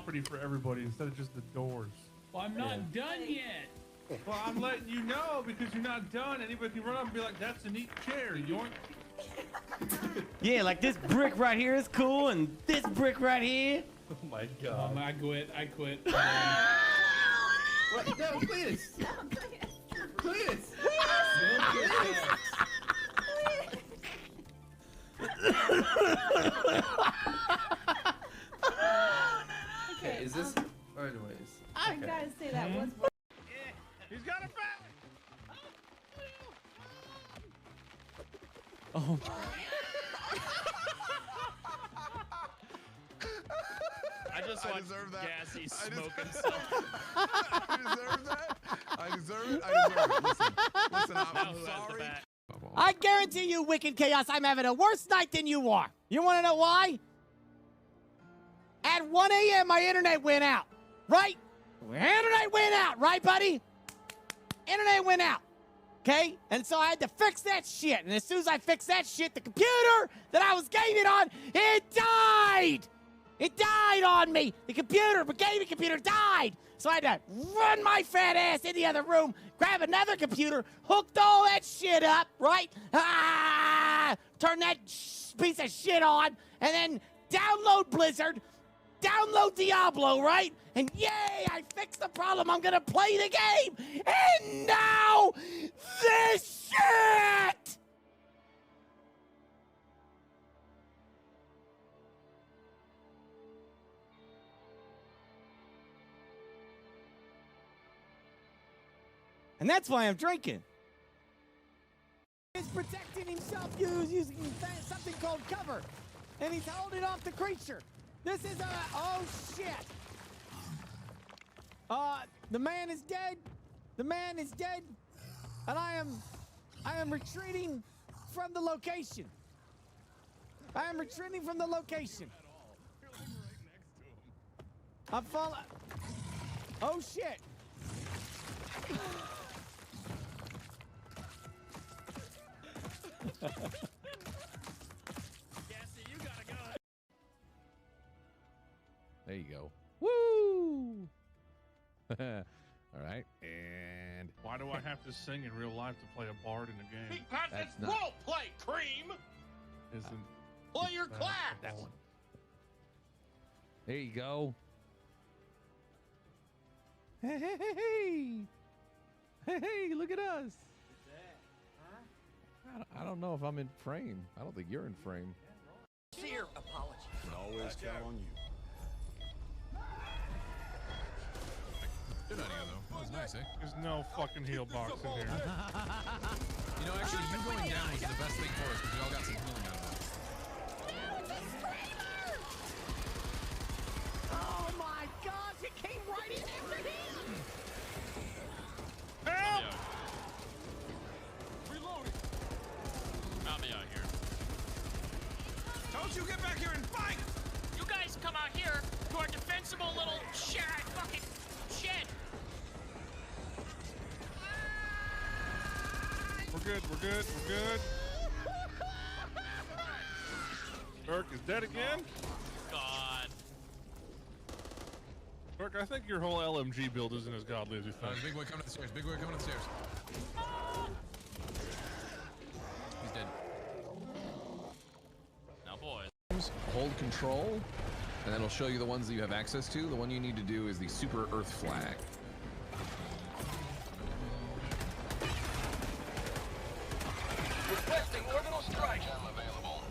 property for everybody instead of just the doors. Well, I'm not done yet. Well, I'm letting you know because you're not done. Anybody can run up and be like, "That's a neat chair." Yoink. Yeah, like this brick right here is cool, and this brick right here. Oh my god. I quit. I quit. What? No, please. Please. Okay, is this? Anyways. I gotta say that was. He's got a family. Oh. I just watched Gassy smoke I himself. deserve that. I deserve it. Listen, I'm sorry. I guarantee you, Wicked Chaos, I'm having a worse night than you are. You want to know why? At 1 a.m., my internet went out, right? Internet went out, right, buddy? Internet went out, okay? And so I had to fix that shit. And as soon as I fixed that shit, the computer that I was gaming on, it died. It died on me. The computer, the gaming computer died. So I had to run my fat ass in the other room, grab another computer, hooked all that shit up, right? Turn that piece of shit on, and then download Blizzard, download Diablo, right? And yay, I fixed the problem. I'm gonna play the game. And now, this shit! And that's why I'm drinking. He's protecting himself using something called cover. And he's holding off the creature. This is a... Oh, shit. The man is dead. The man is dead. And I am retreating from the location. I am retreating from the location. I'm falling... Oh, shit. There you go. Woo! All right, and Why do I have to sing in real life to play a bard in a game? Because That's it's not- role play, cream. Isn't Play your class. that one. There you go. Hey, hey, hey, hey! Hey, hey! Look at us. I don't know if I'm in frame. I don't think you're in frame. Sincere apology. Can always count on you. Good idea, though. That was nice, eh? There's no fucking heal box in here. You know, actually, you going down was the best thing for us because we all got some healing out of that. Oh, my gosh. It came right in after him. Help! Reloading. Found me out here. Don't you get back here and fight! You guys come out here to our defensible little fucking shed. We're good, we're good, we're good. Burke is dead again. God. Burke, I think your whole LMG build isn't as godly as you think. Big boy coming up the stairs. Big boy coming up the stairs. He's dead. Now, boys. Hold control, and then it'll show you the ones that you have access to. The one you need to do is the Super Earth Flag. Requesting orbital strike.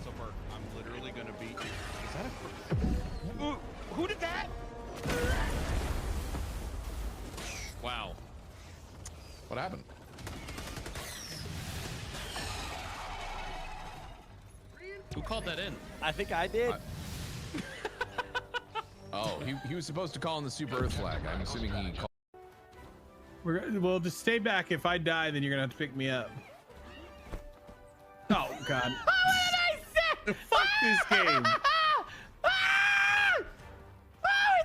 So, Burke, I'm literally gonna beat you. Is that a... Who did that? Wow. What happened? Who called that in? I think I did. Oh, he was supposed to call in the Super Earth Flag. I'm assuming he called. Well, just stay back. If I die, then you're gonna have to pick me up. Oh God. What did I say? Fuck this game. Oh,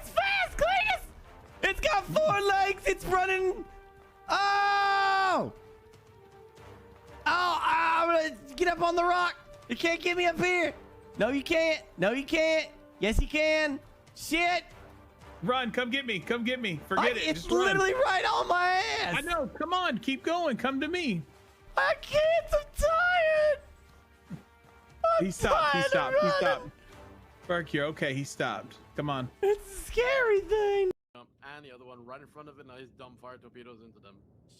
it's fast, Cletus! It's got 4 legs. It's running. Oh! I'm gonna get up on the rock. You can't get me up here. No, you can't. No, you can't. Yes, you can. Shit. Run, come get me. Come get me. Forget it. It's Just run. literally right on my ass. I know. Come on. Keep going. Come to me. I can't. I'm tired. He stopped. He tired of stopped. He running. stopped. Burke, you're okay. He stopped. Come on. It's a scary thing. And the other one right in front of it, and I just dump fire torpedoes into them.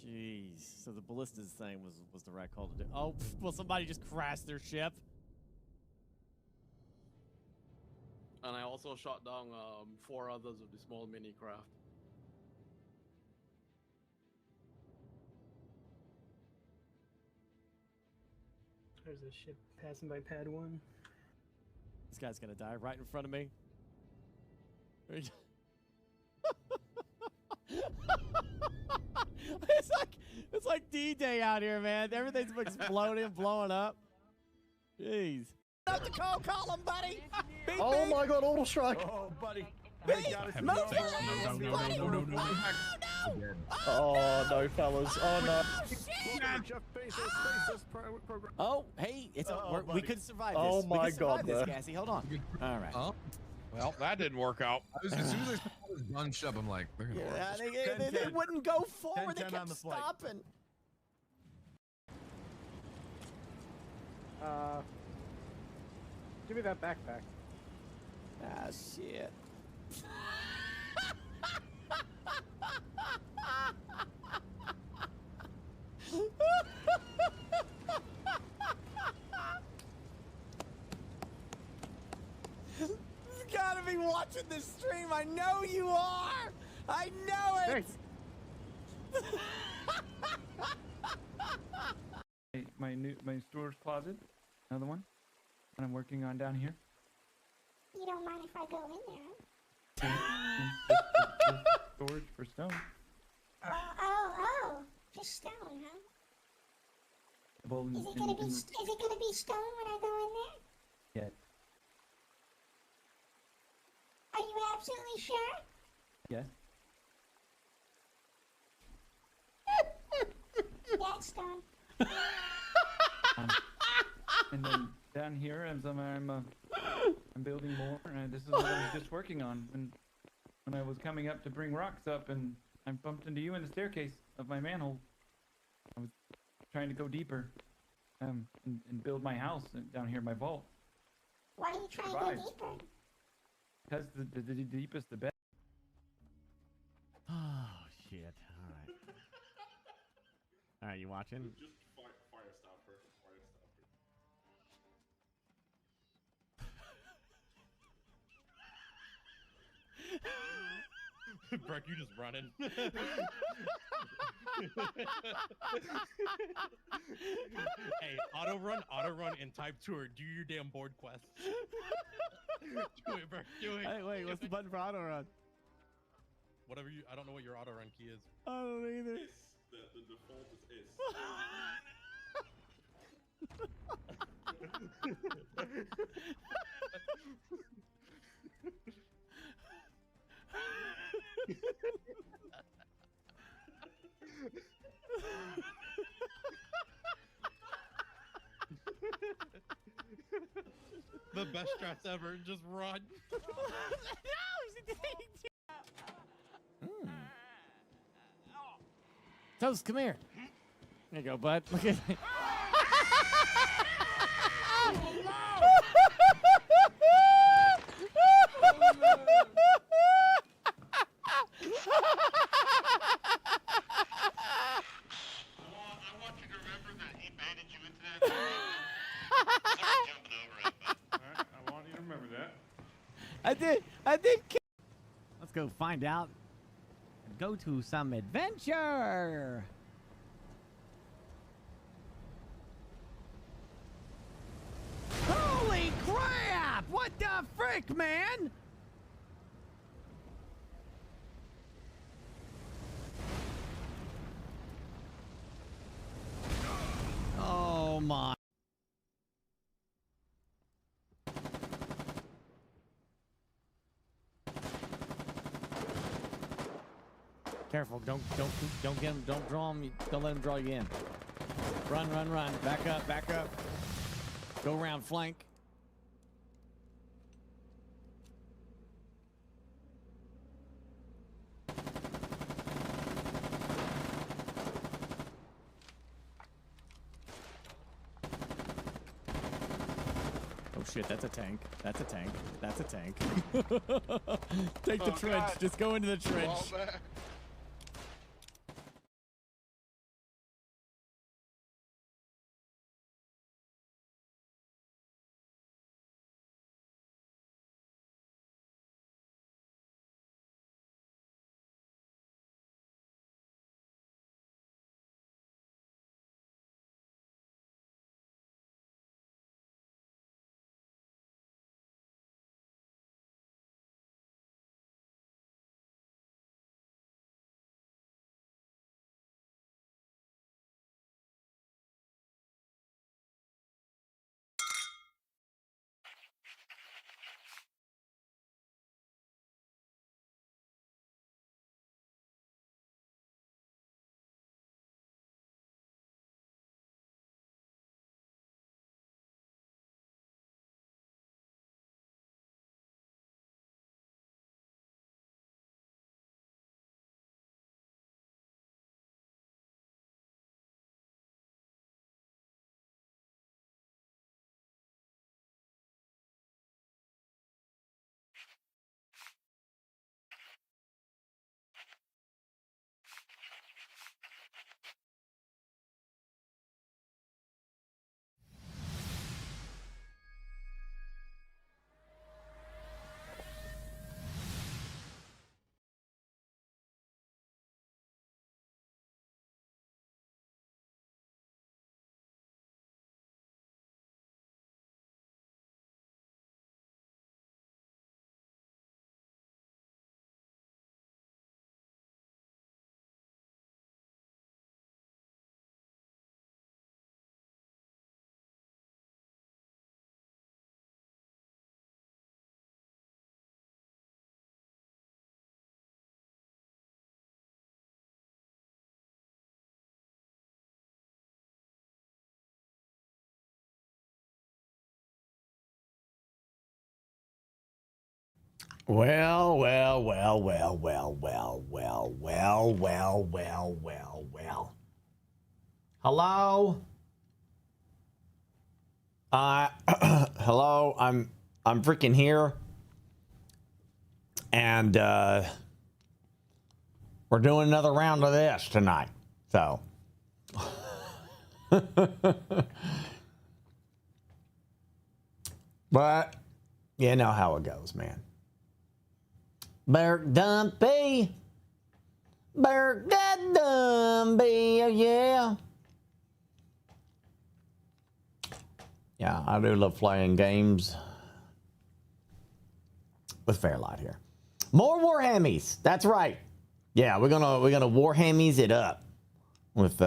Jeez. So the ballistas thing was the right call to do. Oh, well, somebody just crashed their ship. And I also shot down 4 others of the small mini craft. There's a ship passing by pad 1. This guy's gonna die right in front of me. It's like D-Day out here, man. Everything's exploding, blowing up. Jeez. Up the coal column, buddy. Beep, Oh beep. my god, auto strike! Oh, buddy. Beep. Move your ass, buddy. No. Oh, no. Oh no, fellas. Oh no. Oh, shit. Jeff Bezos, program. Oh, hey, it's Oh, we buddy. could survive Oh this. We my could survive God, this, man. Cassie. Hold on. All right. Oh, Well, that didn't work out. as soon as I saw this bunched up, I'm like, they're gonna work. Yeah, they wouldn't go forward. They 10-10 on kept the flight. stopping. Give me that backpack. Ah, shit. You gotta be watching this stream. I know you are. I know it. My storage closet. Another one. And I'm working on down here. You don't mind if I go in there? Storage for stone. Oh, just stone, huh? Well, Is it gonna be stone when I go in there? Yeah. Are you absolutely sure? Yes. That's stone. And then down here, as I'm building more. This is what I was just working on when I was coming up to bring rocks up, and I bumped into you in the staircase of my manhole. I was trying to go deeper, and build my house down here, my vault. Why are you trying to Survive. go deeper? Because the deepest, the best. Oh, shit. All right. All right, you watching? Just fire stopper. Burke, you just running. Hey, auto run, and type tour. Do your damn board quest. Do it, Burke. Do it. Hey, wait, what's the button for auto run? Whatever you. I don't know what your auto run key is. I don't either. The default is The best strats ever. Just run. Toast, come here. There you go, bud. Look at that. I want you to remember that he baited you into that. Sorry, jumping over it, but Alright, I want you to remember that. I did. Let's go find out. And go to some adventure. Holy crap! What the frick, man? Oh my. Careful! Don't get him. Don't draw him. Don't let him draw you in. Run! Back up! Go around flank. Oh shit, that's a tank. That's a tank. That's a tank. Take the trench. God. Just go into the trench. Fall back. Well, well, well, well, well, well, well, well, well, well, well, well. Hello? Hello, I'm freaking here. And we're doing another round of this tonight. So but you know how it goes, man. Burke Dumpy. Burke Dumpy, yeah. Yeah, I do love playing games with Fairlight here. More Warhammies. That's right. Yeah, we're gonna Warhammies it up with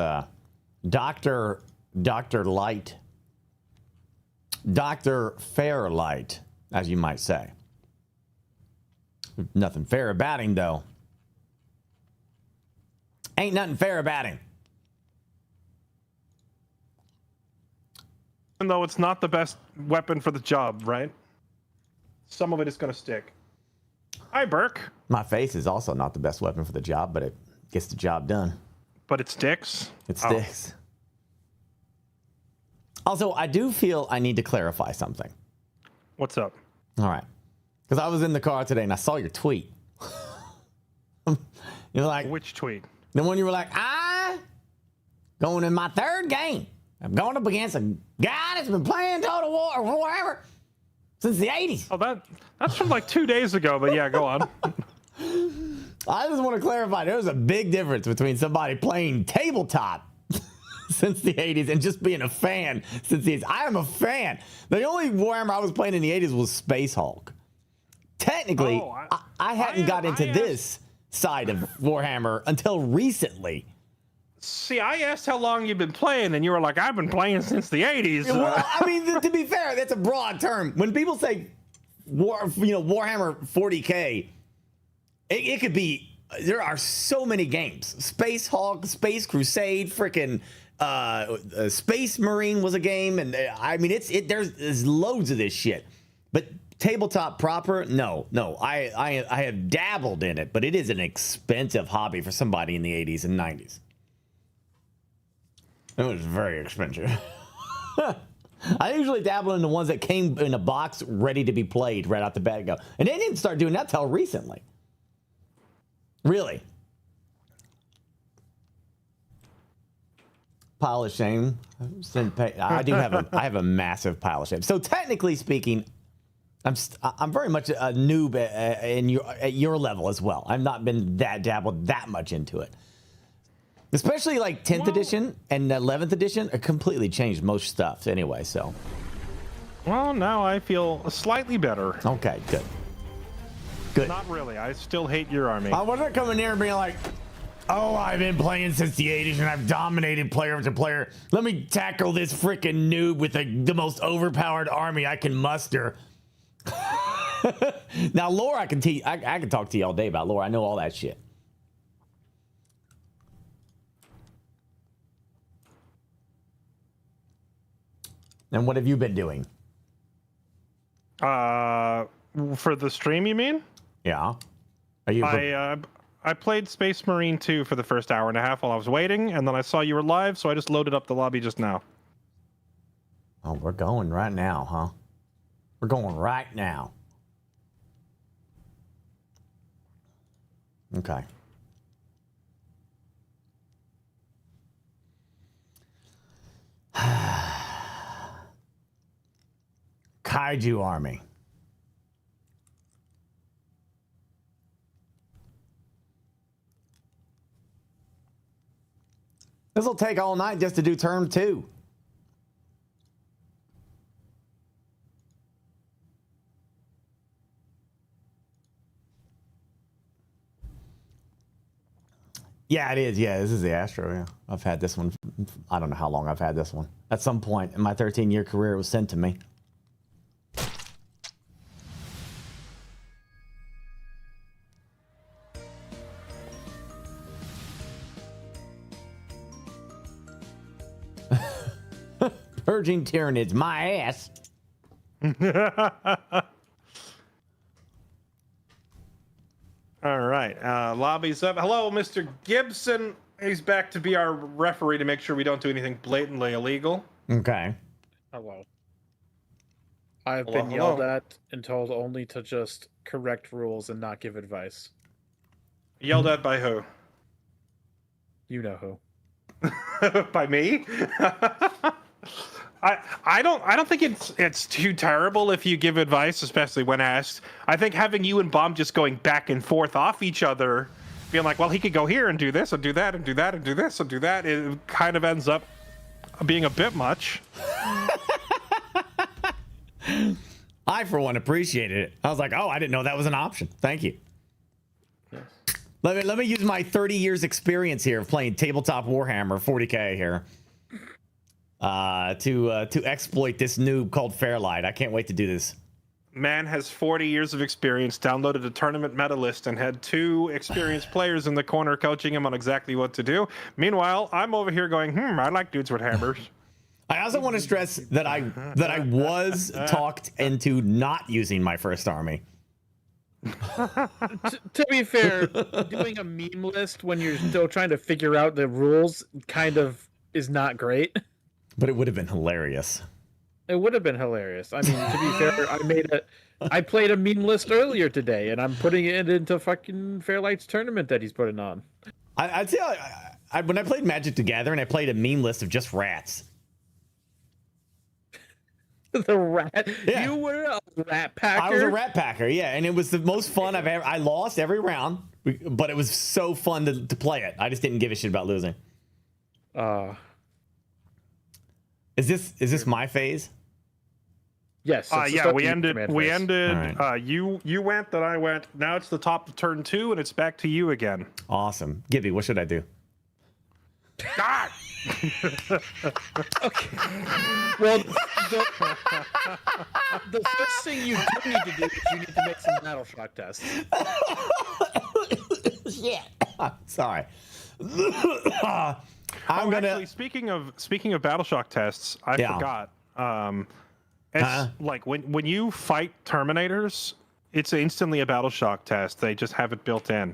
Dr. Light. Dr. Fairlight, as you might say. Nothing fair about him, though. Ain't nothing fair about him. Even though it's not the best weapon for the job, right? Some of it is going to stick. Hi, Burke. My face is also not the best weapon for the job, but it gets the job done. But it sticks? It sticks. Also, I do feel I need to clarify something. What's up? All right. Because I was in the car today and I saw your tweet. You're like, which tweet? The one you were like, going in my third game. I'm going up against a guy that's been playing Total War or Warhammer since the 80s. Oh, that's from like 2 days ago, but yeah, go on. I just want to clarify, there's a big difference between somebody playing tabletop since the 80s and just being a fan since the 80s. I am a fan. The only Warhammer I was playing in the 80s was Space Hulk. Technically, I hadn't got into this side of Warhammer until recently. See, I asked how long you've been playing, and you were like, I've been playing since the 80s. Well, I mean, to be fair, that's a broad term. When people say Warhammer 40K, it could be, there are so many games. Space Hulk, Space Crusade, freaking Space Marine was a game, and I mean, there's loads of this shit. But tabletop proper, no. I have dabbled in it, but it is an expensive hobby for somebody in the 80s and 90s. It was very expensive. I usually dabble in the ones that came in a box ready to be played right out the bat. Go, and they didn't start doing that till recently. Really. Pile of shame. I do have I have a massive pile of shame. So technically speaking, I'm very much a noob at your level as well. I've not been dabbled that much into it. Especially like 10th edition and 11th edition completely changed most stuff anyway, so. Well, now I feel slightly better. Okay, good. Good. Not really. I still hate your army. I wasn't coming here and being like, oh, I've been playing since the 80s and I've dominated player after player. Let me tackle this freaking noob with the most overpowered army I can muster. Now, lore, I can talk to you all day about lore. I know all that shit. And what have you been doing? For the stream, you mean? Yeah. Are you? I played Space Marine 2 for the first hour and a half while I was waiting, and then I saw you were live, so I just loaded up the lobby just now. Oh, we're going right now, huh? We're going right now. Okay. Kaiju army. This will take all night just to do turn 2. Yeah, it is. Yeah, this is the Astro. Yeah, I've had this one. I don't know how long I've had this one. At some point in my 13-year career, it was sent to me. Purging Tyranids, my ass. All right, lobby's up. Hello, Mr. Gibson. He's back to be our referee to make sure we don't do anything blatantly illegal. Okay. Hello. I've been yelled at and told only to just correct rules and not give advice. Yelled at by who? You know who. By me? I don't think it's too terrible if you give advice, especially when asked. I think having you and Bomb just going back and forth off each other, being like, well, he could go here and do this and do that and do that and do this and do that, it kind of ends up being a bit much. I, for one, appreciated it. I was like, oh, I didn't know that was an option. Thank you. Yes. Let me use my 30 years experience here of playing tabletop Warhammer 40K here to exploit this noob called Fairlight. I can't wait to do this. Man has 40 years of experience, downloaded a tournament meta list, and had 2 experienced players in the corner coaching him on exactly what to do. Meanwhile, I'm over here going, I like dudes with hammers. I also want to stress that I was talked into not using my first army. To be fair, doing a meme list when you're still trying to figure out the rules kind of is not great. But it would have been hilarious. It would have been hilarious. I mean, to be fair, I played a meme list earlier today, and I'm putting it into fucking Fairlight's tournament that he's putting on. I'd say when I played Magic the Gathering, I played a meme list of just rats. The rat? Yeah. You were a rat packer? I was a rat packer, yeah, and it was the most fun I've ever. I lost every round, but it was so fun to play it. I just didn't give a shit about losing. Is this my phase? Yes. Yeah, we ended. Right. You went, then I went. Now it's the top of turn 2, and it's back to you again. Awesome, Gibby. What should I do? God. Okay. Well, the first thing you do need to do is you need to make some battle shock tests. Shit. Sorry. Actually, speaking of Battleshock tests, I forgot. It's like when you fight Terminators, it's instantly a Battleshock test. They just have it built in.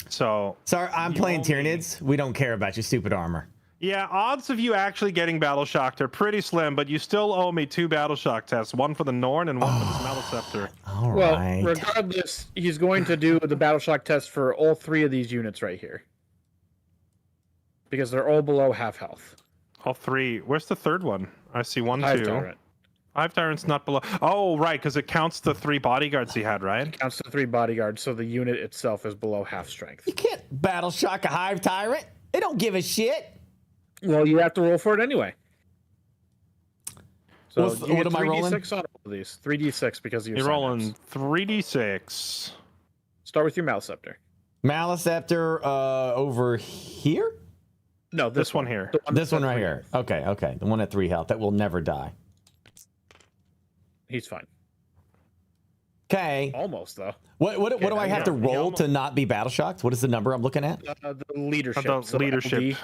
So sorry, I'm playing Tyranids. We don't care about your stupid armor. Yeah, odds of you actually getting battle shocked are pretty slim, but you still owe me 2 battle shock tests, one for the Norn and one for the Maleceptor. All Well, right. regardless, he's going to do the battle shock test for all 3 of these units right here. Because they're all below half health. All 3. Where's the third one? I see 1, Hive 2. Tyrant. Hive Tyrant's not below. Oh, right, because it counts the 3 bodyguards he had, right? It counts the 3 bodyguards, so the unit itself is below half strength. You can't battle shock a Hive Tyrant. They don't give a shit. Well, you have to roll for it anyway. So What am I rolling? 3d6 on all of these. 3d6 because of your You're rolling synapse. 3d6. Start with your Maleceptor. Maleceptor over here? No, This one here. This one right here. Okay, okay. The one at 3 health. That will never die. He's fine. Okay. Almost, though. What do I have to roll to not be battle shocked? What is the number I'm looking at? The leadership. The leadership,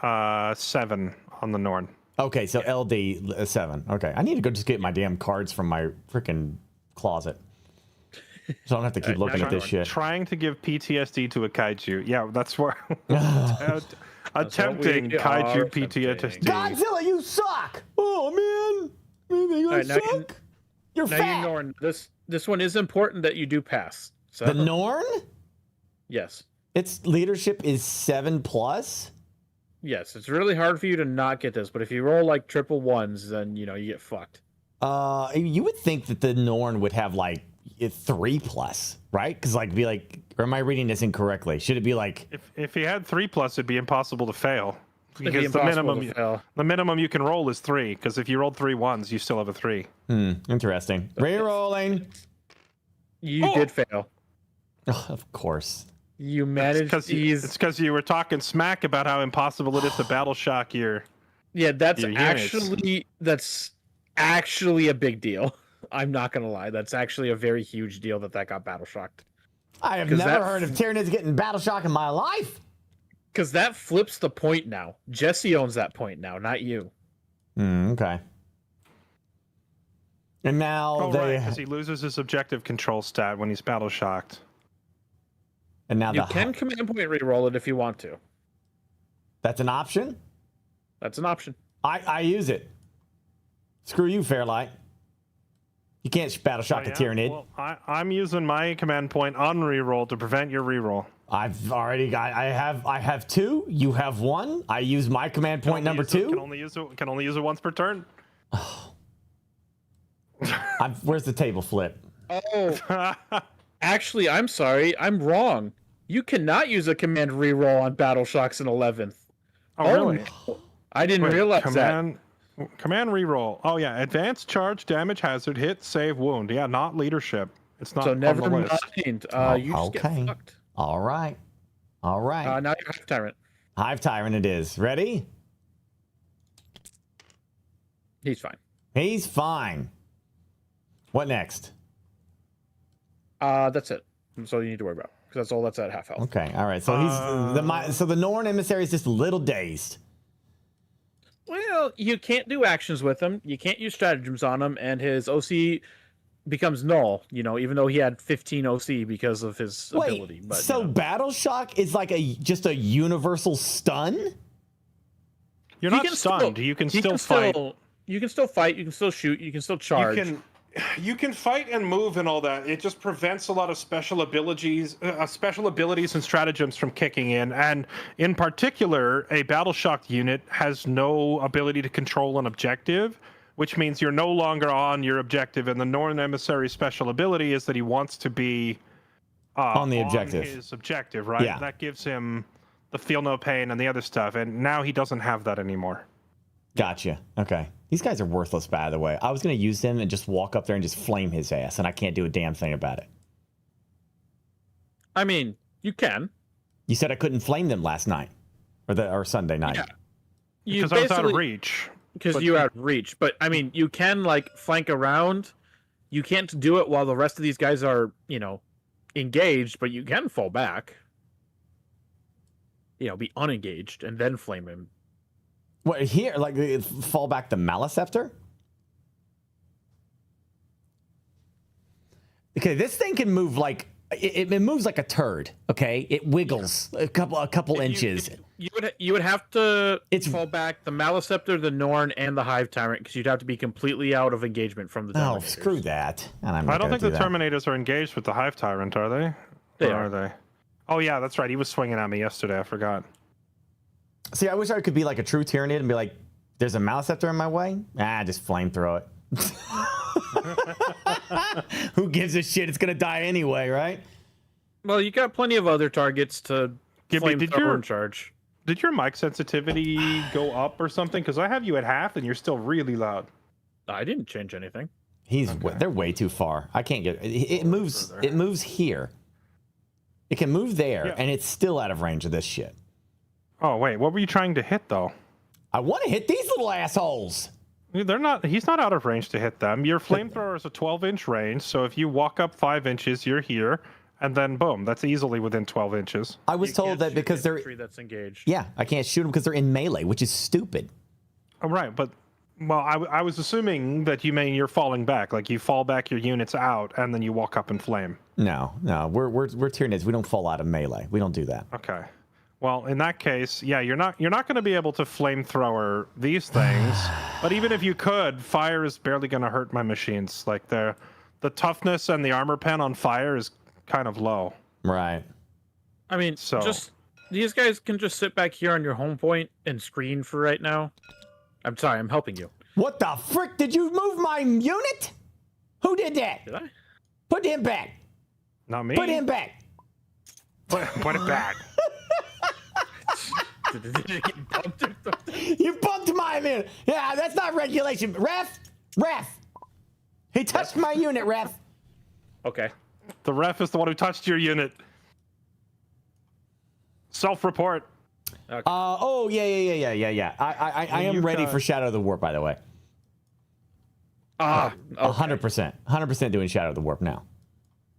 7 on the Norn. Okay, so LD 7. Okay, I need to go just get my damn cards from my freaking closet, so I don't have to keep looking at this shit. Trying to give PTSD to a kaiju. Yeah, that's where attempting kaiju PTSD. Godzilla, you suck! Oh man, you All right, now suck. You're now fat. you Norn. This one is important that you do pass. So. The Norn? Yes. Its leadership is 7+. Yes, it's really hard for you to not get this, but if you roll like triple ones, then you get fucked. You would think that the Norn would have like 3+, right? Because be like, or am I reading this incorrectly? Should it be like? If he had 3+, it'd be impossible to fail. It'd be Because impossible the minimum you can roll is 3. Because if you rolled 3 ones, you still have a 3. Interesting. Re-rolling. You did fail. Oh, of course. You managed these. It's because you were talking smack about how impossible it is to battle shock your. Yeah, that's your units. actually a big deal. I'm not gonna lie. That's actually a very huge deal that got battle shocked. I have never heard of Tyranids getting battle shock in my life. Because that flips the point now. Jesse owns that point now, not you. Okay. And now because he loses his objective control stat when he's battle shocked. And now you can command point reroll it if you want to. That's an option? That's an option. I use it. Screw you, Fairlight. You can't battle shock a Tyranid. Well, I'm using my command point on reroll to prevent your reroll. I've already got. I have 2. You have 1. I use my command point number 2. Can only use it once per turn. Where's the table flip? Oh, actually, I'm sorry. I'm wrong. You cannot use a command reroll on battle shocks in 11th. Oh, really? No. I didn't realize that. Command reroll. Oh yeah, advanced charge, damage, hazard, hit, save, wound. Yeah, not leadership. It's not. So on never the list. mind. You just get fucked. All right. All right. Now you're Hive Tyrant. Hive Tyrant it is. Ready? He's fine. He's fine. What next? That's it. That's all you need to worry about. Because that's all that's at half health. Okay. All right. So so the Norn emissary is just a little dazed. Well, you can't do actions with him. You can't use stratagems on him, and his OC becomes null. Even though he had 15 OC because of his ability. But, so battle shock is like just a universal stun. You're not stunned. You can still fight. You can still fight. You can still shoot. You can still charge. You can fight and move and all that. It just prevents a lot of special abilities and stratagems from kicking in. And in particular, a battle shocked unit has no ability to control an objective, which means you're no longer on your objective. And the Northern Emissary's special ability is that he wants to be on the objective. On his objective, right? Yeah. That gives him the feel no pain and the other stuff. And now he doesn't have that anymore. Gotcha. Okay. These guys are worthless, by the way. I was going to use them and just walk up there and just flame his ass, and I can't do a damn thing about it. I mean, you can. You said I couldn't flame them last night, or Sunday night. Yeah. Because I was out of reach. Because you're out of reach. But, I mean, you can, flank around. You can't do it while the rest of these guys are, engaged, but you can fall back. Be unengaged and then flame him. What, here, fall back the Maleceptor? Okay, this thing can move, It moves like a turd. Okay, it wiggles a couple inches. You would have to fall back the Maleceptor, the Norn, and the Hive Tyrant because you'd have to be completely out of engagement from the Terminators. Oh, screw that! And I'm I don't not think gonna the do that. Terminators are engaged with the Hive Tyrant, are they? They Or are. are they? Oh yeah, that's right. He was swinging at me yesterday. I forgot. See, I wish I could be like a true Tyranid and be like, "There's a Maleceptor in my way. Just flamethrow it." Who gives a shit? It's gonna die anyway, right? Well, you got plenty of other targets to Gibby, did flamethrower your and charge. did your mic sensitivity go up or something? Because I have you at half and you're still really loud. I didn't change anything. They're way too far. I can't get it. Moves. It moves here. It can move there, and it's still out of range of this shit. Oh wait, what were you trying to hit though? I want to hit these little assholes. They're not. He's not out of range to hit them. Your flamethrower is a 12-inch range, so if you walk up 5 inches, you're here, and then boom, that's easily within 12 inches. I was told that because they're that's engaged. Yeah, I can't shoot them because they're in melee, which is stupid. Oh, right, but well, I was assuming that you mean you're falling back, like you fall back your units out, and then you walk up and flame. No, we're Tyranids. We don't fall out of melee. We don't do that. Okay. Well, in that case, yeah, you're not going to be able to flamethrower these things. But even if you could, fire is barely going to hurt my machines. Like the toughness and the armor pen on fire is kind of low. Right. I mean, just these guys can just sit back here on your home point and screen for right now. I'm sorry, I'm helping you. What the frick? Did you move my unit? Who did that? Did I? Put him back. Not me. Put him back. Put it back. You bumped my unit. Yeah, that's not regulation. Ref. He touched my unit, ref. Okay. The ref is the one who touched your unit. Self-report. Okay. Oh yeah. I am ready for Shadow of the Warp, by the way. 100% doing Shadow of the Warp now.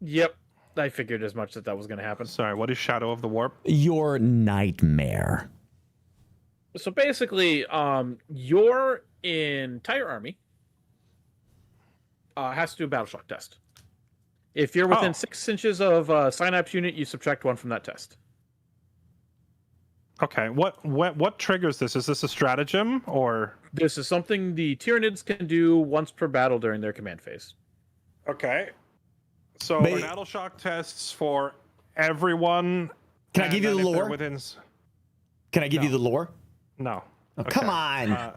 Yep. I figured as much that was going to happen. Sorry, what is Shadow of the Warp? Your nightmare. So basically, your entire army has to do a battle shock test. If you're within 6 inches of a Synapse unit, you subtract 1 from that test. Okay, what triggers this? Is this a stratagem or? This is something the Tyranids can do once per battle during their command phase. Okay. So battle shock tests for everyone. Can I give you the lore? Can I give you the lore? No. Oh, okay. Come on. All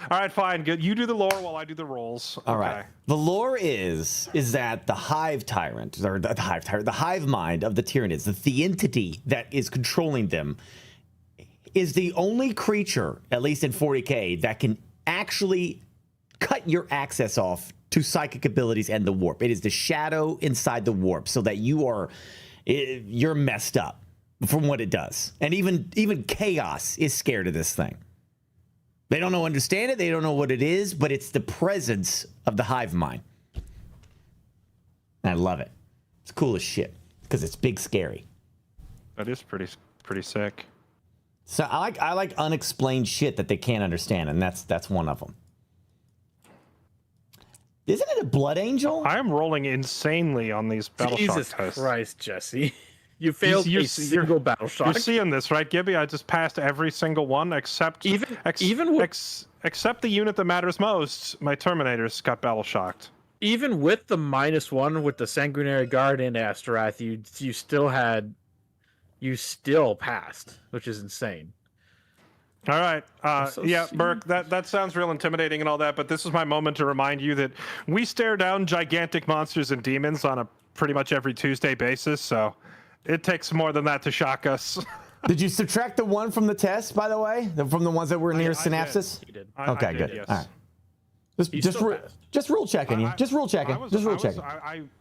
right, fine. Good. You do the lore while I do the rolls. All right. The lore is that the Hive Tyrant, or the Hive Mind of the Tyranids, the entity that is controlling them, is the only creature, at least in 40K, that can actually cut your access off to psychic abilities and the warp. It is the shadow inside the warp, so that you're messed up from what it does. And even chaos is scared of this thing. They don't understand it, they don't know what it is, but it's the presence of the hive mind. And I love it. It's cool as shit because it's big, scary. That is pretty sick. So I like unexplained shit that they can't understand, and that's one of them. Isn't it a blood angel? I am rolling insanely on these battle shock tests. Jesus Christ, Jesse. You failed a single battle shock. You're seeing this, right, Gibby? I just passed every single one except except the unit that matters most. My Terminators got battle shocked. Even with the -1 with the Sanguinary Guard and Astaroth, you still passed, which is insane. All right. Burke, that sounds real intimidating and all that, but this is my moment to remind you that we stare down gigantic monsters and demons on a pretty much every Tuesday basis, so it takes more than that to shock us. Did you subtract the 1 from the test, by the way? From the ones that were near synapses? You did. Okay, good. Yes. All right. Just rule checking you. Just rule checking.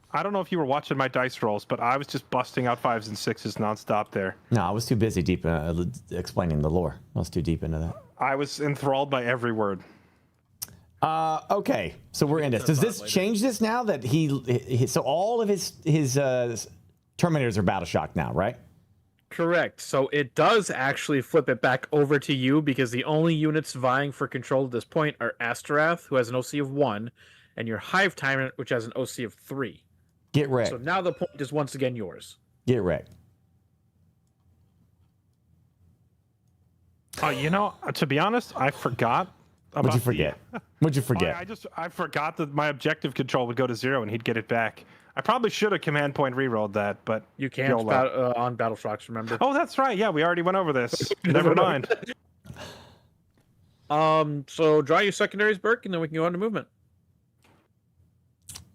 I don't know if you were watching my dice rolls, but I was just busting out 5s and 6s nonstop there. No, I was too busy deep explaining the lore. I was too deep into that. I was enthralled by every word. Okay, so we're in this. Does this change this now that so all of his Terminators are battle shocked now, right? Correct. So it does actually flip it back over to you because the only units vying for control at this point are Astaroth, who has an OC of 1, and your Hive Tyrant, which has an OC of 3. Get wrecked. So now the point is once again yours. Get wrecked. Oh, you know, to be honest, I forgot. What'd you forget? What'd you forget? I forgot that my objective control would go to 0 and he'd get it back. I probably should have command point rerolled that, but you can't on Battle Shocks, remember? Oh, that's right. Yeah, we already went over this. Never mind. So draw your secondaries, Burke, and then we can go on to movement.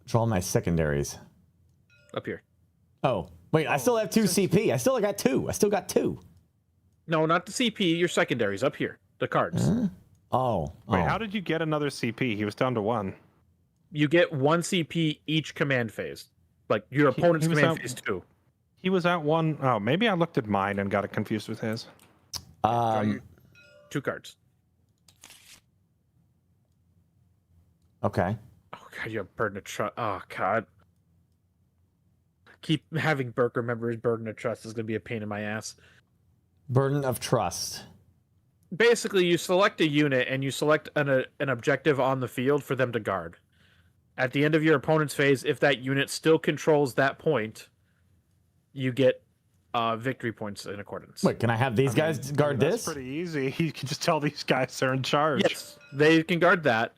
Draw my secondaries. Up here. Oh, wait, I still have 2 CP. I still got 2. I still got 2. No, not the CP. Your secondaries up here. The cards. Oh. Wait, how did you get another CP? He was down to 1. You get 1 CP each command phase. Like your opponent's command phase 2. He was at 1. Oh, maybe I looked at mine and got it confused with his. 2 cards. Okay. Oh god, you have burden of trust. Oh god. Keep having Burke remember his burden of trust is going to be a pain in my ass. Burden of trust. Basically, you select a unit and you select an objective on the field for them to guard. At the end of your opponent's phase, if that unit still controls that point, you get victory points in accordance. Wait, can I have these guys guard this? That's pretty easy. You can just tell these guys they're in charge. Yes, they can guard that.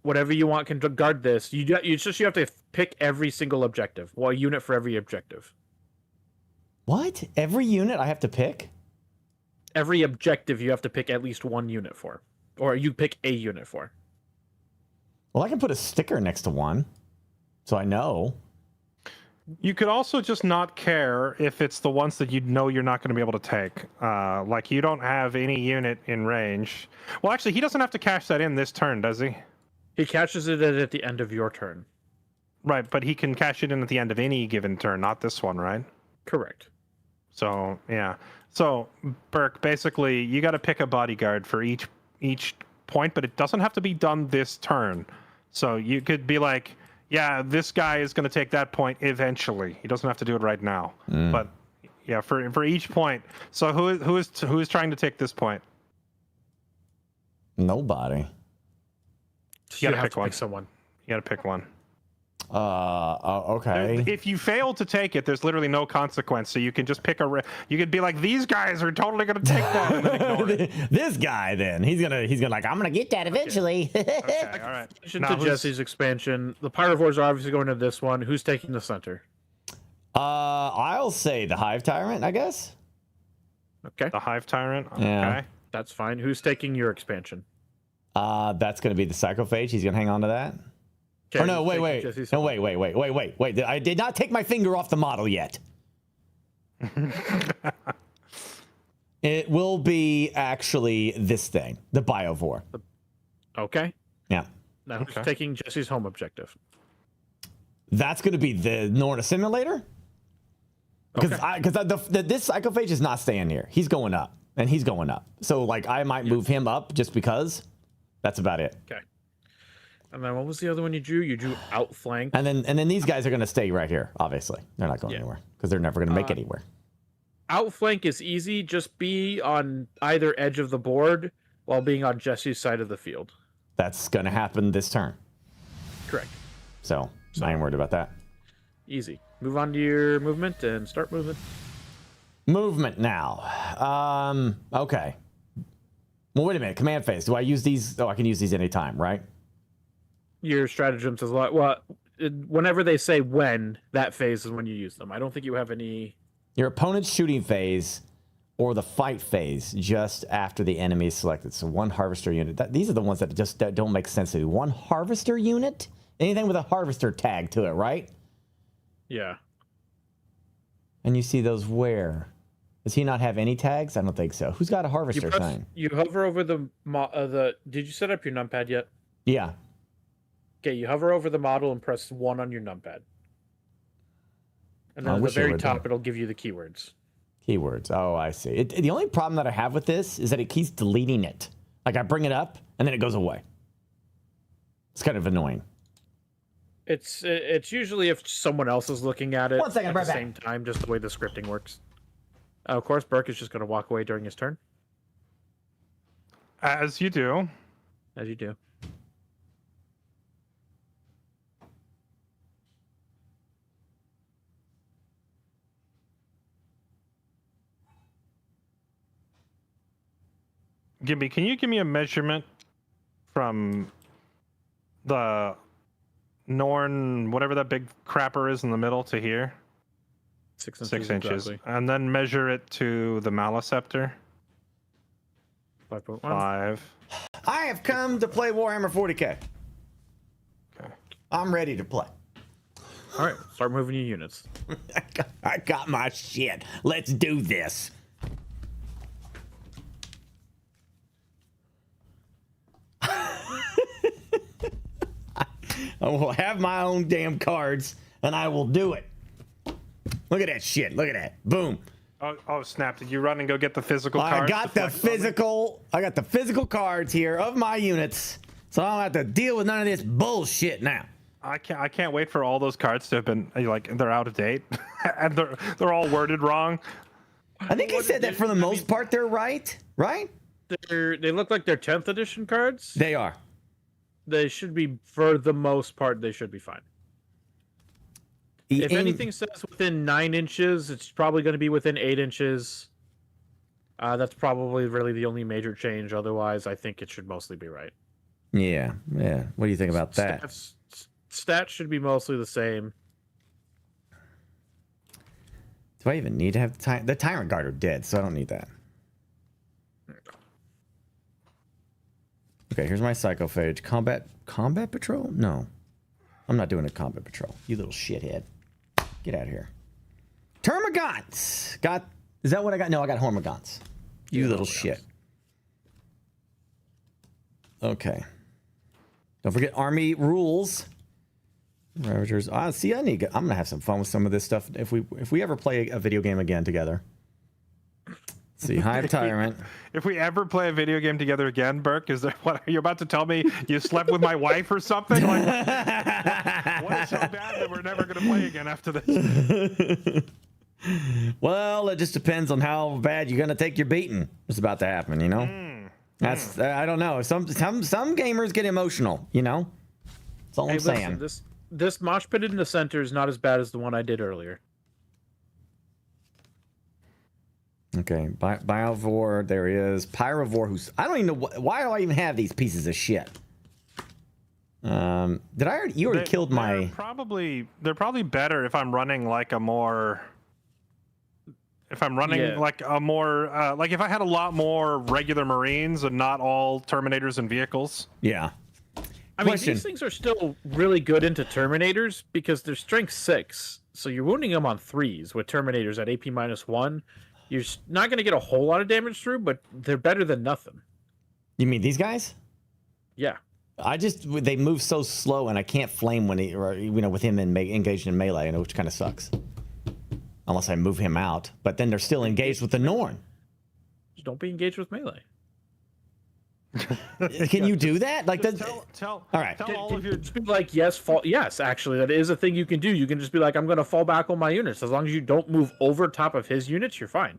Whatever you want can guard this. You have to pick every single objective. Well, a unit for every objective. What? Every unit I have to pick? Every objective you have to pick at least 1 unit for. Or you pick a unit for. Well, I can put a sticker next to one, so I know. You could also just not care if it's the ones that you know you're not going to be able to take. Like, you don't have any unit in range. Well, actually, he doesn't have to cash that in this turn, does he? He cashes it at the end of your turn. Right, but he can cash it in at the end of any given turn, not this one, right? Correct. So, yeah. So, Burke, basically, you got to pick a bodyguard for each point, but it doesn't have to be done this turn. So you could be like, yeah, this guy is going to take that point eventually. He doesn't have to do it right now. But yeah, for each point. So who is trying to take this point? Nobody. You gotta pick one. Pick someone. You gotta pick one. Okay. If you fail to take it, there's literally no consequence. So you can just pick you could be like, these guys are totally gonna take that. And then ignore it. This guy, then he's gonna like, I'm gonna get that eventually. Okay, all right. To Jesse's expansion, the Pyrovores are obviously going to this one. Who's taking the center? I'll say the Hive Tyrant, I guess. Okay. The Hive Tyrant. Yeah. Okay. That's fine. Who's taking your expansion? That's gonna be the Psychophage. He's gonna hang on to that. Okay, Oh no! Wait! No, wait! I did not take my finger off the model yet. It will be actually this thing, the Biovore. Okay. Yeah. Now who's taking Jesse's home objective? That's going to be the Norna Simulator. Because this Psychophage is not staying here. He's going up, and he's going up. So like, I might move him up just because. That's about it. Okay. And then what was the other one you drew? You drew outflank. And then these guys are going to stay right here. Obviously, they're not going anywhere because they're never going to make anywhere. Outflank is easy. Just be on either edge of the board while being on Jesse's side of the field. That's going to happen this turn. Correct. So I ain't worried about that. Easy. Move on to your movement and start moving. Movement now. Okay. Well, wait a minute. Command phase. Do I use these? Oh, I can use these anytime, right? Your stratagems is a lot. Well, whenever they say when, that phase is when you use them. I don't think you have any. Your opponent's shooting phase or the fight phase just after the enemy is selected. So one harvester unit. These are the ones that just don't make sense to me. One harvester unit? Anything with a harvester tag to it, right? Yeah. And you see those where? Does he not have any tags? I don't think so. Who's got a harvester sign? You hover over the Did you set up your numpad yet? Yeah. Okay, you hover over the model and press 1 on your numpad. And then at the very top, it'll give you the keywords. Keywords. Oh, I see. The only problem that I have with this is that it keeps deleting it. Like, I bring it up, and then it goes away. It's kind of annoying. It's usually if someone else is looking at it 1 second, at the same time, just the way the scripting works. Of course, Burke is just going to walk away during his turn. As you do. As you do. Gibby, can you give me a measurement from the Norn, whatever that big crapper is in the middle, to here? 6 inches. 6 inches. Exactly. And then measure it to the Maliceptor. 5.1. 5. I have come to play Warhammer 40k. Okay. I'm ready to play. All right, start moving your units. I got my shit. Let's do this. I will have my own damn cards, and I will do it. Look at that shit. Look at that. Boom. Oh, snap. Did you run and go get the physical cards? I got the physical cards here of my units, so I don't have to deal with none of this bullshit now. I can't wait for all those cards to have been like they're out of date and they're all worded wrong. I think he said that for the most part they're right, right? They look like they're 10th edition cards. They are. They should be, for the most part, they should be fine. If anything says within 9 inches, it's probably going to be within 8 inches. That's probably really the only major change. Otherwise, I think it should mostly be right. Yeah. What do you think about that? Stats should be mostly the same. Do I even need to have the Tyrant Guard are dead, so I don't need that. Okay, here's my Psychophage. Combat Patrol? No. I'm not doing a Combat Patrol. You little shithead. Get out of here. Termagants! Is that what I got? No, I got Hormagaunts. You little shit. Okay. Don't forget Army rules. Ravagers. See, I'm gonna have some fun with some of this stuff if we ever play a video game again together. Let's see, Hive Tyrant. If we ever play a video game together again, Burke, is there what are you about to tell me? You slept with my wife or something? Like, what is so bad that we're never gonna play again after this? Well, it just depends on how bad you're gonna take your beating. It's about to happen, you know. That's I don't know. Some gamers get emotional, you know. That's all I'm saying. This mosh pit in the center is not as bad as the one I did earlier. Okay, Biovore, there he is. Pyrovore, who's I don't even know why do I even have these pieces of shit. Did I already? You already killed my. They're probably better if I'm running like a more. If I'm running like a more like if I had a lot more regular Marines and not all Terminators and vehicles. Yeah. I mean, these things are still really good into Terminators because they're strength 6, so you're wounding them on 3s with Terminators at AP -1. You're not going to get a whole lot of damage through, but they're better than nothing. You mean these guys? Yeah. They move so slow, and I can't flame when with him engaged in melee, which kind of sucks. Unless I move him out, but then they're still engaged with the Norn. Just don't be engaged with melee. Can you do that? Like, tell all right. Tell all of your. Just be like, yes, actually, that is a thing you can do. You can just be like, I'm going to fall back on my units. As long as you don't move over top of his units, you're fine.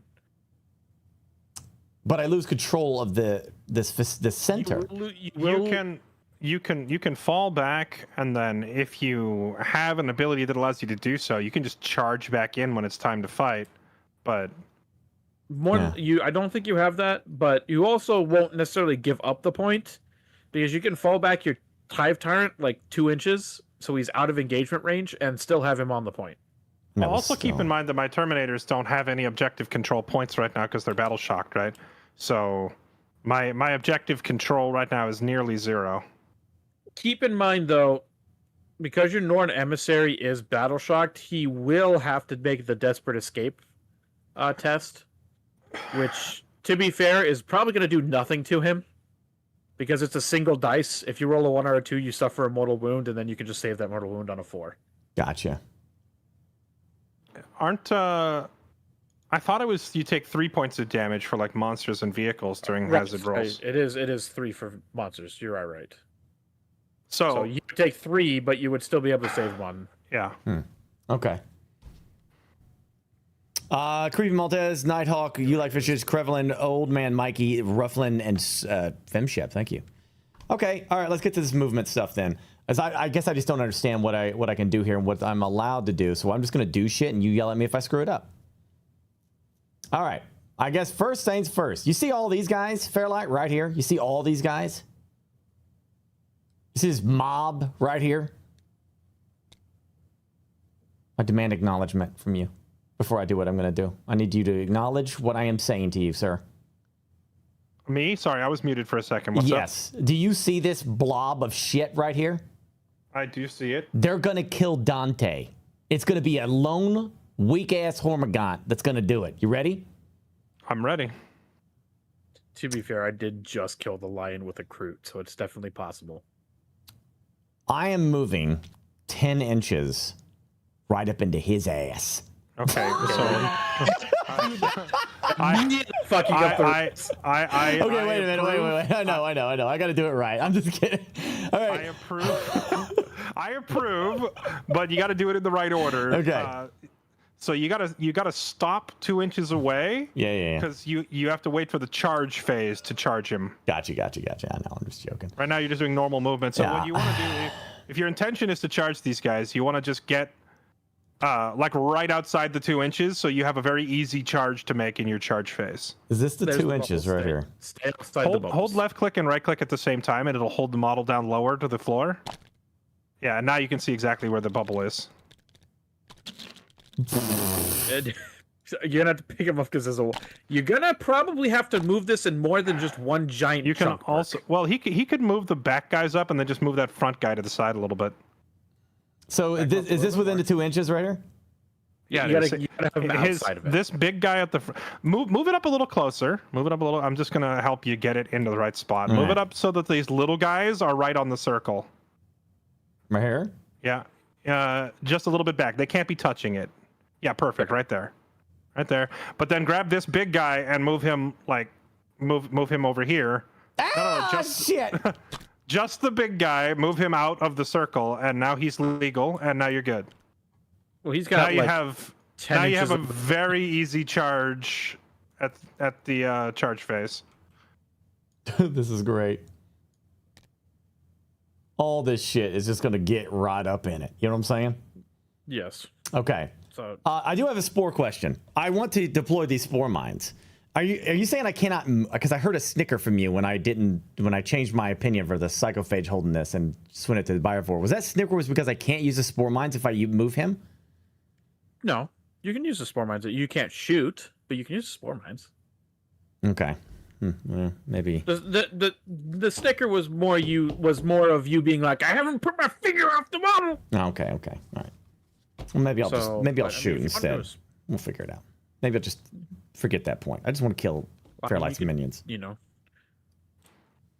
But I lose control of the center. You can fall back, and then if you have an ability that allows you to do so, you can just charge back in when it's time to fight. But I don't think you have that, but you also won't necessarily give up the point because you can fall back your Hive Tyrant like 2 inches, so he's out of engagement range, and still have him on the point. Also keep in mind that my Terminators don't have any objective control points right now because they're battle shocked, right? So my objective control right now is nearly 0. Keep in mind, though, because your Norn Emissary is battle shocked, he will have to make the Desperate Escape test, which, to be fair, is probably going to do nothing to him because it's a single dice. If you roll a 1 or a 2, you suffer a mortal wound, and then you can just save that mortal wound on a 4. Gotcha. I thought it was you take 3 points of damage for like monsters and vehicles during hazard rolls. It is 3 for monsters. You're right. So you would take 3, but you would still be able to save 1. Yeah. Okay. Creepy Maltese, Nighthawk, You Like Fishes, Krevelin, Old Man Mikey, Rufflin, and Femshep. Thank you. Okay, all right, let's get to this movement stuff then. As I guess I just don't understand what I can do here and what I'm allowed to do. So I'm just gonna do shit and you yell at me if I screw it up. All right. I guess first things first. You see all these guys, Fairlight, right here? You see all these guys? You see this mob right here? I demand acknowledgement from you before I do what I'm going to do. I need you to acknowledge what I am saying to you, sir. Me? Sorry, I was muted for a second. What's yes. Do you see this blob of shit right here? I do see it. They're going to kill Dante. It's going to be a lone, weak-ass Hormigaunt that's going to do it. You ready? I'm ready. To be fair, I did just kill the lion with a Kroot, so it's definitely possible. I am moving 10 inches right up into his ass. Okay, so... fucking up the okay, wait a minute, wait. I know. I got to do it right. I'm just kidding. All right. I approve, but you got to do it in the right order. Okay. So you gotta stop 2 inches away. Yeah. Because you have to wait for the charge phase to charge him. Gotcha. I know, I'm just joking. Right now you're just doing normal movement. So what you want to do, if your intention is to charge these guys, you want to just get like right outside the 2 inches, so you have a very easy charge to make in your charge phase. Is this the 2 inches right here? Stay outside the bubbles. Hold left click and right click at the same time, and it'll hold the model down lower to the floor. Yeah, and now you can see exactly where the bubble is. You're gonna have to pick him up because there's a. You're gonna probably have to move this in more than just one giant. You can chunk. also. Well, he could move the back guys up and then just move that front guy to the side a little bit. So is this within the 2 inches right here? Yeah, you gotta have him outside of it. This big guy at the front. Move it up a little closer. Move it up a little. I'm just gonna help you get it into the right spot. All move right. it up so that these little guys are right on the circle. Right here? Yeah. Just a little bit back. They can't be touching it. Yeah, perfect. Right there. But then grab this big guy and move him move him over here. Shit. Just the big guy. Move him out of the circle, and now he's legal, and now you're good. Well, he's got. Now Now you have a very easy charge at the charge phase. This is great. All this shit is just gonna get right up in it. You know what I'm saying? Yes. Okay. So I do have a spore question. I want to deploy these spore mines. Are you saying I cannot? Because I heard a snicker from you when I changed my opinion for the psychophage holding this and swing it to the biovore. Was that snicker because I can't use the spore mines if I move him? No, you can use the spore mines. You can't shoot, but you can use the spore mines. Okay. Well, maybe the sticker was more of you being like, I haven't put my finger off the model. Okay, all right. Well, maybe I'll shoot instead. We'll figure it out. Maybe I'll just forget that point. I just want to kill Fairlight's minions. You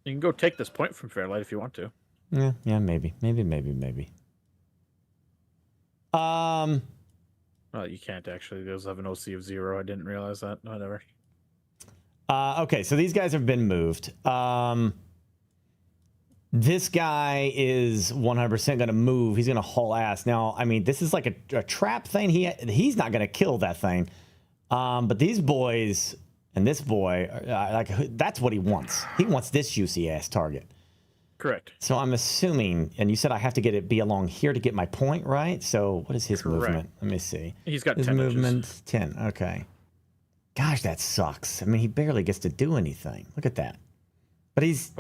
can go take this point from Fairlight if you want to. Yeah, maybe. Well, you can't actually. Those have an OC of 0. I didn't realize that. Whatever. Okay, so these guys have been moved. This guy is 100% going to move. He's going to haul ass. Now, I mean, this is like a trap thing. He's not going to kill that thing. But these boys and this boy, that's what he wants. He wants this juicy ass target. Correct. So I'm assuming, and you said I have to be along here to get my point, right? So what is his movement? Let me see. He's got his 10 movement. Inches. 10. Okay. Gosh, that sucks. I mean, he barely gets to do anything. Look at that. But is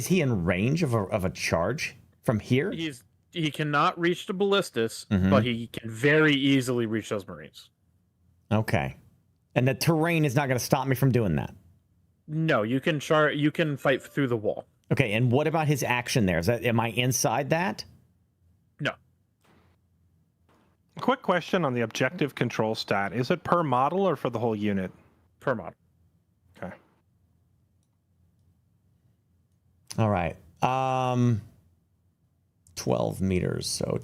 he in range of a charge from here? He cannot reach the ballistas, Mm-hmm. but he can very easily reach those Marines. Okay. And the terrain is not going to stop me from doing that. No, you can fight through the wall. Okay, and what about his action there? Am I inside that? No. Quick question on the objective control stat. Is it per model or for the whole unit? Per model. Okay. All right. 12 meters. So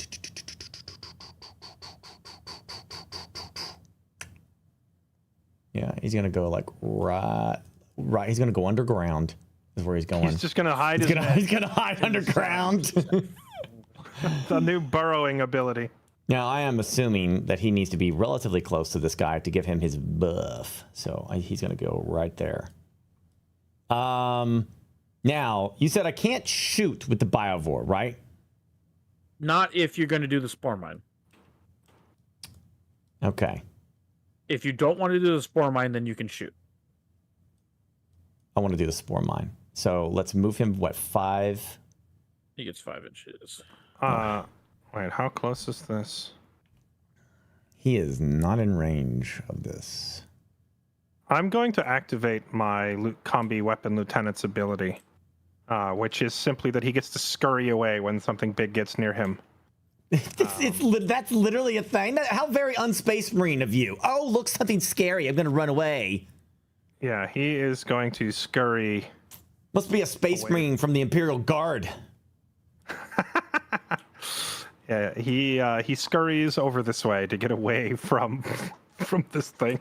yeah, he's gonna go like right. He's gonna go underground. Is where he's going. He's just gonna hide. He's gonna hide underground. The new burrowing ability. Now I am assuming that he needs to be relatively close to this guy to give him his buff. So he's gonna go right there. Now, you said I can't shoot with the biovore, right? Not if you're going to do the spore mine. Okay. If you don't want to do the spore mine, then you can shoot. I want to do the spore mine. So let's move him, what, 5? He gets 5 inches. Wait, how close is this? He is not in range of this. I'm going to activate my combi weapon lieutenant's ability, which is simply that he gets to scurry away when something big gets near him. That's literally a thing. How very unspace marine of you. Oh, look, something scary. I'm going to run away. Yeah, he is going to scurry. Must be a space marine from the Imperial Guard. Yeah, he scurries over this way to get away from this thing.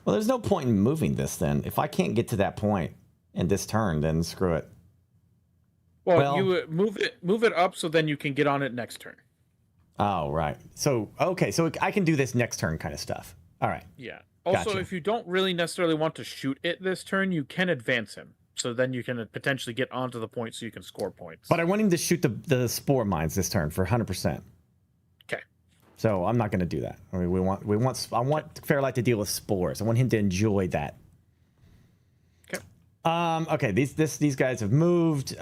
Well, there's no point in moving this then. If I can't get to that point in this turn, then screw it. Well, you move it up so then you can get on it next turn. Oh, right. So, okay, so I can do this next turn kind of stuff. All right. Yeah. Also, Gotcha. if you don't really necessarily want to shoot it this turn, you can advance him. So then you can potentially get onto the point so you can score points. But I want him to shoot the spore mines this turn for 100%. Okay. So I'm not going to do that. I mean, I want Fairlight to deal with spores. I want him to enjoy that. Okay. Okay. These guys have moved.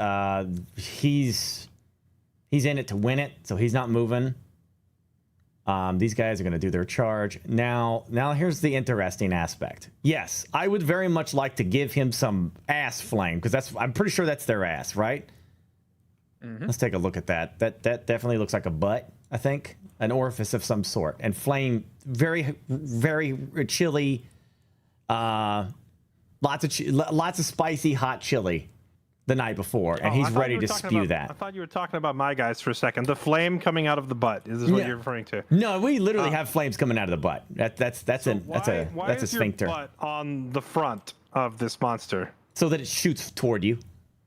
He's in it to win it, so he's not moving. These guys are going to do their charge. Now here's the interesting aspect. Yes, I would very much like to give him some ass flame, because I'm pretty sure that's their ass, right? Mm-hmm. Let's take a look at that. That definitely looks like a butt, I think. An orifice of some sort. And flame, very, very chilly. Lots of spicy, hot chili the night before, and he's ready to spew that. I thought you were talking about my guys for a second. The flame coming out of the butt. Is this what you're referring to? No, we literally have flames coming out of the butt. That's a sphincter. Your butt on the front of this monster? So that it shoots toward you.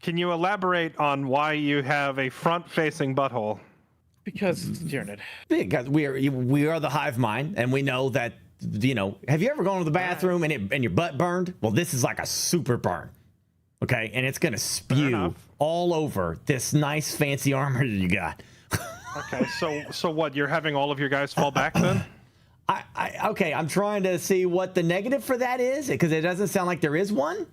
Can you elaborate on why you have a front-facing butthole? Because it's Tyranid. Because we are the hive mind, and we know that, have you ever gone to the bathroom and your butt burned? Well, this is like a super burn. Okay, and it's gonna spew all over this nice fancy armor you got. Okay, so what? You're having all of your guys fall back then? Okay, I'm trying to see what the negative for that is, because it doesn't sound like there is one.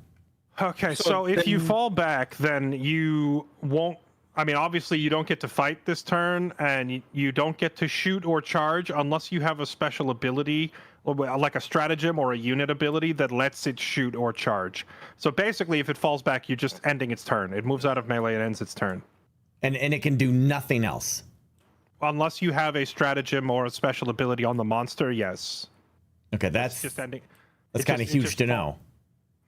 Okay, so if you fall back, then you won't. I mean, obviously, you don't get to fight this turn, and you don't get to shoot or charge unless you have a special ability, like a stratagem or a unit ability that lets it shoot or charge. So basically, if it falls back, you're just ending its turn. It moves out of melee and ends its turn. And it can do nothing else. Unless you have a stratagem or a special ability on the monster, yes. Okay, that's just ending. That's kind of huge to know.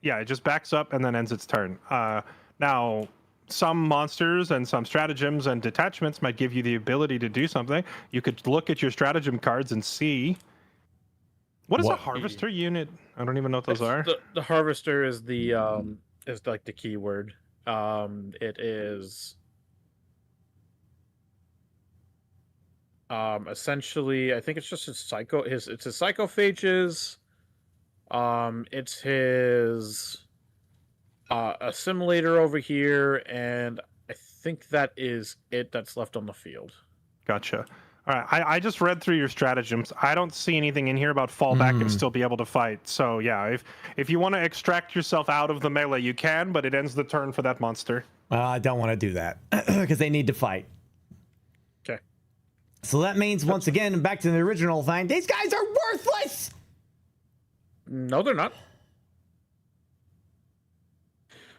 Yeah, it just backs up and then ends its turn. Now, some monsters and some stratagems and detachments might give you the ability to do something. You could look at your stratagem cards and see. What is a harvester unit? I don't even know what those are. The harvester is is like the keyword. It is essentially, I think it's just his it's his psychophages. It's his assimilator over here, and I think that is it that's left on the field. Gotcha. All right, I just read through your stratagems. I don't see anything in here about fallback and still be able to fight. So yeah, if you want to extract yourself out of the melee, you can, but it ends the turn for that monster. I don't want to do that because they need to fight. Okay. So that means, once again, back to the original thing, these guys are worthless! No, they're not.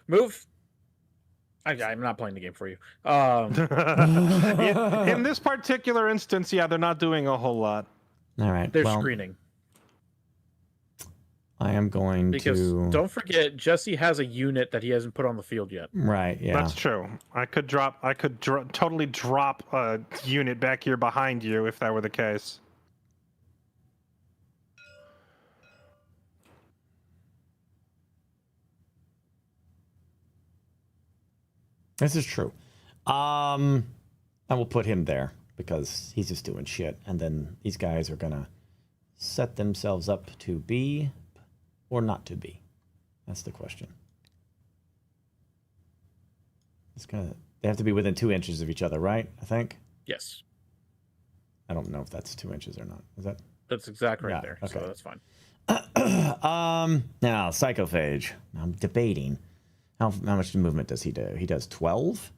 Move. I'm not playing the game for you. In this particular instance, yeah, they're not doing a whole lot. All right. They're screening. I am going to... Don't forget, Jesse has a unit that he hasn't put on the field yet. Right, yeah. That's true. I could totally drop a unit back here behind you if that were the case. This is true. I will put him there because he's just doing shit. And then these guys are going to set themselves up to be or not to be. That's the question. They have to be within 2 inches of each other, right? I think? Yes. I don't know if that's 2 inches or not. Is that? That's exactly right there. Okay. So that's fine. Now psychophage. I'm debating. How much movement does he do? He does 12.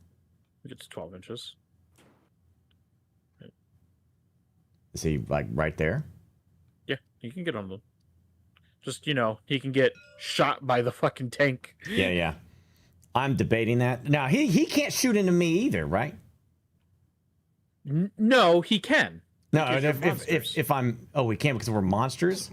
He gets 12 inches. Is he like right there? Yeah, he can get on them. Just, you know, he can get shot by the fucking tank. Yeah. I'm debating that. Now, he can't shoot into me either, right? No, he can. No, if I'm... Oh, we can't because we're monsters?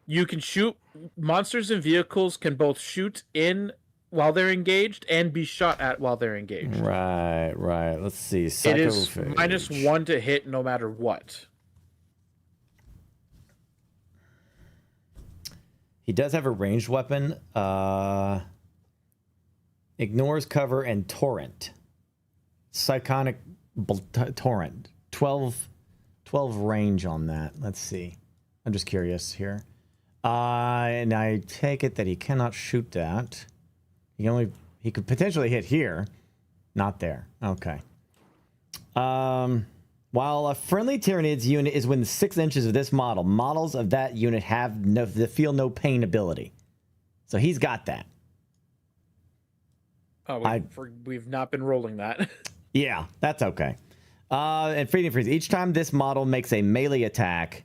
You can shoot... Monsters and vehicles can both shoot in while they're engaged and be shot at while they're engaged. Right. Let's see. It is -1 to hit no matter what. He does have a ranged weapon. Ignores cover and torrent. Psychonic torrent. 12 range on that. Let's see. I'm just curious here. And I take it that he cannot shoot that. He could potentially hit here. Not there. Okay. While a friendly Tyrannid's unit is within 6 inches of this model, models of that unit have the feel no pain ability. So he's got that. Oh, we've not been rolling that. Yeah, that's okay. And Freedom Freeze. Each time this model makes a melee attack,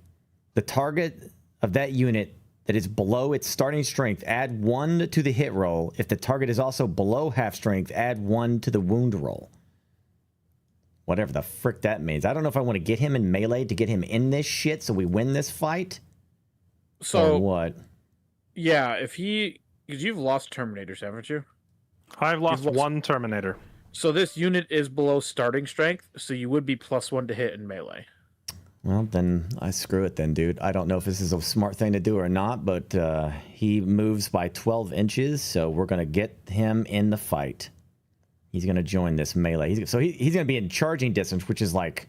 the target of that unit that is below its starting strength, add 1 to the hit roll. If the target is also below half strength, add 1 to the wound roll. Whatever the frick that means. I don't know if I want to get him in melee to get him in this shit so we win this fight. So or what? Yeah, because you've lost Terminators, haven't you? I've lost 1 Terminator. So this unit is below starting strength, so you would be +1 to hit in melee. Well, then I screw it then, dude. I don't know if this is a smart thing to do or not, but he moves by 12 inches, so we're going to get him in the fight. He's going to join this melee. He's going to be in charging distance, which is like,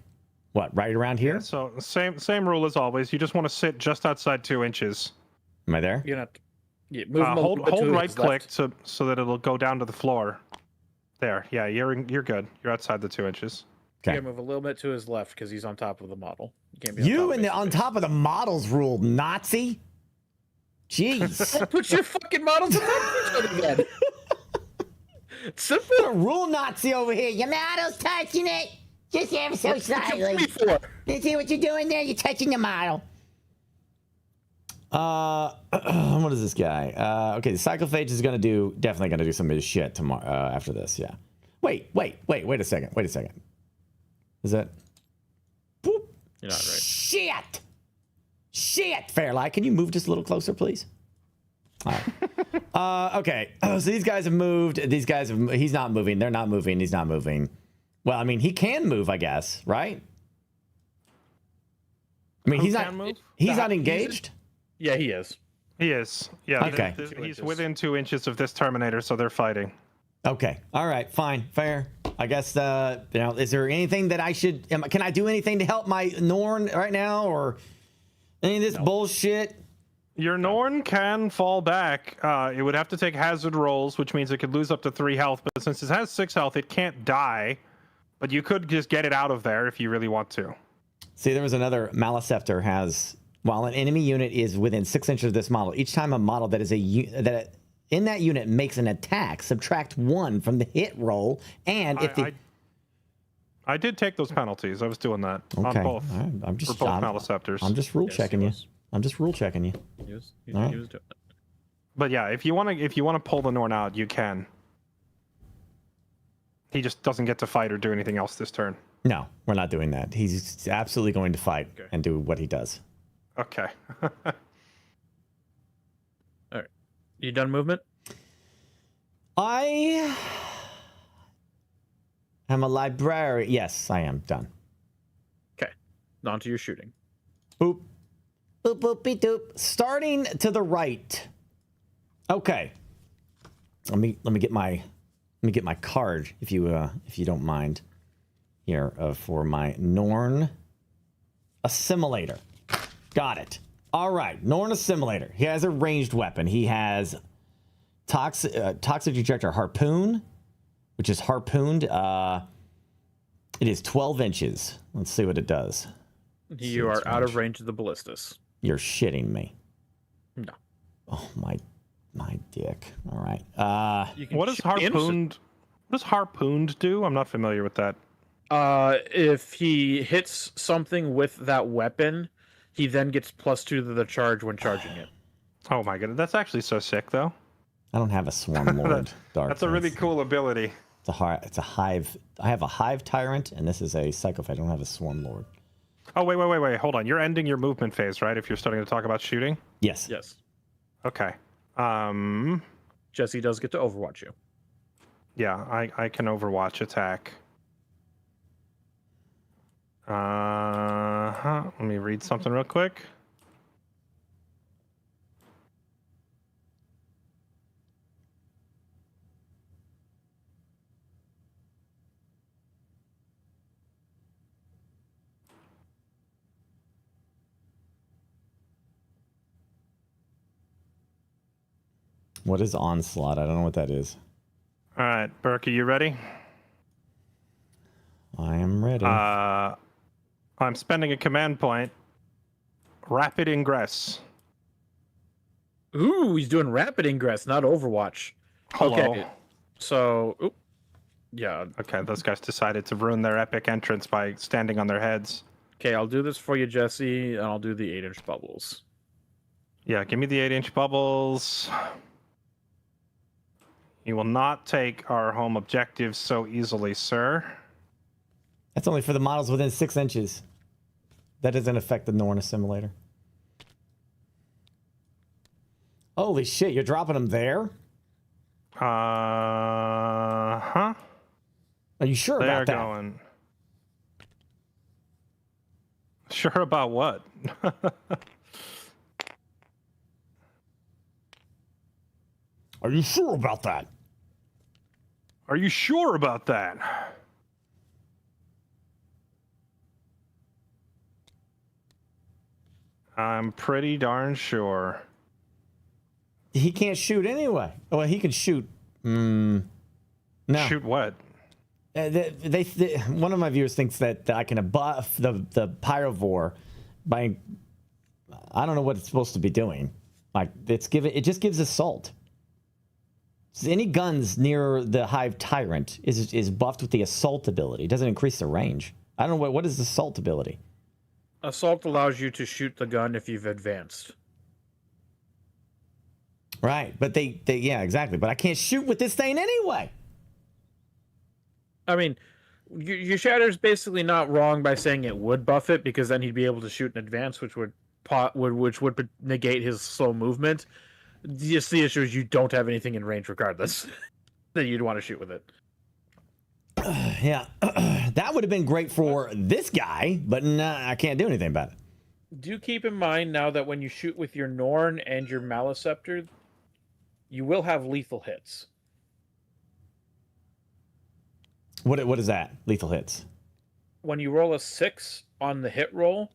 what, right around here? Yeah, so same rule as always. You just want to sit just outside 2 inches. Am I there? You're not. Yeah, move hold right click left. so that it'll go down to the floor. There. Yeah, you're good. You're outside the 2 inches. Okay. You gotta move a little bit to his left because he's on top of the model. You can't be on top of the models rule, Nazi. Jeez. Put your fucking models on top of each other then. Simple. Rule Nazi over here. Your model's touching it. Just ever so slightly. You see what you're doing there? You're touching the model. What is this guy? Okay, the Cyclophage is definitely gonna do some of his shit tomorrow after this. Yeah. Wait a second. Is that? Boop. You're not right. Shit. Fairlight, can you move just a little closer, please? All right. Okay. So these guys have moved. He's not moving. They're not moving. He's not moving. Well, I mean, he can move, I guess, right? I mean, he's not engaged. Yeah, he is. He is. Yeah. Okay. He's within 2 inches of this Terminator, so they're fighting. Okay. All right. Fine. Fair. I guess. Is there anything that I should? Can I do anything to help my Norn right now, or any of this bullshit? Your Norn can fall back. It would have to take hazard rolls, which means it could lose up to 3 health. But since it has 6 health, it can't die. But you could just get it out of there if you really want to. See, there was another Maleceptor has. While an enemy unit is within 6 inches of this model, each time a model that is in that unit makes an attack, subtract 1 from the hit roll, and I did take those penalties. I was doing that on both. Right. I'm just for both Maleceptors. I'm just rule checking you. I'm just rule checking you. He was doing it. But yeah, if you want to pull the Norn out, you can. He just doesn't get to fight or do anything else this turn. No, we're not doing that. He's absolutely going to fight and do what he does. Okay. All right. You done movement? I am a librarian. Yes, I am done. Okay. On to your shooting. Boop. Boop, boop, beep, doop. Starting to the right. Okay. Let me get my card if you don't mind here for my Norn Assimilator. Got it. All right, Norn Assimilator. He has a ranged weapon. He has toxic ejector harpoon, which is harpooned. It is 12 inches. Let's see what it does. You are out of range of the ballistas. You're shitting me. No. Oh my dick. All right. What does harpooned do? I'm not familiar with that. If he hits something with that weapon, he then gets +2 to the charge when charging it. Oh my god, that's actually so sick though. I don't have a Swarm Lord. That's a really cool ability. It's a hive. I have a hive tyrant, and this is a psychopath. I don't have a Swarm Lord. Oh wait. Hold on. You're ending your movement phase, right? If you're starting to talk about shooting. Yes. Yes. Okay. Jesse does get to overwatch you. Yeah, I can overwatch attack. Let me read something real quick. What is onslaught? I don't know what that is. All right, Burke, are you ready? I am ready. I'm spending a command point. Rapid ingress. Ooh, he's doing rapid ingress, not Overwatch. Hello. Okay. So, yeah. Okay, those guys decided to ruin their epic entrance by standing on their heads. Okay, I'll do this for you, Jesse, and I'll do the 8-inch bubbles. Yeah, give me the 8-inch bubbles. You will not take our home objectives so easily, sir. That's only for the models within 6 inches. That doesn't affect the Norn assimilator. Holy shit, you're dropping them there? Huh? Are you sure They about are that? going. Sure about what? Are you sure about that? Are you sure about that? I'm pretty darn sure. He can't shoot anyway. Well, he can shoot. No. Shoot what? One of my viewers thinks that I can buff the pyrovore by. I don't know what it's supposed to be doing. Like it just gives assault. So any guns near the Hive Tyrant is buffed with the assault ability. It doesn't increase the range. I don't know what is the assault ability. Assault allows you to shoot the gun if you've advanced. Right, but they yeah, exactly. But I can't shoot with this thing anyway. I mean, your Shatter's basically not wrong by saying it would buff it, because then he'd be able to shoot in advance, which would negate his slow movement. Just the issue is you don't have anything in range regardless that you'd want to shoot with it. Yeah, that would have been great for this guy, but nah, I can't do anything about it. Do keep in mind now that when you shoot with your Norn and your Maliceptor, you will have lethal hits. What is that? Lethal hits. When you roll a 6 on the hit roll,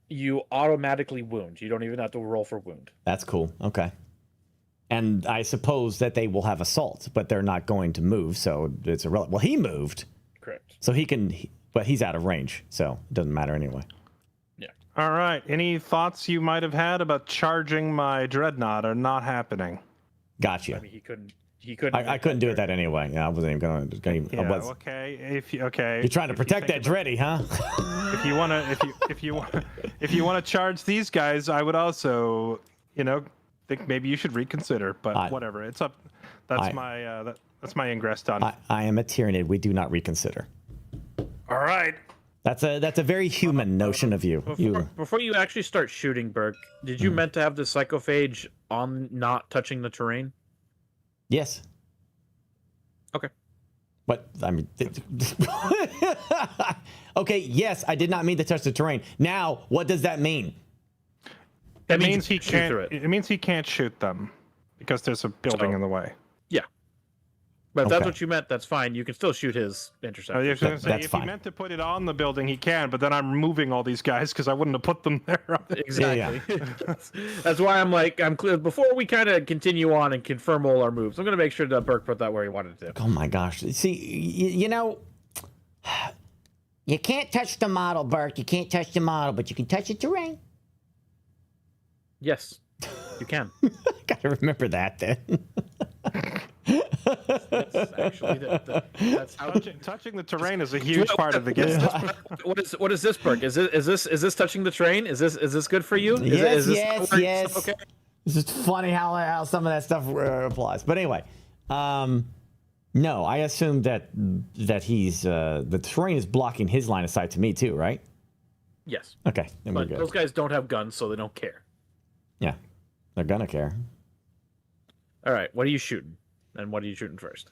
you automatically wound. You don't even have to roll for wound. That's cool. Okay. And I suppose that they will have assault, but they're not going to move, so it's irrelevant. Well, he moved. Correct. So he can, but he's out of range, so it doesn't matter anyway. Yeah. All right. Any thoughts you might have had about charging my dreadnought are not happening? Gotcha. I mean, he couldn't. I couldn't do it that anyway. Yeah, I wasn't even going to. Yeah. Okay. You're trying to protect that Dreddy, huh? if you want to charge these guys, I would also, think maybe you should reconsider. But whatever, it's up. That's my ingress done. I am a Tyranid. We do not reconsider. All right. That's a very human notion of you. Before you actually start shooting, Burke, did you meant to have the Psychophage on not touching the terrain? Yes. Okay. But I mean, okay. Yes, I did not mean to touch the terrain. Now, what does that mean? It means he can't. It means he can't shoot them because there's a building in the way. Yeah. But if that's what you meant, that's fine. You can still shoot his interceptor. If he meant to put it on the building, he can. But then I'm removing all these guys because I wouldn't have put them there. Exactly. Yeah. That's why I'm clear. Before we kind of continue on and confirm all our moves, I'm going to make sure that Burke put that where he wanted to. Oh my gosh! See, you can't touch the model, Burke. You can't touch the model, but you can touch the terrain. Yes. You can. Gotta remember that then. That's actually that's how. Touching the terrain is a huge part of the game. What is this, Burke? Is this touching the terrain? Is this good for you? Yes, is this yes. Okay. It's just funny how some of that stuff applies. But anyway, no, I assume that he's the terrain is blocking his line of sight to me too, right? Yes. Okay, then we're But good. those guys don't have guns, so they don't care. Yeah, they're gonna care. All right, what are you shooting? And what are you shooting first?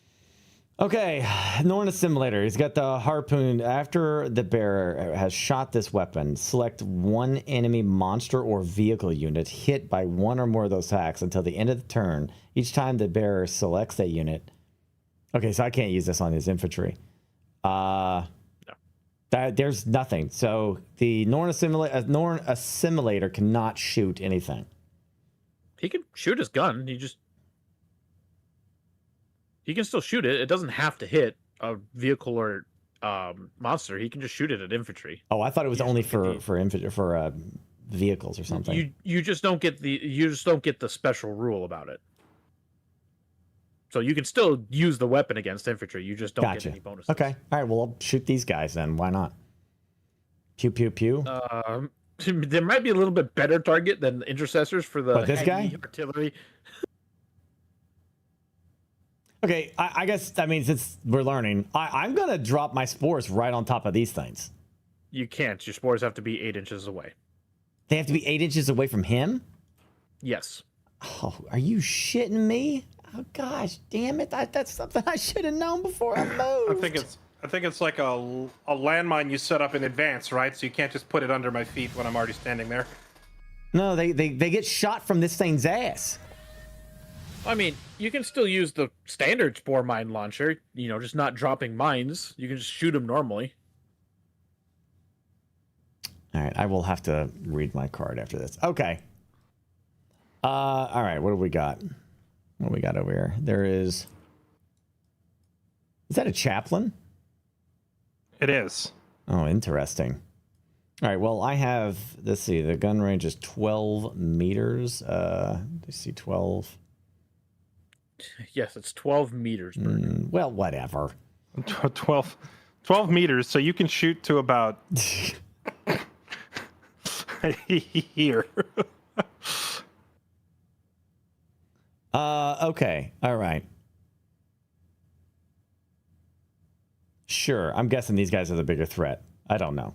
Okay, Norn Assimilator. He's got the harpoon. After the bearer has shot this weapon, select one enemy monster or vehicle unit hit by one or more of those attacks until the end of the turn. Each time the bearer selects that unit. Okay, so I can't use this on his infantry. No. There's nothing. So the Norn Assimilator cannot shoot anything. He can shoot his gun. He can still shoot it. It doesn't have to hit a vehicle or monster. He can just shoot it at infantry. Oh, I thought it was only for infantry for vehicles or something. You just don't get the special rule about it. So you can still use the weapon against infantry. You just don't get any bonuses. Okay. All right. Well, I'll shoot these guys then. Why not? Pew pew pew. There might be a little bit better target than intercessors for the this guy? artillery. Okay, I guess, I mean, since we're learning, I'm going to drop my spores right on top of these things. You can't. Your spores have to be 8 inches away. They have to be 8 inches away from him? Yes. Oh, are you shitting me? Oh, gosh, damn it. That's something I should have known before I moved. I think it's like a landmine you set up in advance, right? So you can't just put it under my feet when I'm already standing there. No, they get shot from this thing's ass. I mean, you can still use the standard spore mine launcher, just not dropping mines. You can just shoot them normally. All right, I will have to read my card after this. Okay. All right, what do we got? What do we got over here? There is that a chaplain? It is. Oh, interesting. All right, well, I have, let's see, the gun range is 12 meters. Let's see, 12. Yes, it's 12 meters. Well, whatever. 12 meters, so you can shoot to about here. Okay. All right. Sure. I'm guessing these guys are the bigger threat. I don't know.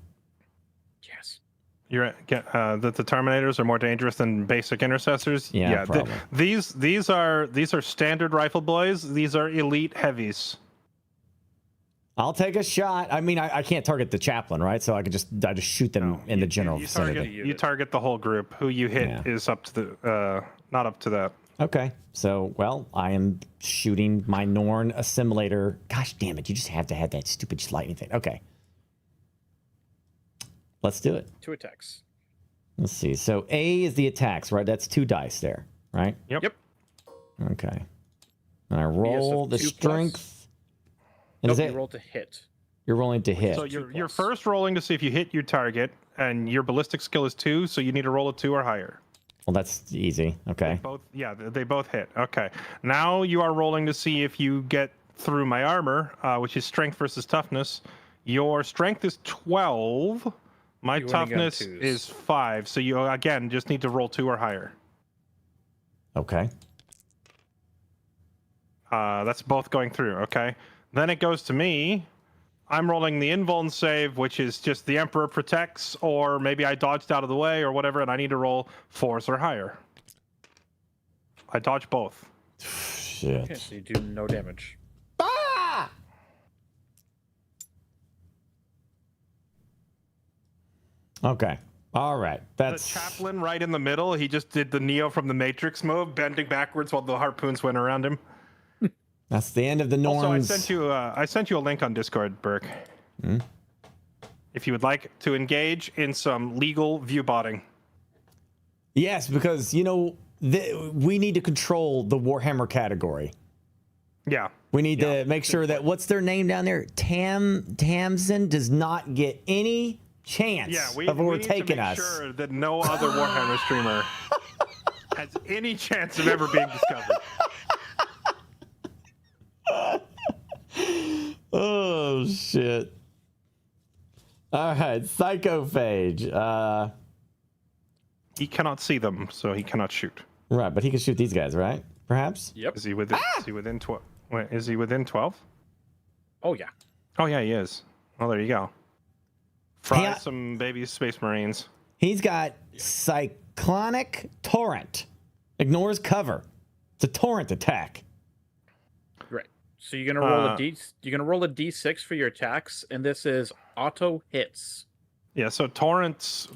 Yes. You're that the Terminators are more dangerous than basic intercessors. Yeah, probably. These are standard rifle boys. These are elite heavies. I'll take a shot. I mean, I can't target the chaplain, right? So I just shoot them in the general vicinity. You target the whole group. Who you hit is up to the not up to that. Okay. So, well, I am shooting my Norn Assimilator. Gosh damn it! You just have to have that stupid lightning thing. Okay. Let's do it. 2 attacks. Let's see. So A is the attacks, right? That's 2 dice there, right? Yep. Okay. And I roll the 2 strength. Nope, you roll to hit. You're rolling to hit. So you're first rolling to see if you hit your target, and your ballistic skill is 2, so you need to roll a 2 or higher. Well, that's easy. Okay. They both hit. Okay. Now you are rolling to see if you get through my armor, which is strength versus toughness. Your strength is 12. My toughness is 5, so you, again, just need to roll 2 or higher. Okay. That's both going through, okay? Then it goes to me. I'm rolling the invuln save, which is just the Emperor protects, or maybe I dodged out of the way or whatever, and I need to roll 4s or higher. I dodge both. Shit. Okay, so you do no damage. Okay. All right. That's the chaplain right in the middle. He just did the Neo from the Matrix move, bending backwards while the harpoons went around him. That's the end of the Norns. Also, I sent you a link on Discord, Burke. If you would like to engage in some legal view botting. Yes, because we need to control the Warhammer category. Yeah. We need to make sure that what's their name down there? Tamsin does not get any chance of overtaking us. Sure that no other Warhammer streamer has any chance of ever being discovered. Oh shit. All right, Psychophage. He cannot see them, so he cannot shoot. Right, but he can shoot these guys, right? Perhaps. Yep. Is he within? Is he within 12? Wait, is he within 12? Oh yeah. Oh yeah, he is. Well, there you go. Fry Yeah. some baby space marines. He's got Cyclonic Torrent. Ignores cover. It's a torrent attack. Right. So you're gonna roll you're gonna roll a d6 for your attacks, and this is auto hits. Yeah, so torrents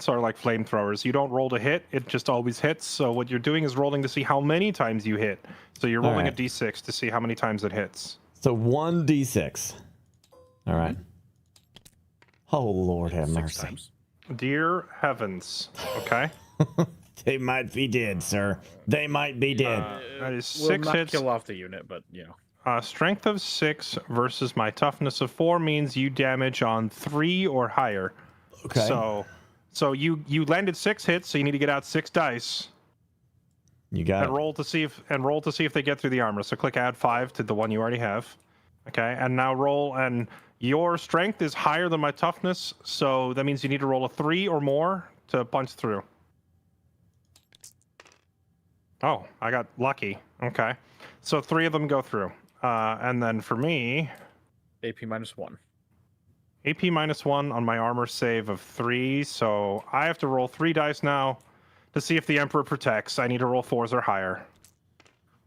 are like flamethrowers. You don't roll to hit; it just always hits. So what you're doing is rolling to see how many times you hit. So you're rolling a d6 to see how many times it hits. So 1d6. All right. Oh Lord, have mercy. Times. Dear heavens. Okay. They might be dead, sir. They might be dead. That is Will 6 not hits. kill off the unit, but you know. Strength of 6 versus my toughness of 4 means you damage on 3 or higher. Okay. So you landed 6 hits, so you need to get out 6 dice. You got and roll to see if they get through the armor. So click add 5 to the one you already have. Okay, and now roll, and your strength is higher than my toughness, so that means you need to roll a 3 or more to punch through. Oh, I got lucky. Okay, so 3 of them go through, and then for me, AP -1. AP -1 on my armor save of 3, so I have to roll 3 dice now to see if the Emperor protects. I need to roll 4s or higher.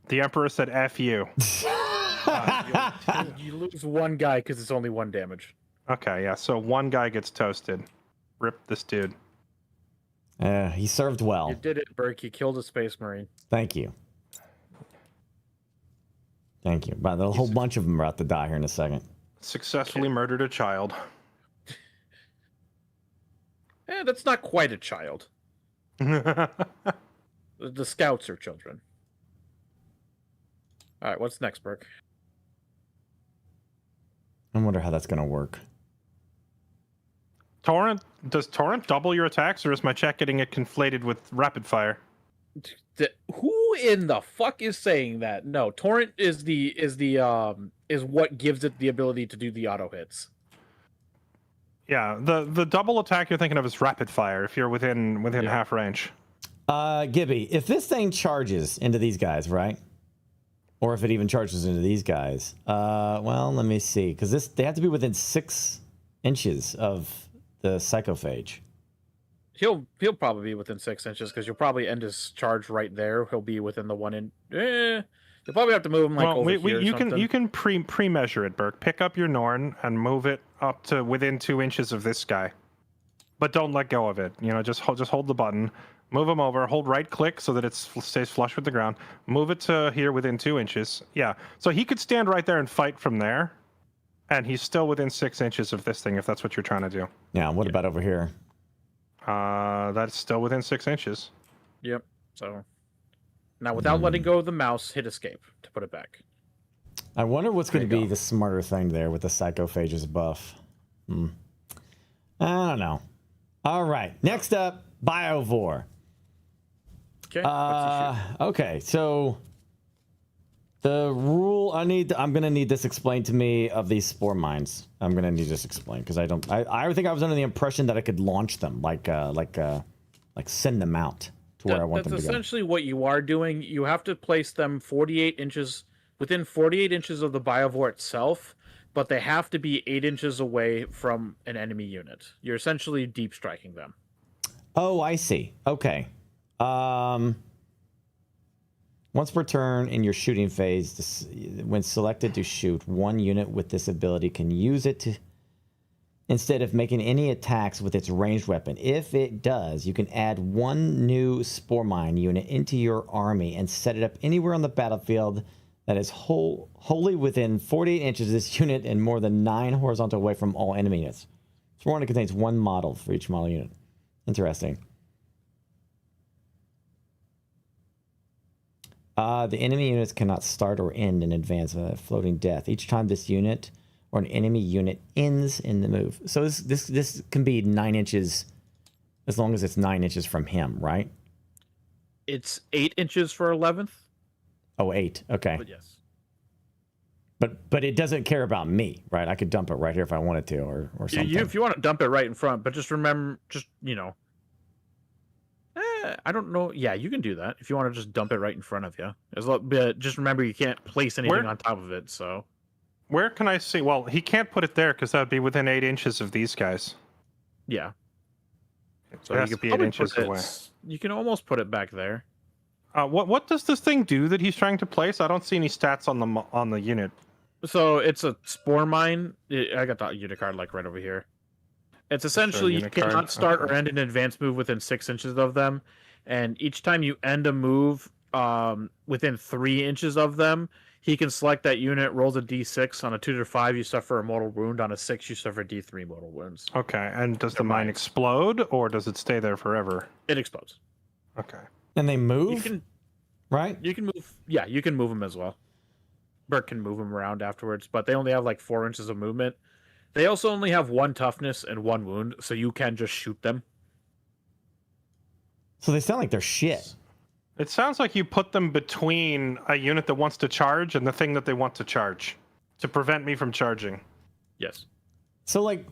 The Emperor said F you. You lose one guy because it's only 1 damage. Okay, yeah, so 1 guy gets toasted. Rip this dude. He served well. You did it, Burke. You killed a space marine. Thank you. Thank you. But a whole bunch of them are about to die here in a second. Successfully murdered a child. That's not quite a child. The scouts are children. All right, what's next, Burke? I wonder how that's going to work. Does Torrent double your attacks, or is my check getting it conflated with rapid fire? Who in the fuck is saying that? No, Torrent is what gives it the ability to do the auto hits. Yeah, the double attack you're thinking of is rapid fire if you're within half range. Gibby, if this thing charges into these guys, right? Or if it even charges into these guys. Well, let me see, because they have to be within 6 inches of the Psychophage. He'll probably be within 6 inches because you'll probably end his charge right there. He'll be within the 1 inch. You'll probably have to move him over here. You can pre-measure it, Burke. Pick up your Norn and move it up to within 2 inches of this guy, but don't let go of it. You know, just hold the button, move him over, hold right click so that it stays flush with the ground. Move it to here within 2 inches. Yeah, so he could stand right there and fight from there, and he's still within 6 inches of this thing if that's what you're trying to do. Yeah. What about over here? That's still within 6 inches. Yep. So now, without letting go of the mouse, hit escape to put it back. I wonder what's going to be the smarter thing there with the Psychophage's buff. I don't know. All right. Next up, Biovore. Okay. Okay. So the rule I'm going to need this explained to me of these spore mines. I'm going to need this explained because I think I was under the impression that I could launch them, like send them out to where I want them to go. That's essentially what you are doing. You have to place them 48 inches within 48 inches of the Biovore itself, but they have to be 8 inches away from an enemy unit. You're essentially deep striking them. Oh, I see. Okay. Once per turn in your shooting phase, when selected to shoot, one unit with this ability can use it to, instead of making any attacks with its ranged weapon. If it does, you can add 1 new spore mine unit into your army and set it up anywhere on the battlefield that is wholly within 48 inches of this unit and more than 9 horizontal away from all enemy units. Spore mine contains 1 model for each model unit. Interesting. The enemy units cannot start or end in advance of a floating death. Each time this unit or an enemy unit ends in the move. So this can be 9 inches as long as it's 9 inches from him, right? It's 8 inches for 11th. Oh, 8. Okay. But yes. But it doesn't care about me, right? I could dump it right here if I wanted to, or something. If you want to dump it right in front, but just remember, I don't know. Yeah, you can do that if you want to just dump it right in front of you. But just remember, you can't place anything on top of it. So, where can I see? Well, he can't put it there because that would be within 8 inches of these guys. Yeah. So it has to be 8 inches away. You can almost put it back there. What does this thing do that he's trying to place? I don't see any stats on the unit. So it's a spore mine. I got the unit card like right over here. It's essentially you cannot start or end an advanced move within 6 inches of them, and each time you end a move within 3 inches of them, he can select that unit, rolls a d6. On a 2 to 5, you suffer a mortal wound. On a 6, you suffer d3 mortal wounds. Okay, and does the mine explode, or does it stay there forever? It explodes. Okay. And they move, right? You can move. Yeah, you can move them as well. Burke can move them around afterwards, but they only have like 4 inches of movement. They also only have 1 toughness and 1 wound, so you can just shoot them. So they sound like they're shit. It sounds like you put them between a unit that wants to charge and the thing that they want to charge to prevent me from charging. Yes. So like,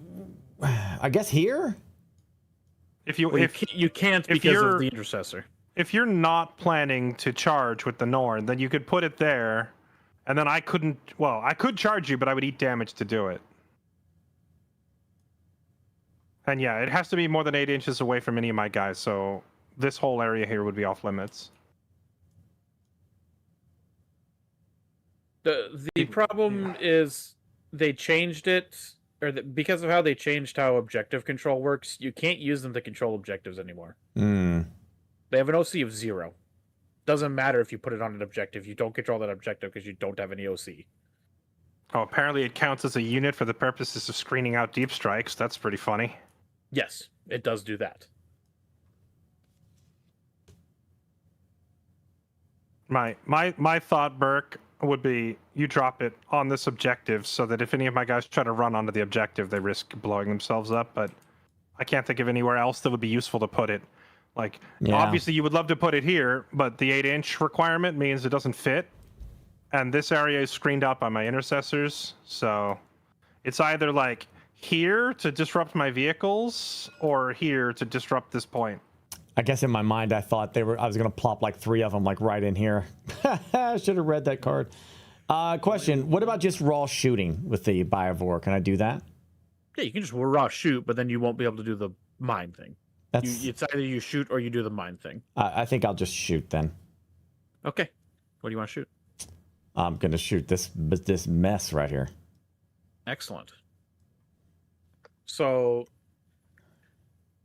I guess here. You can't because of the intercessor. If you're not planning to charge with the Norn, then you could put it there, and then I couldn't. Well, I could charge you, but I would eat damage to do it. And yeah, it has to be more than 8 inches away from any of my guys, so this whole area here would be off limits. The problem is they changed it, because of how they changed how objective control works, you can't use them to control objectives anymore. They have an OC of 0. Doesn't matter if you put it on an objective, you don't control that objective because you don't have any OC. Oh, apparently it counts as a unit for the purposes of screening out deep strikes. That's pretty funny. Yes, it does do that. My thought, Burke, would be you drop it on this objective so that if any of my guys try to run onto the objective, they risk blowing themselves up, but I can't think of anywhere else that would be useful to put it. Like, obviously you would love to put it here, but the 8-inch requirement means it doesn't fit. And this area is screened out by my intercessors, so it's either like here to disrupt my vehicles or here to disrupt this point. I guess in my mind I thought I was gonna plop like 3 of them like right in here. I should have read that card. Question: what about just raw shooting with the Biovore? Can I do that? Yeah, you can just raw shoot, but then you won't be able to do the mine thing. It's either you shoot or you do the mine thing. I think I'll just shoot then. Okay. What do you want to shoot? I'm gonna shoot this mess right here. Excellent. So,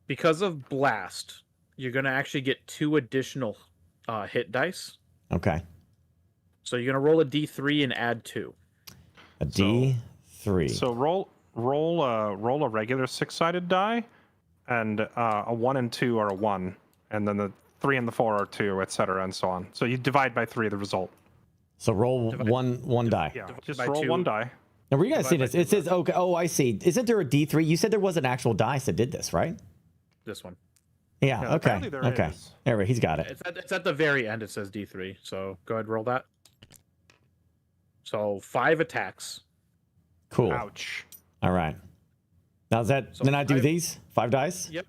because of blast, you're gonna actually get 2 additional hit dice. Okay. So you're gonna roll a d3 and add 2. A d3. So roll a regular 6-sided die, and a 1 and 2 are a 1, and then the 3 and the 4 are 2, etc., and so on. So you divide by 3 the result. So roll one die. Yeah, just roll 1 die. Now where you guys see this? It says okay. Oh, I see. Isn't there a d3? You said there was an actual dice that did this, right? This one. Yeah. Okay. Okay. There we. He's got it. It's at the very end. It says d3. So go ahead, roll that. So 5 attacks. Cool. Ouch. All right. Now is that? So then I do these 5 dice. Yep.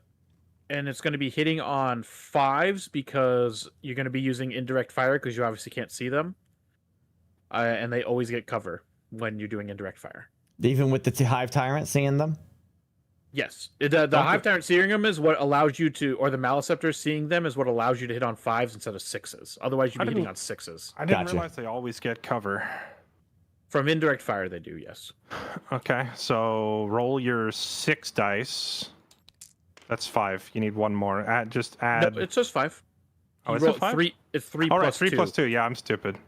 And it's going to be hitting on 5s because you're going to be using indirect fire because you obviously can't see them. And they always get cover when you're doing indirect fire. Even with the Hive Tyrant seeing them? Yes. The Hive Tyrant seeing them is what allows you to, or the Maliceptor seeing them is what allows you to hit on 5s instead of 6s. Otherwise, you'd be hitting on 6s. I didn't realize they always get cover. From indirect fire, they do, yes. Okay, so roll your 6 dice. That's 5. You need 1 more. Just add. No, it's just 5. Oh, it's 5? 3. It's 3 All right, plus 3 2. plus 2. Yeah, I'm stupid.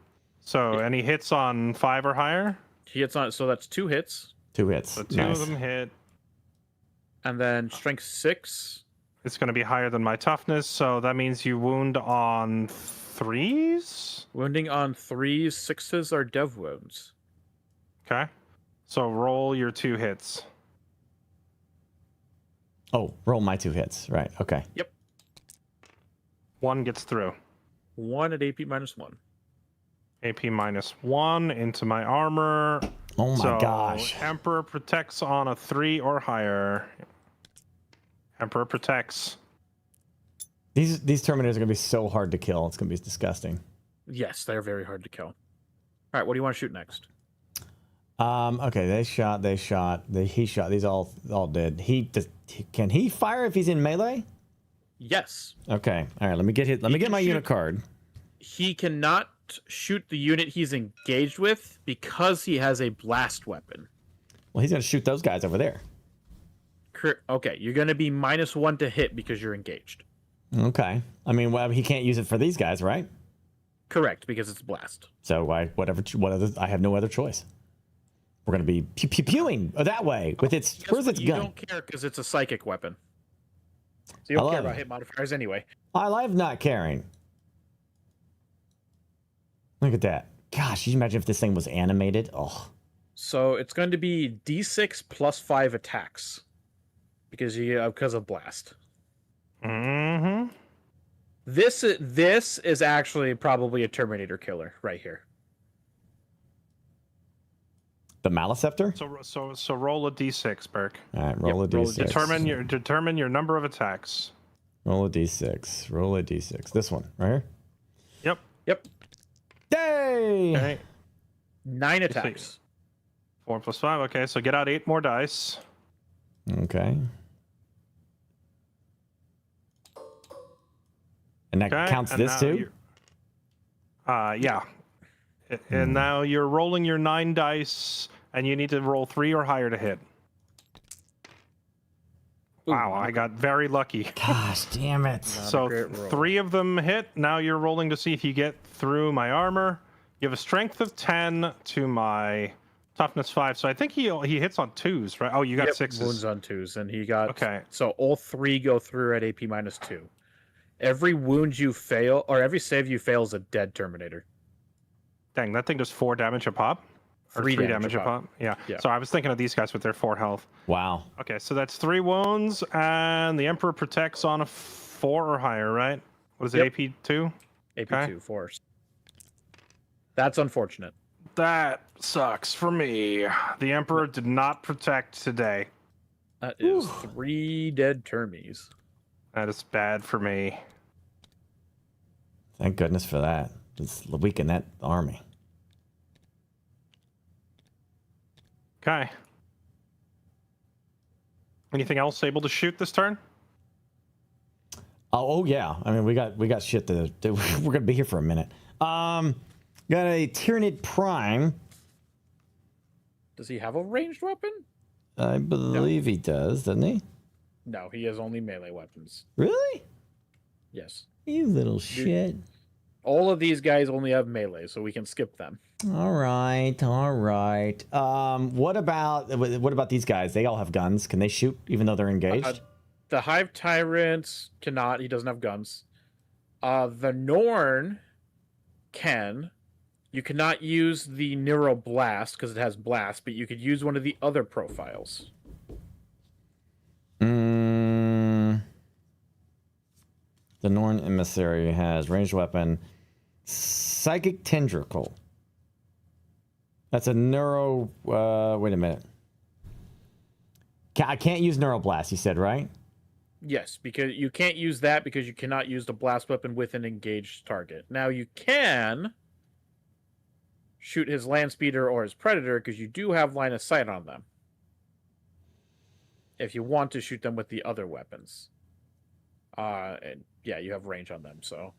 So, any hits on 5 or higher? He hits on, so that's 2 hits. 2 hits. So 2 of them hit. And then strength 6. It's going to be higher than my toughness, so that means you wound on 3s? Wounding on 3s, 6s are dev wounds. Okay. So roll your 2 hits. Oh, roll my 2 hits. Right. Okay. Yep. 1 gets through. 1 at AP -1. AP -1 into my armor. Oh my So, gosh. Emperor protects on a 3 or higher. Emperor protects. These Terminators are gonna be so hard to kill. It's gonna be disgusting. Yes, they're very hard to kill. All right, what do you want to shoot next? Okay, he shot. These all did. Can he fire if he's in melee? Yes. Okay. All right. Let me get my unit card. He cannot shoot the unit he's engaged with because he has a blast weapon. Well, he's gonna shoot those guys over there. Okay, you're gonna be -1 to hit because you're engaged. Okay. I mean, well, he can't use it for these guys, right? Correct, because it's blast. So I have no other choice. We're gonna be pewing that way with its. Where's its gun? You don't care because it's a psychic weapon. So you don't care about hit modifiers anyway. I love not caring. Look at that. Gosh, you imagine if this thing was animated? Oh. So it's going to be D6 plus 5 attacks because of blast. Mm-hmm. This is actually probably a Terminator killer right here. The Maleceptor? So roll a d6, Burke. All right, roll a d6. Determine your number of attacks. Roll a d6. Roll a d6. This one right here. Yep. Yay! Okay. 9 attacks. 4 plus 5. Okay, so get out 8 more dice. Okay. And that counts and this too? Yeah. And now you're rolling your 9 dice, and you need to roll 3 or higher to hit. Wow, I got very lucky. Gosh, damn it. So 3 of them hit. Now you're rolling to see if you get through my armor. You have a strength of 10 to my toughness 5. So I think he hits on 2s, right? Oh, you got 6s. Wounds on 2s, and he got... Okay. So all 3 go through at AP -2. Every wound you fail, or every save you fail is a dead Terminator. Dang, that thing does 4 damage a pop? Or 3 damage a pop? Yeah. So I was thinking of these guys with their 4 health. Wow. Okay, so that's 3 wounds, and the Emperor protects on a 4 or higher, right? What is it, AP2? AP2, force. That's unfortunate. That sucks for me. The Emperor did not protect today. That is 3 dead Termies. That is bad for me. Thank goodness for that. Just weaken that army. Okay. Anything else able to shoot this turn? Oh yeah. I mean, we got shit to we're gonna be here for a minute. Got a Tyranid Prime. Does he have a ranged weapon? I believe he does, doesn't he? No, he has only melee weapons. Really? Yes. You little shit. All of these guys only have melee, so we can skip them. All right. What about these guys? They all have guns. Can they shoot even though they're engaged? The Hive Tyrant cannot. He doesn't have guns. The Norn can. You cannot use the Neuro Blast because it has blast, but you could use one of the other profiles. The Norn Emissary has ranged weapon, Psychic Tendril. That's a neuro. Wait a minute. I can't use Neuroblast. You said right? Yes, because you can't use that because you cannot use the blast weapon with an engaged target. Now you can shoot his land speeder or his predator because you do have line of sight on them. If you want to shoot them with the other weapons. And yeah, you have range on them, so.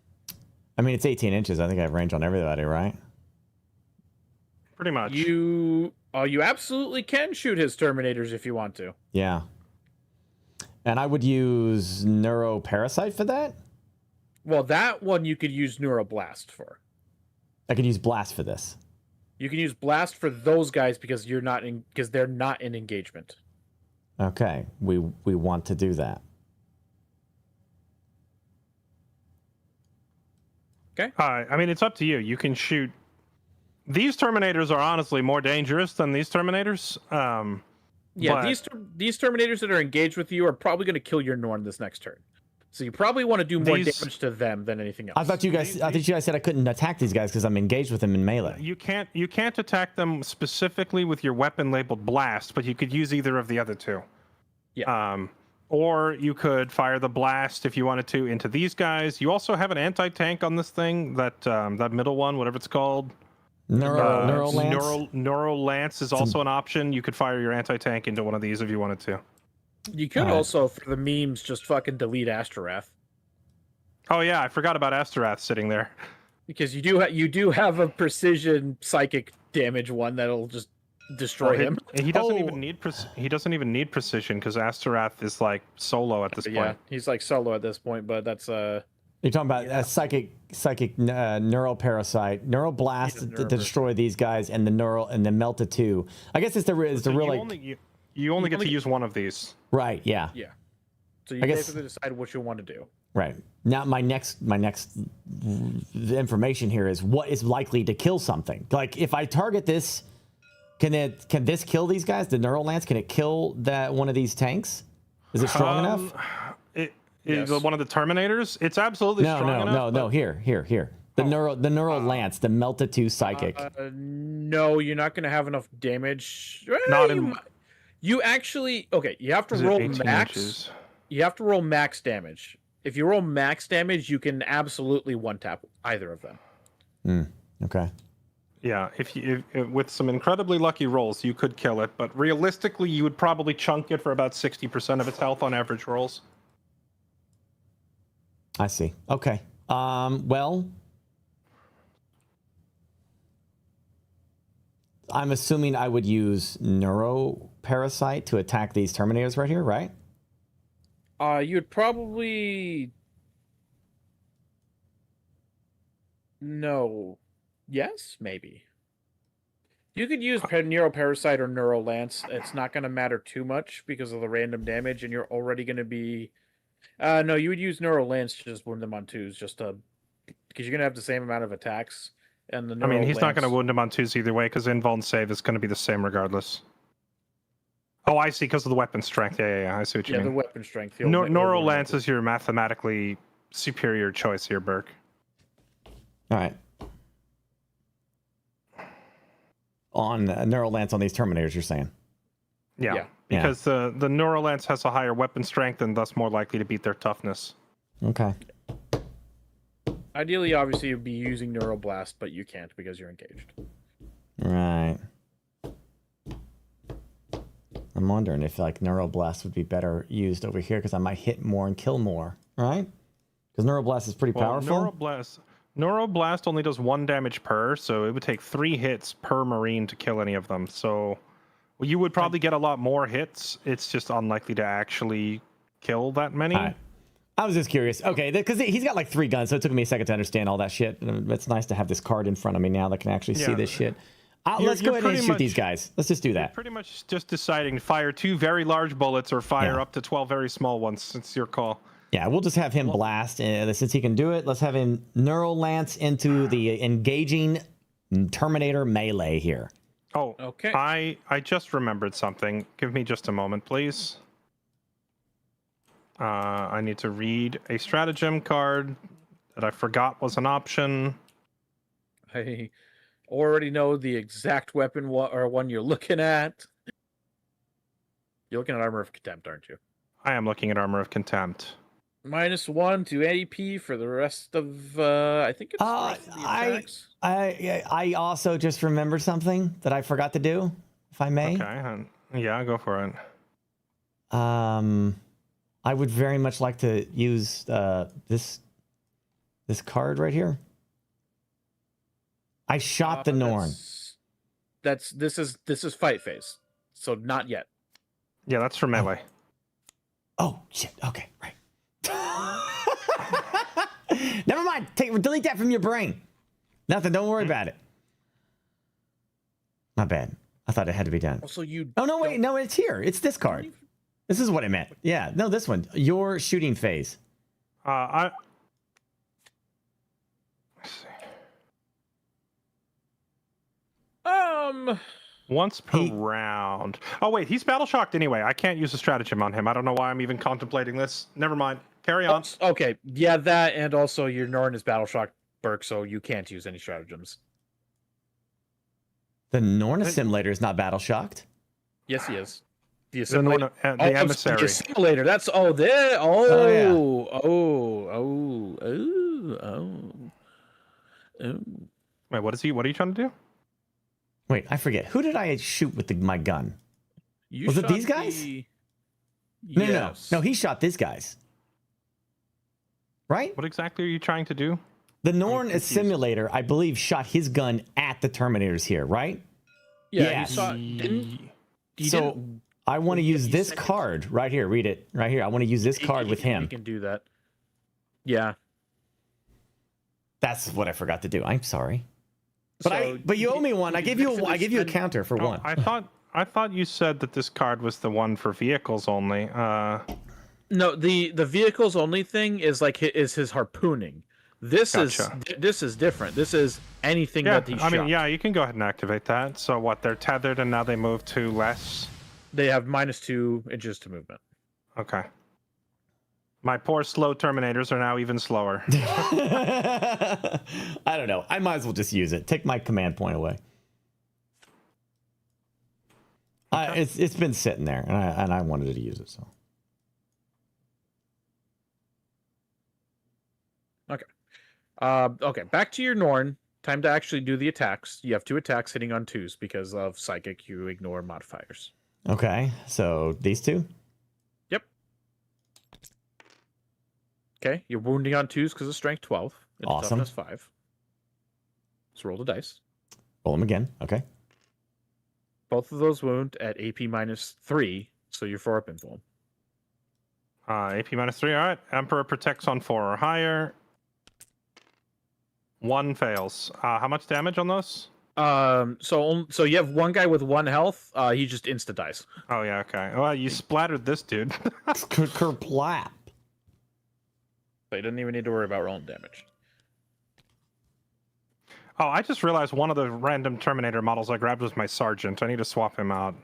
I mean, it's 18 inches. I think I have range on everybody, right? Pretty much. You absolutely can shoot his Terminators if you want to. Yeah. And I would use Neuroparasite for that? Well, that one you could use Neuroblast for. I could use Blast for this. You can use Blast for those guys because they're not in engagement. Okay, we want to do that. Okay. I mean, it's up to you. You can shoot. These Terminators are honestly more dangerous than these Terminators. Yeah, these Terminators that are engaged with you are probably going to kill your Norn this next turn. So you probably want to do more These- damage to them than anything else. I thought you guys said I couldn't attack these guys because I'm engaged with them in melee. You can't attack them specifically with your weapon labeled blast, but you could use either of the other two. Yeah. Or you could fire the blast if you wanted to into these guys. You also have an anti-tank on this thing, that middle one, whatever it's called. Neural Lance? Neural Lance is also an option. You could fire your anti-tank into one of these if you wanted to. You could also, for the memes, just fucking delete Astaroth. Oh yeah, I forgot about Astaroth sitting there. Because you do have a precision psychic damage one that'll just destroy him. He doesn't even need precision because Astaroth is like solo at this point. Yeah, he's like solo at this point, but that's You're talking about a psychic neural parasite, neural blast to destroy these guys, and the neural and the melta 2. I guess it's the real like. You only get to use one of these. Right. Yeah. Yeah. So you I guess- basically decide what you want to do. Right. Now my next the information here is what is likely to kill something. Like if I target this, can this kill these guys? The neural lance, can it kill that one of these tanks? Is it strong enough? Yes. One of the Terminators? It's absolutely strong enough. No. Here. The neural lance, the Melta 2 psychic. No, you're not going to have enough damage. Not You actually you have to Is it roll 18 max. inches? You have to roll max damage. If you roll max damage, you can absolutely one tap either of them. Okay. Yeah, if with some incredibly lucky rolls, you could kill it, but realistically, you would probably chunk it for about 60% of its health on average rolls. I see. Okay. Well, I'm assuming I would use Neuro Parasite to attack these Terminators right here, right? You'd probably no. Yes, maybe. You could use Neural Parasite or Neural Lance. It's not going to matter too much because of the random damage, and you're already going to be. No, you would use Neural Lance to just wound them on twos, just to because you're going to have the same amount of attacks. And the Neural He's not going to Lance- wound him on twos either way because invuln save is going to be the same regardless. Oh, I see, because of the weapon strength. Yeah, I see what you Yeah, mean. the weapon strength. Neural Lance is your mathematically superior choice here, Burke. All right. On Neural Lance on these Terminators, you're saying? Yeah, because the Neural Lance has a higher weapon strength and thus more likely to beat their toughness. Okay. Ideally, obviously, you'd be using Neural Blast, but you can't because you're engaged. Right. I'm wondering if like Neural Blast would be better used over here because I might hit more and kill more, right? Because Neural Blast is pretty powerful. Neural Blast only does 1 damage per, so it would take 3 hits per Marine to kill any of them. So you would probably get a lot more hits. It's just unlikely to actually kill that many. All right. I was just curious. Okay, because he's got like 3 guns, so it took me a second to understand all that shit. It's nice to have this card in front of me now that can actually see this shit. Let's go ahead and shoot these guys. Let's just do that. Pretty much just deciding to fire 2 very large bullets or fire up to 12 very small ones. It's your call. Yeah, we'll just have him blast. Since he can do it, let's have him Neural Lance into the engaging Terminator melee here. Oh, okay. I just remembered something. Give me just a moment, please. I need to read a stratagem card that I forgot was an option. I already know the exact weapon or one you're looking at. You're looking at Armor of Contempt, aren't you? I am looking at Armor of Contempt. -1 to AP for the rest of I think it's the rest of the attacks. I also just remembered something that I forgot to do, if I may. Okay, yeah, go for it. I would very much like to use this card right here. I shot the Norn. This is fight phase, so not yet. Yeah, that's for melee. Oh shit! Okay, right. Never mind. Delete that from your brain. Nothing. Don't worry about it. My bad. I thought it had to be done. Also, you. Oh no! Wait, no. It's here. It's this card. This is what I meant. Yeah. No, this one. Your shooting phase. Let's see. Once per round. Oh wait, he's battle shocked anyway. I can't use a stratagem on him. I don't know why I'm even contemplating this. Never mind. Carry on. Okay, yeah, that and also your Norn is battle shocked, Burke, so you can't use any stratagems. The Norn assimilator is not battle shocked. Yes, he is. The assimilator, assimilator. the emissary. The assimilator. That's there. Wait, what is he? What are you trying to do? Wait, I forget. Who did I shoot with my gun? You Was it shot these guys? No, he shot these guys. Right? What exactly are you trying to do? The Norn assimilator, I believe, shot his gun at the Terminators here, right? Yeah, he saw. Didn't. I want to use this card right here. Read it right here. I want to use this card with him. You can do that. Yeah. That's what I forgot to do. I'm sorry. But you owe me one. I give you a counter for one. I thought you said that this card was the one for vehicles only. No, the vehicles only thing is his harpooning. This is different. This is anything that he shot. I mean, yeah, you can go ahead and activate that. So what? They're tethered and now they move to less. They have -2 inches to movement. Okay. My poor slow Terminators are now even slower. I don't know. I might as well just use it. Take my command point away. It's been sitting there, and I wanted to use it. So. Okay. Okay. Back to your Norn. Time to actually do the attacks. You have 2 attacks hitting on 2s because of psychic. You ignore modifiers. Okay. So these 2. Okay, you're wounding on 2s because of strength 12. And awesome. Toughness 5. So roll the dice. Roll them again. Okay. Both of those wound at AP -3, so you're 4 up info. AP -3. All right. Emperor protects on 4 or higher. 1 fails. How much damage on those? So you have one guy with 1 health. He just insta dies. Oh yeah. Okay. Well, you splattered this dude. Kerplap. So you didn't even need to worry about rolling damage. Oh, I just realized one of the random Terminator models I grabbed was my Sergeant. I need to swap him out.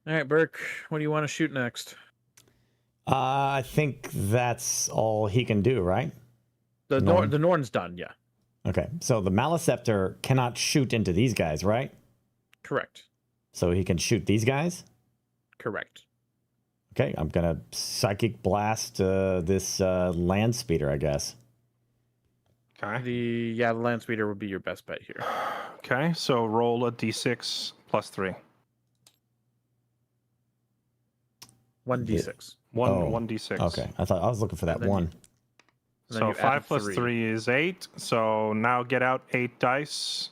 All right, Burke, what do you want to shoot next? I think that's all he can do, right? The Norn's done, yeah. Okay, so the Maleceptor cannot shoot into these guys, right? Correct. So he can shoot these guys? Correct. Okay, I'm going to Psychic Blast this Land Speeder, I guess. Okay. The Land Speeder would be your best bet here. Okay, so roll a d6 +3. 1d6. One d6. Okay, I was looking for that one. So 5 + 3 is 8. So now get out 8 dice.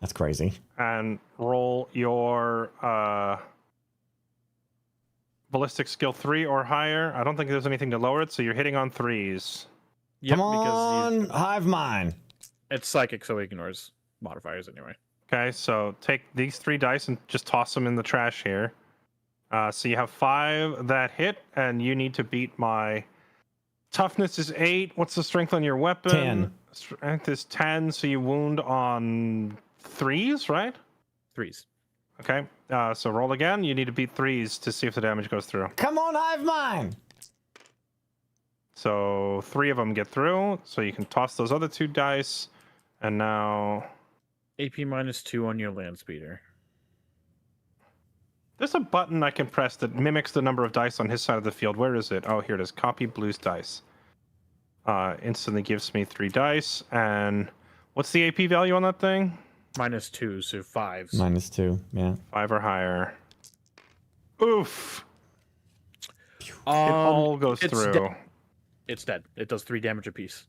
That's crazy. And roll your ballistic skill 3 or higher. I don't think there's anything to lower it, so you're hitting on 3s. Yep, come on, Hive Mind. It's psychic, so it ignores modifiers anyway. Okay, so take these 3 dice and just toss them in the trash here. So you have 5 that hit, and you need to beat my... Toughness is 8. What's the strength on your weapon? 10. Strength is 10, so you wound on 3s, right? 3s. Okay, so roll again. You need to beat 3s to see if the damage goes through. Come on, Hive Mind! So 3 of them get through, so you can toss those other 2 dice, and now... AP -2 on your Land Speeder. There's a button I can press that mimics the number of dice on his side of the field. Where is it? Oh, here it is. Copy Blue's dice. Instantly gives me 3 dice. And what's the AP value on that thing? -2, so 5s. -2, yeah. 5 or higher. Oof. It all goes through. It's dead. It does 3 damage apiece.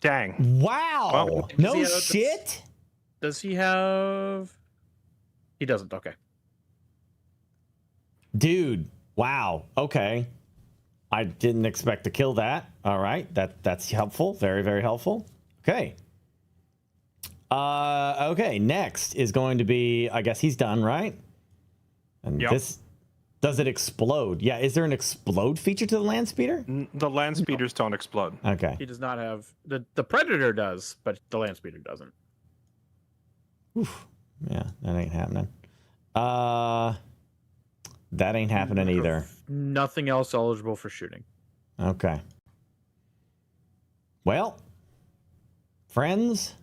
Dang. Wow. Well, no shit. Does he have... He doesn't. Okay. Dude, wow. Okay. I didn't expect to kill that. All right. That's helpful. Very, very helpful. Okay. Okay, next is going to be, I guess he's done, right? And Does it explode? Yeah. Is there an explode feature to the land speeder? The land speeders don't explode. Okay. He does not have the Predator does, but the land speeder doesn't. Oof. Yeah, that ain't happening. That ain't happening either. Nothing else eligible for shooting. Okay. Well, friends,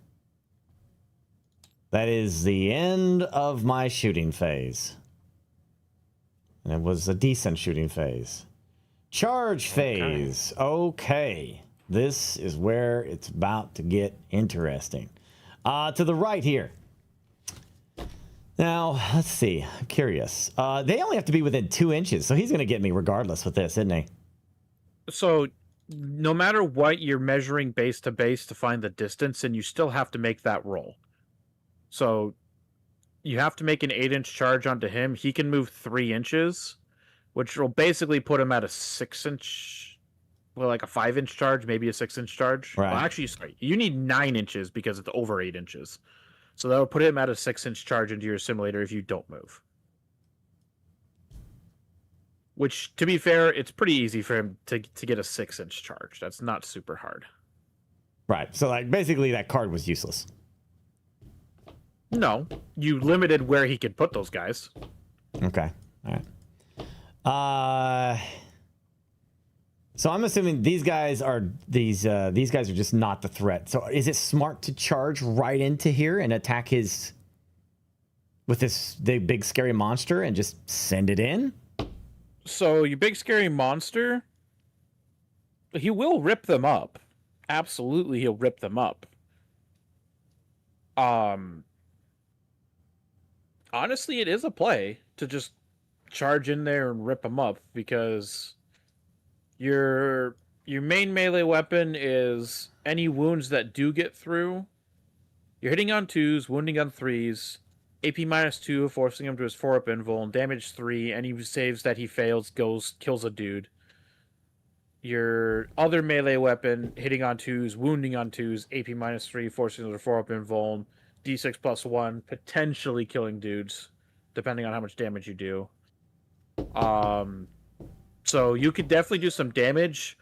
that is the end of my shooting phase. And it was a decent shooting phase. Charge phase. Okay. This is where it's about to get interesting. To the right here. Now, let's see. I'm curious. They only have to be within 2 inches, so he's going to get me regardless with this, isn't he? So, no matter what, you're measuring base to base to find the distance, and you still have to make that roll. So, you have to make an 8-inch charge onto him. He can move 3 inches, which will basically put him at a 6-inch, well, like a 5-inch charge, maybe a 6-inch charge. Right. Well, actually, sorry, you need 9 inches because it's over 8 inches. So that would put him at a 6-inch charge into your simulator if you don't move. Which, to be fair, it's pretty easy for him to get a 6-inch charge. That's not super hard. Right. So, like, basically that card was useless. No. You limited where he could put those guys. Okay. All right. So I'm assuming these guys are just not the threat. So is it smart to charge right into here and attack his with the big scary monster and just send it in? So your big scary monster, he will rip them up. Absolutely, he'll rip them up. Honestly, it is a play to just charge in there and rip them up because your main melee weapon is any wounds that do get through. You're hitting on 2s, wounding on 3s, AP -2, forcing him to his 4-up invul, and damage 3. Any saves that he fails kills a dude. Your other melee weapon, hitting on 2s, wounding on 2s, AP -3, forcing him to 4-up invul, D6 +1, potentially killing dudes, depending on how much damage you do. So you could definitely do some damage,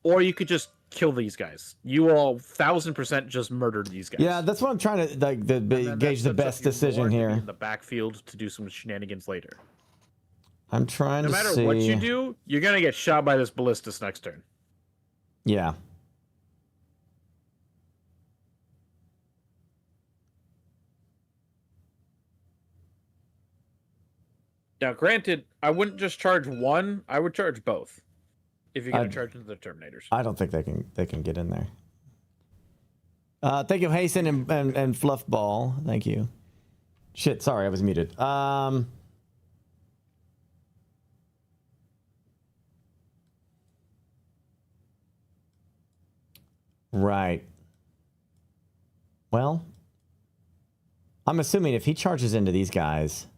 or you could just kill these guys. You will 1000% just murder these guys. Yeah, that's what I'm trying to gauge the best decision here. In the backfield to do some shenanigans later. I'm trying no to see. No matter what you do, you're gonna get shot by this ballistas next turn. Yeah. Now, granted, I wouldn't just charge one. I would charge both. If you're going to charge into the Terminators. I don't think they can get in there. Thank you, Hasten and Fluffball. Thank you. Shit, sorry, I was muted. Right. Well, I'm assuming if he charges into these guys,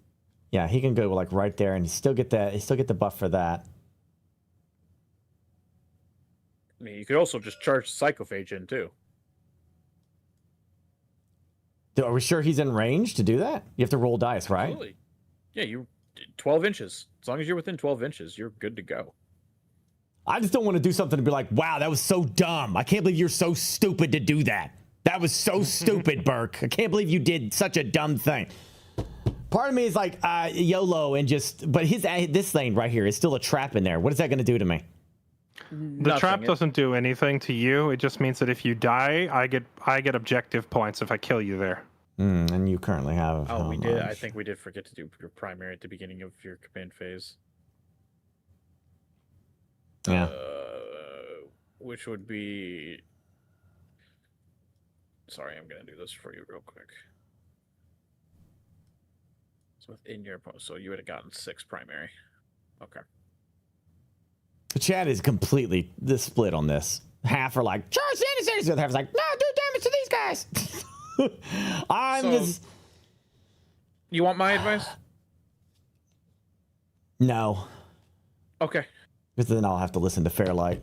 yeah, he can go like right there and still get that. He still get the buff for that. I mean, you could also just charge Psychophage in too. Are we sure he's in range to do that? You have to roll dice, right? Absolutely. Yeah, you 12 inches. As long as you're within 12 inches, you're good to go. I just don't want to do something to be like, wow, that was so dumb. I can't believe you're so stupid to do that. That was so stupid, Burke. I can't believe you did such a dumb thing. Part of me is like, YOLO and just, but this thing right here is still a trap in there. What is that going to do to me? The trap doesn't do anything to you. It just means that if you die, I get objective points if I kill you there. And you currently have. Oh, we did. I think we did forget to do your primary at the beginning of your command phase. Yeah. Which would be. Sorry, I'm gonna do this for you real quick. It's within your post, so you would have gotten 6 primary. Okay. The chat is completely split on this. Half are like, charge the innocents. The other half is like, no, do damage to these guys. You want my advice? No. Okay. Because then I'll have to listen to Fairlight.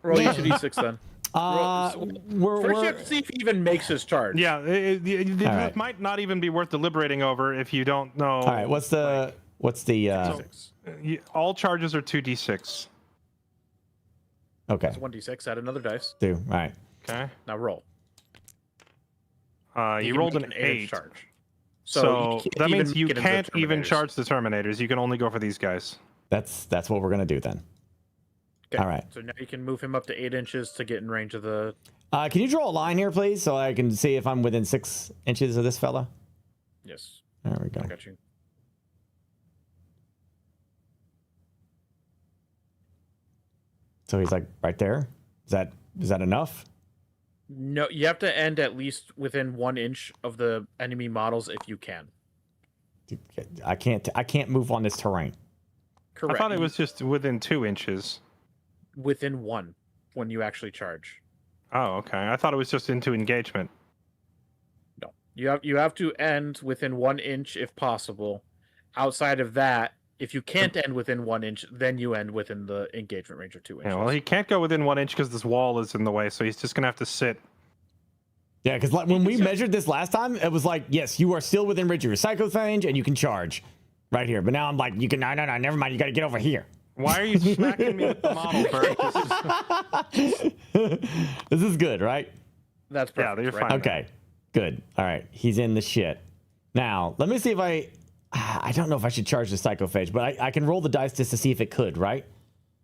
Roll each of D6 then. First you have to see if he even makes his charge. Yeah, it right. might not even be worth deliberating over if you don't know. All right, what's the What's the? All charges are 2d6. Okay. It's 1d6. Add another dice. Do all right. Okay. Now roll. You rolled an 8. Charge. So can't that even means you make it into can't even Terminators. charge the Terminators. You can only go for these guys. That's what we're gonna do then. Okay. All right. So now you can move him up to 8 inches to get in range of the. Can you draw a line here, please, so I can see if I'm within 6 inches of this fella? Yes. There we go. I got you. So he's like right there. Is that enough? No, you have to end at least within 1 inch of the enemy models if you can. I can't move on this terrain. Correct. I thought it was just within 2 inches. Within 1 when you actually charge. Oh, okay. I thought it was just into engagement. No, you have to end within 1 inch if possible. Outside of that, if you can't end within 1 inch, then you end within the engagement range of 2 inches. Yeah, well, he can't go within 1 inch because this wall is in the way, so he's just gonna have to sit. Yeah, because like when we measured this last time, it was like, yes, you are still within range of your psycho range, and you can charge right here. But now I'm like, you can no, never mind. You got to get over here. Why are you smacking me with the model, Bert? This is good, right? That's perfect. Yeah, you're fine. Okay, good. All right, he's in the shit. Now let me see if I don't know if I should charge the psychophage, but I can roll the dice just to see if it could, right?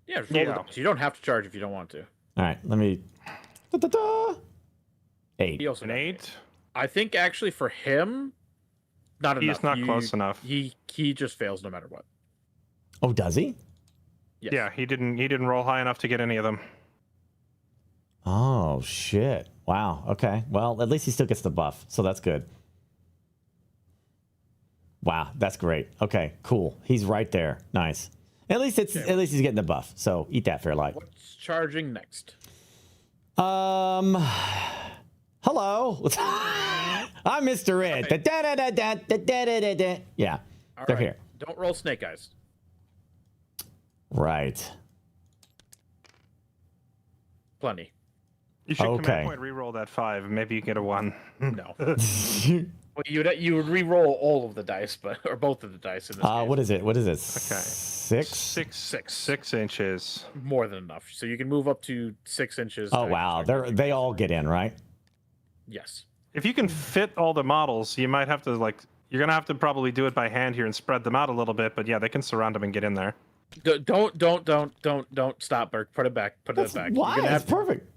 Yeah, just roll the dice. You don't have to charge if you don't want to. All right, let me. 8. He also An 8. I think actually for him, not enough. He's not close enough. He just fails no matter what. Oh, does he? Yes. Yeah, he didn't roll high enough to get any of them. Oh shit! Wow. Okay. Well, at least he still gets the buff, so that's good. Wow, that's great. Okay, cool. He's right there. Nice. At least he's getting the buff. So eat that, Fairlight. What's charging next? Hello. I'm Mr. Ed. Okay. Yeah, All they're right. here. Don't roll snake eyes. Right. Plenty. You should Okay. command point re-roll that 5. Maybe you get a 1. No. Well, you would re-roll all of the dice, or both of the dice in this case. What is it? What is it? Okay. 6? 6 inches. More than enough. So you can move up to 6 inches. Oh wow, they all get in, right? Yes. If you can fit all the models, you might have to you're gonna have to probably do it by hand here and spread them out a little bit. But yeah, they can surround them and get in there. Don't stop, Burke. Put it back. Put it back. Why? It's perfect.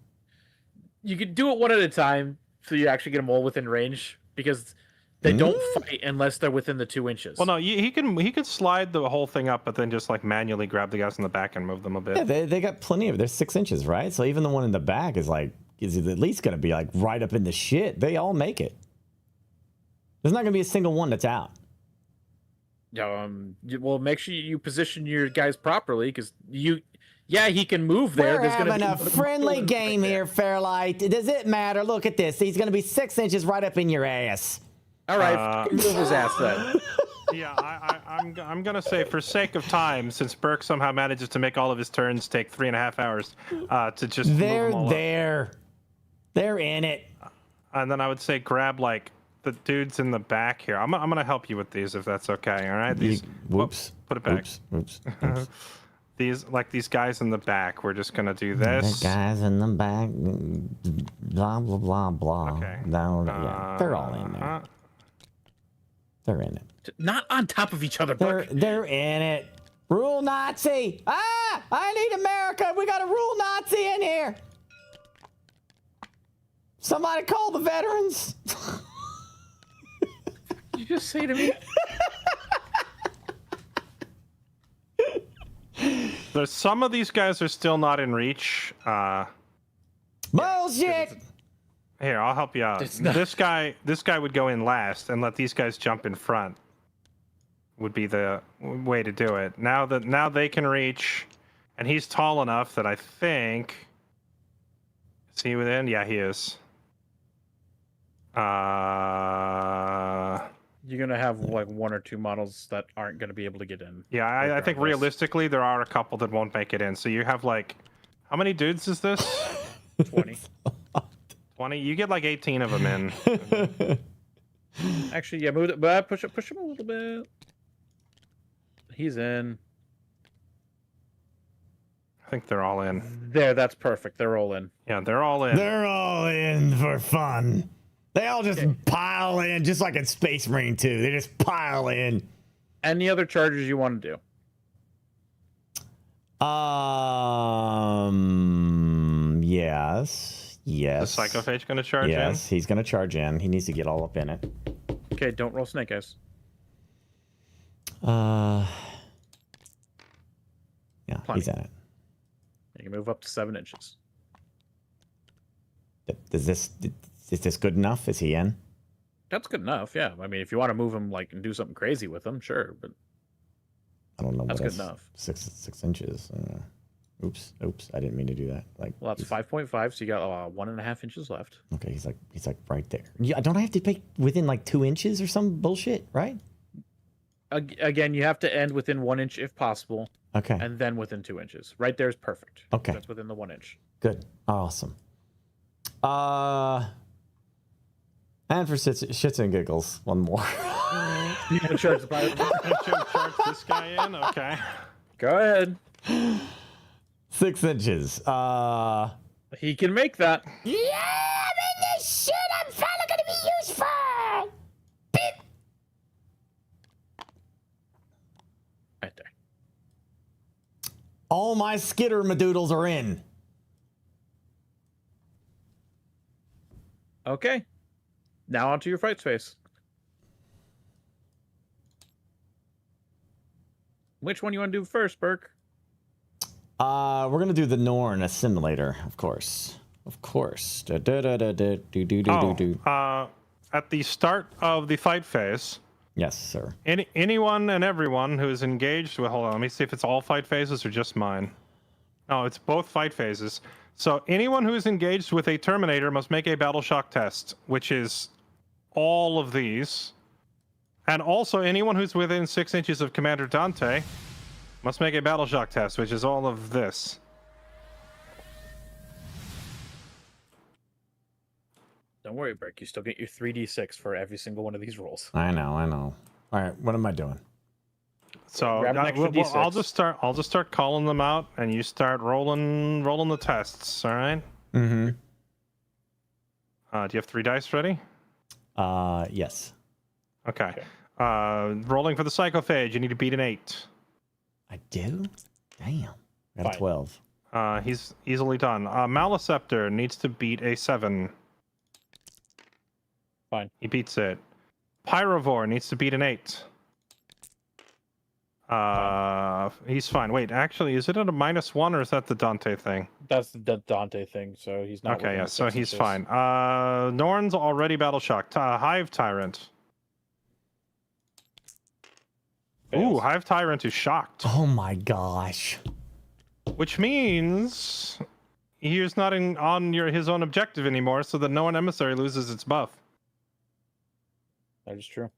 You can do it one at a time, so you actually get them all within range, because they don't fight unless they're within the 2 inches. Well, no, he can slide the whole thing up, but then just manually grab the guys in the back and move them a bit. Yeah, they got plenty of. They're 6 inches, right? So even the one in the back is at least gonna be right up in the shit. They all make it. There's not gonna be a single one that's out. Well, make sure you position your guys properly, because he can move there. We're having a friendly game here, Fairlight. Does it matter? Look at this. He's gonna be 6 inches right up in your ass. All right, move his ass then. Yeah, I'm gonna say, for sake of time, since Burke somehow manages to make all of his turns take 3.5 hours, to just They're move them all there. up. They're in it. And then I would say grab the dudes in the back here. I'm gonna help you with these if that's okay. All right. These. Whoops. Put it back. Oops. These guys in the back. We're just gonna do this. The guys in the back. Blah blah blah blah. Okay. Yeah, they're all in there. They're in it. Not on top of each other, Burke. They're in it. Rule Nazi! Ah! I need America! We got a rule Nazi in here! Somebody call the veterans! You just say to me? There's some of these guys are still not in reach. Bullshit! Here, I'll help you out. This guy would go in last and let these guys jump in front. Would be the way to do it. Now they can reach, and he's tall enough that I think. Is he within? Yeah, he is. You're gonna have 1 or 2 models that aren't gonna be able to get in. Yeah, I think realistically there are a couple that won't make it in. So you have how many dudes is this? 20. 20. You get 18 of them in. Actually, yeah, move it, but push him a little bit. He's in. I think they're all in. There, that's perfect. They're all in. Yeah, they're all in. They're all in for fun. They all just pile in, just like in Space Marine 2. They just pile in. Any other charges you want to do? Yes. Is the Psychophage going to charge in? Yes, he's going to charge in. He needs to get all up in it. Okay, don't roll snake eyes. Yeah, Plenty. he's in it. You can move up to 7 inches. Is this good enough? Is he in? That's good enough, yeah. I mean, if you want to move him like and do something crazy with him, sure, but I don't know. that's what good enough. 6 inches. Oops. I didn't mean to do that. Like, well, that's 5.5, so you got 1.5 inches left. Okay, he's like right there. Yeah, don't I have to pick within like 2 inches or some bullshit, right? Again, you have to end within 1 inch if possible. Okay. And then within 2 inches. Right there is perfect. Okay. That's within the 1 inch. Good. Awesome. And for shits and giggles, one more. You can charge charge this guy in? Okay. Go ahead. 6 inches. He can make that. Yeah, I'm in this shit. I'm finally gonna be useful. Right there. All my skitter madoodles are in. Okay. Now onto your fight space. Which one you want to do first, Burke? We're gonna do the Norn assimilator, of course. Of course. At the start of the fight phase. Yes, sir. Anyone and everyone who is engaged with. Hold on, let me see if it's all fight phases or just mine. No, it's both fight phases. So anyone who is engaged with a Terminator must make a battle shock test, which is all of these. And also anyone who's within 6 inches of Commander Dante must make a battle shock test, which is all of this. Don't worry, Burke. You still get your 3d6 for every single one of these rolls. I know. All right, what am I doing? So I'll just start calling them out, and you start rolling the tests. All right. Mm-hmm. Do you have 3 dice ready? Yes. Okay. Rolling for the Psychophage, you need to beat an 8. I do? Damn. Got a 12. He's easily done. Maliceptor needs to beat a 7. Fine. He beats it. Pyrovore needs to beat an 8. He's fine. Wait, actually, is it at a -1 or is that the Dante thing? That's the Dante thing, so he's not. Okay, yeah, so he's fine. Norn's already battle shocked. Hive Tyrant. Ooh, Hive Tyrant is shocked. Oh my gosh. Which means he's not on his own objective anymore, so the Norn Emissary loses its buff. That is true.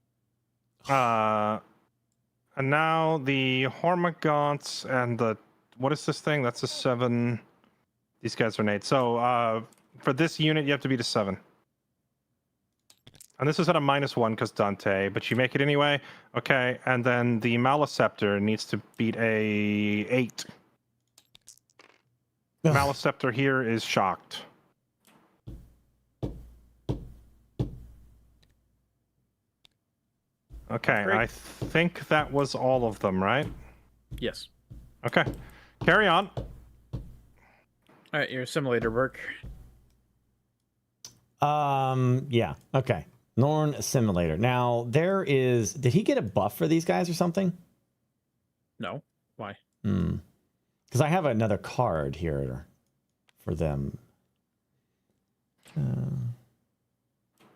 And now the Hormagaunts and the... What is this thing? That's a 7. These guys are an 8. So for this unit, you have to beat a 7. And this is at a -1 because Dante, but you make it anyway. Okay, and then the Maliceptor needs to beat a 8. Maliceptor here is shocked. Okay, I think that was all of them, right? Yes. Okay, carry on. All right, your simulator, Burke. Yeah. Okay. Norn Assimilator. Now, did he get a buff for these guys or something? No. Why? Because I have another card here for them.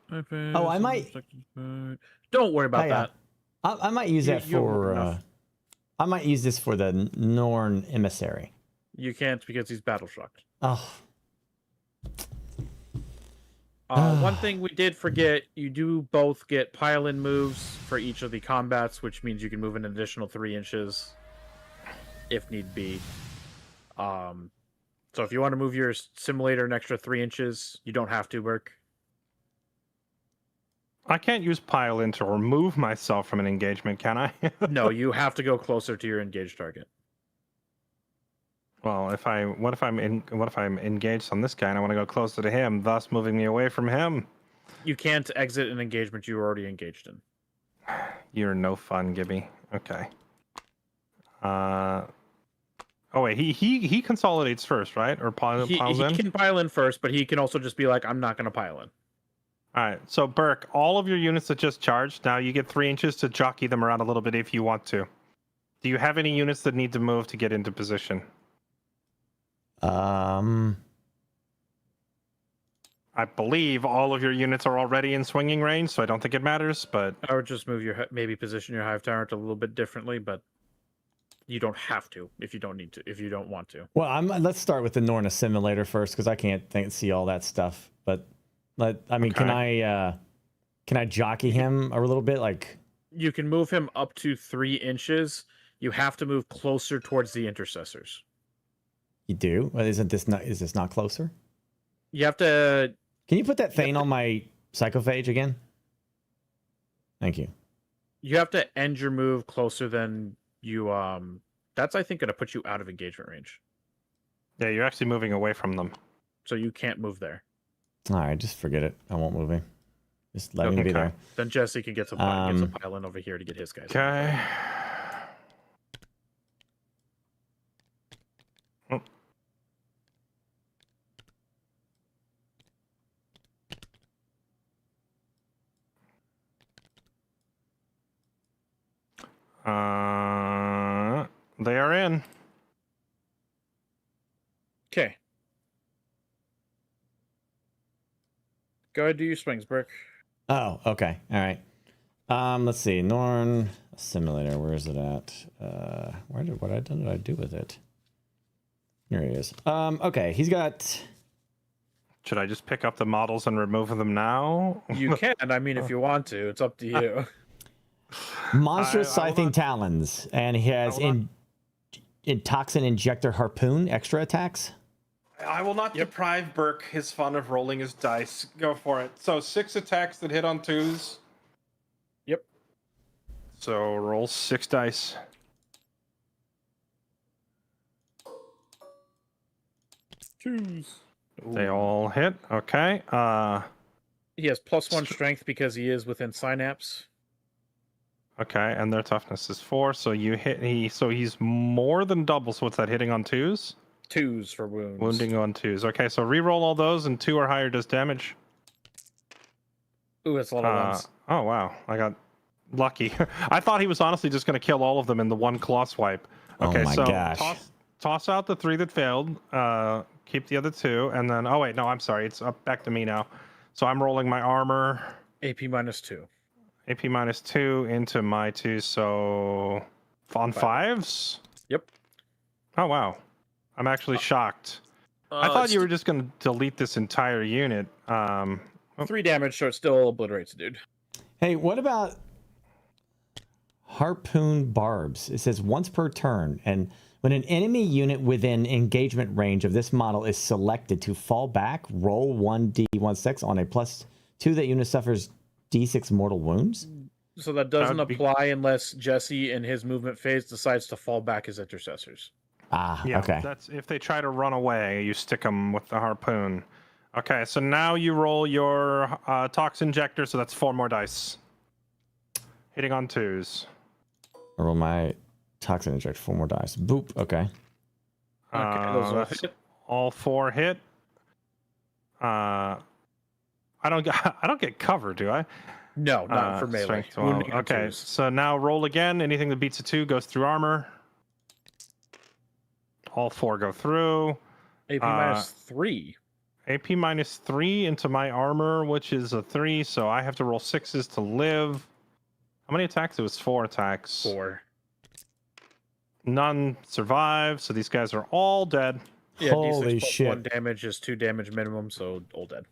I might... Don't worry about that. I might use that for... I might use this for the Norn Emissary. You can't because he's battle shocked. Oh. One thing we did forget, you do both get pile-in moves for each of the combats, which means you can move an additional 3 inches if need be. So if you want to move your simulator an extra 3 inches, you don't have to, Burke. I can't use pile in to remove myself from an engagement, can I? No, you have to go closer to your engaged target. Well, what if I'm engaged on this guy and I want to go closer to him, thus moving me away from him? You can't exit an engagement you were already engaged in. You're no fun, Gibby. Okay. Oh wait, he consolidates first, right? Or piles He in? can pile in first, but he can also just be like, I'm not going to pile in. All right. So Burke, all of your units that just charged, now you get 3 inches to jockey them around a little bit if you want to. Do you have any units that need to move to get into position? I believe all of your units are already in swinging range, so I don't think it matters, but... I would just move maybe position your hive tower a little bit differently, but you don't have to if you don't need to, if you don't want to. Well, let's start with the Norna simulator first, because I can't see all that stuff. But, I mean, Okay. can I jockey him a little bit? Like, You can move him up to 3 inches. You have to move closer towards the intercessors. you do? Well, is this not closer? You have to... Can you put that Thane on my Psychophage again? Thank you. You have to end your move closer than you... That's, I think, going to put you out of engagement range. Yeah, you're actually moving away from them. So you can't move there. All right, just forget it. I won't move him. Just let him be there. Then Jesse can get some pile in over here to get his guys. Okay. They are in. Okay. Go ahead, do your swings, Burke. Oh, okay. All right. Let's see. Norn simulator. Where is it at? What did I do with it? Here he is. Okay. He's got. Should I just pick up the models and remove them now? You can. I mean, if you want to, it's up to you. Monstrous Scything Talons, and he has Toxin Injector Harpoon extra attacks. I will not deprive Burke his fun of rolling his dice. Go for it. So 6 attacks that hit on 2s. Yep. So roll 6 dice. Choose. They all hit. Okay. He has +1 strength because he is within synapse. Okay, and their toughness is 4, so you hit so he's more than double, so what's that, hitting on 2s? 2s for wounds. Wounding on 2s. Okay, so re-roll all those, and 2 or higher does damage. Ooh, that's a lot of ones. Oh, wow. I got lucky. I thought he was honestly just going to kill all of them in the one claw swipe. Okay, oh my so gosh. Toss out the 3 that failed. Keep the other 2, and then... Oh, wait, no, I'm sorry. It's up back to me now. So I'm rolling my armor. AP -2. AP -2 into my 2, so... On 5s? Yep. Oh, wow. I'm actually shocked. I thought you were just going to delete this entire unit. 3 damage, so it still obliterates, dude. Hey, what about Harpoon Barbs? It says once per turn, and when an enemy unit within engagement range of this model is selected to fall back, roll 1d16 on a +2. That unit suffers d6 mortal wounds. So that doesn't apply unless Jesse in his movement phase decides to fall back as intercessors. Ah, yeah, okay. That's if they try to run away, you stick them with the harpoon. Okay, so now you roll your toxin injector, so that's 4 more dice. Hitting on 2s. I roll my toxin injector, 4 more dice. Boop. Okay. Okay, those all That's hit. all 4 hit. I don't get cover, do I? No, not for melee. Strength 12. Wounding on Okay, 2s. so now roll again. Anything that beats a 2 goes through armor. All 4 go through. AP -3. AP -3 into my armor, which is a 3, so I have to roll 6s to live. How many attacks? It was 4 attacks. 4. None survive, so these guys are all dead. Yeah, Holy D6 plus shit. 1 damage is 2 damage minimum, so all dead.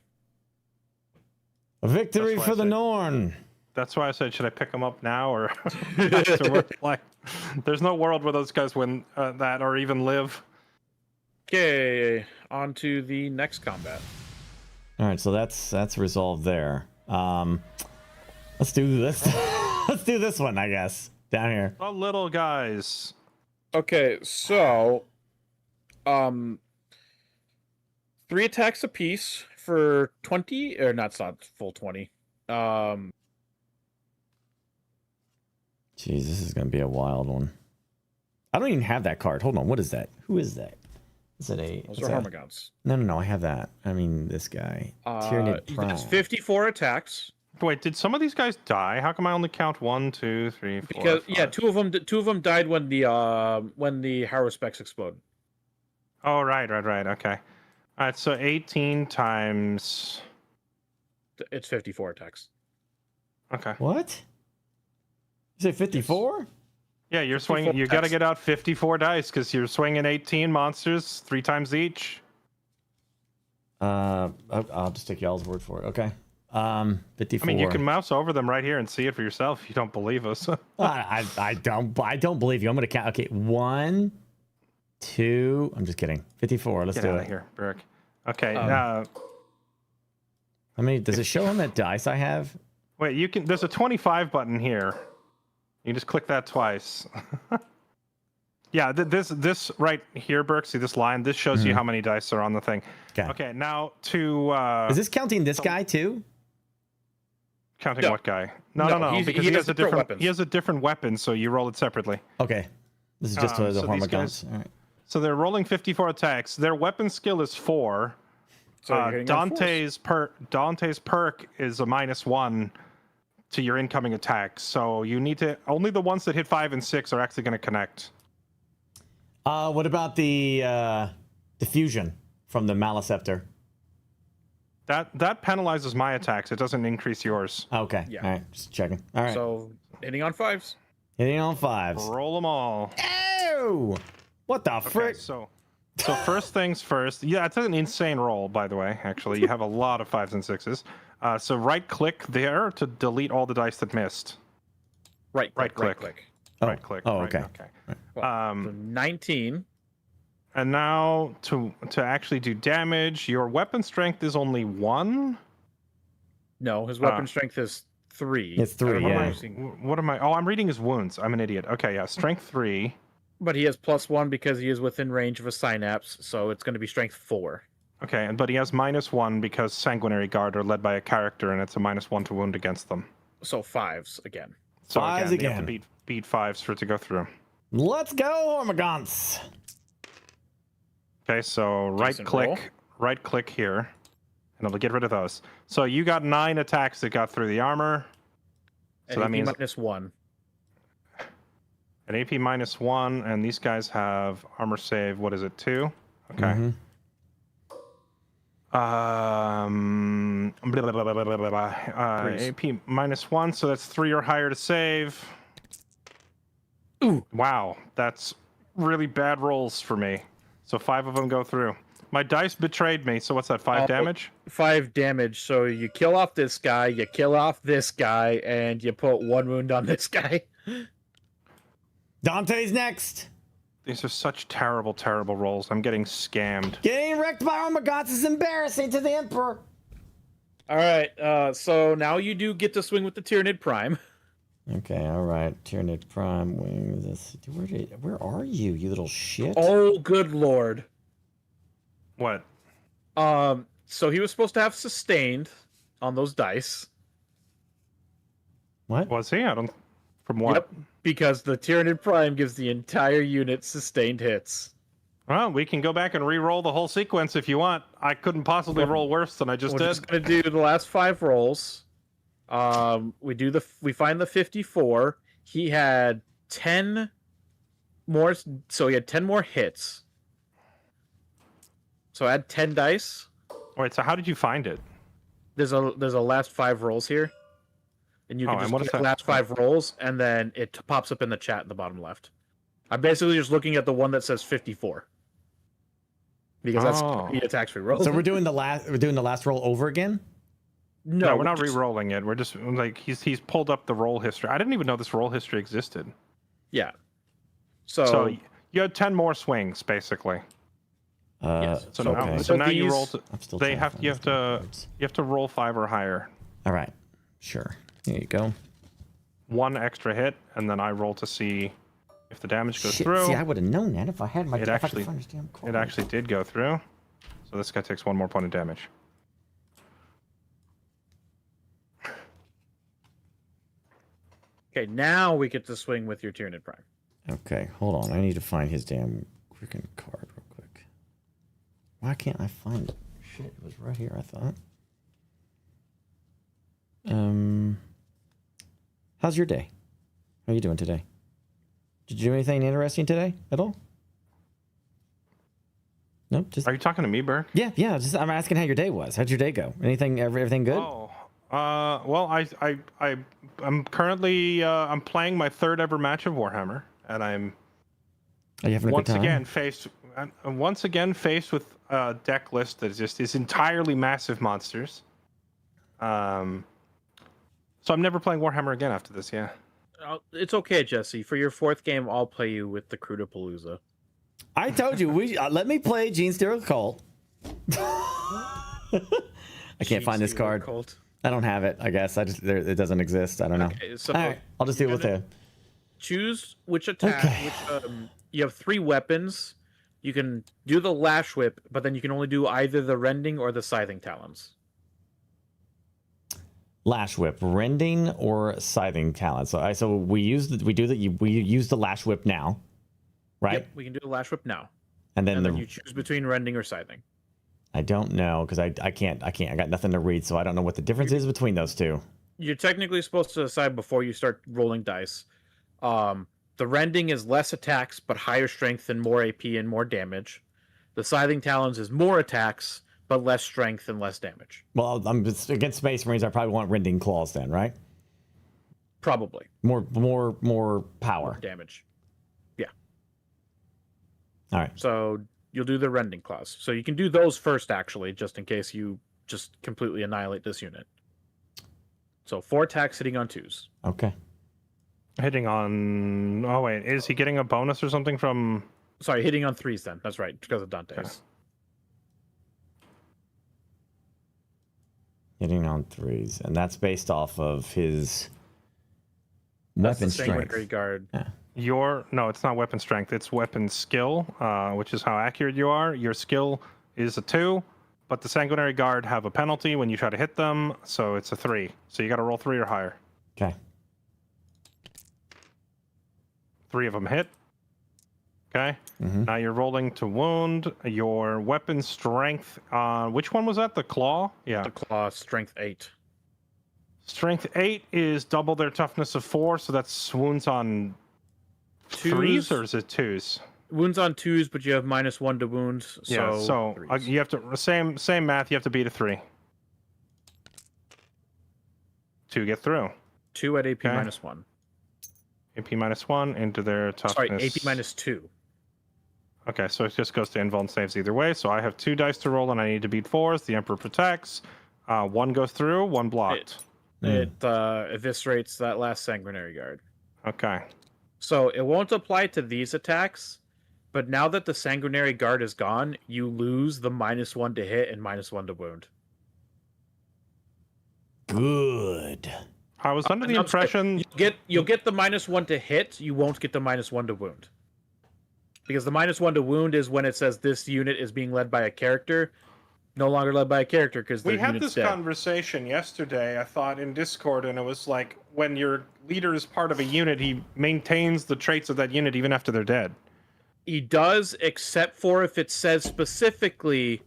A victory That's why for I the said- Norn. That's why I said, should I pick them up now or afterward? Like, there's no world where those guys win that or even live. Okay, on to the next combat. All right, so that's resolved there. Let's do this. Let's do this one, I guess. Down here. The little guys. Okay, so 3 attacks apiece for 20, or not full 20. Jeez, this is gonna be a wild one. I don't even have that card. Hold on, what is that? Who is that? Is it a? Those are Hormagaunts. No, I have that. I mean, this guy. Tyranid Prime. That's 54 attacks. Wait, did some of these guys die? How come I only count 1, 2, 3, 4? Because 5? yeah, two of them died when the Harrowspecs exploded. Oh, right. Okay. All right, so 18 times. It's 54 attacks. Okay. What? You say 54? Yeah, you're swinging. You got to get out 54 dice because you're swinging 18 monsters 3 times each. I'll just take y'all's word for it. Okay. 54. I mean, you can mouse over them right here and see it for yourself if you don't believe us. I don't believe you. I'm gonna count. Okay, 1, 2. I'm just kidding. 54. Let's Get do out it. of here, Burke. Okay. How many does it show on that dice I have? Wait, you can. There's a 25 button here. You can just click that twice. Yeah, this right here, Burke. See this line? This shows you how many dice are on the thing. Okay, now to. Is this counting this guy too? Counting what guy? No, because he has a different weapons. He has a different weapon, so you roll it separately. Okay, this is just the so these Hormagaunts. guys- All right. So they're rolling 54 attacks. Their weapon skill is 4. So you're hitting on Dante's perk is a -1 to your incoming attacks. So you need to only the ones that hit 5 and 6 are actually going to connect. What about the diffusion from the Maleceptor? That penalizes my attacks. It doesn't increase yours. Okay. Yeah. All right. Just checking. All right. So hitting on 5s. Hitting on 5s. Roll them all. Ew! What the frick? So first things first. Yeah, it's an insane roll, by the way. Actually, you have a lot of 5s and 6s. So right click there to delete all the dice that missed. Right click. Right click. Oh, right, okay. So 19. And now to actually do damage, your weapon strength is only 1. No, his weapon strength is 3. It's 3. Yeah. What am I? Oh, I'm reading his wounds. I'm an idiot. Okay, yeah, strength 3. But he has +1 because he is within range of a synapse, so it's going to be strength 4. Okay, but he has -1 because sanguinary guard are led by a character, and it's a -1 to wound against them. So 5s again. So 5s You again. have to beat 5s for it to go through. Let's go, Hormagaunts. Okay, so Decent roll. right click here, and it'll get rid of those. So you got 9 attacks that got through the armor. So that means -1. an AP -1, and these guys have armor save. What is it, 2? Okay. AP -1, so that's 3 or higher to save. Ooh, wow, that's really bad rolls for me. So 5 of them go through. My dice betrayed me. So what's that? 5 damage? 5 damage. So you kill off this guy, you kill off this guy, and you put 1 wound on this guy. Dante's next. These are such terrible, terrible rolls. I'm getting scammed. Getting wrecked by Hormagaunts is embarrassing to the Emperor. All right. So now you do get to swing with the Tyranid Prime. Okay, all right. Tyranid Prime wings. Where are you, you little shit? Oh, good lord. What? So he was supposed to have sustained on those dice. What? Was he? I don't... From what? Yep, because the Tyranid Prime gives the entire unit sustained hits. Well, we can go back and re-roll the whole sequence if you want. I couldn't possibly roll worse than I just We're did. just gonna do the last 5 rolls. We find the 54. He had 10 more, so he had 10 more hits. So add 10 dice. Wait, so how did you find it? There's a last 5 rolls here, and you can just click last 5 rolls, and then it pops up in the chat in the bottom left. I'm basically just looking at the one that says 54 because that's the attacks we rolled. So we're doing the last roll over again? No, we're not re-rolling it. We're just like he's pulled up the roll history. I didn't even know this roll history existed. Yeah. So you had 10 more swings basically. Yes. So now you roll. You have to roll 5 or higher. All right. Sure. There you go. 1 extra hit, and then I roll to see if the damage goes Shit, through. see, I would have known that if I had my. It if I could actually, find this damn card. it actually did go through. So this guy takes 1 more point of damage. Okay, now we get to swing with your Tyranid Prime. Okay, hold on. I need to find his damn freaking card real quick. Why can't I find it? Shit, it was right here, I thought. How's your day? How are you doing today? Did you do anything interesting today at all? Nope. Just. Are you talking to me, Burke? Yeah. Just I'm asking how your day was. How'd your day go? Everything good? Oh, well, I'm currently I'm playing my 3rd ever match of Warhammer, and I'm Are you having a good time? once again faced with a deck list that is entirely massive monsters. So I'm never playing Warhammer again after this. Yeah. It's okay, Jesse. For your 4th game, I'll play you with the Crudapalooza. I told you let me play Gene Steeler Cult. I can't find this card. Cult. I don't have it. I guess it doesn't exist. I don't know. Okay, so all right, I'll just deal with it. Choose which attack. Okay. Which, you have 3 weapons. You can do the Lash Whip, but then you can only do either the Rending or the Scything Talons. Lash Whip, Rending or Scything Talons. So we use the Lash Whip now, right? Yep, we can do the Lash Whip now. And then you choose between Rending or Scything. I don't know because I can't. I got nothing to read, so I don't know what the difference is between those two. You're technically supposed to decide before you start rolling dice. The Rending is less attacks but higher strength and more AP and more damage. The Scything Talons is more attacks but less strength and less damage. Well, I'm against Space Marines. I probably want Rending Claws then, right? Probably. More power. More damage. Yeah. All right. So you'll do the Rending Claws. So you can do those first, actually, just in case you just completely annihilate this unit. So 4 attacks hitting on 2s. Okay. Hitting on. Oh wait, is he getting a bonus or something from? Sorry, hitting on 3s then. That's right, because of Dante's. Okay. Hitting on 3s, and that's based off of his weapon strength. Sanguinary Guard. Yeah. No, it's not weapon strength. It's weapon skill, which is how accurate you are. Your skill is a 2, but the Sanguinary Guard have a penalty when you try to hit them, so it's a 3. So you got to roll 3 or higher. Okay. 3 of them hit. Okay. Mm-hmm. Now you're rolling to wound. Your weapon strength. Which one was that? The claw? Yeah. The claw, strength 8. Strength 8 is double their toughness of 4, so that's wounds on 3s or is it 2s? Wounds on 2s, but you have -1 to wounds. So Yeah. So you have to same math. You have to beat a 3 to get through. 2 at AP Okay. -1. AP -1 into their toughness. Sorry, AP -2. Okay, so it just goes to invuln saves either way. So I have 2 dice to roll, and I need to beat 4s. The Emperor protects. 1 goes through, 1 blocked. It eviscerates that last Sanguinary Guard. Okay. So it won't apply to these attacks, but now that the Sanguinary Guard is gone, you lose the -1 to hit and -1 to wound. Good. I was under the impression you'll get the -1 to hit. You won't get the -1 to wound, because the -1 to wound is when it says this unit is being led by a character. No longer led by a character because we had this conversation yesterday, I thought, in Discord, and it was like when your leader is part of a unit, he maintains the traits of that unit even after they're dead. He does, except for if it says specifically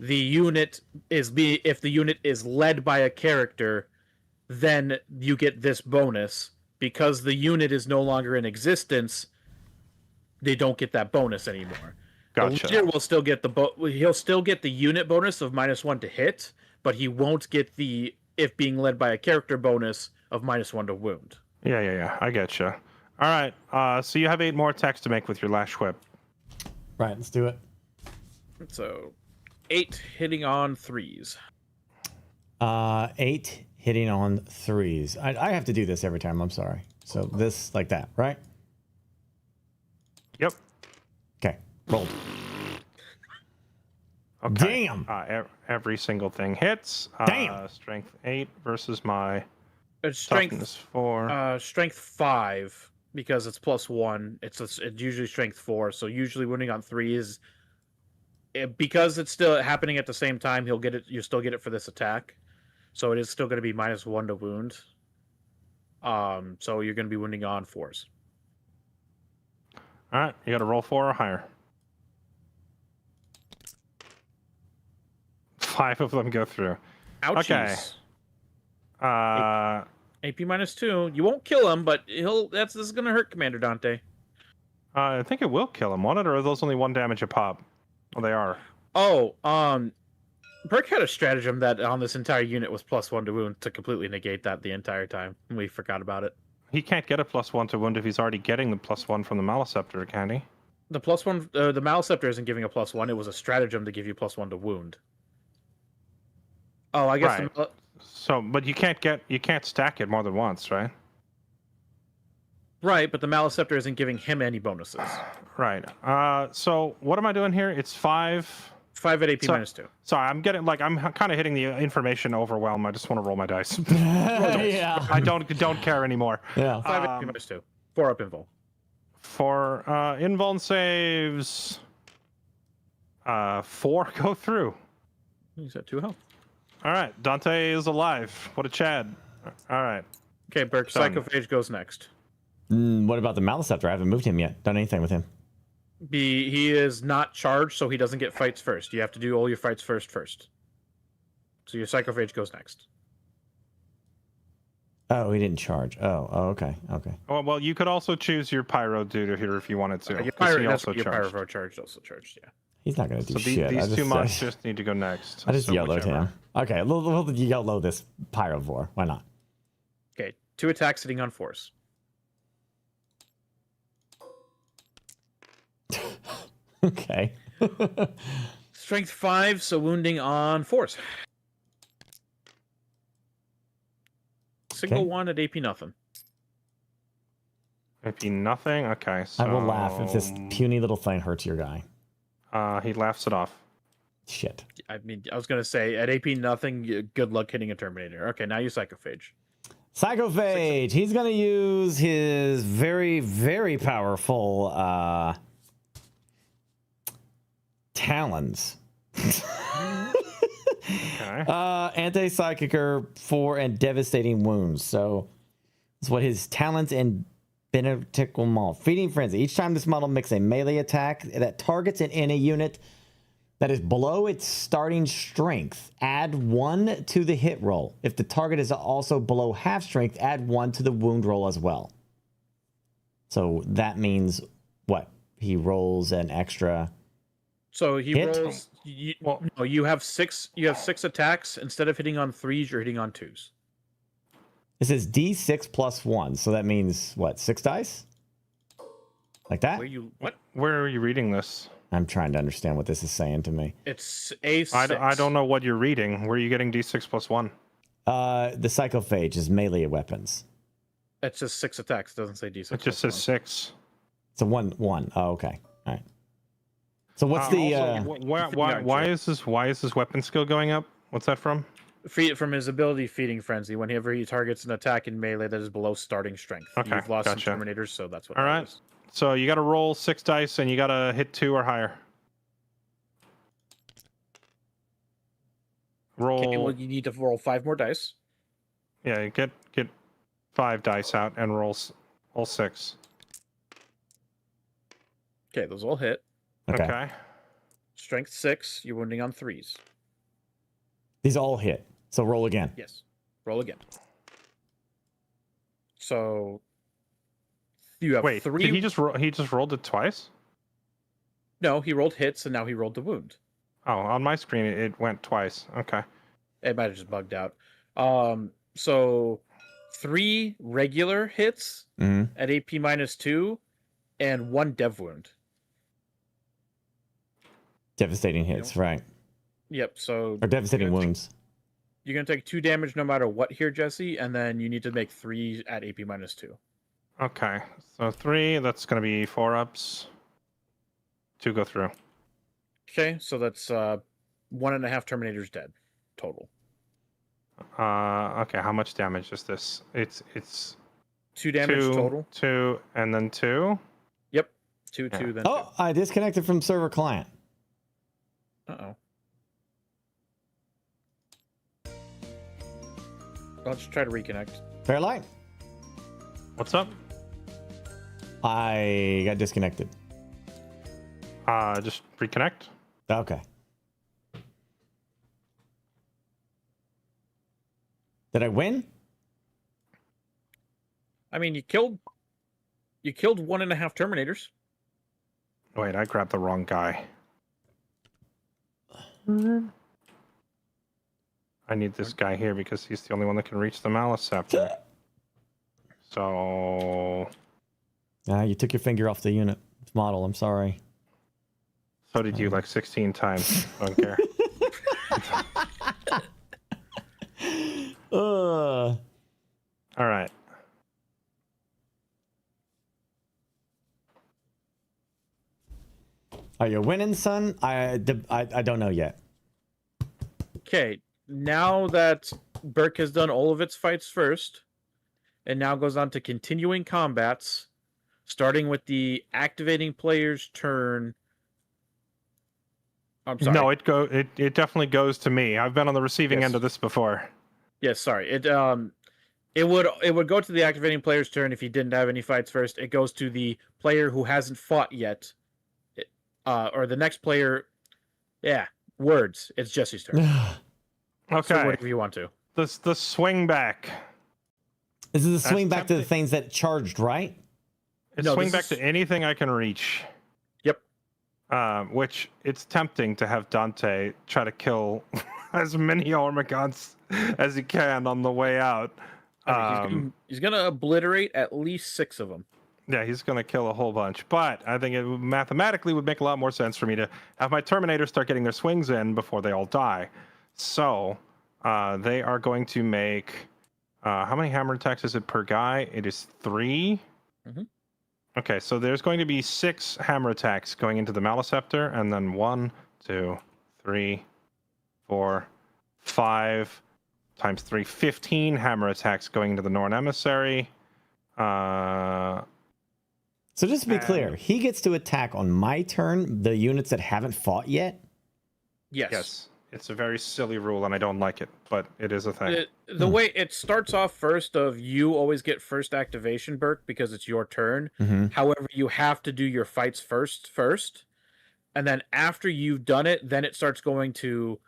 the unit if the unit is led by a character, then you get this bonus. Because the unit is no longer in existence, they don't get that bonus anymore. Gotcha. The leader will still get he'll still get the unit bonus of -1 to hit, but he won't get the if being led by a character bonus of -1 to wound. Yeah. I getcha. All right. So you have 8 more attacks to make with your Lash Whip. Right. Let's do it. So 8 hitting on 3s. 8 hitting on 3s. I have to do this every time. I'm sorry. So this like that, right? Yep. Okay. Rolled. Okay. Damn. Every single thing hits. Damn. Strength 8 versus my It's Toughness strength 4. strength 5 because it's +1. It's usually strength 4. So usually wounding on 3 is because it's still happening at the same time. He'll get it. You still get it for this attack, so it is still going to be -1 to wound. So you're going to be wounding on 4s. All right, you got to roll 4 or higher. 5 of them go through. Ouchies. Okay. AP -2. You won't kill him, but this is going to hurt Commander Dante. I think it will kill him, won't it? Or are those only 1 damage a pop? Well, they are. Oh, Burke had a stratagem that on this entire unit was +1 to wound to completely negate that the entire time. We forgot about it. He can't get a +1 to wound if he's already getting the +1 from the Maleceptor, can he? The +1, the Maleceptor isn't giving a +1. It was a stratagem to give you +1 to wound. Oh, I guess. Right. So, but you can't stack it more than once, right? Right, but the Maleceptor isn't giving him any bonuses. Right. So what am I doing here? It's 5. 5 at AP -2. Sorry, I'm kind of hitting the information overwhelm. I just want to roll my dice. Yeah. I don't care anymore. Yeah. 5 at AP -2. 4 up invul. For invuln saves, 4 go through. He's at 2 health. All right, Dante is alive. What a Chad. All right. Okay, Burke, Done. Psychophage goes next. What about the Maleceptor? I haven't moved him yet. Done anything with him? He is not charged, so he doesn't get fights first. You have to do all your fights first. So your Psychophage goes next. Oh, he didn't charge. Oh, okay. Oh, well, you could also choose your Pyro dude here if you wanted to. Your 'cause Pyro, he that's also your charged. Pyro charged also charged, yeah. He's not going to do So shit. these two monks just need to go next. I just So yellowed whichever. him. Okay, we'll YOLO this Pyrovore. Why not? Okay, 2 attacks hitting on 4s. Okay. Strength 5, so wounding on 4s. Single Okay. 1 at AP nothing. AP nothing? Okay, so... I will laugh if this puny little thing hurts your guy. He laughs it off. Shit. I mean, I was going to say, at AP nothing, good luck hitting a Terminator. Okay, now you Psychophage. Psychophage. He's going to use his very, very powerful talons. Okay. Anti-psychicer 4 and devastating wounds. So that's what his talents and Benetical Maul. Feeding Frenzy. Each time this model makes a melee attack that targets an enemy unit that is below its starting strength, add 1 to the hit roll. If the target is also below half strength, add 1 to the wound roll as well. So that means what? He rolls an extra. So he hit? rolls. No, you have 6. You have 6 attacks. Instead of hitting on 3s, you're hitting on 2s. This is D6 plus 1. So that means what? 6 dice? Like that? Where are you reading this? I'm trying to understand what this is saying to me. It's A6. I don't know what you're reading. Where are you getting D6 plus 1? The Psychophage is melee weapons. It's just 6 attacks. It doesn't say D6. It just says 6. It's a 1. Oh, okay. All right. So what's the? Why is this weapon skill going up? What's that from? From his ability Feeding Frenzy. Whenever he targets an attack in melee that is below starting strength. Okay, You've lost gotcha. some Terminators, so that's what All that right. is. So you got to roll 6 dice and you got to hit 2 or higher. Roll. Okay, well, you need to roll 5 more dice. Yeah, get 5 dice out and roll 6. Okay, those all hit. Okay. Strength 6, you're wounding on 3s. These all hit. So roll again. Yes. Roll again. So you have Wait, 3. did he just rolled it twice? No, he rolled hits and now he rolled the wound. Oh, on my screen it went twice. Okay. It might have just bugged out. So 3 regular hits at AP -2 and 1 dev wound. Devastating hits, right? Yep. So Or devastating wounds. You're gonna take 2 damage no matter what here, Jesse, and then you need to make 3 at AP -2. Okay. So 3, that's going to be 4 ups. 2 go through. Okay, so that's 1.5 Terminators dead total. Okay, how much damage is this? It's 2 damage total. 2, and then 2. Yep. 2, 2, then 2. Oh, I disconnected from server client. Uh-oh. I'll just try to reconnect. Fairlight? What's up? I got disconnected. Just reconnect. Okay. Did I win? I mean, you killed 1.5 Terminators. Wait, I grabbed the wrong guy. I need this guy here because he's the only one that can reach the Maliceptor. So... You took your finger off the unit model. I'm sorry. So did you, like 16 times. I don't care. All right. Are you winning, son? I don't know yet. Okay, now that Burke has done all of its fights first, and now goes on to continuing combats, starting with the activating player's turn. I'm sorry. No, it definitely goes to me. I've been on the receiving end of this before. Yes, sorry. It would go to the activating player's turn if he didn't have any fights first. It goes to the player who hasn't fought yet, or the next player. Yeah, words. It's Jesse's turn. Okay. So whatever you want to. The swing back. This is a swing back to the things that charged, right? It's swing back to anything I can reach. Yep. Which it's tempting to have Dante try to kill as many Ormagons as he can on the way out. He's gonna obliterate at least 6 of them. Yeah, he's gonna kill a whole bunch. But I think it mathematically would make a lot more sense for me to have my Terminators start getting their swings in before they all die. So they are going to make how many hammer attacks is it per guy? It is 3. Mm-hmm. Okay, so there's going to be 6 hammer attacks going into the Maliceptor, and then 1, 2, 3, 4, 5 times 3, 15 hammer attacks going into the Norn Emissary. So just to be clear, he gets to attack on my turn the units that haven't fought yet? Yes. It's a very silly rule, and I don't like it, but it is a thing. The way it starts off first of you always get first activation, Burke, because it's your turn. Mm-hmm. However, you have to do your fights first. And then after you've done it, then it starts going to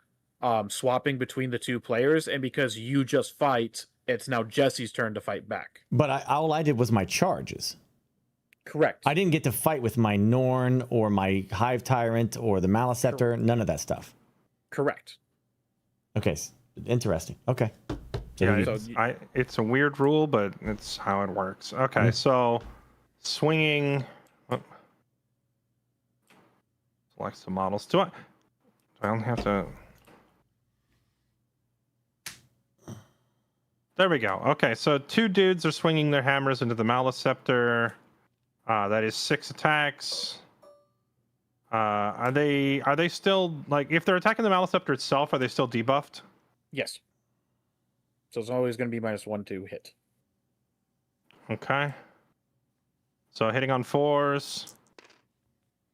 swapping between the 2 players. And because you just fight, it's now Jesse's turn to fight back. But all I did was my charges. Correct. I didn't get to fight with my Norn or my Hive Tyrant or the Maliceptor. None of that stuff. Correct. Okay, interesting. Okay. Yeah, it's a weird rule, but it's how it works. Okay, so swinging. Select some models. Do I only have to? There we go. Okay, so 2 dudes are swinging their hammers into the Maliceptor. That is 6 attacks. Are they still, like, if they're attacking the Maliceptor itself, are they still debuffed? Yes. So it's always going to be -1 to hit. Okay. So hitting on 4s.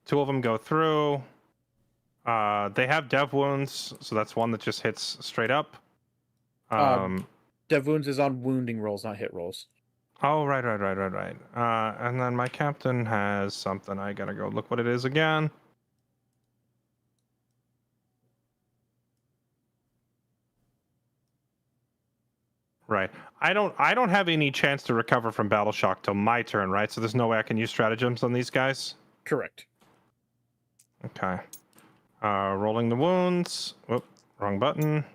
2 of them go through. They have dev wounds, so that's 1 that just hits straight up. Dev wounds is on wounding rolls, not hit rolls. Oh, right. And then my captain has something. I gotta go look what it is again. Right. I don't have any chance to recover from battle shock till my turn, right? So there's no way I can use stratagems on these guys? Correct. Okay. Rolling the wounds. Whoop, wrong button.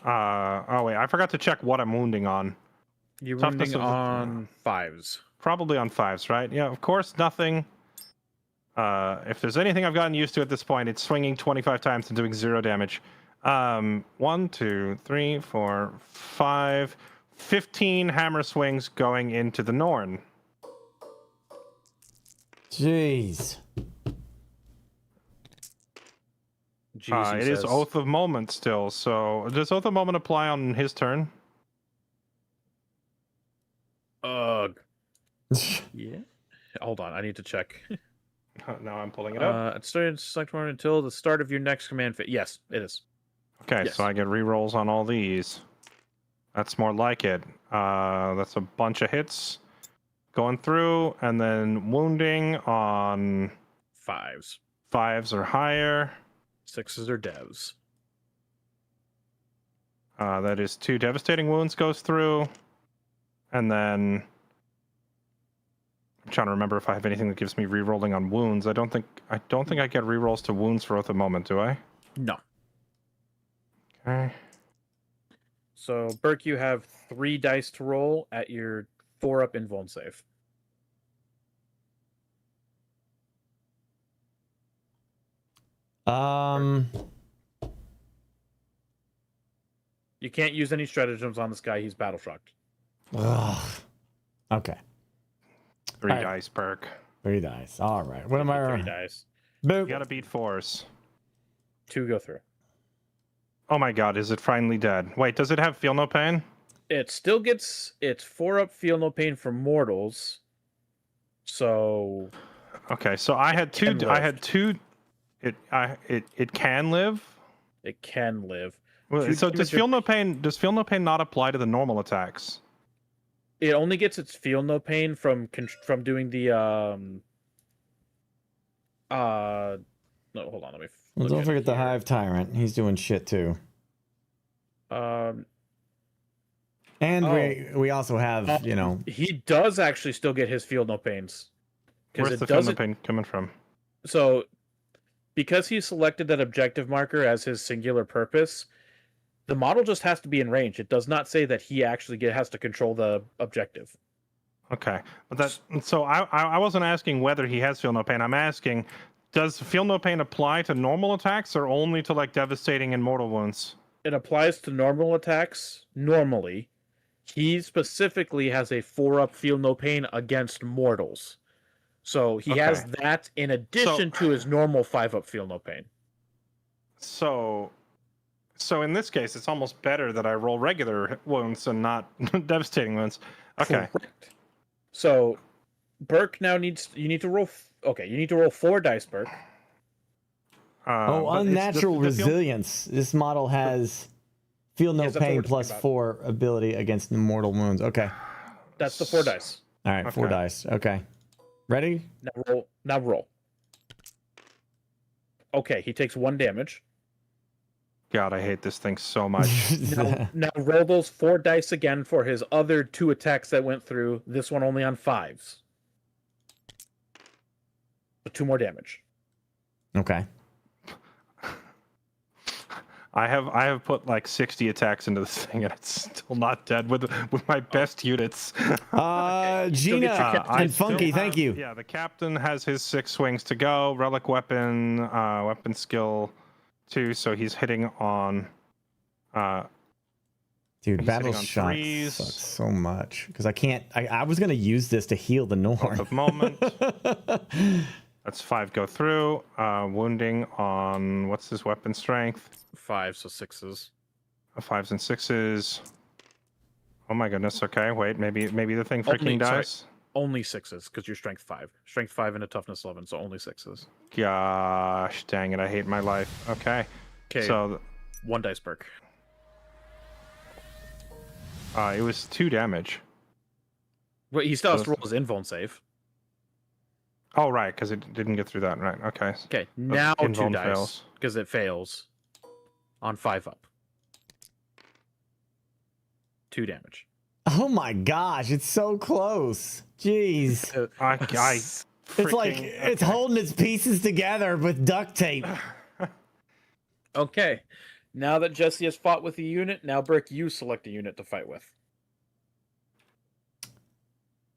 Oh wait, I forgot to check what I'm wounding on. You're wounding on 5s. Probably on 5s, right? Yeah, of course, nothing. If there's anything I've gotten used to at this point, it's swinging 25 times and doing 0 damage. 1, 2, 3, 4, 5, 15 hammer swings going into the Norn. Jeez. Jeez, It is Oath of Moment still. So does Oath of Moment apply on his turn? Ugh. Yeah. Hold on, I need to check. Now I'm pulling it up. It's starting to select one until the start of your next command phase. Yes, it is. Okay, yes. so I get rerolls on all these. That's more like it. That's a bunch of hits going through, and then wounding on 5s. 5s or higher. 6s or devs. That is 2 devastating wounds goes through, and then I'm trying to remember if I have anything that gives me rerolling on wounds. I don't think I get rerolls to wounds for Oath of Moment, do I? No. Okay. So Burke, you have 3 dice to roll at your 4-up invuln save. You can't use any stratagems on this guy. He's battle shocked. Ugh. Okay. 3 All right. dice, Burke. 3 dice. All right. What am I? 3 dice. Boop. You gotta beat 4s. 2 go through. Oh my god, is it finally dead? Wait, does it have Feel No Pain? It still gets its 4-up Feel No Pain for mortals. So Okay, so I had 2. I had 2. It can live. It can live. Well, so does Feel No Pain? Does Feel No Pain not apply to the normal attacks? It only gets its Feel No Pain from doing the no, hold on, let me Well, don't forget the Hive Tyrant. He's doing shit too. And we also have, you know, he does actually still get his Feel No Pains. Where's the Feel No Pain coming from? So, because he selected that objective marker as his singular purpose, the model just has to be in range. It does not say that he actually has to control the objective. Okay, but I wasn't asking whether he has Feel No Pain. I'm asking, does Feel No Pain apply to normal attacks or only to like devastating and mortal wounds? It applies to normal attacks normally. He specifically has a 4-up Feel No Pain against mortals. So he has that in addition to his normal 5-up Feel No Pain. So in this case, it's almost better that I roll regular wounds and not devastating wounds. Okay. Correct. So Burke now you need to roll 4 dice, Burke. Unnatural resilience. This model has Feel No Pain plus 4 ability against mortal wounds. Okay. That's the 4 dice. All right, 4 dice. Okay. Ready? Now roll. Okay, he takes 1 damage. God, I hate this thing so much. now roll those 4 dice again for his other 2 attacks that went through. This one only on 5s. So 2 more damage. Okay. I have put like 60 attacks into this thing and it's still not dead with my best units. Gina and Funky, thank you. Yeah, the captain has his 6 swings to go. Relic weapon, weapon skill 2, so he's hitting on. Dude, battle shock sucks so much because I can't. I was gonna use this to heal the Norn. Oath of Moment. That's 5 go through. Wounding on what's his weapon strength? 5, so 6s. 5s and 6s. Oh my goodness. Okay, wait. Maybe the thing freaking dies. Only 6s because you're strength 5. Strength 5 and a toughness 11, so only 6s. Gosh, dang it! I hate my life. Okay. So 1 dice, Burke. It was 2 damage. Well, he still has to roll his invuln save. Oh right, because it didn't get through that. Right. Okay. Okay. Now 2 invuln dice because it fails on 5-up. 2 damage. Oh my gosh, it's so close. Jeez. It's like it's holding its pieces together with duct tape. Okay. Now that Jesse has fought with a unit, now Burke, you select a unit to fight with.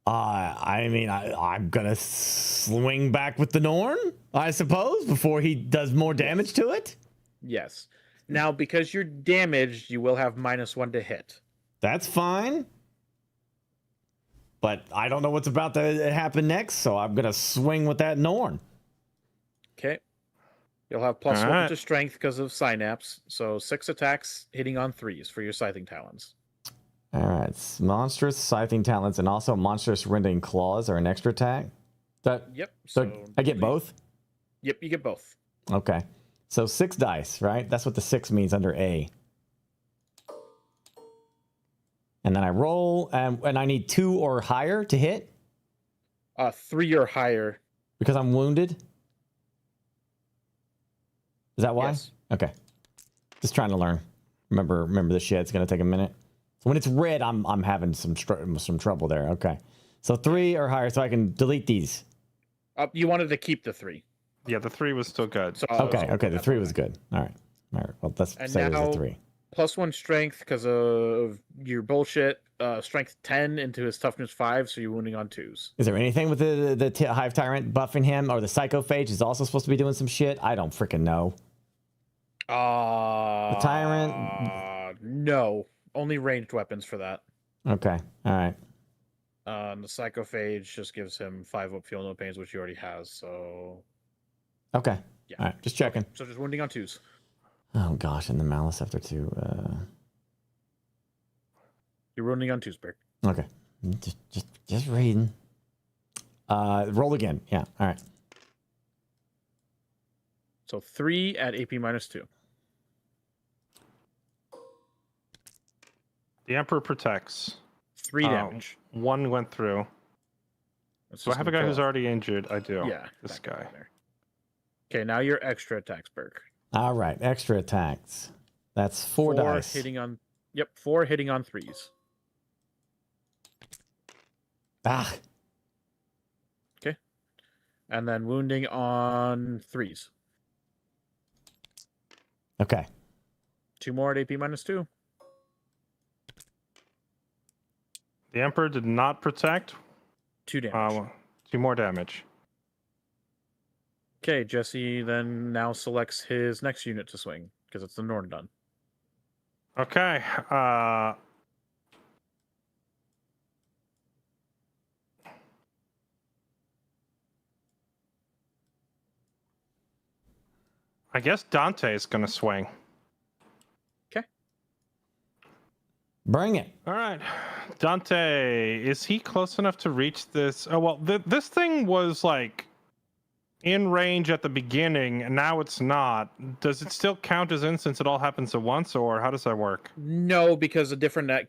I mean, I'm gonna swing back with the Norn, I suppose, before he does more damage to it. Yes. Now, because you're damaged, you will have -1 to hit. That's fine. But I don't know what's about to happen next, so I'm gonna swing with that Norn. Okay. You'll have plus All 1 right. to strength because of synapse, so 6 attacks hitting on 3s for your scything talons. All right, monstrous scything talons and also monstrous rending claws are an extra attack. Yep. So I get both. Yep, you get both. Okay, so 6 dice, right? That's what the 6 means under A. And then I roll, and I need 2 or higher to hit. 3 or higher. Because I'm wounded. Is that why? Yes. Okay. Just trying to learn. Remember this shit. It's gonna take a minute. So when it's red, I'm having some trouble there. Okay. So 3 or higher, so I can delete these. You wanted to keep the 3. Yeah, the 3 was still good. So, Okay. The 3 was good. All right. Well, let's say it was a 3. Plus 1 strength because of your bullshit. Strength 10 into his toughness 5, so you're wounding on 2s. Is there anything with the Hive Tyrant buffing him, or the Psychophage is also supposed to be doing some shit? I don't freaking know. The Tyrant? No. Only ranged weapons for that. Okay. All right. The Psychophage just gives him 5 up, feel no pains, which he already has. So. Okay. Yeah. All right. Just checking. So just wounding on 2s. Oh gosh, and the Malice after 2. You're wounding on 2s, Burke. Okay. Just reading. Roll again. Yeah. All right. So 3 at AP -2. The Emperor protects. 3 damage. 1 went through. Do I have a guy who's already injured? I do. Yeah. This guy. Okay, now your extra attacks, Burke. All right. Extra attacks. That's 4 dice. Hitting on. Yep, 4 hitting on 3s. Ah. Okay. And then wounding on 3s. Okay. 2 more at AP -2. The Emperor did not protect. 2 damage. 2 more damage. Okay, Jesse then now selects his next unit to swing because it's the Nordun. Okay. I guess Dante is going to swing. Okay. Bring it. All right. Dante, is he close enough to reach this? Oh, well, this thing was like in range at the beginning, and now it's not. Does it still count as in since it all happens at once, or how does that work? No, because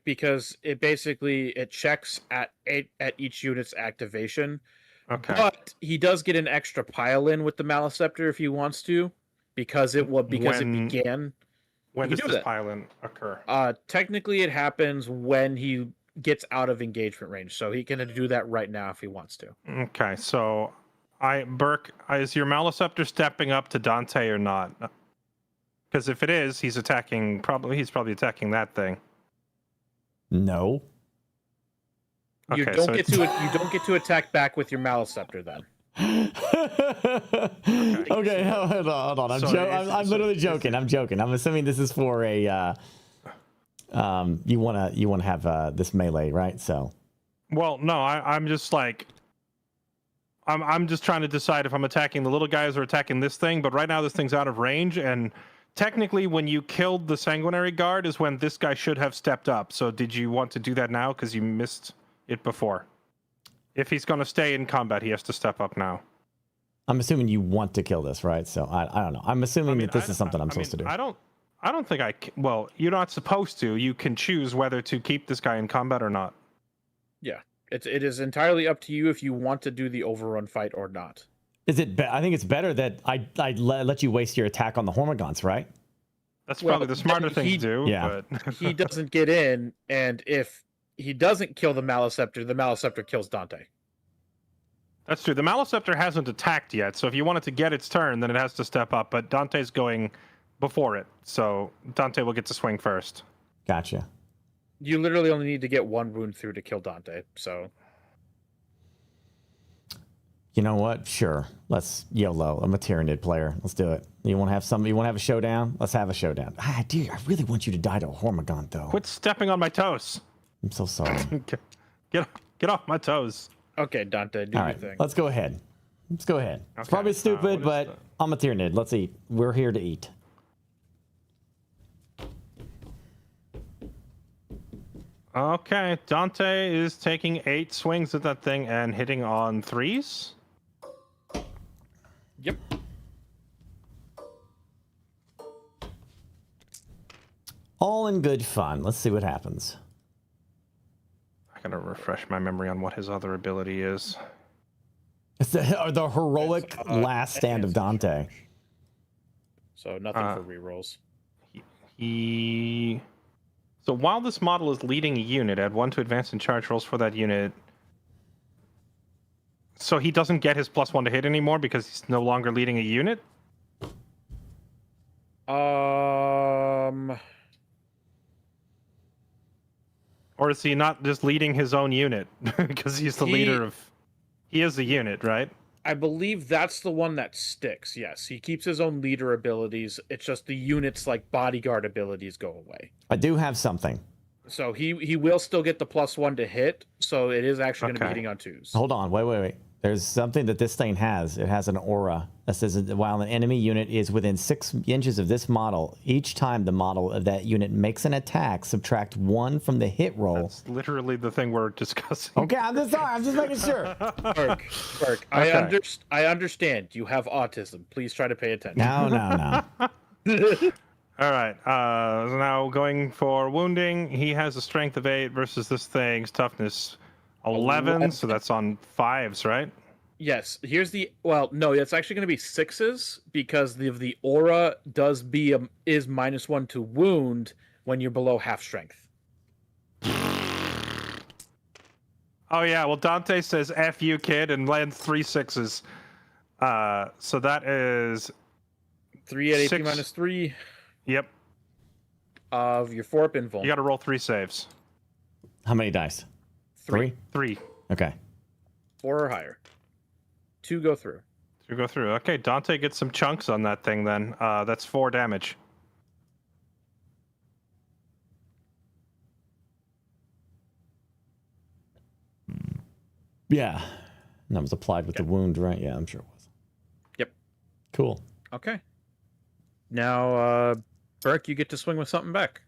because it basically checks at each unit's activation. Okay. But he does get an extra pile in with the Maliceptor if he wants to, because it began. When does this pile in occur? Technically, it happens when he gets out of engagement range, so he can do that right now if he wants to. Okay, so Burke, is your Maliceptor stepping up to Dante or not? Because if it is, he's probably attacking that thing. No. You Okay, don't so you don't get to attack back with your Maliceptor then. Okay, hold on. I'm literally joking. I'm joking. I'm assuming this is for a you wanna have this melee, right? So. Well, no, I'm just like I'm just trying to decide if I'm attacking the little guys or attacking this thing, but right now this thing's out of range, and technically when you killed the Sanguinary Guard is when this guy should have stepped up. So did you want to do that now because you missed it before? If he's going to stay in combat, he has to step up now. I'm assuming you want to kill this, right? So I don't know. I'm assuming that this is something I'm supposed to do. I don't think well, you're not supposed to. You can choose whether to keep this guy in combat or not. Yeah. It is entirely up to you if you want to do the overrun fight or not. Is it? I think it's better that I let you waste your attack on the Hormigons, right? That's probably the smarter thing to do. Yeah. But He doesn't get in, and if he doesn't kill the Maliceptor kills Dante. That's true. The Maliceptor hasn't attacked yet, so if you want it to get its turn, then it has to step up. But Dante's going before it, so Dante will get to swing first. Gotcha. You literally only need to get 1 wound through to kill Dante, so. You know what? Sure. Let's YOLO. I'm a Tyranid player. Let's do it. You want to have a showdown? Let's have a showdown. I really want you to die to a Hormigon, though. Quit stepping on my toes. I'm so sorry. Get off my toes. Okay, Dante, do All your right, thing. let's go ahead. Let's go ahead. It's Okay, probably stupid, what is but I'm a Tyrannid. Let's eat. We're here to eat. Okay, Dante is taking 8 swings at that thing and hitting on 3s. Yep. All in good fun. Let's see what happens. I gotta refresh my memory on what his other ability is. It's the heroic last stand of Dante. So nothing for rerolls. So while this model is leading a unit, add 1 to advance and charge rolls for that unit. So he doesn't get his +1 to hit anymore because he's no longer leading a unit? Or is he not just leading his own unit? Because he's the leader of... He is the unit, right? I believe that's the one that sticks, yes. He keeps his own leader abilities. It's just the unit's like bodyguard abilities go away. I do have something. So he will still get the +1 to hit, so it is actually going to be hitting on 2s. Hold on, wait. There's something that this thing has. It has an aura that says that while an enemy unit is within 6 inches of this model, each time the model of that unit makes an attack, subtract 1 from the hit roll. That's literally the thing we're discussing. Okay, I'm just sorry. I'm just making sure. Burke, I understand. You have autism. Please try to pay attention. No. All right. So now going for wounding, he has a strength of 8 versus this thing's toughness 11. So that's on 5s, right? Yes. Here's the no, it's actually going to be 6s because the aura is -1 to wound when you're below half strength. Oh yeah. Well, Dante says "F you, kid" and lands 3 6s. So that is 3 at AP -3. Yep. Of your 4-up invuln. You got to roll 3 saves. How many dice? 3? 3. Okay. 4 or higher. 2 go through. 2 go through. Okay, Dante gets some chunks on that thing then. That's 4 damage. Yeah. And that was applied with the wound, right? Yeah, I'm sure it was. Yep. Cool. Okay. Now, Burke, you get to swing with something back.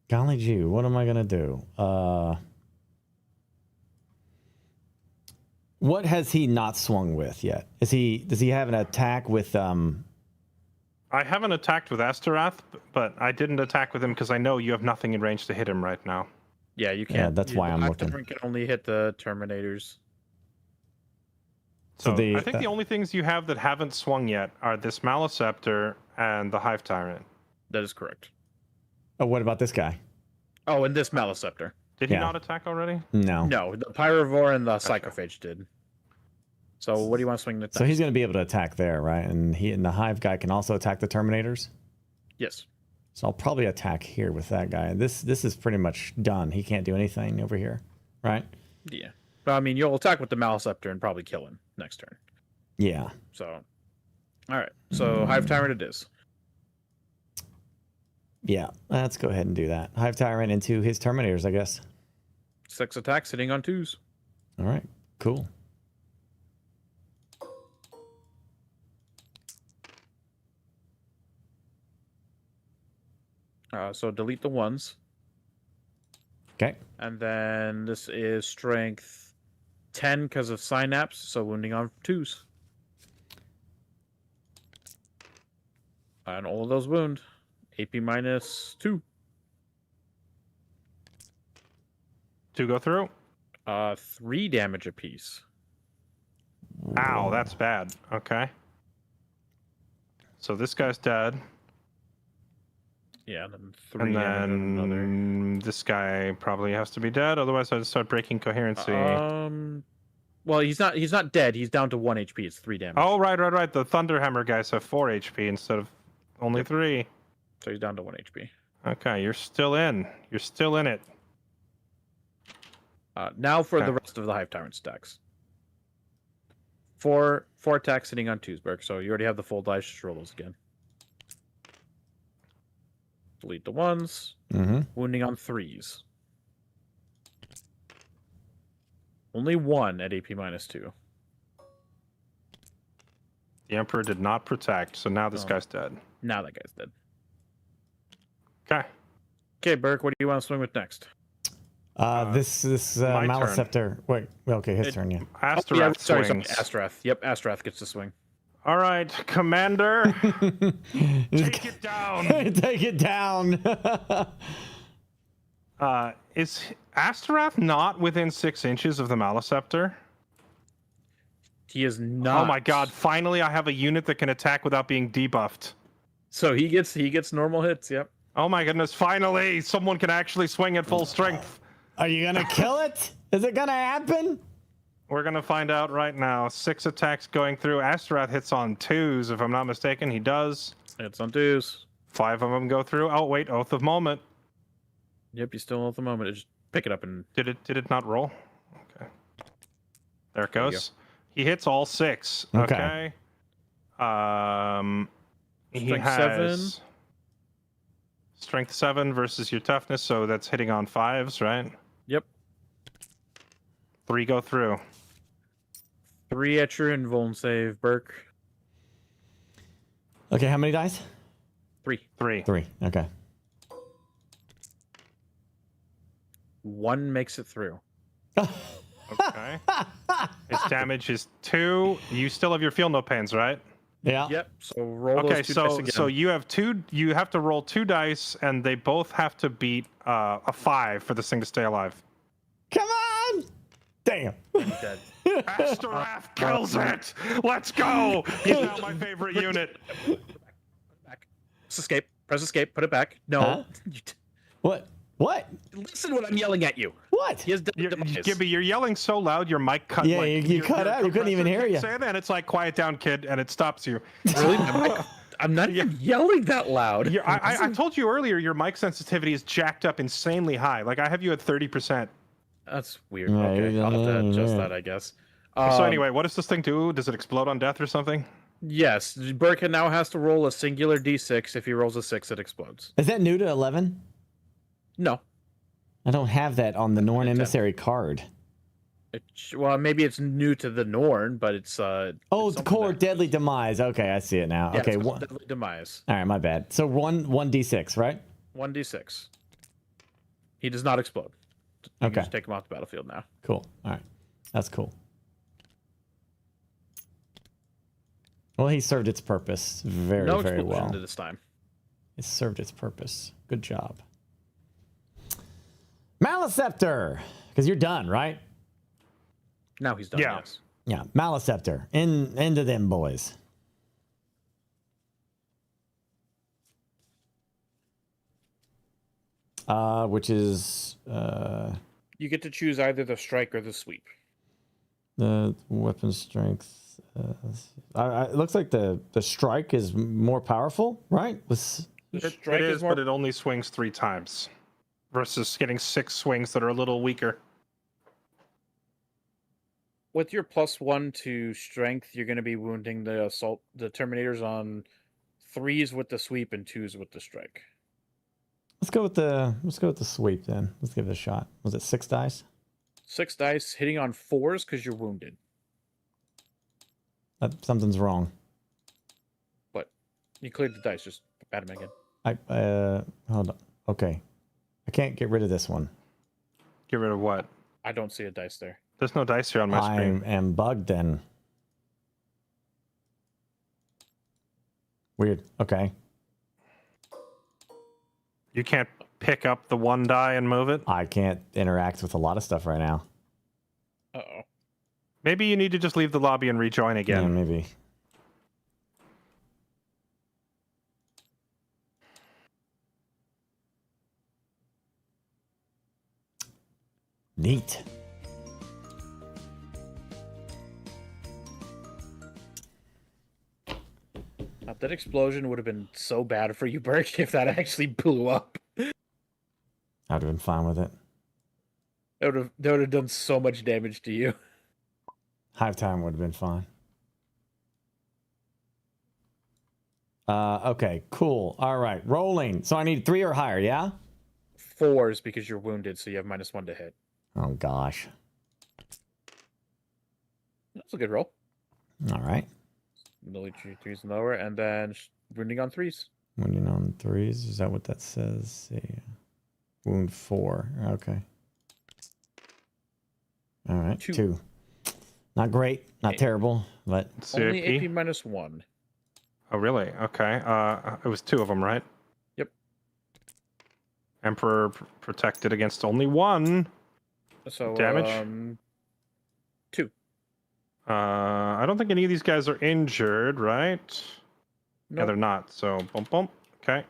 Golly gee, what am I gonna do? What has he not swung with yet? Does he have an attack with I haven't attacked with Astaroth, but I didn't attack with him because I know you have nothing in range to hit him right now. Yeah, you can't. Yeah, that's why I'm looking. You can only hit the Terminators. So I think the only things you have that haven't swung yet are this Maliceptor and the Hive Tyrant. That is correct. Oh, what about this guy? Oh, and this Maliceptor. Did he not attack already? No. No, the Pyrovore and the Psychophage did. So what do you want to swing the? So he's going to be able to attack there, right? And the Hive guy can also attack the Terminators? Yes. So I'll probably attack here with that guy. This is pretty much done. He can't do anything over here, right? Yeah. But I mean, you'll attack with the Maliceptor and probably kill him next turn. Yeah. So, all right. So Hive Tyrant it is. Yeah, let's go ahead and do that. Hive Tyrant into his Terminators, I guess. 6 attacks, hitting on 2s. All right, cool. So delete the 1s. Okay. And then this is strength 10 because of Synapse, so wounding on 2s. And all of those wound. AP -2. 2 go through. 3 damage apiece. Ow, that's bad. Okay. So this guy's dead. Yeah, and then 3 And damage on another. then this guy probably has to be dead, otherwise I'd start breaking coherency. Well, he's not dead. He's down to 1 HP. It's 3 damage. Oh, right. The Thunderhammer guys have 4 HP instead of only 3. So he's down to 1 HP. Okay, you're still in. You're still in it. Now for Okay. the rest of the Hive Tyrant stacks. 4 attacks sitting on 2s, Burke. So you already have the full dice. Just roll those again. Delete the 1s. Mm-hmm. Wounding on 3s. Only one at AP -2. The Emperor did not protect, so now this guy's dead. Now that guy's dead. Okay. Okay, Burke, what do you want to swing with next? This Maleceptor. Wait, okay, his turn, yeah. Astorath sorry, swings. Astorath. Yep, Astorath gets to swing. All right, Commander. Take it down. Take it down. Is Astorath not within 6 inches of the Maleceptor? He is not. Oh my god, finally I have a unit that can attack without being debuffed. So he gets normal hits, yep. Oh my goodness, finally someone can actually swing at full strength. Are you gonna kill it? Is it gonna happen? We're gonna find out right now. 6 attacks going through. Astorath hits on 2s, if I'm not mistaken. He does. Hits on 2s. 5 of them go through. Oh wait, Oath of Moment. Yep, you still at the moment. Just pick it up and Did it not roll? Okay. There it goes. He hits all 6. Okay. He Strength has 7. Strength 7 versus your toughness, so that's hitting on 5s, right? Yep. 3 go through. 3 at your invuln save, Burke. Okay, how many dice? 3. 3. Okay. 1 makes it through. Okay. His damage is 2. You still have your feel no pains, right? Yeah. Yep. So roll Okay, those 2 dice again. so you have 2. You have to roll 2 dice, and they both have to beat a 5 for this thing to stay alive. Come on! Damn. Dead. Astorath kills it. Let's go. He's now my favorite unit. Back. Escape. Press escape. Put it back. No. Huh? What? What? Listen what I'm yelling at you. What? He has demise. Gibby, you're yelling so loud, your mic cut. Yeah, like, you cut out. You couldn't even hear you. Say that, and it's like, quiet down, kid, and it stops you. Really? I'm not even yelling that loud. I told you earlier, your mic sensitivity is jacked up insanely high. Like, I have you at 30%. That's weird. Yeah, Okay, I'll have to adjust that, I guess. So anyway, what does this thing do? Does it explode on death or something? Yes, Burke now has to roll a singular d6. If he rolls a 6, it explodes. Is that new to 11? No. I don't have that on the Norn Emissary card. Well, maybe it's new to the Norn, but it's Oh, it's core deadly demise. Okay, I see it now. Yeah, okay, it's one. deadly demise. All right, my bad. So one d6, right? 1d6. He does not explode. You can Okay. just take him off the battlefield now. Cool. All right, that's cool. Well, he served its purpose very, No very explosion well. this time. It served its purpose. Good job. Maleceptor, because you're done, right? Now he's done. Yeah. Yes. Yeah, Maleceptor. Into them boys. Which is You get to choose either the strike or the sweep. the weapon strength. It looks like the strike is more powerful, right? The It strike is, is more. but it only swings 3 times. Versus getting 6 swings that are a little weaker. With your +1 to strength, you're going to be wounding the Terminators on 3s with the sweep and 2s with the strike. Let's go with the sweep then. Let's give it a shot. Was it 6 dice? 6 dice hitting on 4s because you're wounded. Something's wrong. But you cleared the dice. Just add them again. Hold on. Okay. I can't get rid of this one. Get rid of what? I don't see a dice there. There's no dice here on my screen. I am bugged then. Weird. Okay. You can't pick up the 1 die and move it? I can't interact with a lot of stuff right now. Uh-oh. Maybe you need to just leave the lobby and rejoin again. Yeah, maybe. Neat. That explosion would have been so bad for you, Burke, if that actually blew up. I'd have been fine with it. That would have done so much damage to you. Hive time would have been fine. Okay, cool. All right, rolling. So I need 3 or higher, yeah? 4s because you're wounded, so you have -1 to hit. Oh gosh. That's a good roll. All right. Military 3s and lower, and then wounding on 3s. Wounding on 3s. Is that what that says? See. Wound 4. Okay. All right. 2. Not great. Not terrible, but only AP -1. Oh, really? Okay. It was 2 of them, right? Yep. Emperor protected against only 1. So damage. 2. I don't think any of these guys are injured, right? Nope. Yeah, they're not. So bump bump. Okay.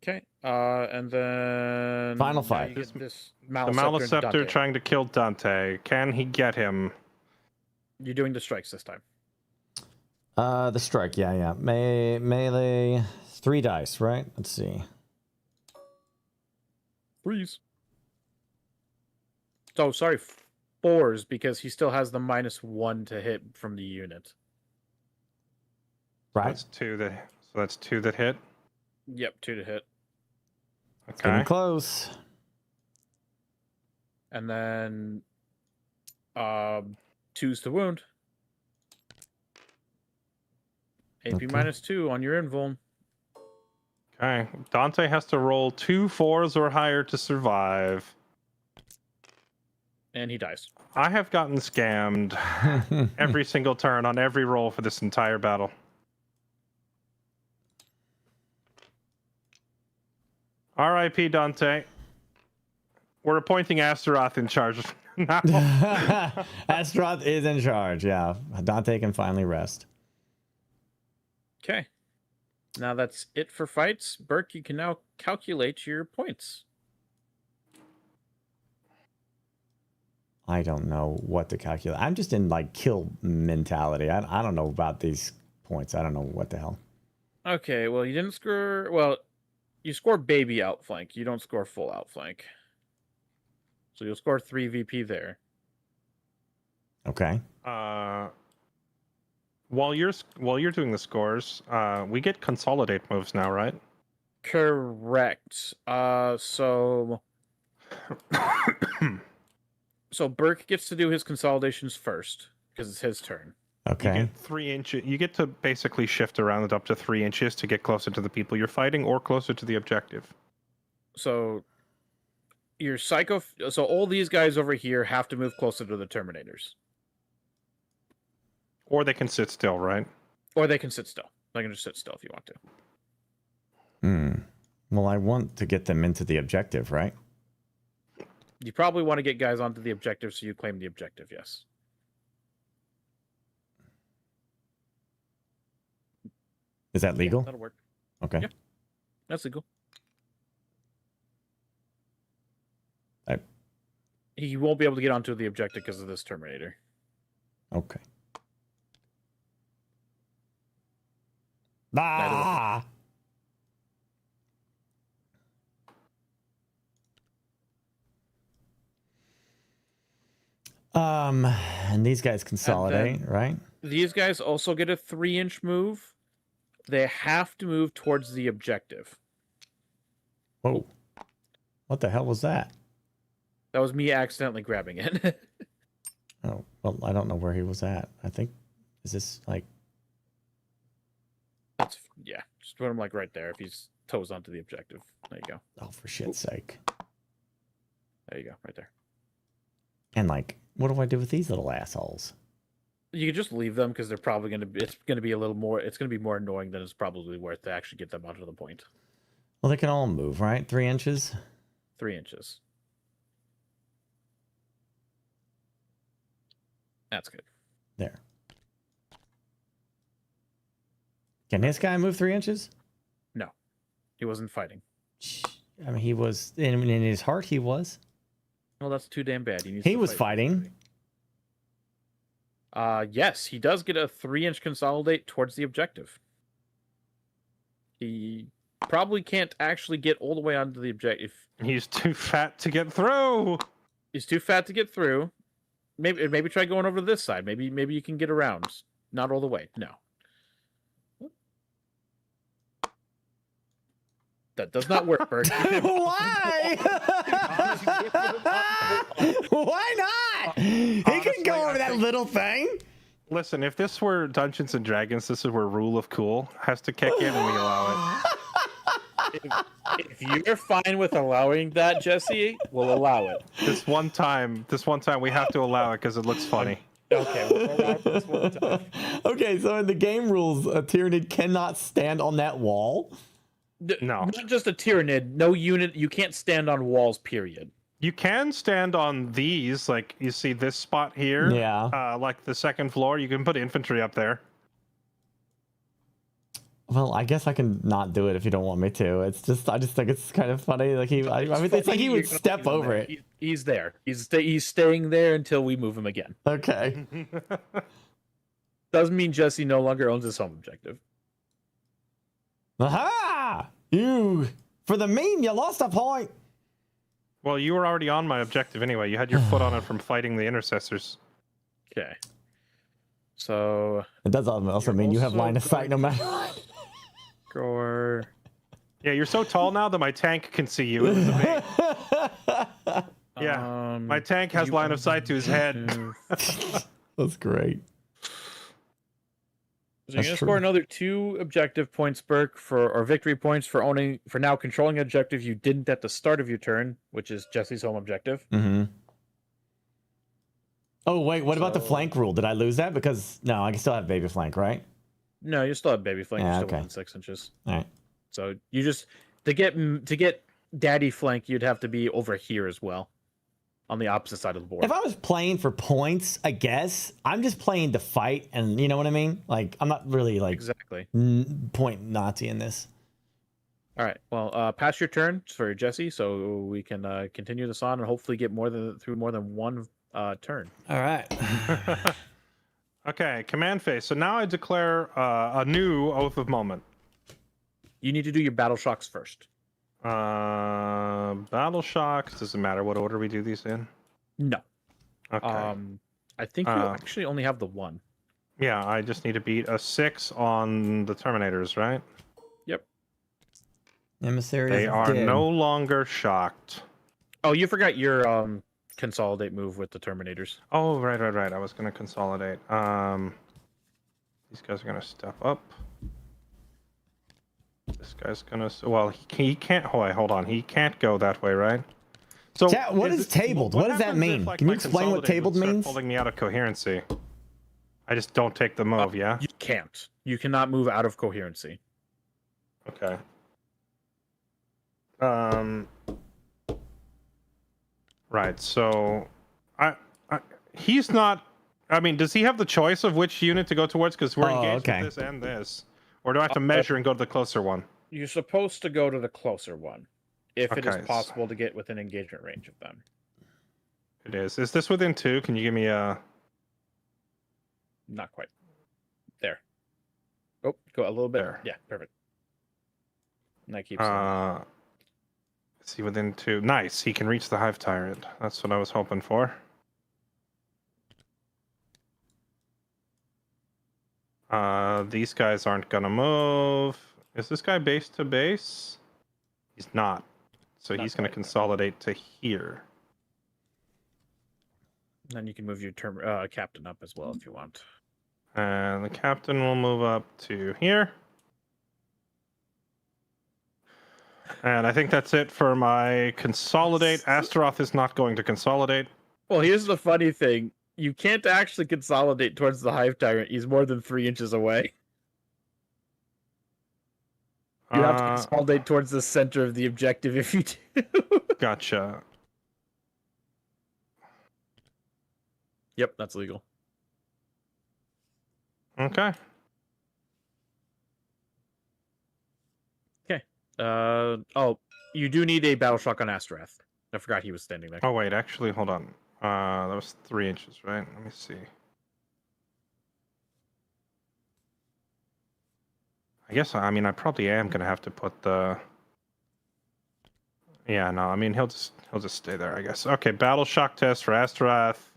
Okay. And then final fight. This The Maleceptor trying to kill Dante. Can he get him? You're doing the strikes this time. The strike. Yeah. Melee. 3 dice, right? Let's see. 3s. Oh, sorry. 4s because he still has the -1 to hit from the unit. Right. That's 2 that hit. Yep, 2 to hit. It's getting close. And then 2s to wound. AP -2 on your invuln. Okay. Dante has to roll 2 4s or higher to survive. And he dies. I have gotten scammed every single turn on every roll for this entire battle. R.I.P. Dante. We're appointing Astaroth in charge now. Astaroth is in charge, yeah. Dante can finally rest. Okay. Now that's it for fights. Burke, you can now calculate your points. I don't know what to calculate. I'm just in like kill mentality. I don't know about these points. I don't know what the hell. Okay, well, you didn't score... Well, you score baby outflank. You don't score full outflank. So you'll score 3 VP there. Okay. While you're doing the scores, we get consolidate moves now, right? Correct. So Burke gets to do his consolidations first because it's his turn. Okay. You get 3 inches. You get to basically shift around it up to 3 inches to get closer to the people you're fighting or closer to the objective. So your psycho. So all these guys over here have to move closer to the Terminators. Or they can sit still, right? Or they can sit still. They can just sit still if you want to. Well, I want to get them into the objective, right? You probably want to get guys onto the objective so you claim the objective, yes. Is that legal? Yeah, that'll work. Okay. Yeah, that's legal. He won't be able to get onto the objective because of this Terminator. Okay. Ah! And these guys consolidate, right? These guys also get a 3-inch move. They have to move towards the objective. Whoa. What the hell was that? That was me accidentally grabbing it. Oh, well, I don't know where he was at. I think, is this like... Yeah, just put him like right there if he's toes onto the objective. There you go. Oh, for shit's sake. There you go, right there. And like, what do I do with these little assholes? You can just leave them because they're probably going to be, it's going to be a little more, it's going to be more annoying than it's probably worth to actually get them onto the point. Well, they can all move, right? 3 inches? 3 inches. That's good. There. Can this guy move 3 inches? No. He wasn't fighting. I mean, he was, in his heart, he was. Well, that's too damn bad. He was fighting. Yes, he does get a 3-inch consolidate towards the objective. He probably can't actually get all the way onto the objective. He's too fat to get through. He's too fat to get through. Maybe try going over to this side. Maybe you can get around. Not all the way. No. That does not work, Bert. Why? Why not? He can little thing. Listen, if this were Dungeons and Dragons, this is where rule of cool has to kick in, and we allow If you're fine with allowing that, Jesse, we'll allow it. it. This one time, we have to allow it because it looks funny. Okay, we'll allow it this one time. Okay, so in the game rules, a Tyranid cannot stand on that wall. No. Not just a Tyranid. No unit. You can't stand on walls, period. You can stand on these, like you see this spot here. Yeah. Like the second floor, you can put infantry up there. Well, I guess I can not do it if you don't want me to. It's just, I just think it's kind of funny. Like I mean, it's like he would step over it. He's there. He's staying there until we move him again. Okay. Doesn't mean Jesse no longer owns his home objective. Aha! For the meme, you lost a point. Well, you were already on my objective anyway. You had your foot on it from fighting the intercessors. Okay. So it does also mean you have line of sight no matter what. Or yeah, you're so tall now that my tank can see you. Yeah, my tank has line of sight to his head. That's great. So you're gonna score another 2 objective points, Burke, or victory points for now controlling an objective you didn't at the start of your turn, which is Jesse's home objective. Mm-hmm. Oh wait, what about the flank rule? Did I lose that? Because no, I can still have baby flank, right? No, you still have baby flank. Yeah, You're still okay. within 6 inches. All right. So you just to get daddy flank, you'd have to be over here as well, on the opposite side of the board. If I was playing for points, I guess I'm just playing to fight, and you know what I mean. Like I'm not really like exactly point Nazi in this. All right. Well, pass your turn for Jesse, so we can continue this on and hopefully get through more than one turn. All right. Okay, command phase. So now I declare a new oath of moment. You need to do your battle shocks first. Battle shocks. Does it matter what order we do these in? No. Okay. I think you actually only have the one. Yeah, I just need to beat a 6 on the Terminators, right? Yep. Emissaries. They are no longer shocked. Oh, you forgot your consolidate move with the Terminators. Oh, right. I was going to consolidate. These guys are going to step up. This guy's going to... Well, he can't... Hold on. He can't go that way, right? So Chat, what is tabled? What does that mean? Can you explain what tabled means? Pulling me out of coherency. I just don't take the move, yeah? You can't. You cannot move out of coherency. Okay. Right, so he's not... I mean, does he have the choice of which unit to go towards? Because we're engaged with this and this. Or do I have to measure and go to the closer one? You're supposed to go to the closer one, if it is possible to get within engagement range of them. It is. Is this within 2? Can you give me a... Not quite. There. Oh, go a little bit. There. Yeah, perfect. And that keeps... Is he within 2? Nice. He can reach the Hive Tyrant. That's what I was hoping for. These guys aren't gonna move. Is this guy base to base? He's not. So he's gonna consolidate to here. And then you can move your captain up as well if you want. And the captain will move up to here. And I think that's it for my consolidate. Astaroth is not going to consolidate. Well, here's the funny thing. You can't actually consolidate towards the Hive Tyrant. He's more than 3 inches away. You have to consolidate towards the center of the objective if you do. Gotcha. Yep, that's legal. Okay. Okay. Oh, you do need a battle shock on Astaroth. I forgot he was standing there. Oh, wait, actually, hold on. That was 3 inches, right? Let me see. I guess, I mean, I probably am going to have to put the... Yeah, no, I mean, he'll just stay there, I guess. Okay, battle shock test for Astaroth.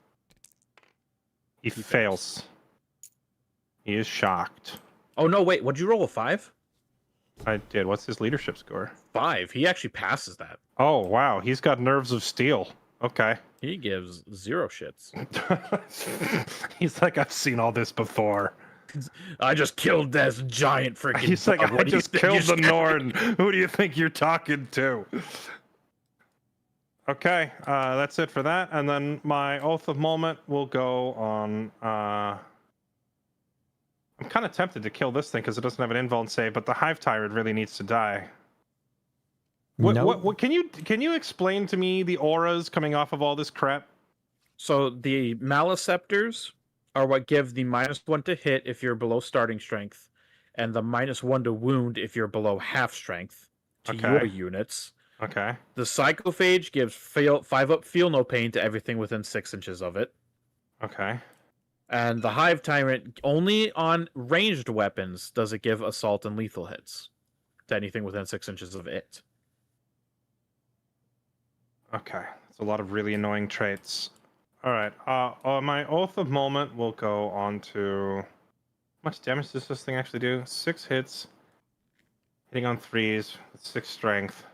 He fails. He is shocked. Oh, no, wait, what'd you roll, a 5? I did. What's his leadership score? 5. He actually passes that. Oh, wow. He's got nerves of steel. Okay. He gives 0 shits. He's like, I've seen all this before. I just killed this giant freaking. He's like, I just killed the Norn. Who do you think you're talking to? Okay, that's it for that. And then my Oath of Moment will go on. I'm kind of tempted to kill this thing because it doesn't have an invuln save, but the Hive Tyrant really needs to die. What can you explain to me the auras coming off of all this crap? So the Maliceptors are what give the -1 to hit if you're below starting strength, and the -1 to wound if you're below half strength to your units. Okay. The Psychophage gives 5 up feel no pain to everything within 6 inches of it. Okay. And the Hive Tyrant, only on ranged weapons does it give assault and lethal hits to anything within 6 inches of it. Okay. It's a lot of really annoying traits. All right. My Oath of Moment will go on to... How much damage does this thing actually do? 6 hits. Hitting on 3s with 6 strength.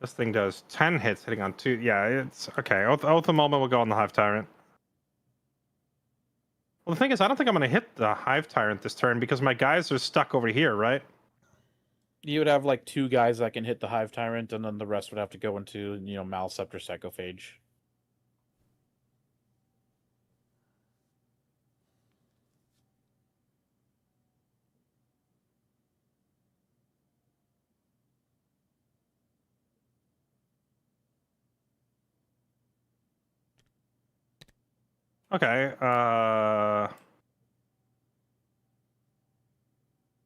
This thing does 10 hits hitting on 2. Yeah, it's... Okay. Oath of Moment will go on the Hive Tyrant. Well, the thing is, I don't think I'm going to hit the Hive Tyrant this turn because my guys are stuck over here, right? You would have like 2 guys that can hit the Hive Tyrant, and then the rest would have to go into, Maliceptor Psychophage. Okay,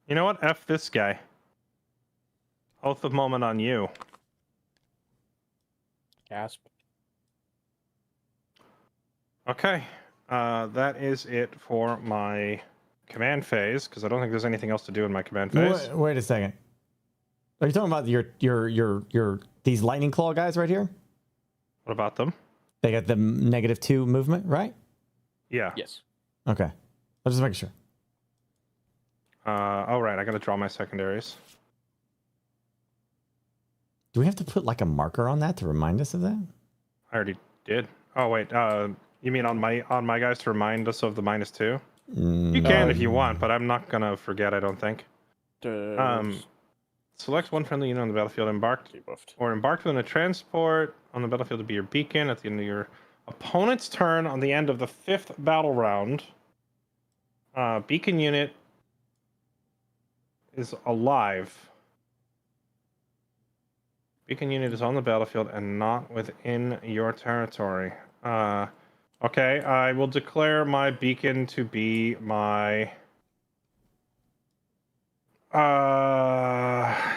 you know what? F this guy. Oath of Moment on you. Gasp. Okay, that is it for my command phase, because I don't think there's anything else to do in my command phase. Wait a second. Are you talking about your these lightning claw guys right here? What about them? They got the -2 movement, right? Yeah. Yes. Okay. I'll just make sure. All right, I gotta draw my secondaries. Do we have to put like a marker on that to remind us of that? I already did. Oh wait, you mean on my guys to remind us of the -2? You can if you want, but I'm not gonna forget. I don't think. Select one friendly unit on the battlefield embarked within a transport on the battlefield to be your beacon at the end of your opponent's turn on the end of the 5th battle round. Beacon unit is alive. Beacon unit is on the battlefield and not within your territory. Okay, I will declare my beacon to be my...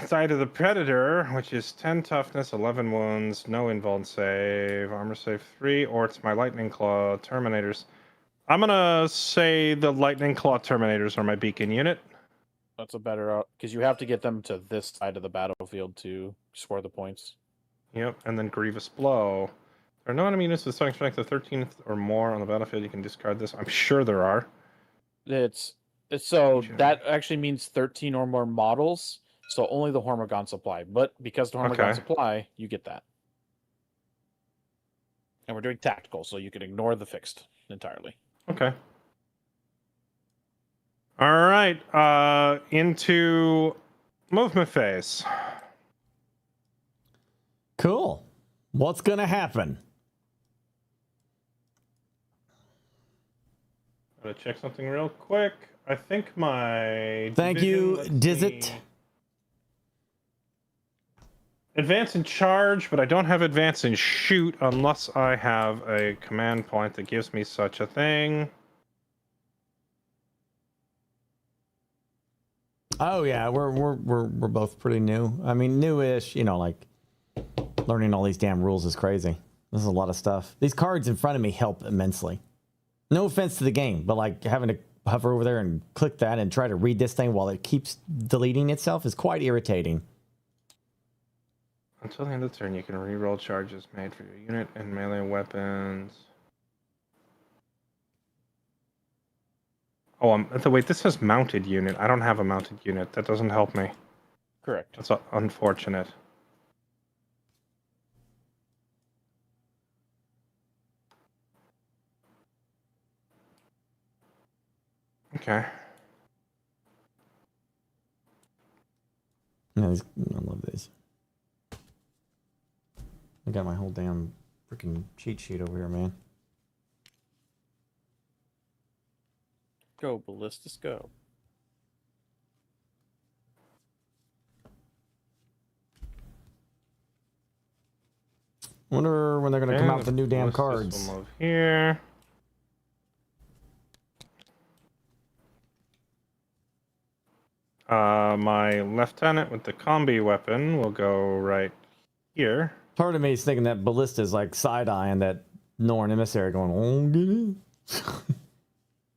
it's either the Predator, which is 10 toughness, 11 wounds, no invuln save, armor save 3, or it's my Lightning Claw Terminators. I'm gonna say the Lightning Claw Terminators are my beacon unit. That's a better... because you have to get them to this side of the battlefield to score the points. Yep, and then Grievous Blow. There are no enemy units with starting strength of 13 or more on the battlefield. You can discard this. I'm sure there are. So that actually means 13 or more models, so only the Hormigons apply. But because the Hormigons apply, you get that. And we're doing tactical, so you can ignore the fixed entirely. Okay. All right, into movement phase. Cool. What's gonna happen? Gotta check something real quick. I think my... Thank you, Dizit. Advance and charge, but I don't have advance and shoot unless I have a command point that gives me such a thing. Oh yeah, we're both pretty new. I mean, newish. Like learning all these damn rules is crazy. This is a lot of stuff. These cards in front of me help immensely. No offense to the game, but like having to hover over there and click that and try to read this thing while it keeps deleting itself is quite irritating. Until the end of the turn, you can reroll charges made for your unit and melee weapons. Oh, wait, this says mounted unit. I don't have a mounted unit. That doesn't help me. Correct. That's unfortunate. Okay. No, I love this. I got my whole damn freaking cheat sheet over here, man. Go, Ballistus, go. Wonder when they're gonna come out with the new damn Ballistus cards. will move here. My lieutenant with the combi weapon will go right here. Part of me is thinking that Ballista is like side-eyeing that Norn emissary going, oh, get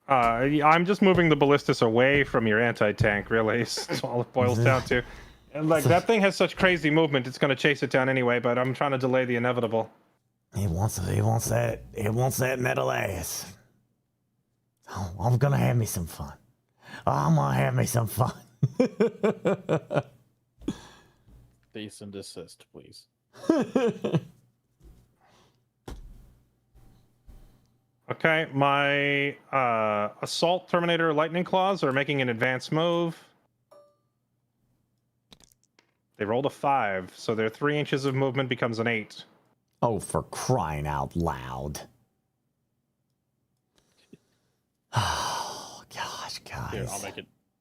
it? I'm just moving the ballistas away from your anti-tank, really. That's all it boils down to. And like that thing has such crazy movement, it's going to chase it down anyway, but I'm trying to delay the inevitable. He wants that metal ass. Oh, I'm gonna have me some fun. I'm gonna have me some fun. Cease and desist, please. Okay, my assault Terminator lightning claws are making an advanced move. They rolled a 5, so their 3 inches of movement becomes an 8. Oh, for crying out loud. Oh gosh, guys. Here,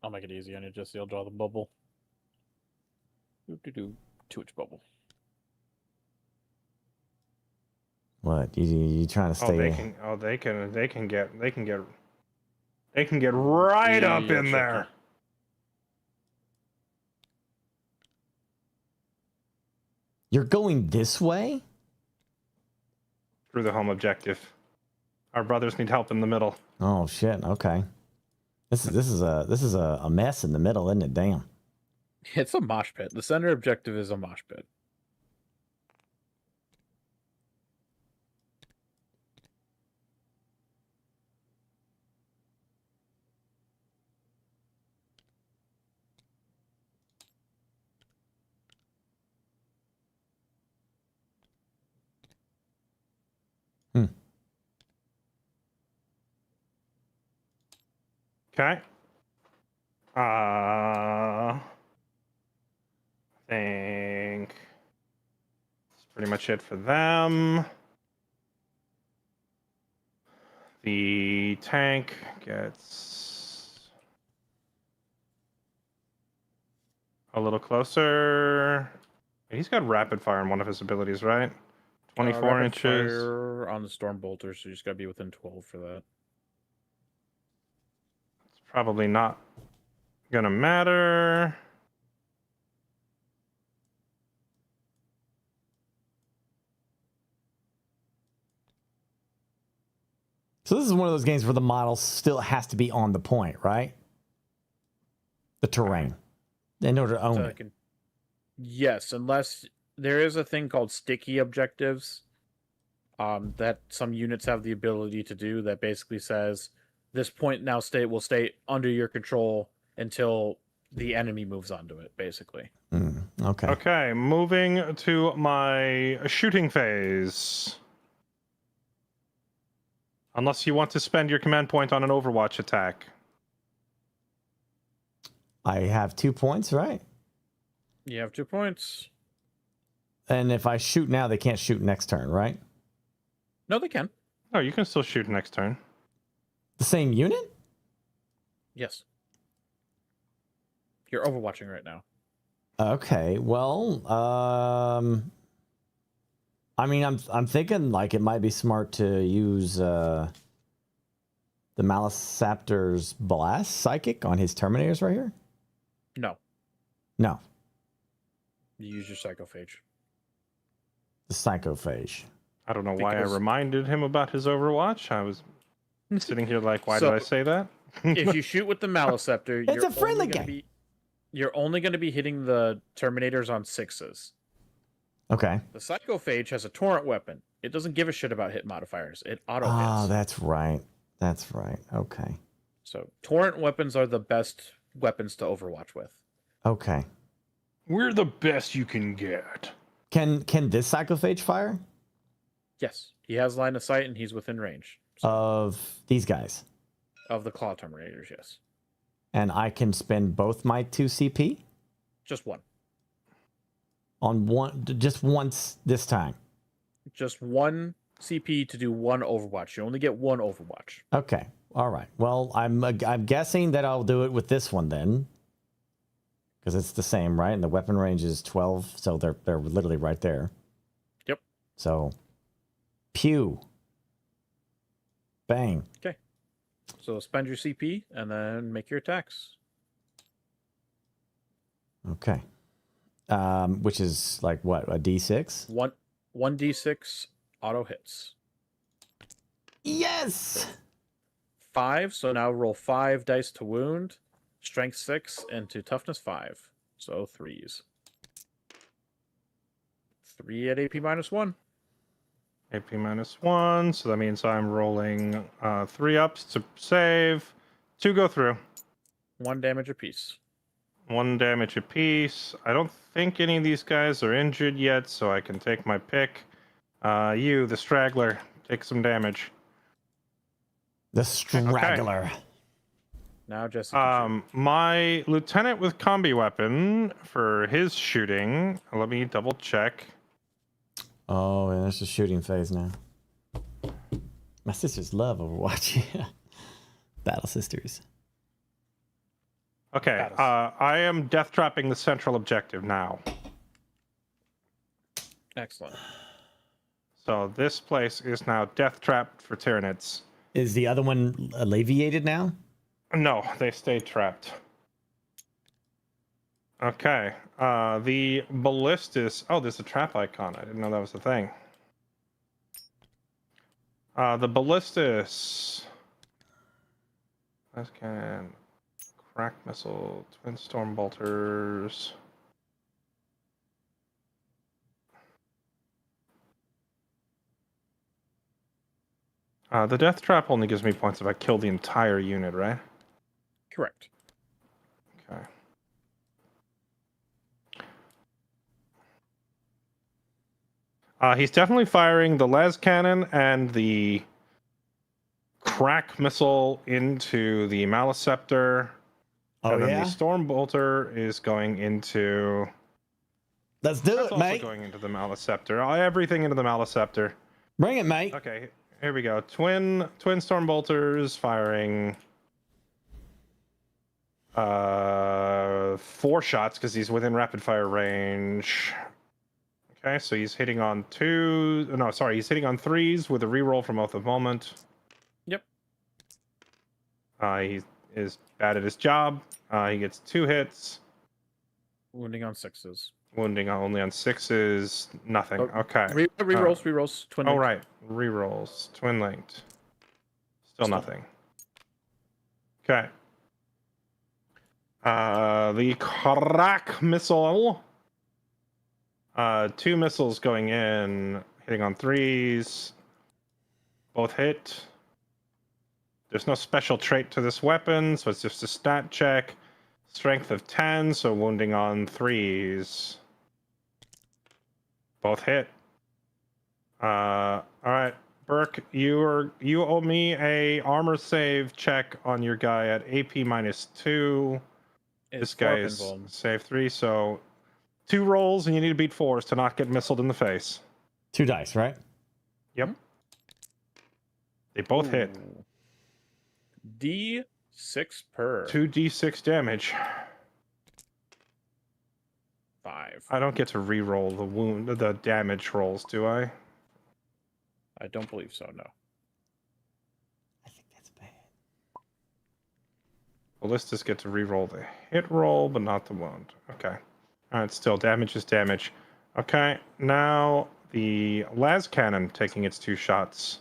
I'll make it easy on you, Jesse. I'll draw the bubble. 2-inch bubble. What? You trying to stay? They can get right Yeah, up in there. You're going this way? Through the home objective. Our brothers need help in the middle. Oh shit. Okay. This is a mess in the middle, isn't it? Damn. It's a mosh pit. The center objective is a mosh pit. Okay. I think that's pretty much it for them. The tank gets a little closer. He's got rapid fire in one of his abilities, right? 24 inches. Fire on the storm bolter, so you just gotta be within 12 for that. Probably not gonna matter. So this is one of those games where the model still has to be on the point, right? The terrain, in order to own it. Yes, unless there is a thing called sticky objectives that some units have the ability to do that basically says this point now will stay under your control until the enemy moves onto it, basically. Okay. Okay, moving to my shooting phase. Unless you want to spend your command point on an Overwatch attack. I have 2 points, right? You have 2 points. And if I shoot now, they can't shoot next turn, right? No, they can. Oh, you can still shoot next turn. The same unit? Yes. You're overwatching right now. Okay, well, I mean, I'm thinking like it might be smart to use the Malisaptor's Blast Psychic on his Terminators right here. No. No, You use your Psychophage. the Psychophage. I don't know why I reminded him about his Overwatch. I was sitting here like, why did I say that? If you shoot with the Malisaptor, It's a friendly game. You're only going to be hitting the Terminators on 6s. Okay. The Psychophage has a torrent weapon. It doesn't give a shit about hit modifiers. It auto hits. Oh, that's right. That's right. Okay. So torrent weapons are the best weapons to Overwatch with. Okay. We're the best you can get. Can this Psychophage fire? Yes, he has line of sight and he's within range. Of these guys? Of the Claw Terminators, yes. And I can spend both my 2 CP Just one. on one, just once this time. Just one CP to do one Overwatch. You only get one Overwatch. Okay. All right. Well, I'm guessing that I'll do it with this one then, because it's the same, right? And the weapon range is 12, so they're literally right there. Yep. So, pew, bang. Okay. So spend your CP and then make your attacks. Okay. Which is like what, a D6? One D6 auto hits. Yes. 5. So now roll 5 dice to wound, strength 6 into toughness 5. So 3s. 3 at AP -1. AP -1, so that means I'm rolling 3 ups to save. 2 go through. 1 damage apiece. 1 damage apiece. I don't think any of these guys are injured yet, so I can take my pick. You, the straggler, take some damage. The straggler. Okay. Now Jesse. My lieutenant with combi weapon for his shooting. Let me double check. Oh, and there's the shooting phase now. My sisters love Overwatch. Battle sisters. Okay, I am death trapping the central objective now. Excellent. So this place is now death trapped for Tyranids. Is the other one alleviated now? No, they stay trapped. Okay, the ballistas. Oh, there's a trap icon. I didn't know that was a thing. The ballistas. That can crack missile, twin storm bolters. The death trap only gives me points if I kill the entire unit, right? Correct. Okay. He's definitely firing the las cannon and the crack missile into the Maliceptor. Oh, and then yeah? the storm bolter is going into... Let's do That's it, also mate. going into the Maliceptor. Everything into the Maliceptor. Bring it, mate. Okay, here we go. Twin storm bolters firing 4 shots because he's within rapid fire range. Okay, so he's hitting on 2. No, sorry, he's hitting on 3s with a reroll from Oath of Moment. Yep. He is bad at his job. He gets 2 hits. Wounding on 6s. Wounding only on 6s. Nothing. Okay. Rerolls. Twin Oh, linked. right. Rerolls. Twin linked. Still nothing. Okay. The crack missile. 2 missiles going in, hitting on 3s. Both hit. There's no special trait to this weapon, so it's just a stat check. Strength of 10, so wounding on 3s. Both hit. All right, Burke, you owe me a armor save check on your guy at AP -2. This guy is save 3, so 2 rolls, and you need to beat 4s to not get missiled in the face. 2 dice, right? Yep. They both hit. D6 per. 2d6 damage. 5. I don't get to re-roll the damage rolls, do I? I don't believe so, no. I think that's bad. Ballistas get to re-roll the hit roll, but not the wound. Okay. Alright, still, damage is damage. Okay, now the las cannon taking its 2 shots.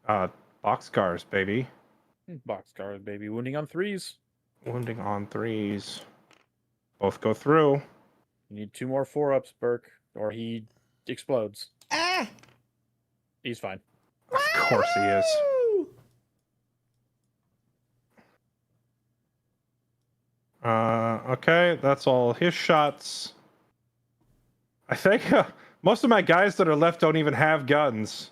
Boxcars, baby. Boxcars, baby. Wounding on 3s. Wounding on 3s. Both go through. You need 2 more 4-ups, Burke, or he explodes. Ah! He's fine. Of course he is. Okay, that's all his shots. I think most of my guys that are left don't even have guns.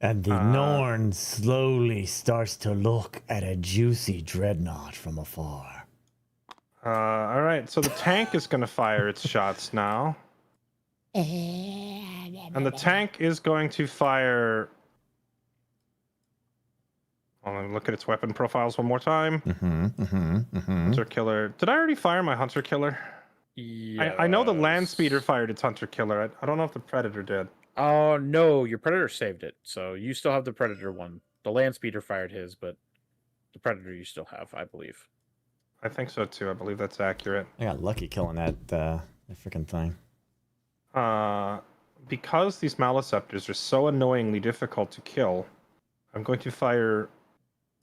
And the Norn slowly starts to look at a juicy dreadnought from afar. All right, so the tank is going to fire its shots now. And the tank is going to fire... Let me look at its weapon profiles one more time. Hunter Killer. Did I already fire my Hunter Killer? Yeah. I know the Land Speeder fired its Hunter Killer. I don't know if the Predator did. Oh, no, your Predator saved it. So you still have the Predator one. The Land Speeder fired his, but the Predator you still have, I believe. I think so, too. I believe that's accurate. I got lucky killing that freaking thing. Because these Maliceptors are so annoyingly difficult to kill, I'm going to fire